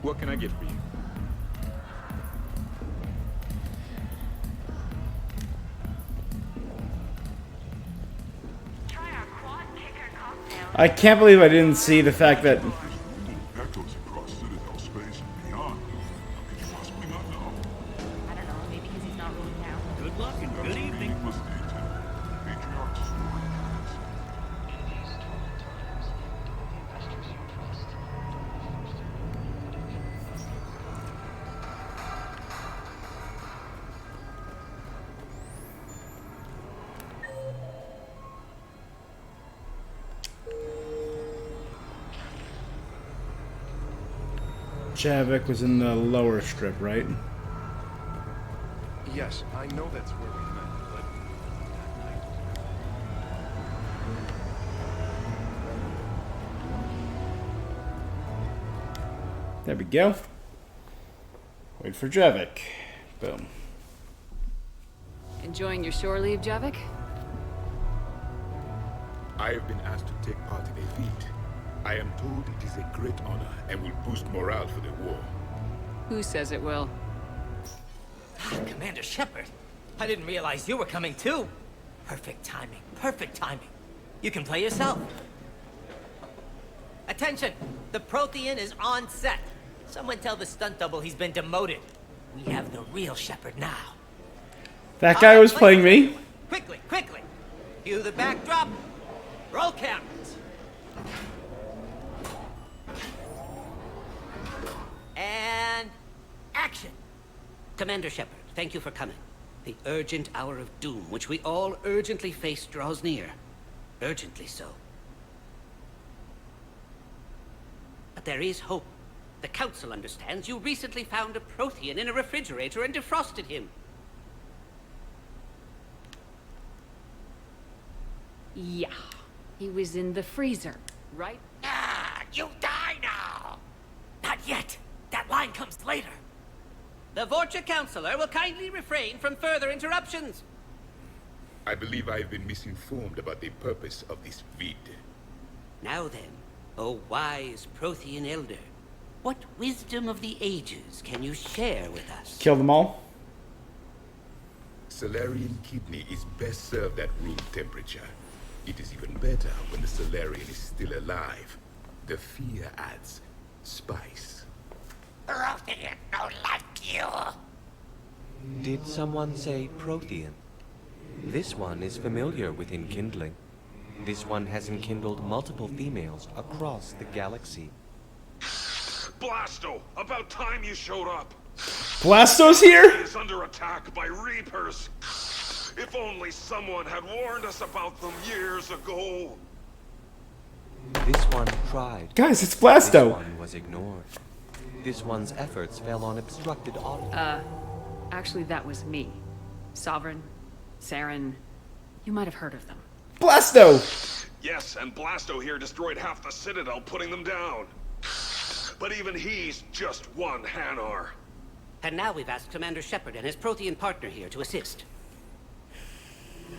What can I get for you? I can't believe I didn't see the fact that Echoes across Citadel space and beyond. How could you possibly not know? I don't know, maybe because he's not really down. Good luck and good evening. Needless detail. Patriarch's story. Javik was in the lower strip, right? Yes, I know that's where we met, but... There we go. Wait for Javik. Boom. Enjoying your shore leave, Javik? I have been asked to take part in a feat. I am told it is a great honor and will boost morale for the war. Who says it will? Commander Shepard, I didn't realize you were coming too. Perfect timing, perfect timing. You can play yourself. Attention, the Prothean is on set. Someone tell the stunt double he's been demoted. We have the real Shepard now. That guy was playing me. Quickly, quickly. Cue the backdrop. Roll cameras. And action! Commander Shepard, thank you for coming. The urgent hour of doom, which we all urgently face, draws near. Urgently so. But there is hope. The Council understands you recently found a Prothean in a refrigerator and defrosted him. Yeah. He was in the freezer, right? Ah, you die now! Not yet. That line comes later. The Vorcha Councilor will kindly refrain from further interruptions. I believe I have been misinformed about the purpose of this vid. Now then, O wise Prothean Elder, what wisdom of the ages can you share with us? Kill them all. Salarian kidney is best served at room temperature. It is even better when the Salarian is still alive. The fear adds spice. Prothean don't like you. Did someone say Prothean? This one is familiar with enkindling. This one has enkindled multiple females across the galaxy. Blasto, about time you showed up. Blasto's here? He is under attack by Reapers. If only someone had warned us about them years ago. This one tried. Guys, it's Blasto. This one was ignored. This one's efforts fell on obstructed audio. Actually that was me. Sovereign, Saren, you might have heard of them. Blasto! Yes, and Blasto here destroyed half the Citadel, putting them down. But even he's just one Hanar. And now we've asked Commander Shepard and his Prothean partner here to assist.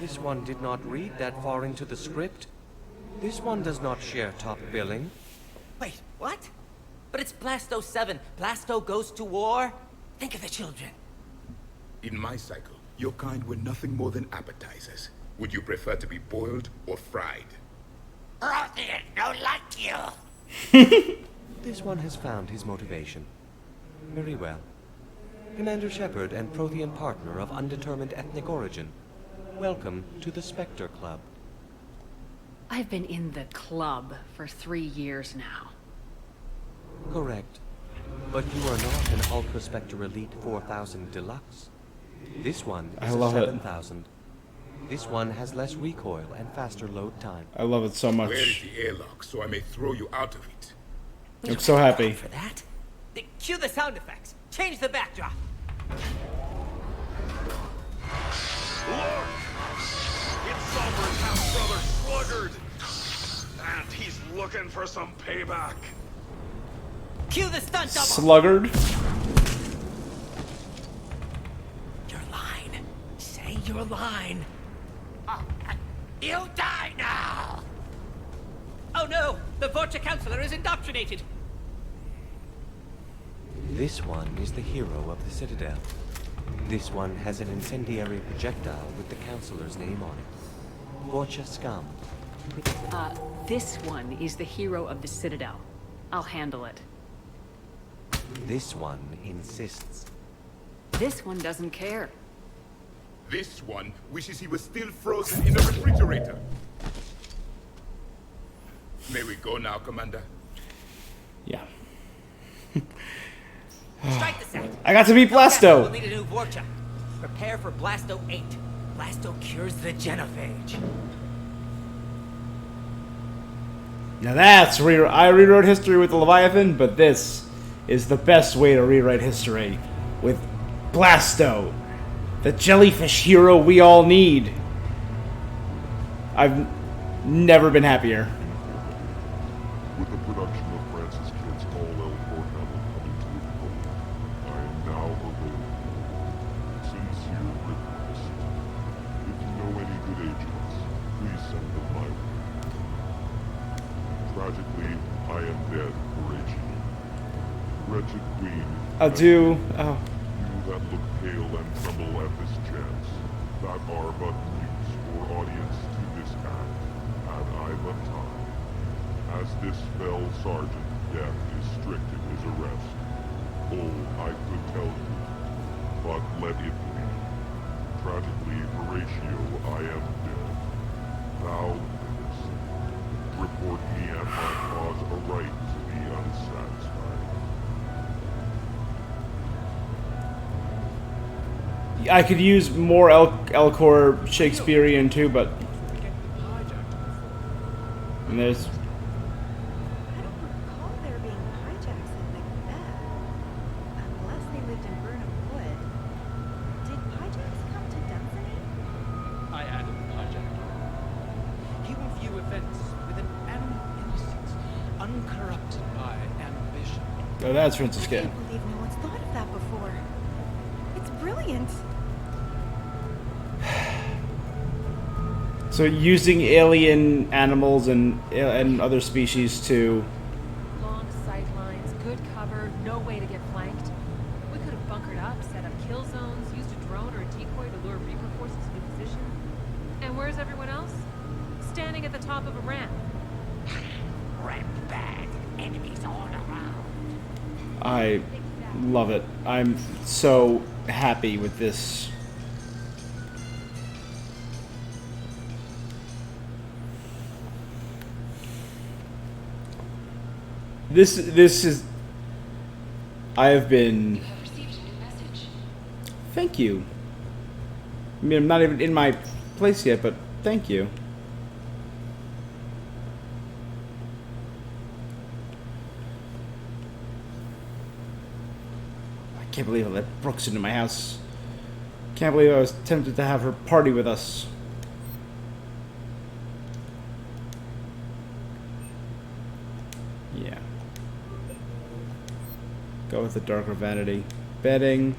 This one did not read that far into the script. This one does not share top billing. Wait, what? But it's Blasto 7. Blasto goes to war? Think of the children. In my cycle, your kind were nothing more than appetizers. Would you prefer to be boiled or fried? Prothean don't like you. This one has found his motivation. Very well. Commander Shepard and Prothean partner of undetermined ethnic origin. Welcome to the Spectre Club. I've been in the club for 3 years now. Correct. But you are not an Ultra Spectre Elite 4000 Deluxe. This one I is a love it. 7000. This one has less recoil and faster load time. I love it so much. Where is the airlock so I may throw you out of it? I'm so happy. For that? Cue the sound effects. Change the backdrop. Look! It's Sovereign's half-brother Sluggard! And he's looking for some payback. Cue the stunt double. Sluggard? Your line. Say your line. You die now! Oh no! The Vorcha Counselor is indoctrinated! This one is the hero of the Citadel. This one has an incendiary projectile with the Counselor's name on it. Vorcha scum. This one is the hero of the Citadel. I'll handle it. This one insists. This one doesn't care. This one wishes he was still frozen in the refrigerator. May we go now, Commander? Yeah. Strike the set. I got to meet Blasto. We'll need a new Vorcha. Prepare for Blasto 8. Blasto cures the genophage. Now that's I rewrote history with the Leviathan, but this is the best way to rewrite history with Blasto, the jellyfish hero we all need. I've never been happier. With the production of Francis Kidd's All Elcor novel coming to a close, I am now available. Sincere request. If you know any good agents, please send them my way. Tragically, I am dead, Horatio. Wretched Queen. Adieu. Oh. You that look pale and tremble at this chance, that are but mutes or audience to this act, had I but time. As this fell sergeant, death is strict in his arrest. Oh, I could tell you, but let it be. Tragically, Horatio, I am dead. Thou livest. Report me and my cause a right to be unsatisfied. I could use more Elcor Shakespearean too, but and there's There being hijacks in Macbeth, unless they lived in Burnham Wood. Did hijacks come to Dunsany? I added the hijack. He will view events with an animal innocence, uncorrupted by ambition. oh, that's Francisca. I can't believe no one's thought of that before. It's brilliant. So using alien animals and other species to Long sight lines, good cover, no way to get flanked. We could have bunkered up, set up kill zones, used a drone or a decoy to lure Reaper forces into position. And where's everyone else? Standing at the top of a ramp. Ramp bag. Enemies all around. I love it. I'm so happy with this. This is. I have been. Thank you. I mean, I'm not even in my place yet, but thank you. I can't believe I let Brooks into my house. Can't believe I was tempted to have her party with us. Yeah. Go with the darker vanity. Bedding.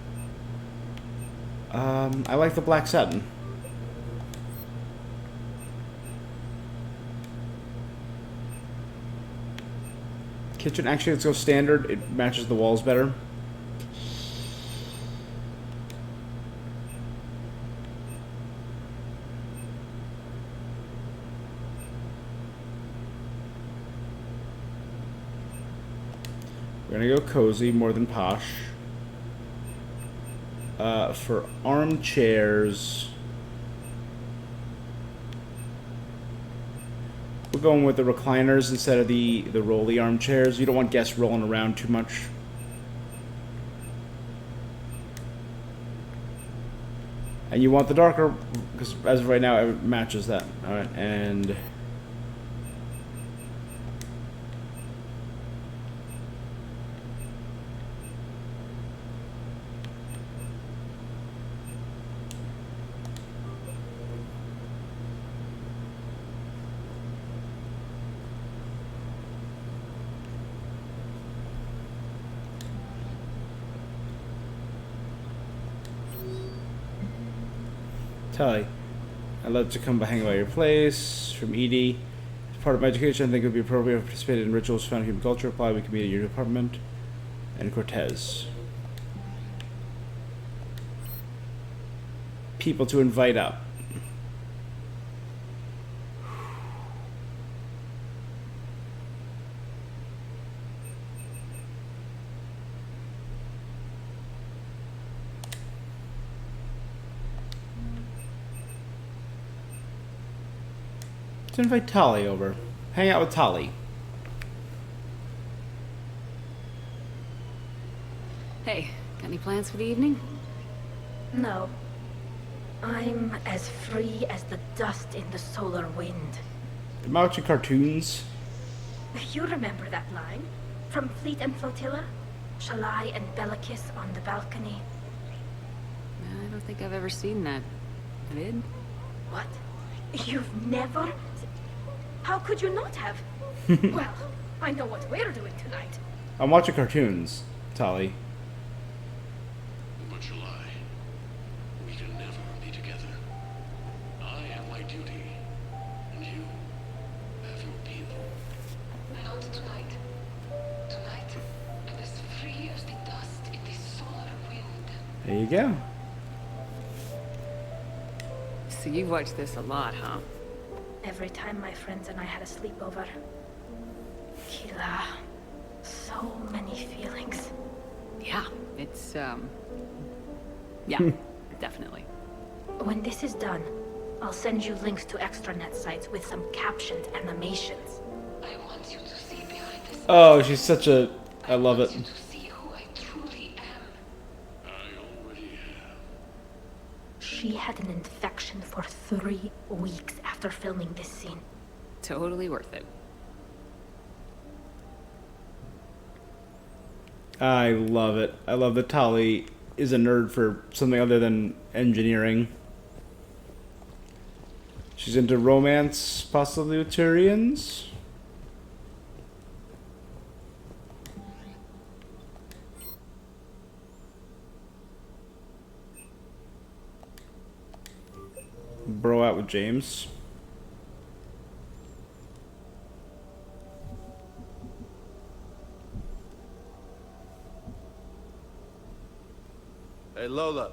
I like the black satin. Kitchen, actually, let's go standard. It matches the walls better. We're gonna go cozy more than posh. For armchairs, We're going with the recliners instead of the rolly armchairs. You don't want guests rolling around too much. And you want the darker, because as of right now, it matches that. All right, and Tally, I'd love to come by hang by your place. From Edie. As part of my education, I think it would be appropriate to participate in rituals found in human culture. Apply, we can meet at your department. And Cortez. People to invite up. Let's invite Tali over. Hang out with Tali. Hey, got any plans for the evening? No. I'm as free as the dust in the solar wind. Am I watching cartoons? You remember that line? From Fleet and Flotilla? Shalai and Bellicus on the balcony. I don't think I've ever seen that. Vid? What? You've never? How could you not have? Well, I know what we're doing tonight. I'm watching cartoons, Tali. But July, we can never be together. I have my duty, and you have your people. Not tonight. Tonight, I'm as free as the dust in the solar wind. There you go. So you've watched this a lot, huh? Every time my friends and I had a sleepover. Kila. So many feelings. Yeah, it's, yeah, definitely. When this is done, I'll send you links to extranet sites with some captioned animations. I want you to see behind this. Oh, she's such a... I love it. See who I truly am. I already have. She had an infection for 3 weeks after filming this scene. Totally worth it. I love it. I love that Tali is a nerd for something other than engineering. She's into romance, possibilities. Bro out with James. Hey, Lola.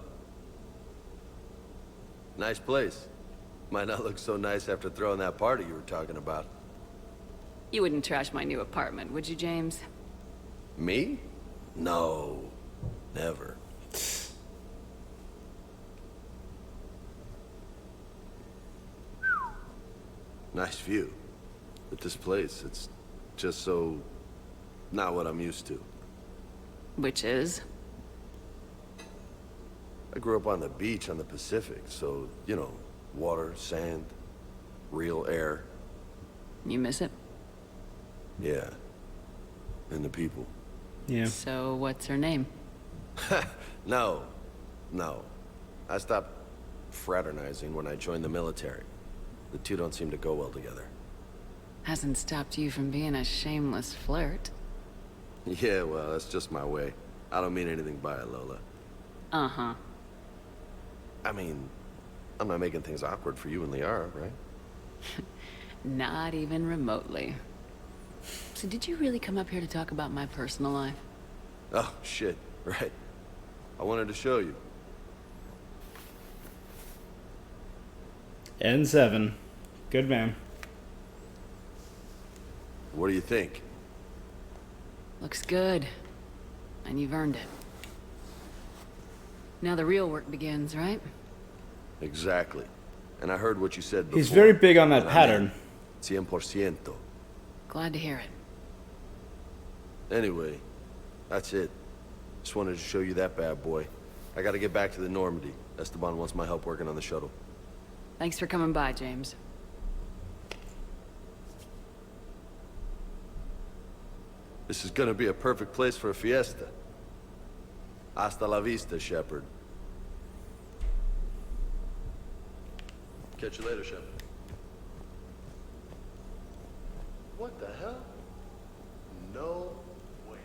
Nice place. Might not look so nice after throwing that party you were talking about. You wouldn't trash my new apartment, would you, James? Me? No. Never. Nice view. But this place, it's just so... not what I'm used to. Which is? I grew up on the beach on the Pacific, so, you know, water, sand, real air. You miss it? Yeah. And the people. Yeah. So, what's her name? No. No. I stopped fraternizing when I joined the military. The two don't seem to go well together. Hasn't stopped you from being a shameless flirt. Yeah, well, that's just my way. I don't mean anything by it, Lola. Uh-huh. I mean, I'm not making things awkward for you and Liara, right? Not even remotely. So did you really come up here to talk about my personal life? Oh, shit. Right. I wanted to show you. N7. Good man. What do you think? Looks good. And you've earned it. Now the real work begins, right? Exactly. And I heard what you said before. He's very big on that and I'm pattern. in. 100%. Glad to hear it. Anyway, that's it. Just wanted to show you that bad boy. I gotta get back to the Normandy. Esteban wants my help working on the shuttle. Thanks for coming by, James. This is gonna be a perfect place for a fiesta. Hasta la vista, Shepard. Catch you later, Shepard. What the hell? No way.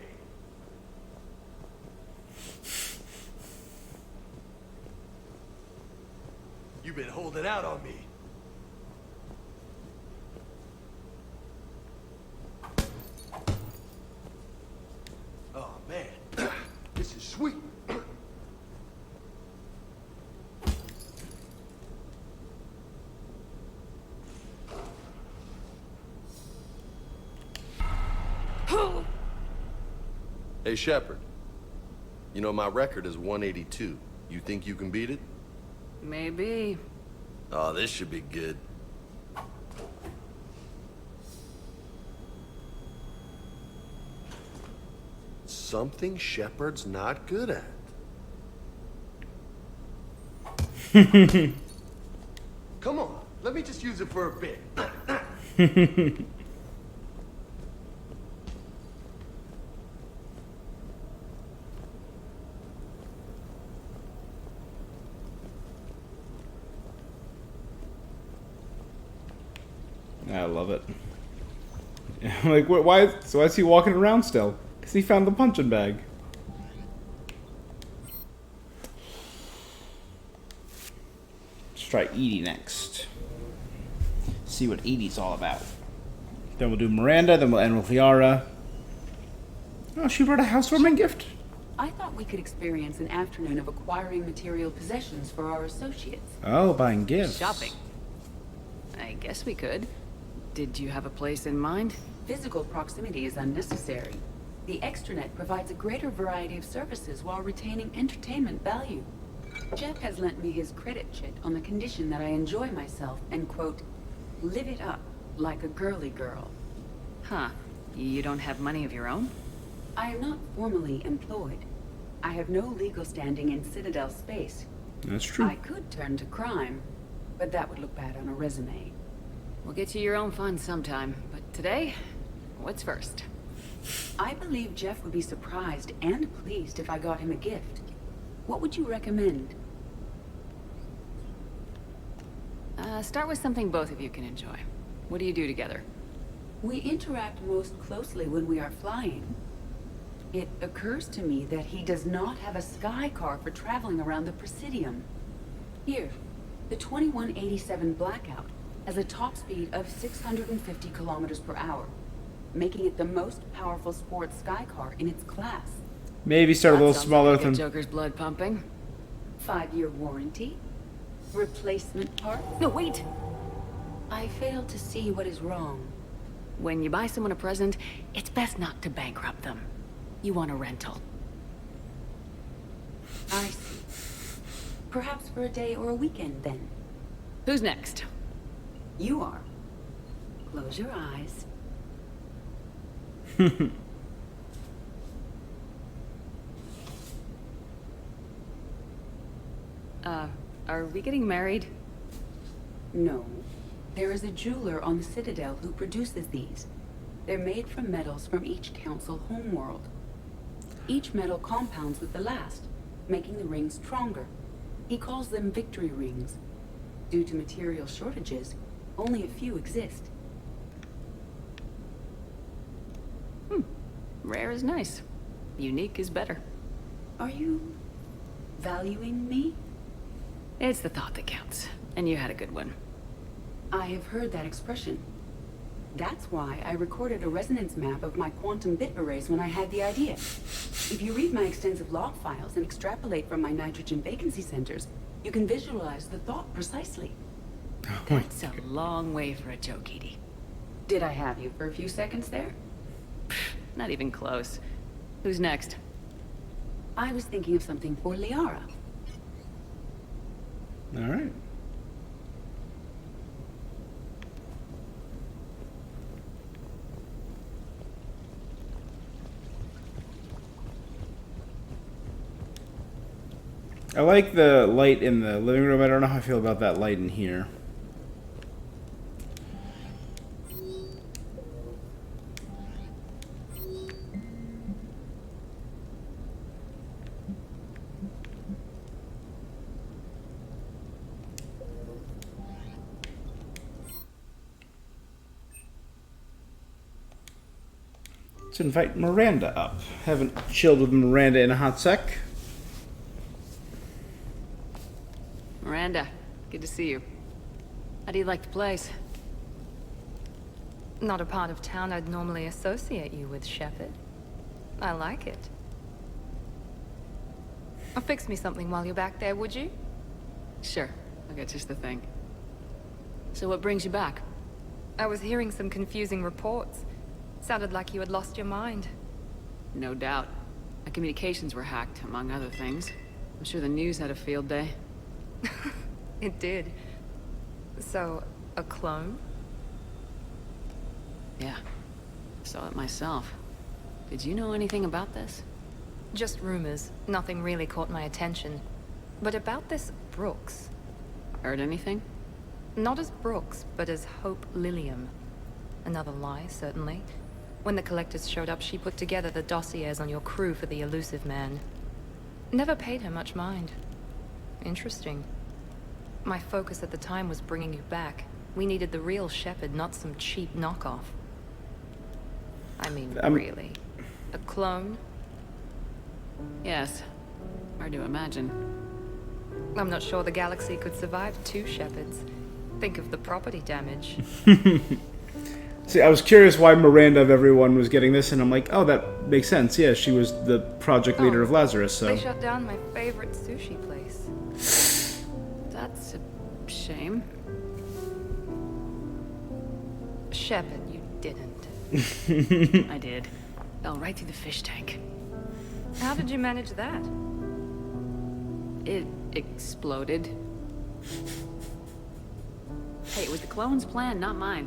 You've been holding out on me. Oh, man. This is sweet. Hey, Shepard. You know, my record is 182. You think you can beat it? Maybe. Oh, this should be good. Something Shepard's not good at. Come on, let me just use it for a bit. I love it. Like, why? So why is he walking around still? Because he found the punching bag. Let's try Edie next. See what Edie's all about. Then we'll do Miranda, then we'll end with Liara. Oh, she brought a housewarming gift? I thought we could experience an afternoon of acquiring material possessions for our associates. Oh, buying gifts. Shopping. I guess we could. Did you have a place in mind? Physical proximity is unnecessary. The extranet provides a greater variety of services while retaining entertainment value. Jeff has lent me his credit chit on the condition that I enjoy myself and, quote, live it up like a girly girl. Huh. You don't have money of your own? I am not formally employed. I have no legal standing in Citadel space. That's true. I could turn to crime, but that would look bad on a resume. We'll get you your own fun sometime, but today, what's first? I believe Jeff would be surprised and pleased if I got him a gift. What would you recommend? Start with something both of you can enjoy. What do you do together? We interact most closely when we are flying. It occurs to me that he does not have a sky car for traveling around the Presidium. Here, the 2187 Blackout has a top speed of 650 kilometers per hour, making it the most powerful sports sky car in its class. Maybe start a little smaller than Joker's blood pumping. 5-year warranty. Replacement part. No, wait! I fail to see what is wrong. When you buy someone a present, it's best not to bankrupt them. You want a rental. I see. Perhaps for a day or a weekend, then. Who's next? You are. Close your eyes. Are we getting married? No. There is a jeweler on the Citadel who produces these. They're made from metals from each council homeworld. Each metal compounds with the last, making the rings stronger. He calls them victory rings. Due to material shortages, only a few exist. Rare is nice. Unique is better. Are you valuing me? It's the thought that counts, and you had a good one. I have heard that expression. That's why I recorded a resonance map of my quantum bit arrays when I had the idea. If you read my extensive log files and extrapolate from my nitrogen vacancy centers, you can visualize the thought precisely. That's a long way for a joke, Edie. Did I have you for a few seconds there? Not even close. Who's next? I was thinking of something for Liara. All right. I like the light in the living room. I don't know how I feel about that light in here. Let's invite Miranda up. Haven't chilled with Miranda in a hot sec. Miranda, good to see you. How do you like the place? Not a part of town I'd normally associate you with, Shepard. I like it. Fix me something while you're back there, would you? Sure, I'll get just the thing. So what brings you back? I was hearing some confusing reports. Sounded like you had lost your mind. No doubt. My communications were hacked, among other things. I'm sure the news had a field day. It did. So, a clone? Yeah. Saw it myself. Did you know anything about this? Just rumors. Nothing really caught my attention. But about this Brooks. Heard anything? Not as Brooks, but as Hope Lilium. Another lie, certainly. When the Collectors showed up, she put together the dossiers on your crew for the Elusive Man. Never paid her much mind. Interesting. My focus at the time was bringing you back. We needed the real Shepard, not some cheap knockoff. I mean, really. A clone? Yes. Hard to imagine. I'm not sure the galaxy could survive two Shepards. Think of the property damage. See, I was curious why Miranda of everyone was getting this, and I'm like, oh, that makes sense. Yeah, she was the project leader of Lazarus, so... They shut down my favorite sushi place. That's a shame. Shepard, you didn't. I did. Fell right through the fish tank. How did you manage that? It exploded. Hey, it was the clone's plan, not mine.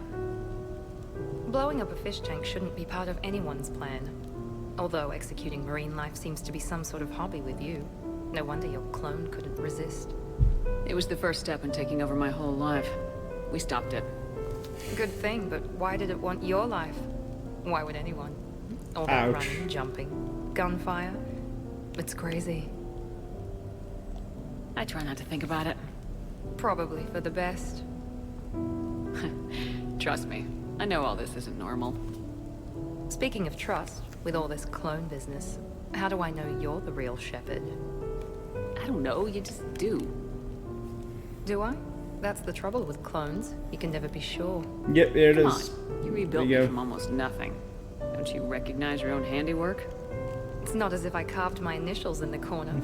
Blowing up a fish tank shouldn't be part of anyone's plan. Although executing marine life seems to be some sort of hobby with you. No wonder your clone couldn't resist. It was the first step in taking over my whole life. We stopped it. Good thing, but why did it want your life? Why would anyone? All that running, jumping, gunfire. It's crazy. I try not to think about it. Probably for the best. Trust me, I know all this isn't normal. Speaking of trust, with all this clone business, how do I know you're the real Shepard? I don't know, you just do. Do I? That's the trouble with clones. You can never be sure. Yep, there it Come is. On. You rebuilt me from almost nothing. Don't you recognize your own handiwork? It's not as if I carved my initials in the corner.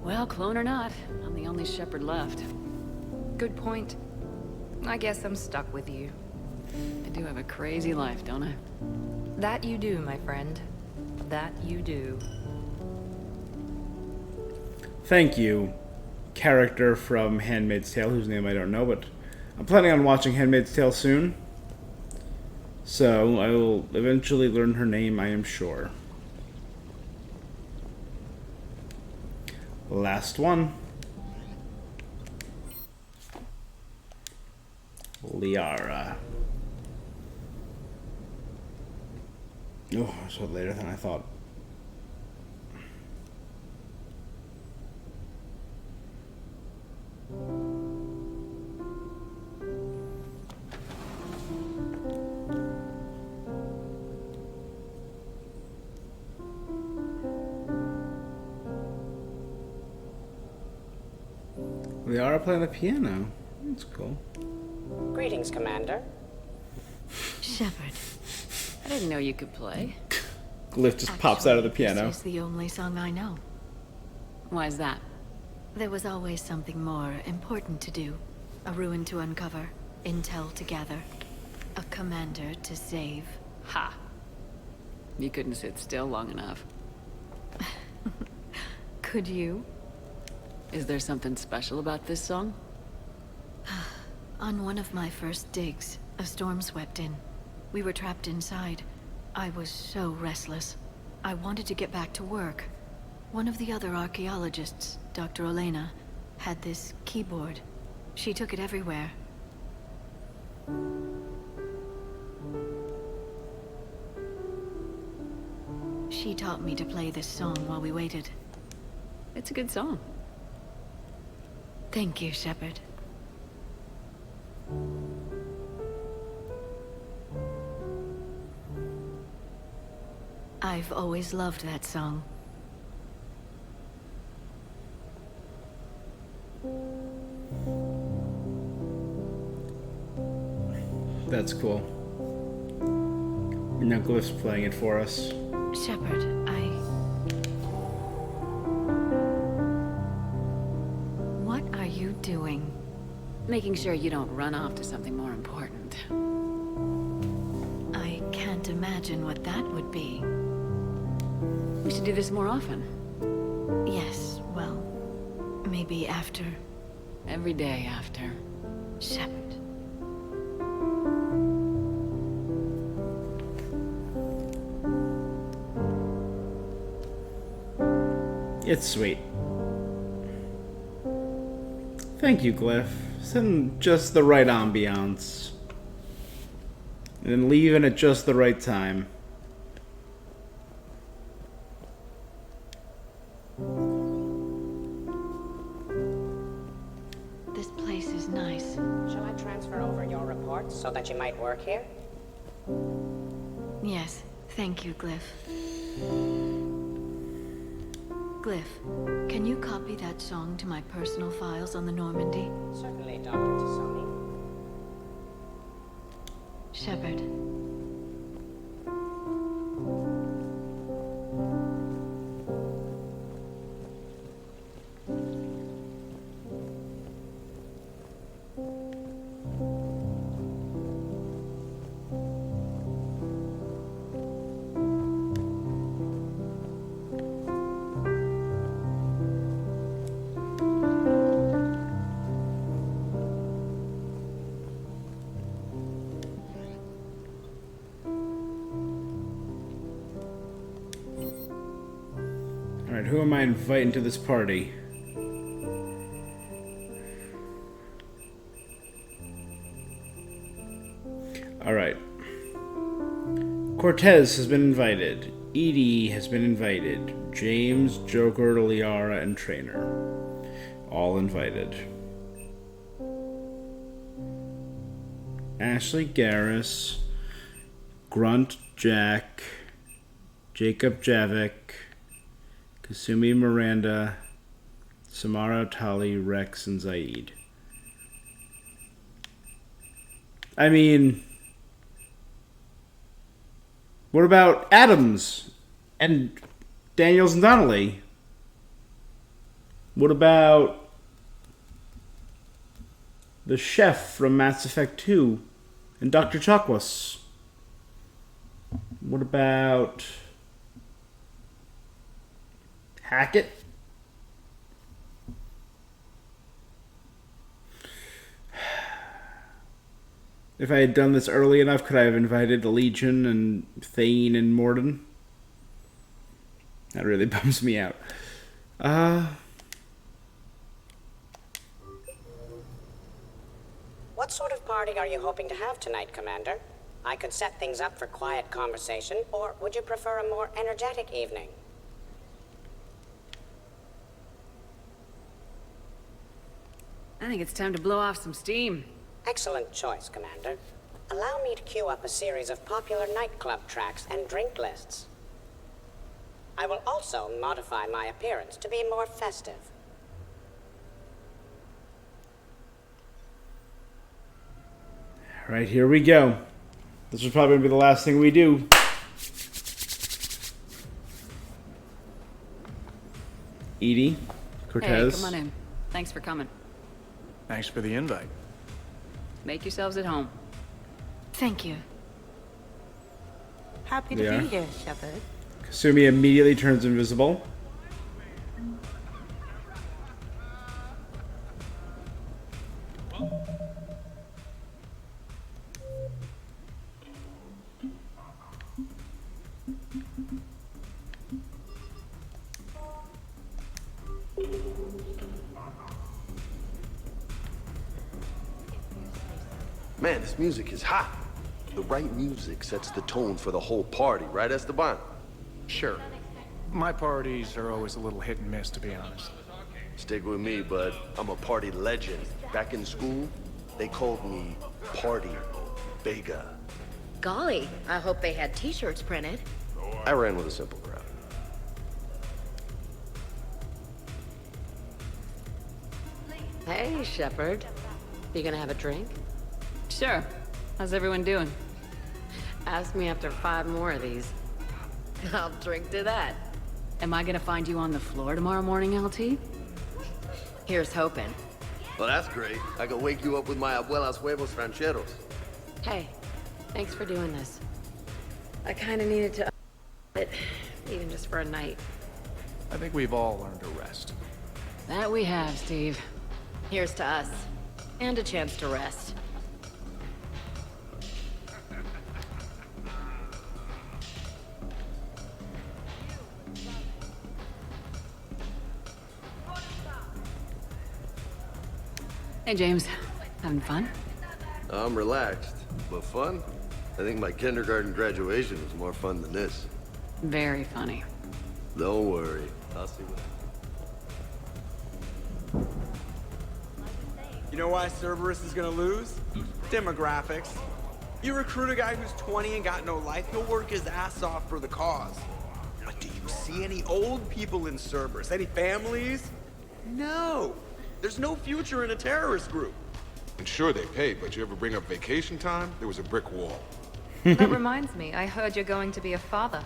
Well, clone or not, I'm the only Shepard left. Good point. I guess I'm stuck with you. I do have a crazy life, don't I? That you do, my friend. That you do. Thank you, character from Handmaid's Tale, whose name I don't know, but I'm planning on watching Handmaid's Tale soon. So I will eventually learn her name, I am sure. Last one. Liara. Oh, so later than I thought. Liara playing the piano. That's cool. Greetings, Commander. Shepard. I didn't know you could play. Glyph just pops out of the piano. This is the only song I know. Why is that? There was always something more important to do. A ruin to uncover, intel to gather, a commander to save. Ha! You couldn't sit still long enough. Could you? Is there something special about this song? On one of my first digs, a storm swept in. We were trapped inside. I was so restless. I wanted to get back to work. One of the other archaeologists, Dr. Olena, had this keyboard. She took it everywhere. She taught me to play this song while we waited. It's a good song. Thank you, Shepard. I've always loved that song. That's cool. Now Glyph's playing it for us. Shepard, What are you doing? Making sure you don't run off to something more important. I can't imagine what that would be. We should do this more often. Yes, well, maybe after. Every day after. Shepard. It's sweet. Thank you, Glyph. Send just the right ambiance. And then leaving at just the right time. This place is nice. Shall I transfer over your reports so that you might work here? Yes, thank you, Glyph. Glyph, can you copy that song to my personal files on the Normandy? Certainly, Dr. Tassoni. Shepard. Alright, who am I inviting to this party? Alright. Cortez has been invited. Edie has been invited. James, Joker, Liara, and Trainer. All invited. Ashley Garrus, Grunt Jack, Jacob Javik, Kasumi Miranda, Samara Tali, Rex, and Zaid. I mean, what about Adams and Daniels and Donnelly? What about the chef from Mass Effect 2 and Dr. Chakwas? What about Hackett? If I had done this early enough, could I have invited the Legion and Thane and Morden? That really bums me out. What sort of party are you hoping to have tonight, Commander? I could set things up for quiet conversation, or would you prefer a more energetic evening? I think it's time to blow off some steam. Excellent choice, Commander. Allow me to queue up a series of popular nightclub tracks and drink lists. I will also modify my appearance to be more festive. Right, here we go. This is probably going to be the last thing we do. Edie, Cortez. Hey, come on in. Thanks for coming. Thanks for the invite. Make yourselves at home. Thank you. Happy to be here, Shepard. Kasumi immediately turns invisible. Man, this music is hot. The right music sets the tone for the whole party, right, Esteban? Sure. My parties are always a little hit and miss, to be honest. Stick with me, bud. I'm a party legend. Back in school, they called me Party Vega. Golly, I hope they had t-shirts printed. I ran with a simple crowd. Hey, Shepard. You gonna have a drink? Sure. How's everyone doing? Ask me after 5 more of these. I'll drink to that. Am I gonna find you on the floor tomorrow morning, LT? Here's hoping. Well, that's great. I can wake you up with my abuela's huevos rancheros. Hey, thanks for doing this. I kinda needed to it, even just for a night. I think we've all learned to rest. That we have, Steve. Here's to us. And a chance to rest. Hey, James. Having fun? I'm relaxed, but fun? I think my kindergarten graduation was more fun than this. Very funny. Don't worry. I'll see what... You know why Cerberus is gonna lose? Demographics. You recruit a guy who's 20 and got no life, he'll work his ass off for the cause. But do you see any old people in Cerberus? Any families? No. There's no future in a terrorist group. And sure they pay, but you ever bring up vacation time, there was a brick wall. That reminds me, I heard you're going to be a father.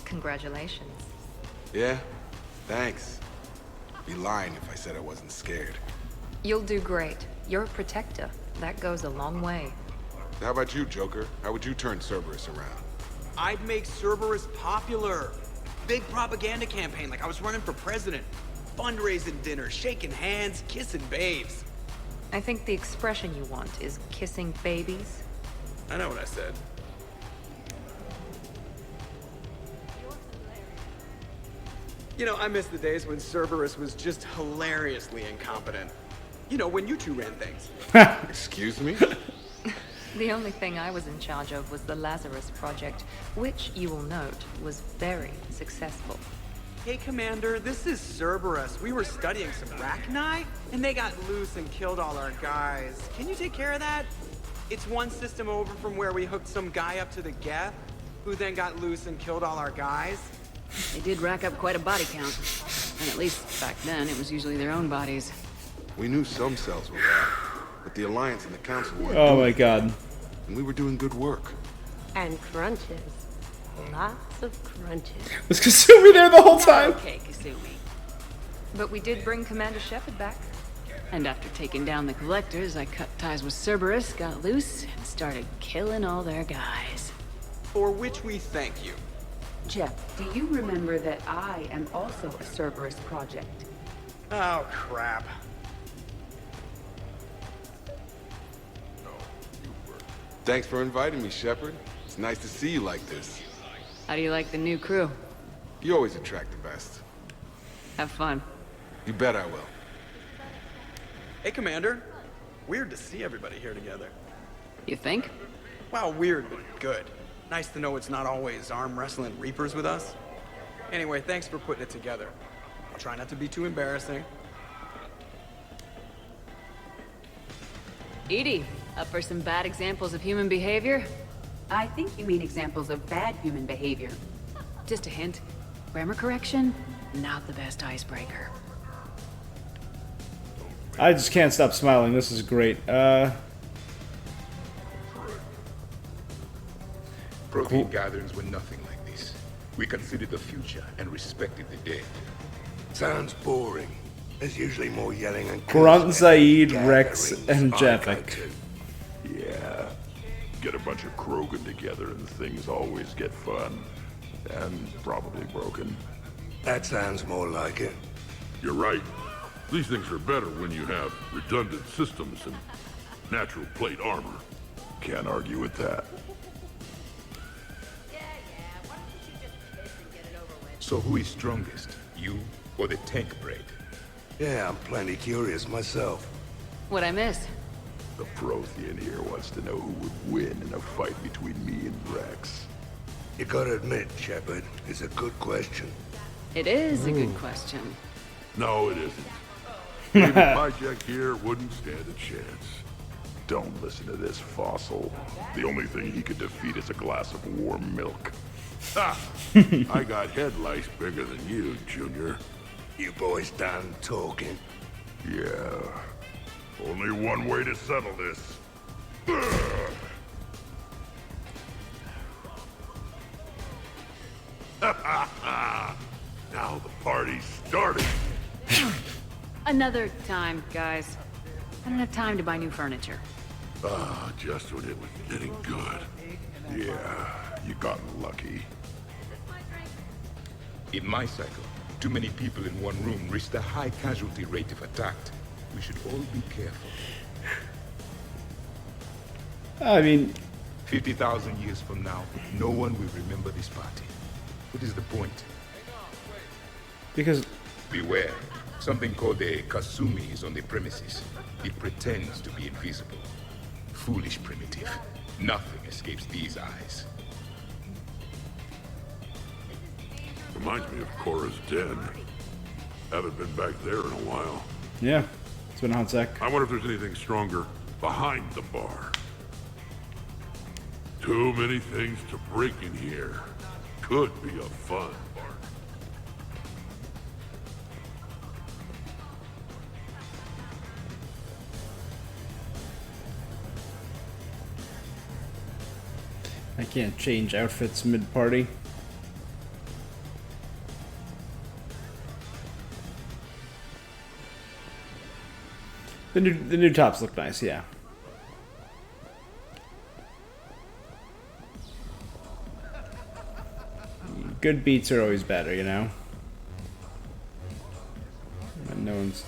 Congratulations. Yeah? Thanks. Be lying if I said I wasn't scared. You'll do great. You're a protector. That goes a long way. How about you, Joker? How would you turn Cerberus around? I'd make Cerberus popular. Big propaganda campaign like I was running for president. Fundraising dinner, shaking hands, kissing babes. I think the expression you want is kissing babies. I know what I said. You know, I miss the days when Cerberus was just hilariously incompetent. You know, when you two ran things. Excuse me? The only thing I was in charge of was the Lazarus Project, which, you will note, was very successful. Hey, Commander, this is Cerberus. We were studying some Rachni, and they got loose and killed all our guys. Can you take care of that? It's one system over from where we hooked some guy up to the Geth, who then got loose and killed all our guys. They did rack up quite a body count. And at least back then, it was usually their own bodies. We knew some cells were bad, but the Alliance and the Council weren't. Oh my god. And we were doing good work. And crunches. Lots of crunches. Was Kasumi there the whole time? Okay, Kasumi. But we did bring Commander Shepard back. And after taking down the Collectors, I cut ties with Cerberus, got loose, and started killing all their guys. For which we thank you. Jeff, do you remember that I am also a Cerberus project? Oh, crap. Thanks for inviting me, Shepard. It's nice to see you like this. How do you like the new crew? You always attract the best. Have fun. You bet I will. Hey, Commander. Weird to see everybody here together. You think? Wow, weird, but good. Nice to know it's not always arm wrestling Reapers with us. Anyway, thanks for putting it together. I'll try not to be too embarrassing. EDI, up for some bad examples of human behavior? I think you mean examples of bad human behavior. Just a hint. Grammar correction, not the best icebreaker. I just can't stop smiling. This is great. Protein gatherings were nothing like this. We considered the future and respected the dead. Sounds boring. There's usually more yelling and Grunt, Zaid, Rex, and Javik. Yeah. Get a bunch of Krogan together and things always get fun. And probably broken. That sounds more like it. You're right. These things are better when you have redundant systems and natural plate armor. Can't argue with that. So who is strongest? You or the tank braid? Yeah, I'm plenty curious myself. What'd I miss? The Prothean here wants to know who would win in a fight between me and Rex. You gotta admit, Shepard, it's a good question. It is a good question. No, it isn't. Maybe Pajek here wouldn't stand a chance. Don't listen to this fossil. The only thing he could defeat is a glass of warm milk. Ha! I got head lice bigger than you, Junior. You boys done talking? Yeah. Only one way to settle this. Now the party's starting. Another time, guys. I don't have time to buy new furniture. Ah, just when it was getting good. Yeah, you got lucky. In my cycle, too many people in one room risk a high casualty rate if attacked. We should all be careful. I mean... 50,000 years from now, no one will remember this party. What is the point? Because... Beware. Something called a Kasumi is on the premises. It pretends to be invisible. Foolish primitive. Nothing escapes these eyes. Reminds me of Cora's den. Haven't been back there in a while. Yeah, it's been a hot sec. I wonder if there's anything stronger behind the bar. Too many things to break in here. Could be a fun bar. I can't change outfits mid-party. The new tops look nice, yeah. Good beats are always better, you know. And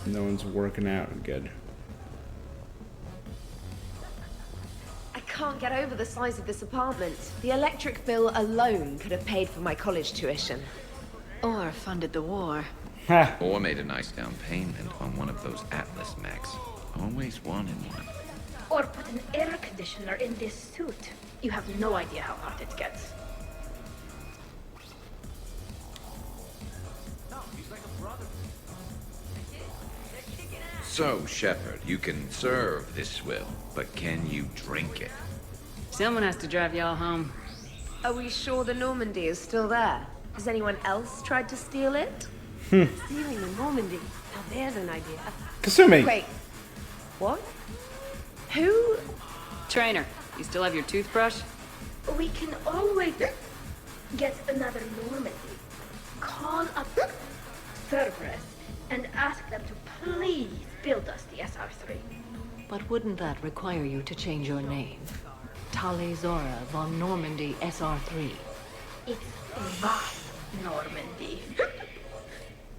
no one's working out good. I can't get over the size of this apartment. The electric bill alone could have paid for my college tuition. Or funded the war. Or made a nice down payment on one of those Atlas mechs. Always wanted one. Or put an air conditioner in this suit. You have no idea how hot it gets. So, Shepard, you can serve this swill, but can you drink it? Someone has to drive y'all home. Are we sure the Normandy is still there? Has anyone else tried to steal it? Stealing the Normandy. Now there's an idea. Kasumi! Wait. What? Who? Trainer, you still have your toothbrush? We can always get another Normandy. Call up Cerberus and ask them to please build us the SR3. But wouldn't that require you to change your name? Tale Zora von Normandy SR3. It's Von Normandy.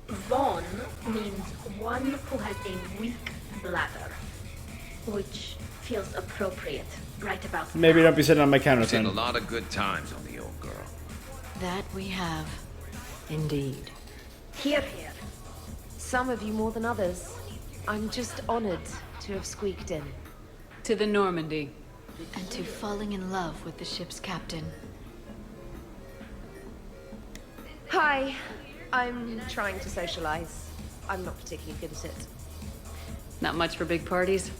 Von means one who has a weak bladder, which feels appropriate right about now. Maybe don't be sitting on my counter Seen a then. lot of good times on the old girl. That we have. Indeed. Here, here. Some of you more than others. I'm just honored to have squeaked in. To the Normandy. And to falling in love with the ship's captain. Hi. I'm trying to socialize. I'm not particularly good at it. Not much for big parties?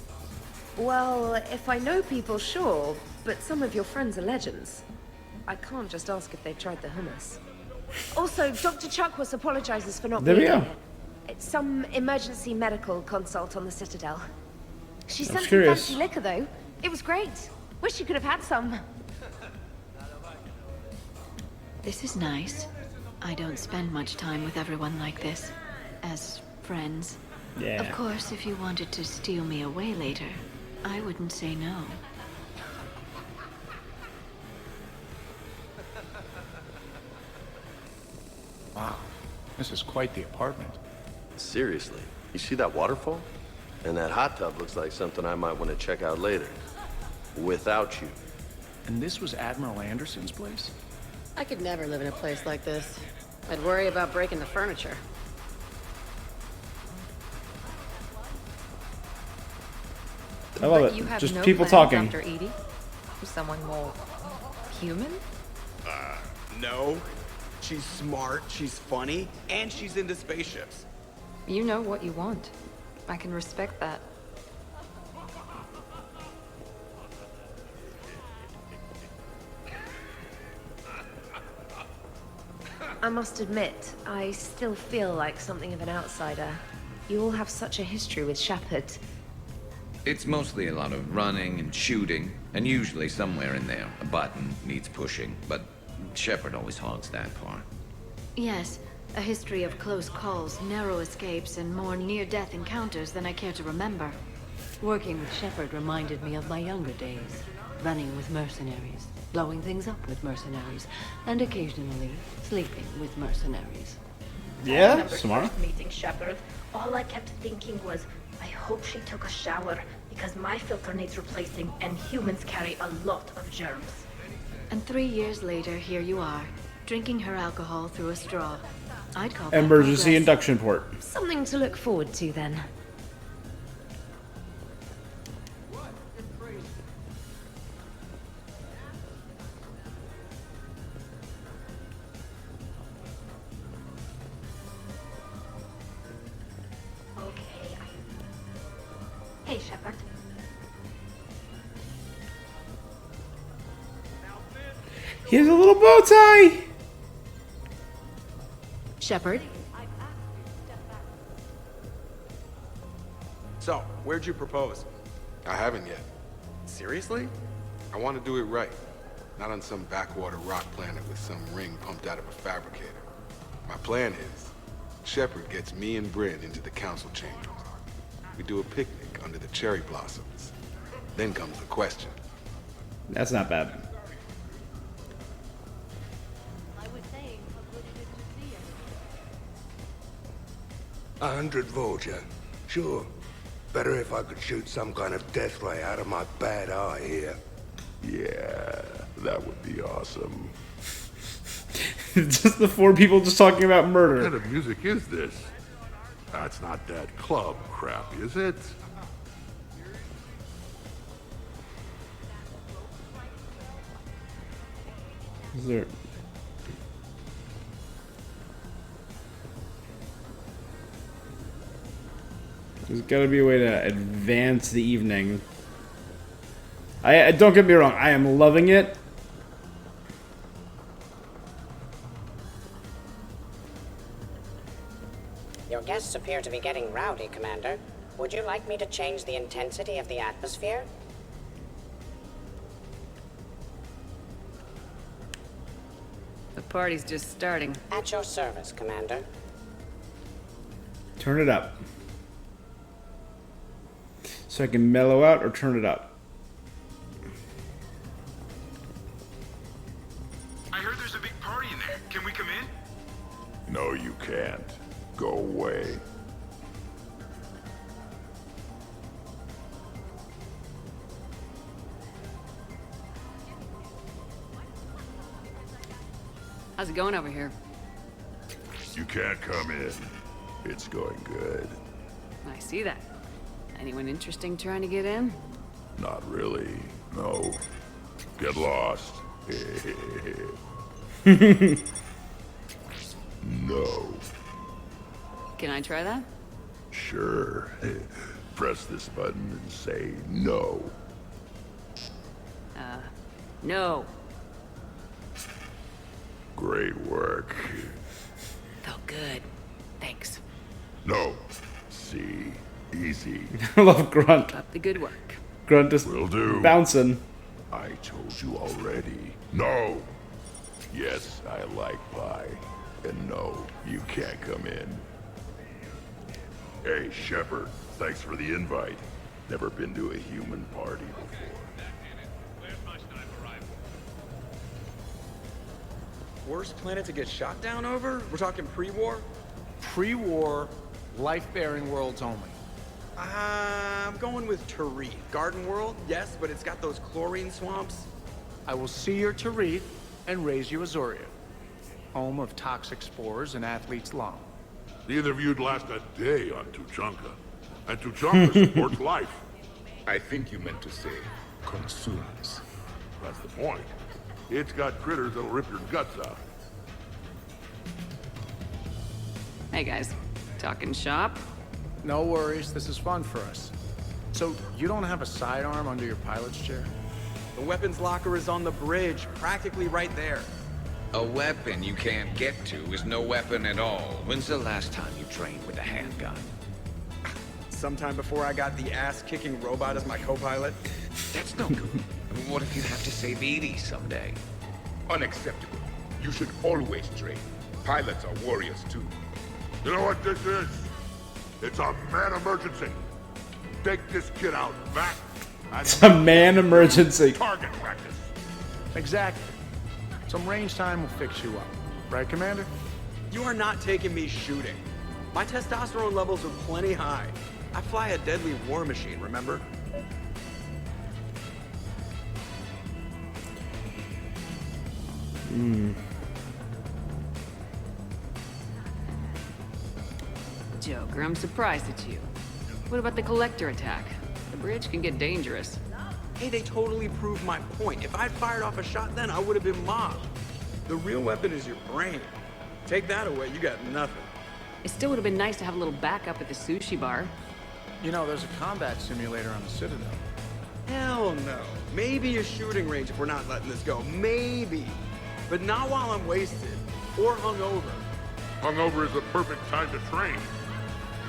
Well, if I know people, sure. But some of your friends are legends. I can't just ask if they've tried the hummus. Also, Dr. Chuckworth apologizes for not There we being go. here. It's some emergency medical consult on the Citadel. She sent some curious. fancy liquor, though. It was great. Wish you could have had some. This is nice. I don't spend much time with everyone like this. As friends. Yeah. Of course, if you wanted to steal me away later, I wouldn't say no. Wow, this is quite the apartment. Seriously, you see that waterfall? And that hot tub looks like something I might want to check out later. Without you. And this was Admiral Anderson's place? I could never live in a place like this. I'd worry about breaking the furniture. I love But it. you have Just no people plans talking. after Edie? Someone more human? No. She's smart, she's funny, and she's into spaceships. You know what you want. I can respect that. I must admit, I still feel like something of an outsider. You all have such a history with Shepard. It's mostly a lot of running and shooting, and usually somewhere in there, a button needs pushing, but Shepard always hogs that part. Yes, a history of close calls, narrow escapes, and more near-death encounters than I care to remember. Working with Shepard reminded me of my younger days. Running with mercenaries, blowing things up with mercenaries, and occasionally sleeping with mercenaries. I Yeah, remember smart. first meeting Shepard. All I kept thinking was, I hope she took a shower, because my filter needs replacing, and humans carry a lot of germs. And 3 years later, here you are, drinking her alcohol through a straw. I'd call that Emergency progress. induction port. Something to look forward to, then. Okay. Hey, Shepard. He has a little bow tie. Shepard? So, where'd you propose? I haven't yet. Seriously? I want to do it right. Not on some backwater rock planet with some ring pumped out of a fabricator. My plan is, Shepard gets me and Bryn into the council chambers. We do a picnic under the cherry blossoms. Then comes the question. That's not bad. 100 Vulture. Sure. Better if I could shoot some kind of death ray out of my bad eye here. Yeah, that would be awesome. Just the 4 people just talking about What murder. kind of music is this? That's not that club crap, is it? Is there... There's got to be a way to advance the evening. I don't get me wrong, I am loving it. Your guests appear to be getting rowdy, Commander. Would you like me to change the intensity of the atmosphere? The party's just starting. At your service, Commander. Turn it up. So I can mellow out or turn it up. I heard there's a big party in there. Can we come in? No, you can't. Go away. How's it going over here? You can't come in. It's going good. I see that. Anyone interesting trying to get in? Not really. No. Get lost. No. Can I try that? Sure. Press this button and say no. No. Great work. Felt good. Thanks. No. See. Easy. I love Grunt. Up the good work. Grunt is Will do. bouncing. I told you already. No. Yes, I like pie. And no, you can't come in. Hey, Shepard. Thanks for the invite. Never been to a human party before. Worst planet to get shot down over? We're talking pre-war? Pre-war, life-bearing worlds only. I'm going with Tarith. Garden World, yes, but it's got those chlorine swamps. I will see your Tarith and raise you Azuria, home of toxic spores and athlete's lung. Neither of you'd last a day on Tuchanka. And Tuchanka supports life. I think you meant to say consumes. That's the point. It's got critters that'll rip your guts out. Hey guys, talking shop? No worries, this is fun for us. So, you don't have a sidearm under your pilot's chair? The weapons locker is on the bridge, practically right there. A weapon you can't get to is no weapon at all. When's the last time you trained with a handgun? Sometime before I got the ass-kicking robot as my co-pilot. That's no good. What if you have to save Edie someday? Unacceptable. You should always train. Pilots are warriors too. You know what this is? It's a man emergency. Take this kid out, Mac. It's a man emergency. Target practice. Exactly. Some range time will fix you up. Right, Commander? You are not taking me shooting. My testosterone levels are plenty high. I fly a deadly war machine, remember? Joker, I'm surprised at you. What about the Collector attack? The bridge can get dangerous. Hey, they totally proved my point. If I'd fired off a shot then, I would have been mobbed. The real weapon is your brain. Take that away, you got nothing. It still would have been nice to have a little backup at the sushi bar. You know, there's a combat simulator on the Citadel. Hell no. Maybe a shooting range if we're not letting this go. Maybe. But not while I'm wasted. Or hungover. Hungover is the perfect time to train.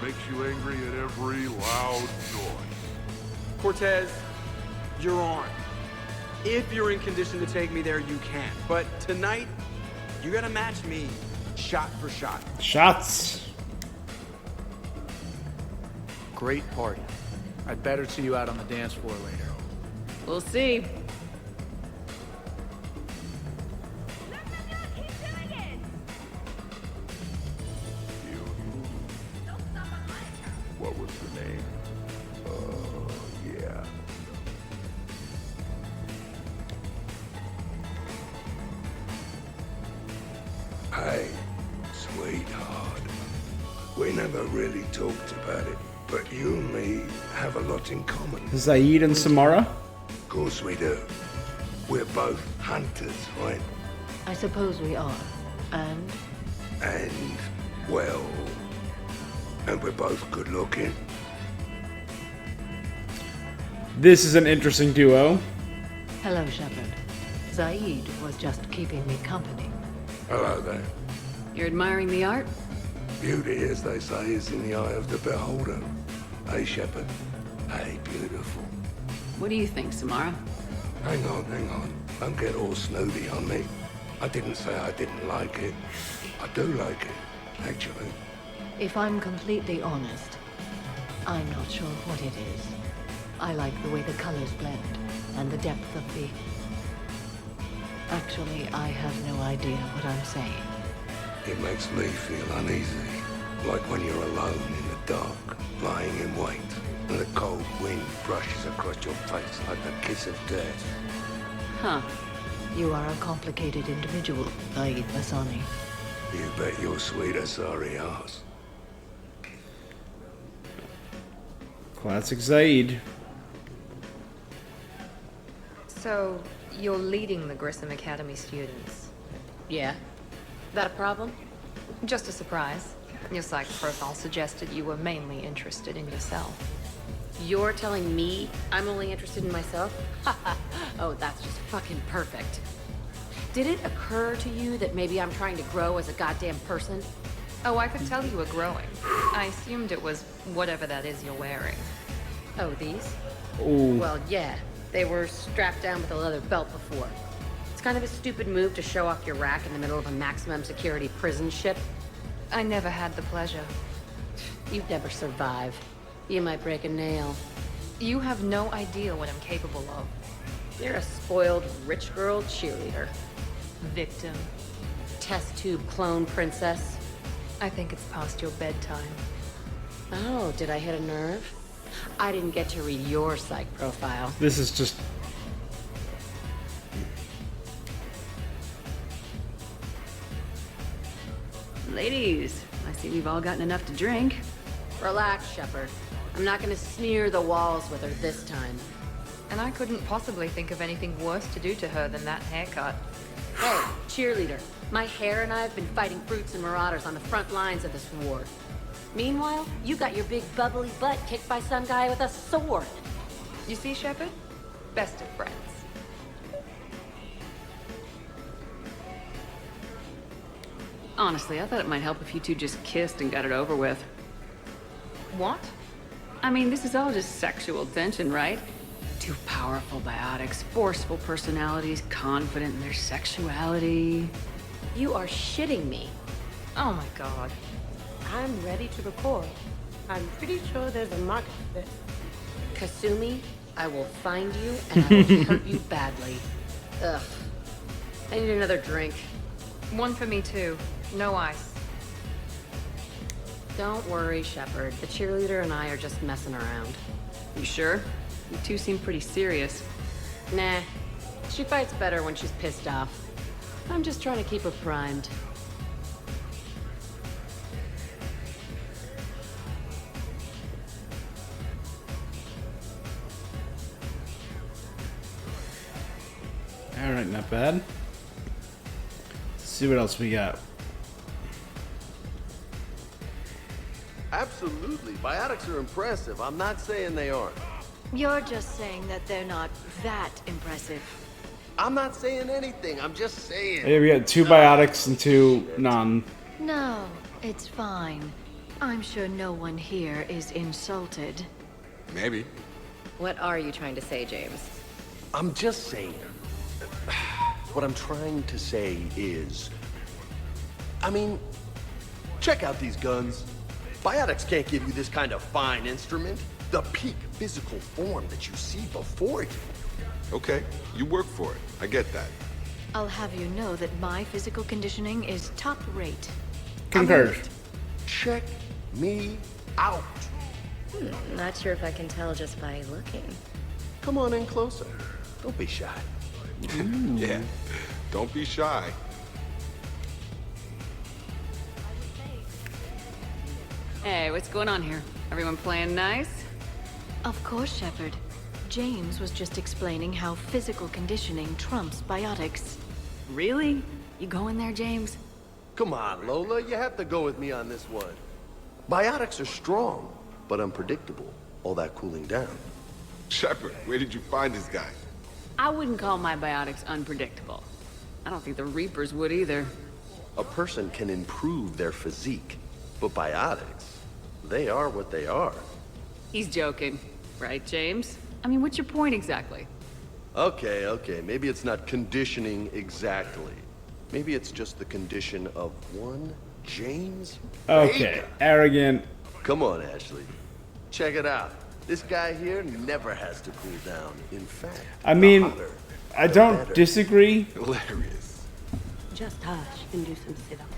Makes you angry at every loud noise. Cortez, you're on. If you're in condition to take me there, you can. But tonight, you gotta match me shot for shot. Shots. Great party. I'd better see you out on the dance floor later. We'll see. What was the name? Yeah. Hey, sweetheart. We never really talked about it, but you and me have a lot in common. Zaid and Samara? Of course we do. We're both hunters, right? I suppose we are. And? And, well... And we're both good looking. This is an interesting duo. Hello, Shepard. Zaid was just keeping me company. Hello there. You're admiring the art? Beauty, as they say, is in the eye of the beholder. Hey, Shepard. Hey, beautiful. What do you think, Samara? Hang on. Don't get all snooty on me. I didn't say I didn't like it. I do like it, actually. If I'm completely honest, I'm not sure what it is. I like the way the colors blend, and the depth of the... Actually, I have no idea what I'm saying. It makes me feel uneasy. Like when you're alone in the dark, lying in wait, and the cold wind brushes across your face like the kiss of death. Huh. You are a complicated individual, Zaid Masani. You bet your sweet Asari ass. Classic Zaid. So, you're leading the Grissom Academy students? Yeah. That a problem? Just a surprise. Your psych profile suggested you were mainly interested in yourself. You're telling me I'm only interested in myself? Oh, that's just fucking perfect. Did it occur to you that maybe I'm trying to grow as a goddamn person? Oh, I could tell you were growing. I assumed it was whatever that is you're wearing. Oh, these? Ooh. Well, yeah. They were strapped down with a leather belt before. It's kind of a stupid move to show off your rack in the middle of a maximum security prison ship. I never had the pleasure. You'd never survive. You might break a nail. You have no idea what I'm capable of. You're a spoiled rich girl cheerleader. Victim. Test tube clone princess. I think it's past your bedtime. Oh, did I hit a nerve? I didn't get to read your psych profile. This is just... Ladies, I see we've all gotten enough to drink. Relax, Shepard. I'm not gonna smear the walls with her this time. And I couldn't possibly think of anything worse to do to her than that haircut. Hey, cheerleader. My hair and I have been fighting brutes and marauders on the front lines of this war. Meanwhile, you got your big bubbly butt kicked by some guy with a sword. You see, Shepard? Best of friends. Honestly, I thought it might help if you two just kissed and got it over with. What? I mean, this is all just sexual tension, right? Two powerful biotics, forceful personalities, confident in their sexuality. You are shitting me. Oh my god. I'm ready to record. I'm pretty sure there's a market for this. Kasumi, I will find you and I will hurt you badly. Ugh. I need another drink. One for me too. No ice. Don't worry, Shepard. The cheerleader and I are just messing around. You sure? You two seem pretty serious. Nah. She fights better when she's pissed off. I'm just trying to keep her primed. Alright, not bad. Let's see what else we got. Absolutely. Biotics are impressive. I'm not saying they aren't. You're just saying that they're not that impressive. I'm not saying anything. I'm just saying. Yeah, we got 2 biotics and 2 non. No, it's fine. I'm sure no one here is insulted. Maybe. What are you trying to say, James? I'm just saying. What I'm trying to say is... I mean, check out these guns. Biotics can't give you this kind of fine instrument. The peak physical form that you see before you. Okay, you work for it. I get that. I'll have you know that my physical conditioning is top rate. Concurred. Check me out. Not sure if I can tell just by looking. Come on in closer. Don't be shy. Yeah, don't be shy. Hey, what's going on here? Everyone playing nice? Of course, Shepard. James was just explaining how physical conditioning trumps biotics. Really? You going there, James? Come on, Lola. You have to go with me on this one. Biotics are strong, but unpredictable. All that cooling down. Shepard, where did you find this guy? I wouldn't call my biotics unpredictable. I don't think the Reapers would either. A person can improve their physique, but biotics, they are what they are. He's joking. Right, James? I mean, what's your point exactly? Okay. Maybe it's not conditioning exactly. Maybe it's just the condition of one James Okay, Vega. arrogant. Come on, Ashley. Check it out. This guy here never has to cool down. In fact, I mean, the hotter, I the don't better. disagree. Hilarious. Just hush and do some sit-ups.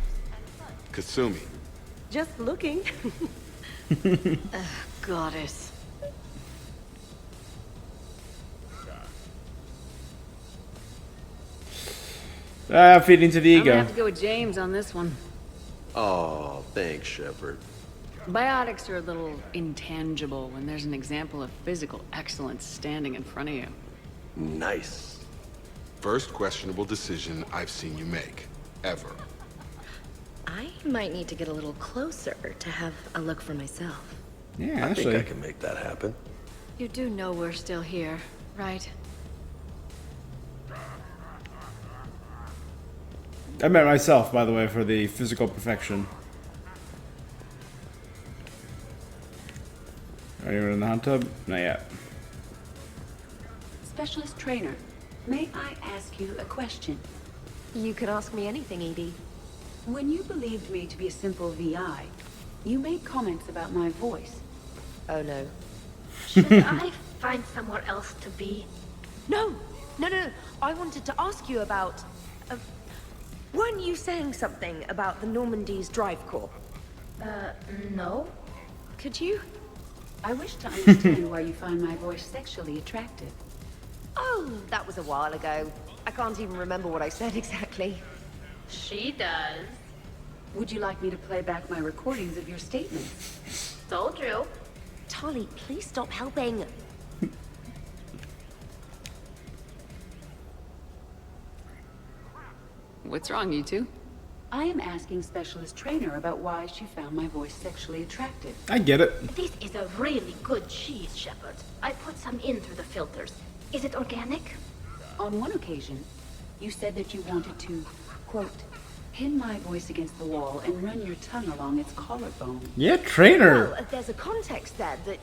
Kasumi. Just looking. Goddess. Feeding to the I'm gonna ego. have to go with James on this one. Oh, thanks, Shepard. Biotics are a little intangible when there's an example of physical excellence standing in front of you. Nice. First questionable decision I've seen you make. Ever. I might need to get a little closer to have a look for myself. Yeah, I think actually. I can make that happen. You do know we're still here, right? I met myself, by the way, for the physical perfection. Are you in the hot tub? Not yet. Specialist trainer, may I ask you a question? You can ask me anything, Edie. When you believed me to be a simple VI, you made comments about my voice. Oh no. Should I find somewhere else to be? No. I wanted to ask you about... weren't you saying something about the Normandy's Drive Corps? No. Could you? I wish to understand why you find my voice sexually attractive. Oh, that was a while ago. I can't even remember what I said exactly. She does. Would you like me to play back my recordings of your statements? Told you. Tali, please stop helping. What's wrong, you two? I am asking Specialist Trainer about why she found my voice sexually attractive. I get it. This is a really good cheese, Shepard. I put some in through the filters. Is it organic? On one occasion, you said that you wanted to, quote, pin my voice against the wall and run your tongue along its collarbone. Yeah, Trainer. Well, there's a context there that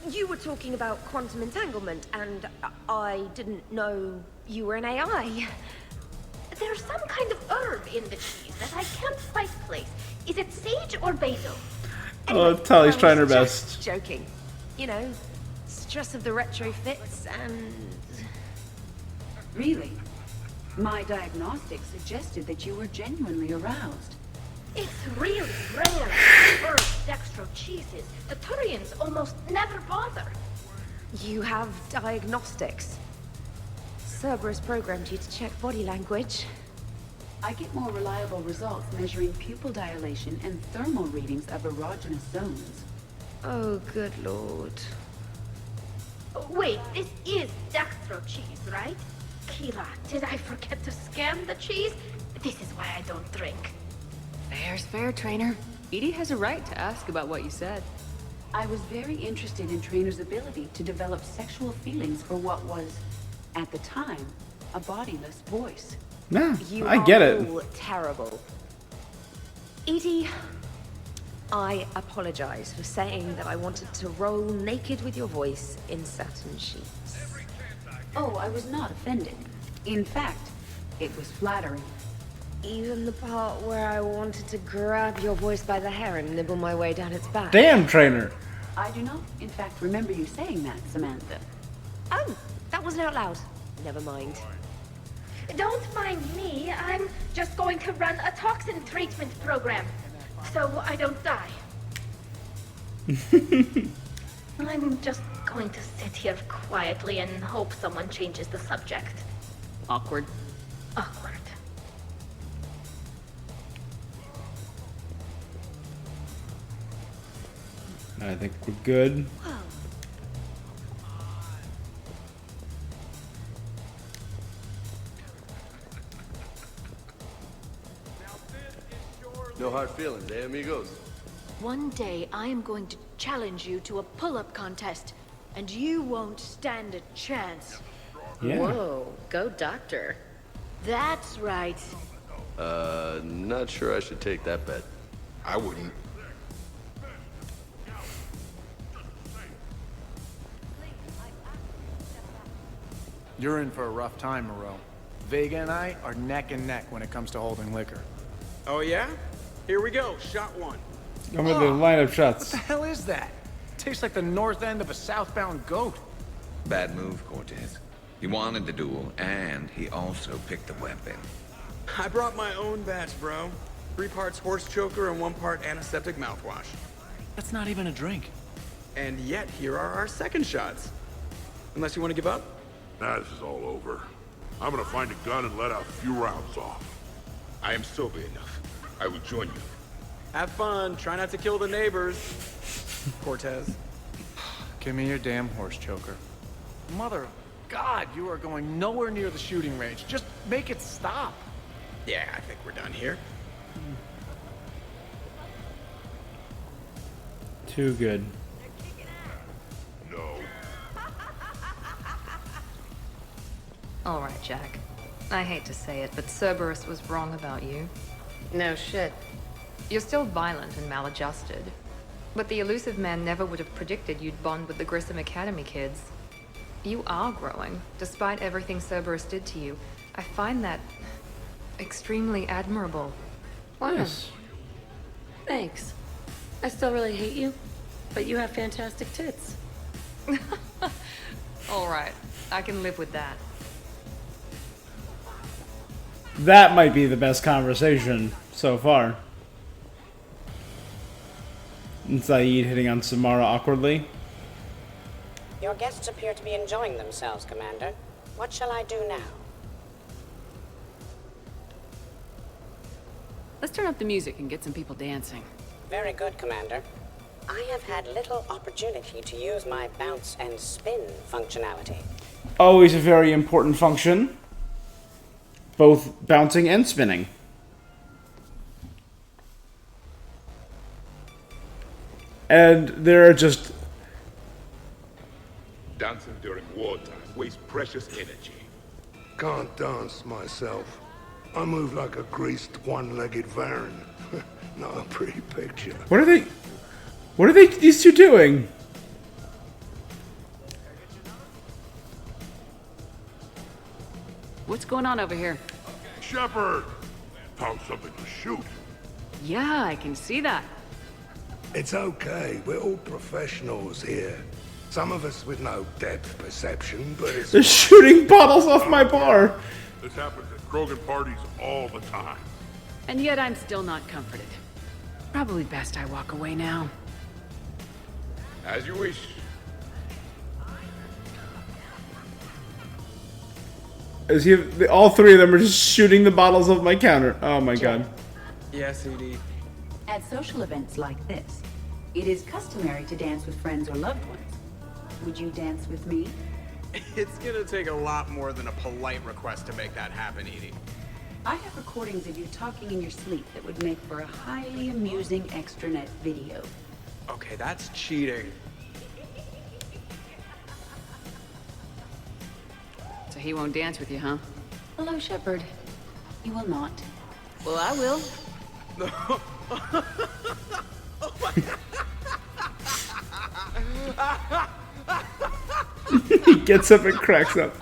you were talking about quantum entanglement, and I didn't know you were an AI. There's some kind of herb in the cheese that I can't quite place. Is it sage or basil? Oh, Tali's trying her Just best. joking. You know, stress of the retrofits and... Really? My diagnostics suggested that you were genuinely aroused. It's really rare herb dextro cheeses. The Turians almost never bother. You have diagnostics. Cerberus programmed you to check body language. I get more reliable results measuring pupil dilation and thermal readings of erogenous zones. Oh, good lord. Wait, this is dextro cheese, right? Keela, did I forget to scan the cheese? This is why I don't drink. Fair's fair, Trainer. Edie has a right to ask about what you said. I was very interested in Trainer's ability to develop sexual feelings for what was, at the time, a bodiless voice. Nah, You I get are it. all terrible. Edie, I apologize for saying that I wanted to roll naked with your voice in satin sheets. Oh, I was not offended. In fact, it was flattering. Even the part where I wanted to grab your voice by the hair and nibble my way down its back. Damn, Trainer. I do not, in fact, remember you saying that, Samantha. Oh, that wasn't out loud. Never mind. Don't mind me. I'm just going to run a toxin treatment program, so I don't die. I'm just going to sit here quietly and hope someone changes the subject. Awkward. Awkward. I think we're good. No hard feelings, eh, amigos? One day I am going to challenge you to a pull-up contest, and you won't stand a chance. Yeah. Whoa, go doctor. That's right. Not sure I should take that bet. I wouldn't. You're in for a rough time, Moreau. Vega and I are neck and neck when it comes to holding liquor. Oh yeah? Here we go, shot one. Come with the lineup shots. What the hell is that? Tastes like the north end of a southbound goat. Bad move, Cortez. He wanted the duel, and he also picked the weapon. I brought my own batch, bro. 3 parts horse choker and 1 part antiseptic mouthwash. That's not even a drink. And yet, here are our second shots. Unless you want to give up? Nah, this is all over. I'm gonna find a gun and let out a few rounds off. I am sober enough. I will join you. Have fun. Try not to kill the neighbors. Cortez. Give me your damn horse choker. Mother of God, you are going nowhere near the shooting range. Just make it stop. Yeah, I think we're done here. Too good. No. All right, Jack. I hate to say it, but Cerberus was wrong about you. No shit. You're still violent and maladjusted. But the elusive man never would have predicted you'd bond with the Grissom Academy kids. You are growing, despite everything Cerberus did to you. I find that extremely admirable. Wow. Thanks. I still really hate you, but you have fantastic tits. All right, I can live with that. That might be the best conversation so far. And Saeed hitting on Samara awkwardly. Your guests appear to be enjoying themselves, Commander. What shall I do now? Let's turn up the music and get some people dancing. Very good, Commander. I have had little opportunity to use my bounce and spin functionality. Always a very important function. Both bouncing and spinning. And there are just... Dancing during wartime wastes precious energy. Can't dance myself. I move like a greased one-legged Varan. Not a pretty picture. What are these two doing? What's going on over here? Shepard! Found something to shoot. Yeah, I can see that. It's okay. We're all professionals here. Some of us with no depth perception, but it's... They're shooting bottles off my bar. This happens at Krogan parties all the time. And yet I'm still not comforted. Probably best I walk away now. As you wish. As all three of them are just shooting the bottles off my counter. Oh my god. Yes, ED. At social events like this, it is customary to dance with friends or loved ones. Would you dance with me? It's gonna take a lot more than a polite request to make that happen, Edie. I have recordings of you talking in your sleep that would make for a highly amusing extranet video. Okay, that's cheating. So he won't dance with you, huh? Hello, Shepard. You will not. Well, I will. He gets up and cracks up.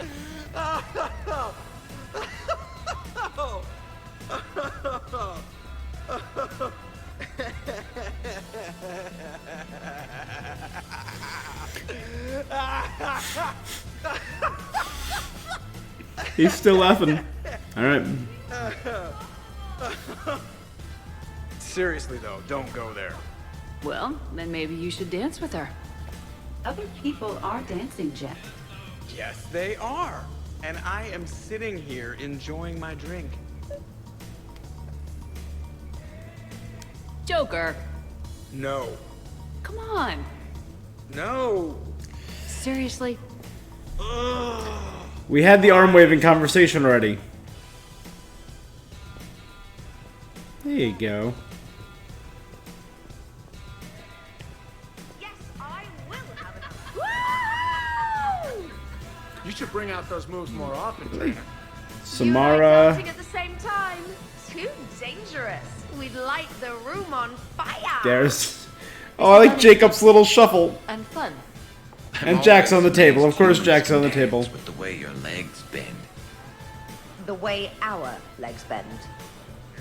He's still laughing. All right. Seriously though, don't go there. Well, then maybe you should dance with her. Other people are dancing, Jeff. Yes, they are. And I am sitting here enjoying my drink. Joker. No. Come on. No. Seriously? We had the arm waving conversation already. There you go. You should bring out those moves more often, trainer. Samara. Dancing at the same time. Too dangerous. We'd light the room on fire. There's... Oh, I like Jacob's little shuffle. And fun. And Jack's on the table. Of course Jack's on the table. With the way your legs bend. The way our legs bend.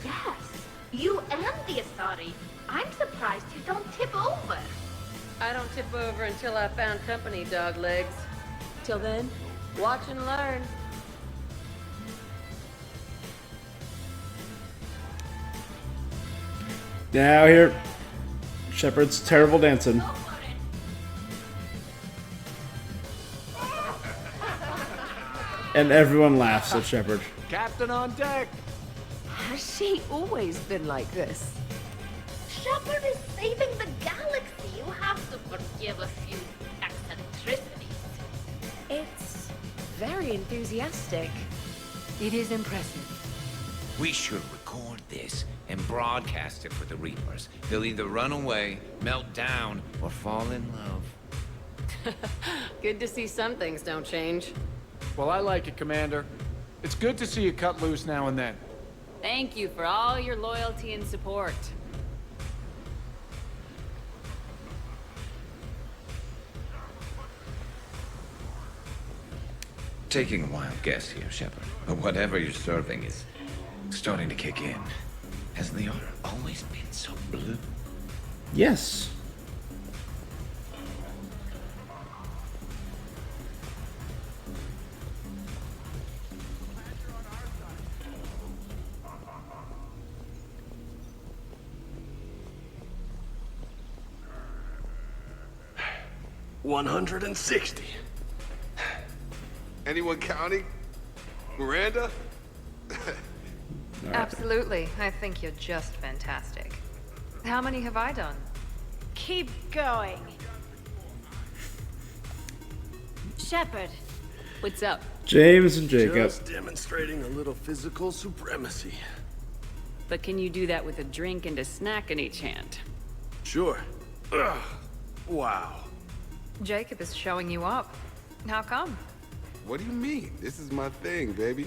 Yes, you and the Asari. I'm surprised you don't tip over. I don't tip over until I found company, dog legs. Till then, watch and learn. Now here, Shepard's terrible dancing. And everyone laughs at Shepard. Captain on deck. Has she always been like this? Shepard is saving the galaxy. You have to forgive a few eccentricities. It's very enthusiastic. It is impressive. We should record this and broadcast it for the Reapers. They'll either run away, melt down, or fall in love. Good to see some things don't change. Well, I like it, Commander. It's good to see you cut loose now and then. Thank you for all your loyalty and support. Taking a wild guess here, Shepard, but whatever you're serving is starting to kick in. Has the art always been so blue? Yes. $160. Anyone counting? Miranda? Absolutely. I think you're just fantastic. How many have I done? Keep going. Shepard. What's up? James and Jacob. Just demonstrating a little physical supremacy. But can you do that with a drink and a snack in each hand? Sure. Ugh. Wow. Jacob is showing you up. How come? What do you mean? This is my thing, baby.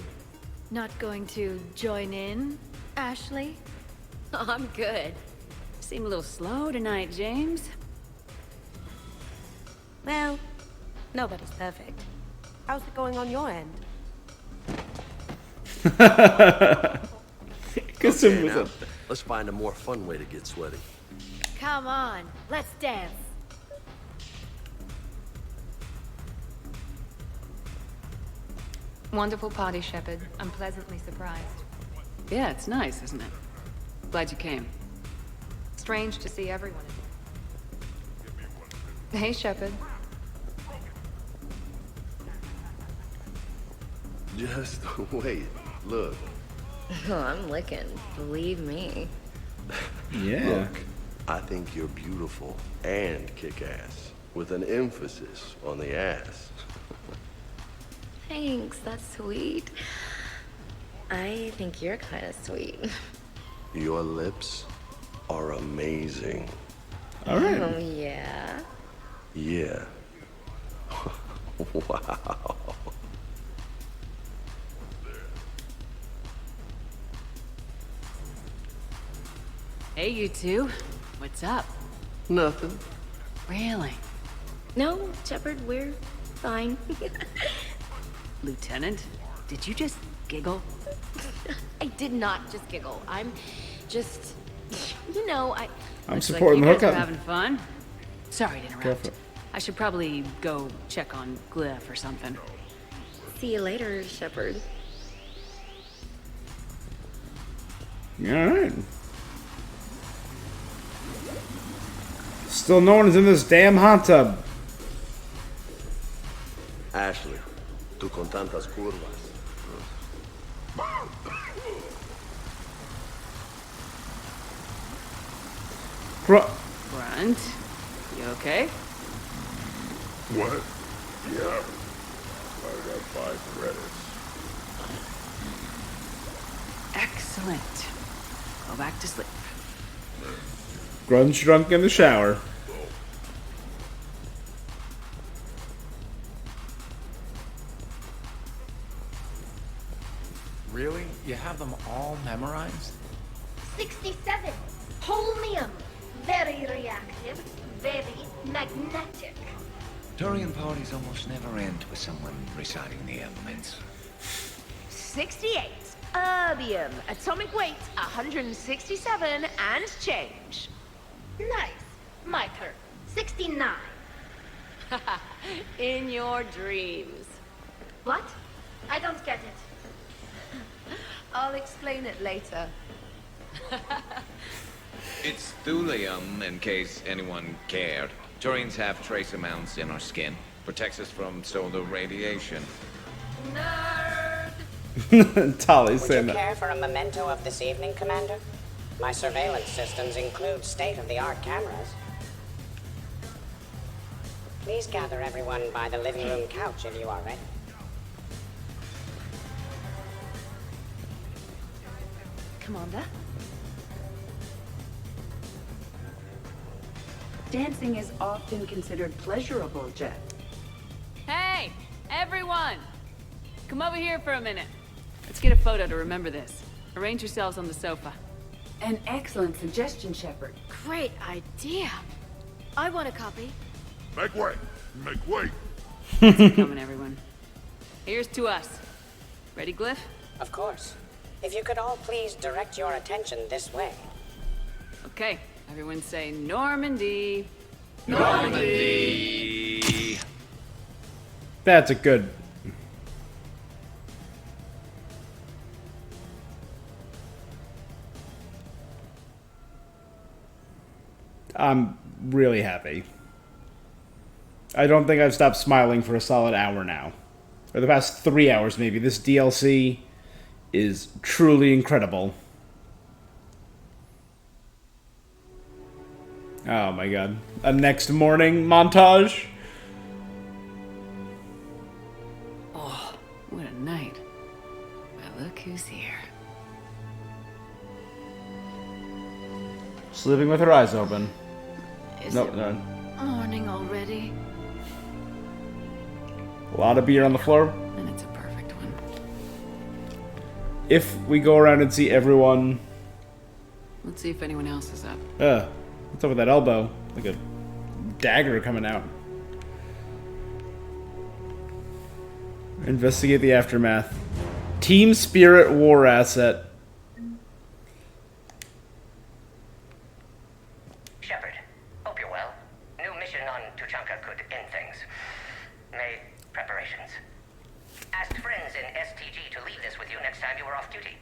Not going to join in, Ashley? Oh, I'm good. Seem a little slow tonight, James. Well, nobody's perfect. How's it going on your end? Okay, now, let's find a more fun way to get sweaty. Come on, let's dance. Wonderful party, Shepard. I'm pleasantly surprised. Yeah, it's nice, isn't it? Glad you came. Strange to see everyone again. Hey, Shepard. Just wait. Look. Oh, I'm licking. Believe me. Yeah. Look, I think you're beautiful and kick-ass, with an emphasis on the ass. Thanks, that's sweet. I think you're kind of sweet. Your lips are amazing. All right. Oh, yeah? Yeah. Wow. Hey, you two. What's up? Nothing. Really? No, Shepard, we're fine. Lieutenant, did you just giggle? I did not just giggle. I'm just, you know, I'm Looks supporting like the you guys are hookup. having fun. Sorry to Go interrupt. for it. I should probably go check on Glyph or something. See you later, Shepard. All right. Still no one is in this damn hot tub. Ashley, tú con tantas curvas. Grunt, you okay? What? Yeah. I got 5 credits. Excellent. Go back to sleep. Grunge drunk in the shower. Really? You have them all memorized? 67. Holmium. Very reactive. Very magnetic. Turian parties almost never end with someone reciting the elements. 68. Erbium. Atomic weight 167 and change. Nice. My turn. 69. In your dreams. What? I don't get it. I'll explain it later. It's thulium, in case anyone cared. Turians have trace amounts in our skin. Protects us from solar radiation. Tali's Would saying you that. care for a memento of this evening, Commander? My surveillance systems include state-of-the-art cameras. Please gather everyone by the living room couch if you are ready. Commander? Dancing is often considered pleasurable, Jet. Hey, everyone! Come over here for a minute. Let's get a photo to remember this. Arrange yourselves on the sofa. An excellent suggestion, Shepard. Great idea. I want a copy. Make way! Make way! Coming, everyone. Here's to us. Ready, Glyph? Of course. If you could all please direct your attention this way. Okay, everyone say Normandy. Normandy! That's a good. I'm really happy. I don't think I've stopped smiling for a solid hour now. Or the past 3 hours, maybe. This DLC is truly incredible. Oh my god. A next morning montage? Oh, what a night. Well, look who's here. Sleeping with her eyes open. Is Nope, it no. morning already? A lot of beer on the floor. And it's a perfect one. If we go around and see everyone... Let's see if anyone else is up. What's up with that elbow? Like a dagger coming out. Investigate the aftermath. Team Spirit War Asset. Shepard, hope you're well. New mission on Tuchanka could end things. Made preparations. Asked friends in STG to leave this with you next time you were off duty.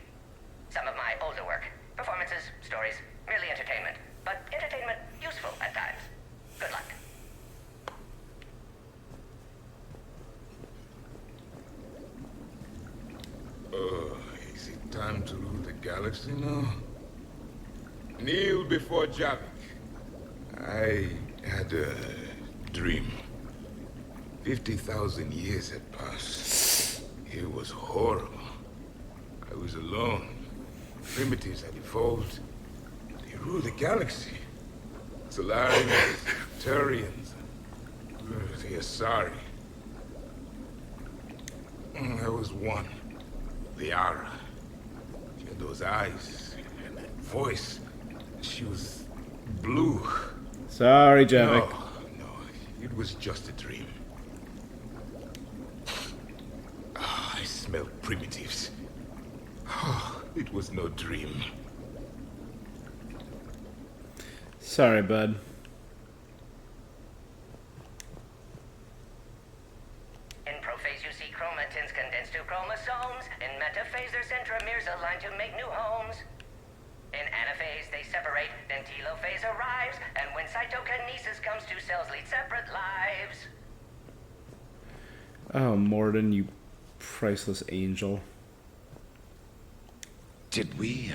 Some of my older work. Performances, stories, merely entertainment. But entertainment useful at times. Good luck. Is it time to rule the galaxy now? Kneel before Javik. I had a dream. 50,000 years had passed. It was horrible. I was alone. Primitives had evolved. They ruled the galaxy. Solarians, Turians, the Asari. There was one. Liara. She had those eyes and that voice. She was blue. Sorry, Javik. No, it was just a dream. I smelled primitives. It was no dream. Sorry, bud. In prophase you see chromatins condensed to chromosomes. In metaphase their centromeres align to make new homes. In anaphase they separate, then telophase arrives. And when cytokinesis comes, two cells lead separate lives. Oh, Mordin, you priceless angel. Did we,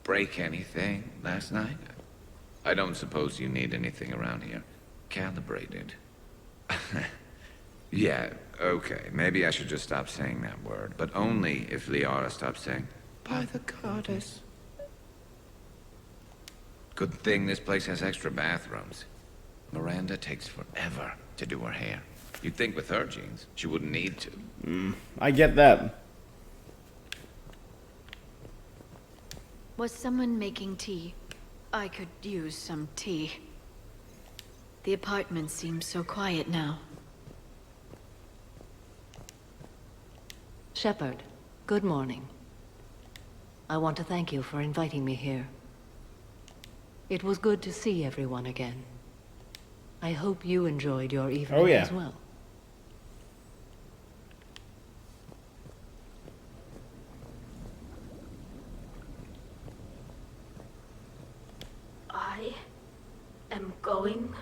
break anything last night? I don't suppose you need anything around here. Calibrated. Yeah, okay. Maybe I should just stop saying that word. But only if Liara stops saying, by the goddess. Good thing this place has extra bathrooms. Miranda takes forever to do her hair. You'd think with her genes, she wouldn't need to. I get that. Was someone making tea? I could use some tea. The apartment seems so quiet now. Shepard, good morning. I want to thank you for inviting me here. It was good to see everyone again. I hope you enjoyed your evening as well. I am going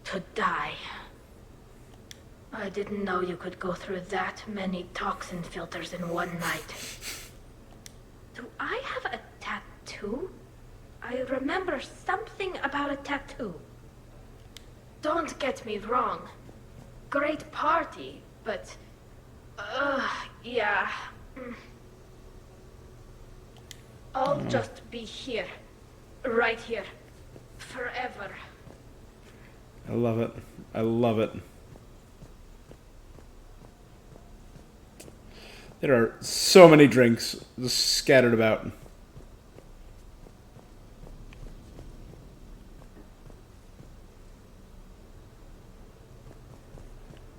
to die. I didn't know you could go through that many toxin filters in one night. Do I have a tattoo? I remember something about a tattoo. Don't get me wrong. Great party, but... yeah. I'll just be here. Right here. Forever. I love it. I love it. There are so many drinks just scattered about.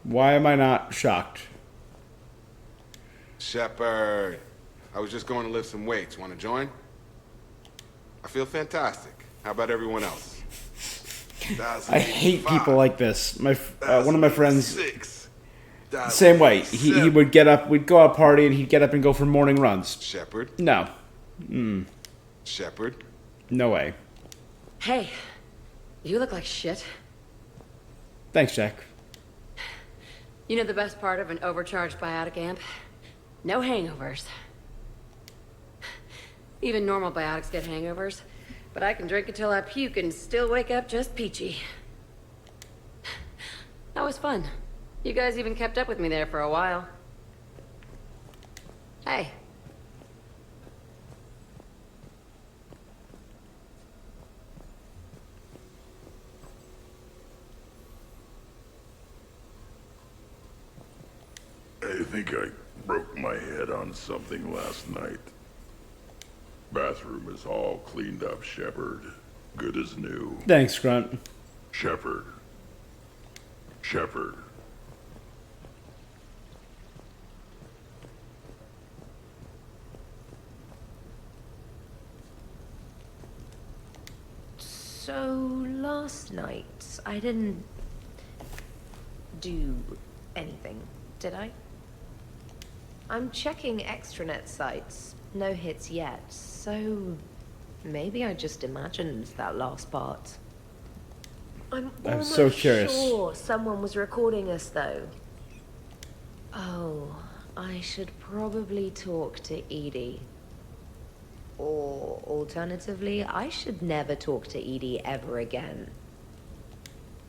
Why am I not shocked? Shepard, I was just going to lift some weights. Want to join? I feel fantastic. How about everyone else? I hate people like this. One of my friends, same way. He would get up. We'd go out party, and he'd get up and go for morning runs. Shepard. No. Shepard. No way. Hey, you look like shit. Thanks, Jack. You know the best part of an overcharged biotic amp? No hangovers. Even normal biotics get hangovers. But I can drink until I puke and still wake up just peachy. That was fun. You guys even kept up with me there for a while. Hey. I think I broke my head on something last night. Bathroom is all cleaned up, Shepard. Good as new. Thanks, Grunt. Shepard. Shepard. So, last night, I didn't do anything, did I? I'm checking extranet sites. No hits yet, so maybe I just imagined that last part. I'm so curious. sure someone was recording us, though. Oh, I should probably talk to Edie. Or, alternatively, I should never talk to Edie ever again.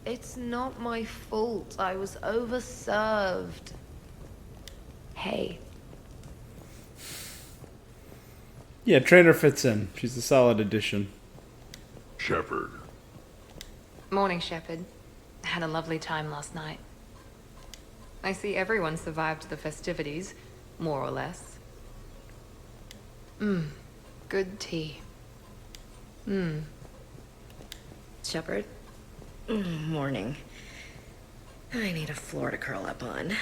It's not my fault. I was overserved. Hey. Yeah, Trainer fits in. She's a solid addition. Shepard. Morning, Shepard. Had a lovely time last night. I see everyone survived the festivities, more or less. Good tea. Shepard? Morning. I need a floor to curl up on.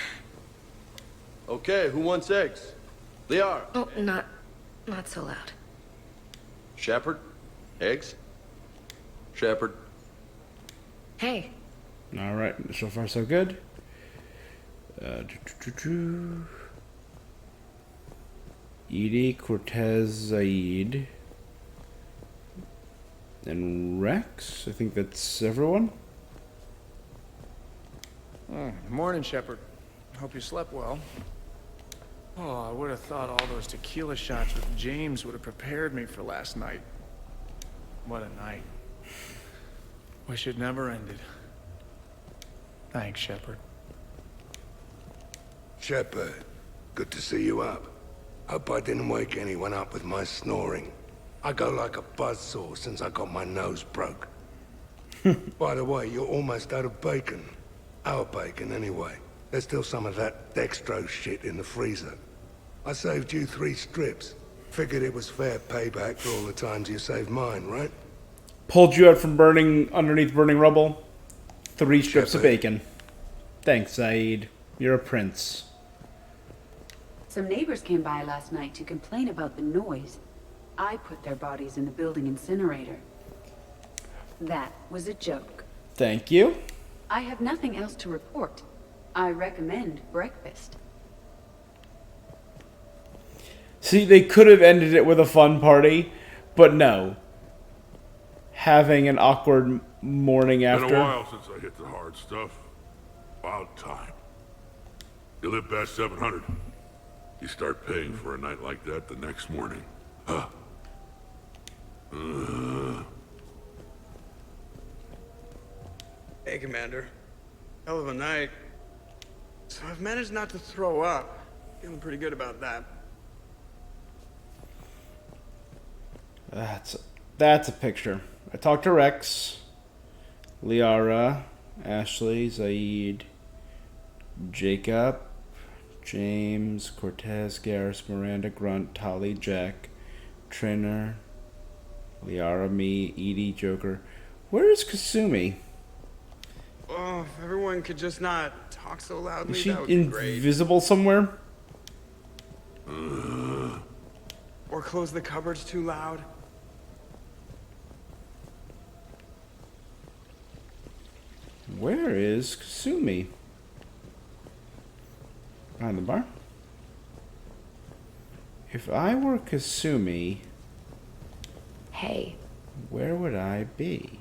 Okay, who wants eggs? Liara. Oh, not so loud. Shepard? Eggs? Shepard? Hey. All right, so far so good. Edie, Cortez, Zaid, and Rex. I think that's everyone. Morning, Shepard. Hope you slept well. Oh, I would have thought all those tequila shots with James would have prepared me for last night. What a night. Wish it never ended. Thanks, Shepard. Shepard, good to see you up. Hope I didn't wake anyone up with my snoring. I go like a buzzsaw since I got my nose broke. By the way, you're almost out of bacon. Our bacon, anyway. There's still some of that dextrose shit in the freezer. I saved you 3 strips. Figured it was fair payback for all the times you saved mine, right? Pulled you out from underneath burning rubble. 3 strips of bacon. Thanks, Zaid. You're a prince. Some neighbors came by last night to complain about the noise. I put their bodies in the building incinerator. That was a joke. Thank you. I have nothing else to report. I recommend breakfast. See, they could have ended it with a fun party, but no. Having an awkward morning after. Been a while since I hit the hard stuff. About time. You live past 700. You start paying for a night like that the next morning. Huh. Hey, Commander. Hell of a night. So I've managed not to throw up. Feeling pretty good about that. That's a picture. I talked to Rex, Liara, Ashley, Zaid, Jacob, James, Cortez, Garrus, Miranda, Grunt, Tali, Jack, Trainer, Liara, me, Edie, Joker. Where is Kasumi? Oh, if everyone could just not talk so loudly, Is she that would be great. invisible somewhere? Or close the cupboards too loud. Where is Kasumi? Behind the bar? If I were Kasumi... Hey. Where would I be?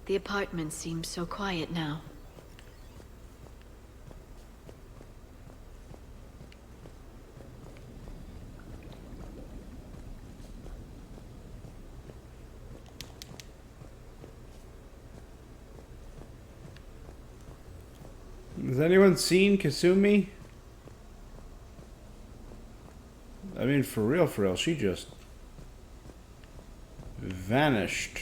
The apartment seems so quiet now. Has anyone seen Kasumi? I mean, for real, she just vanished.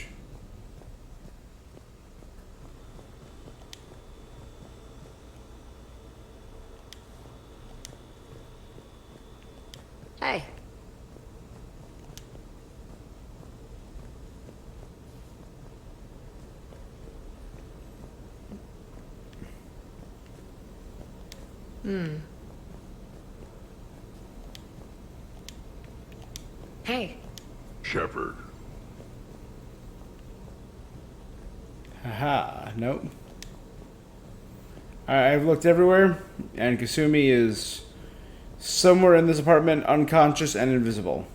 Hey. Hey. Shepard. Haha, nope. I've looked everywhere, and Kasumi is somewhere in this apartment, unconscious and invisible.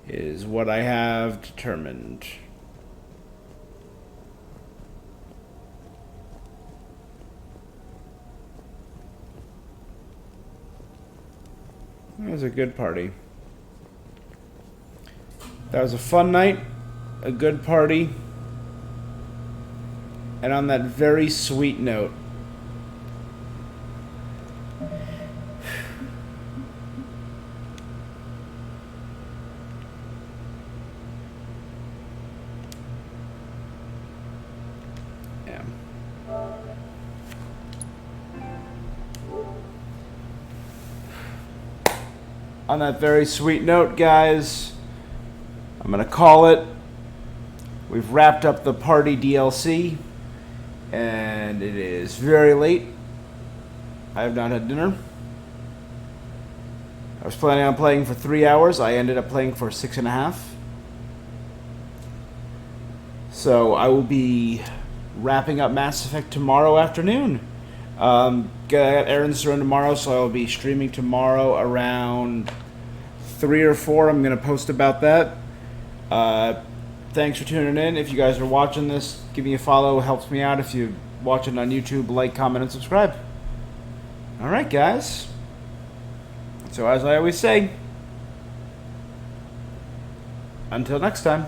Is what I have determined. It was a good party. That was a fun night, a good party, and on that very sweet note, yeah. On that very sweet note, guys, I'm gonna call it. We've wrapped up the party DLC, and it is very late. I have not had dinner. I was planning on playing for 3 hours. I ended up playing for 6.5. So I will be wrapping up Mass Effect tomorrow afternoon. Got errands to run tomorrow, so I will be streaming tomorrow around 3 or 4. I'm going to post about that. Thanks for tuning in. If you guys are watching this, give me a follow. It helps me out. If you watch it on YouTube, like, comment, and subscribe. Alright, guys. So as I always say, until next time.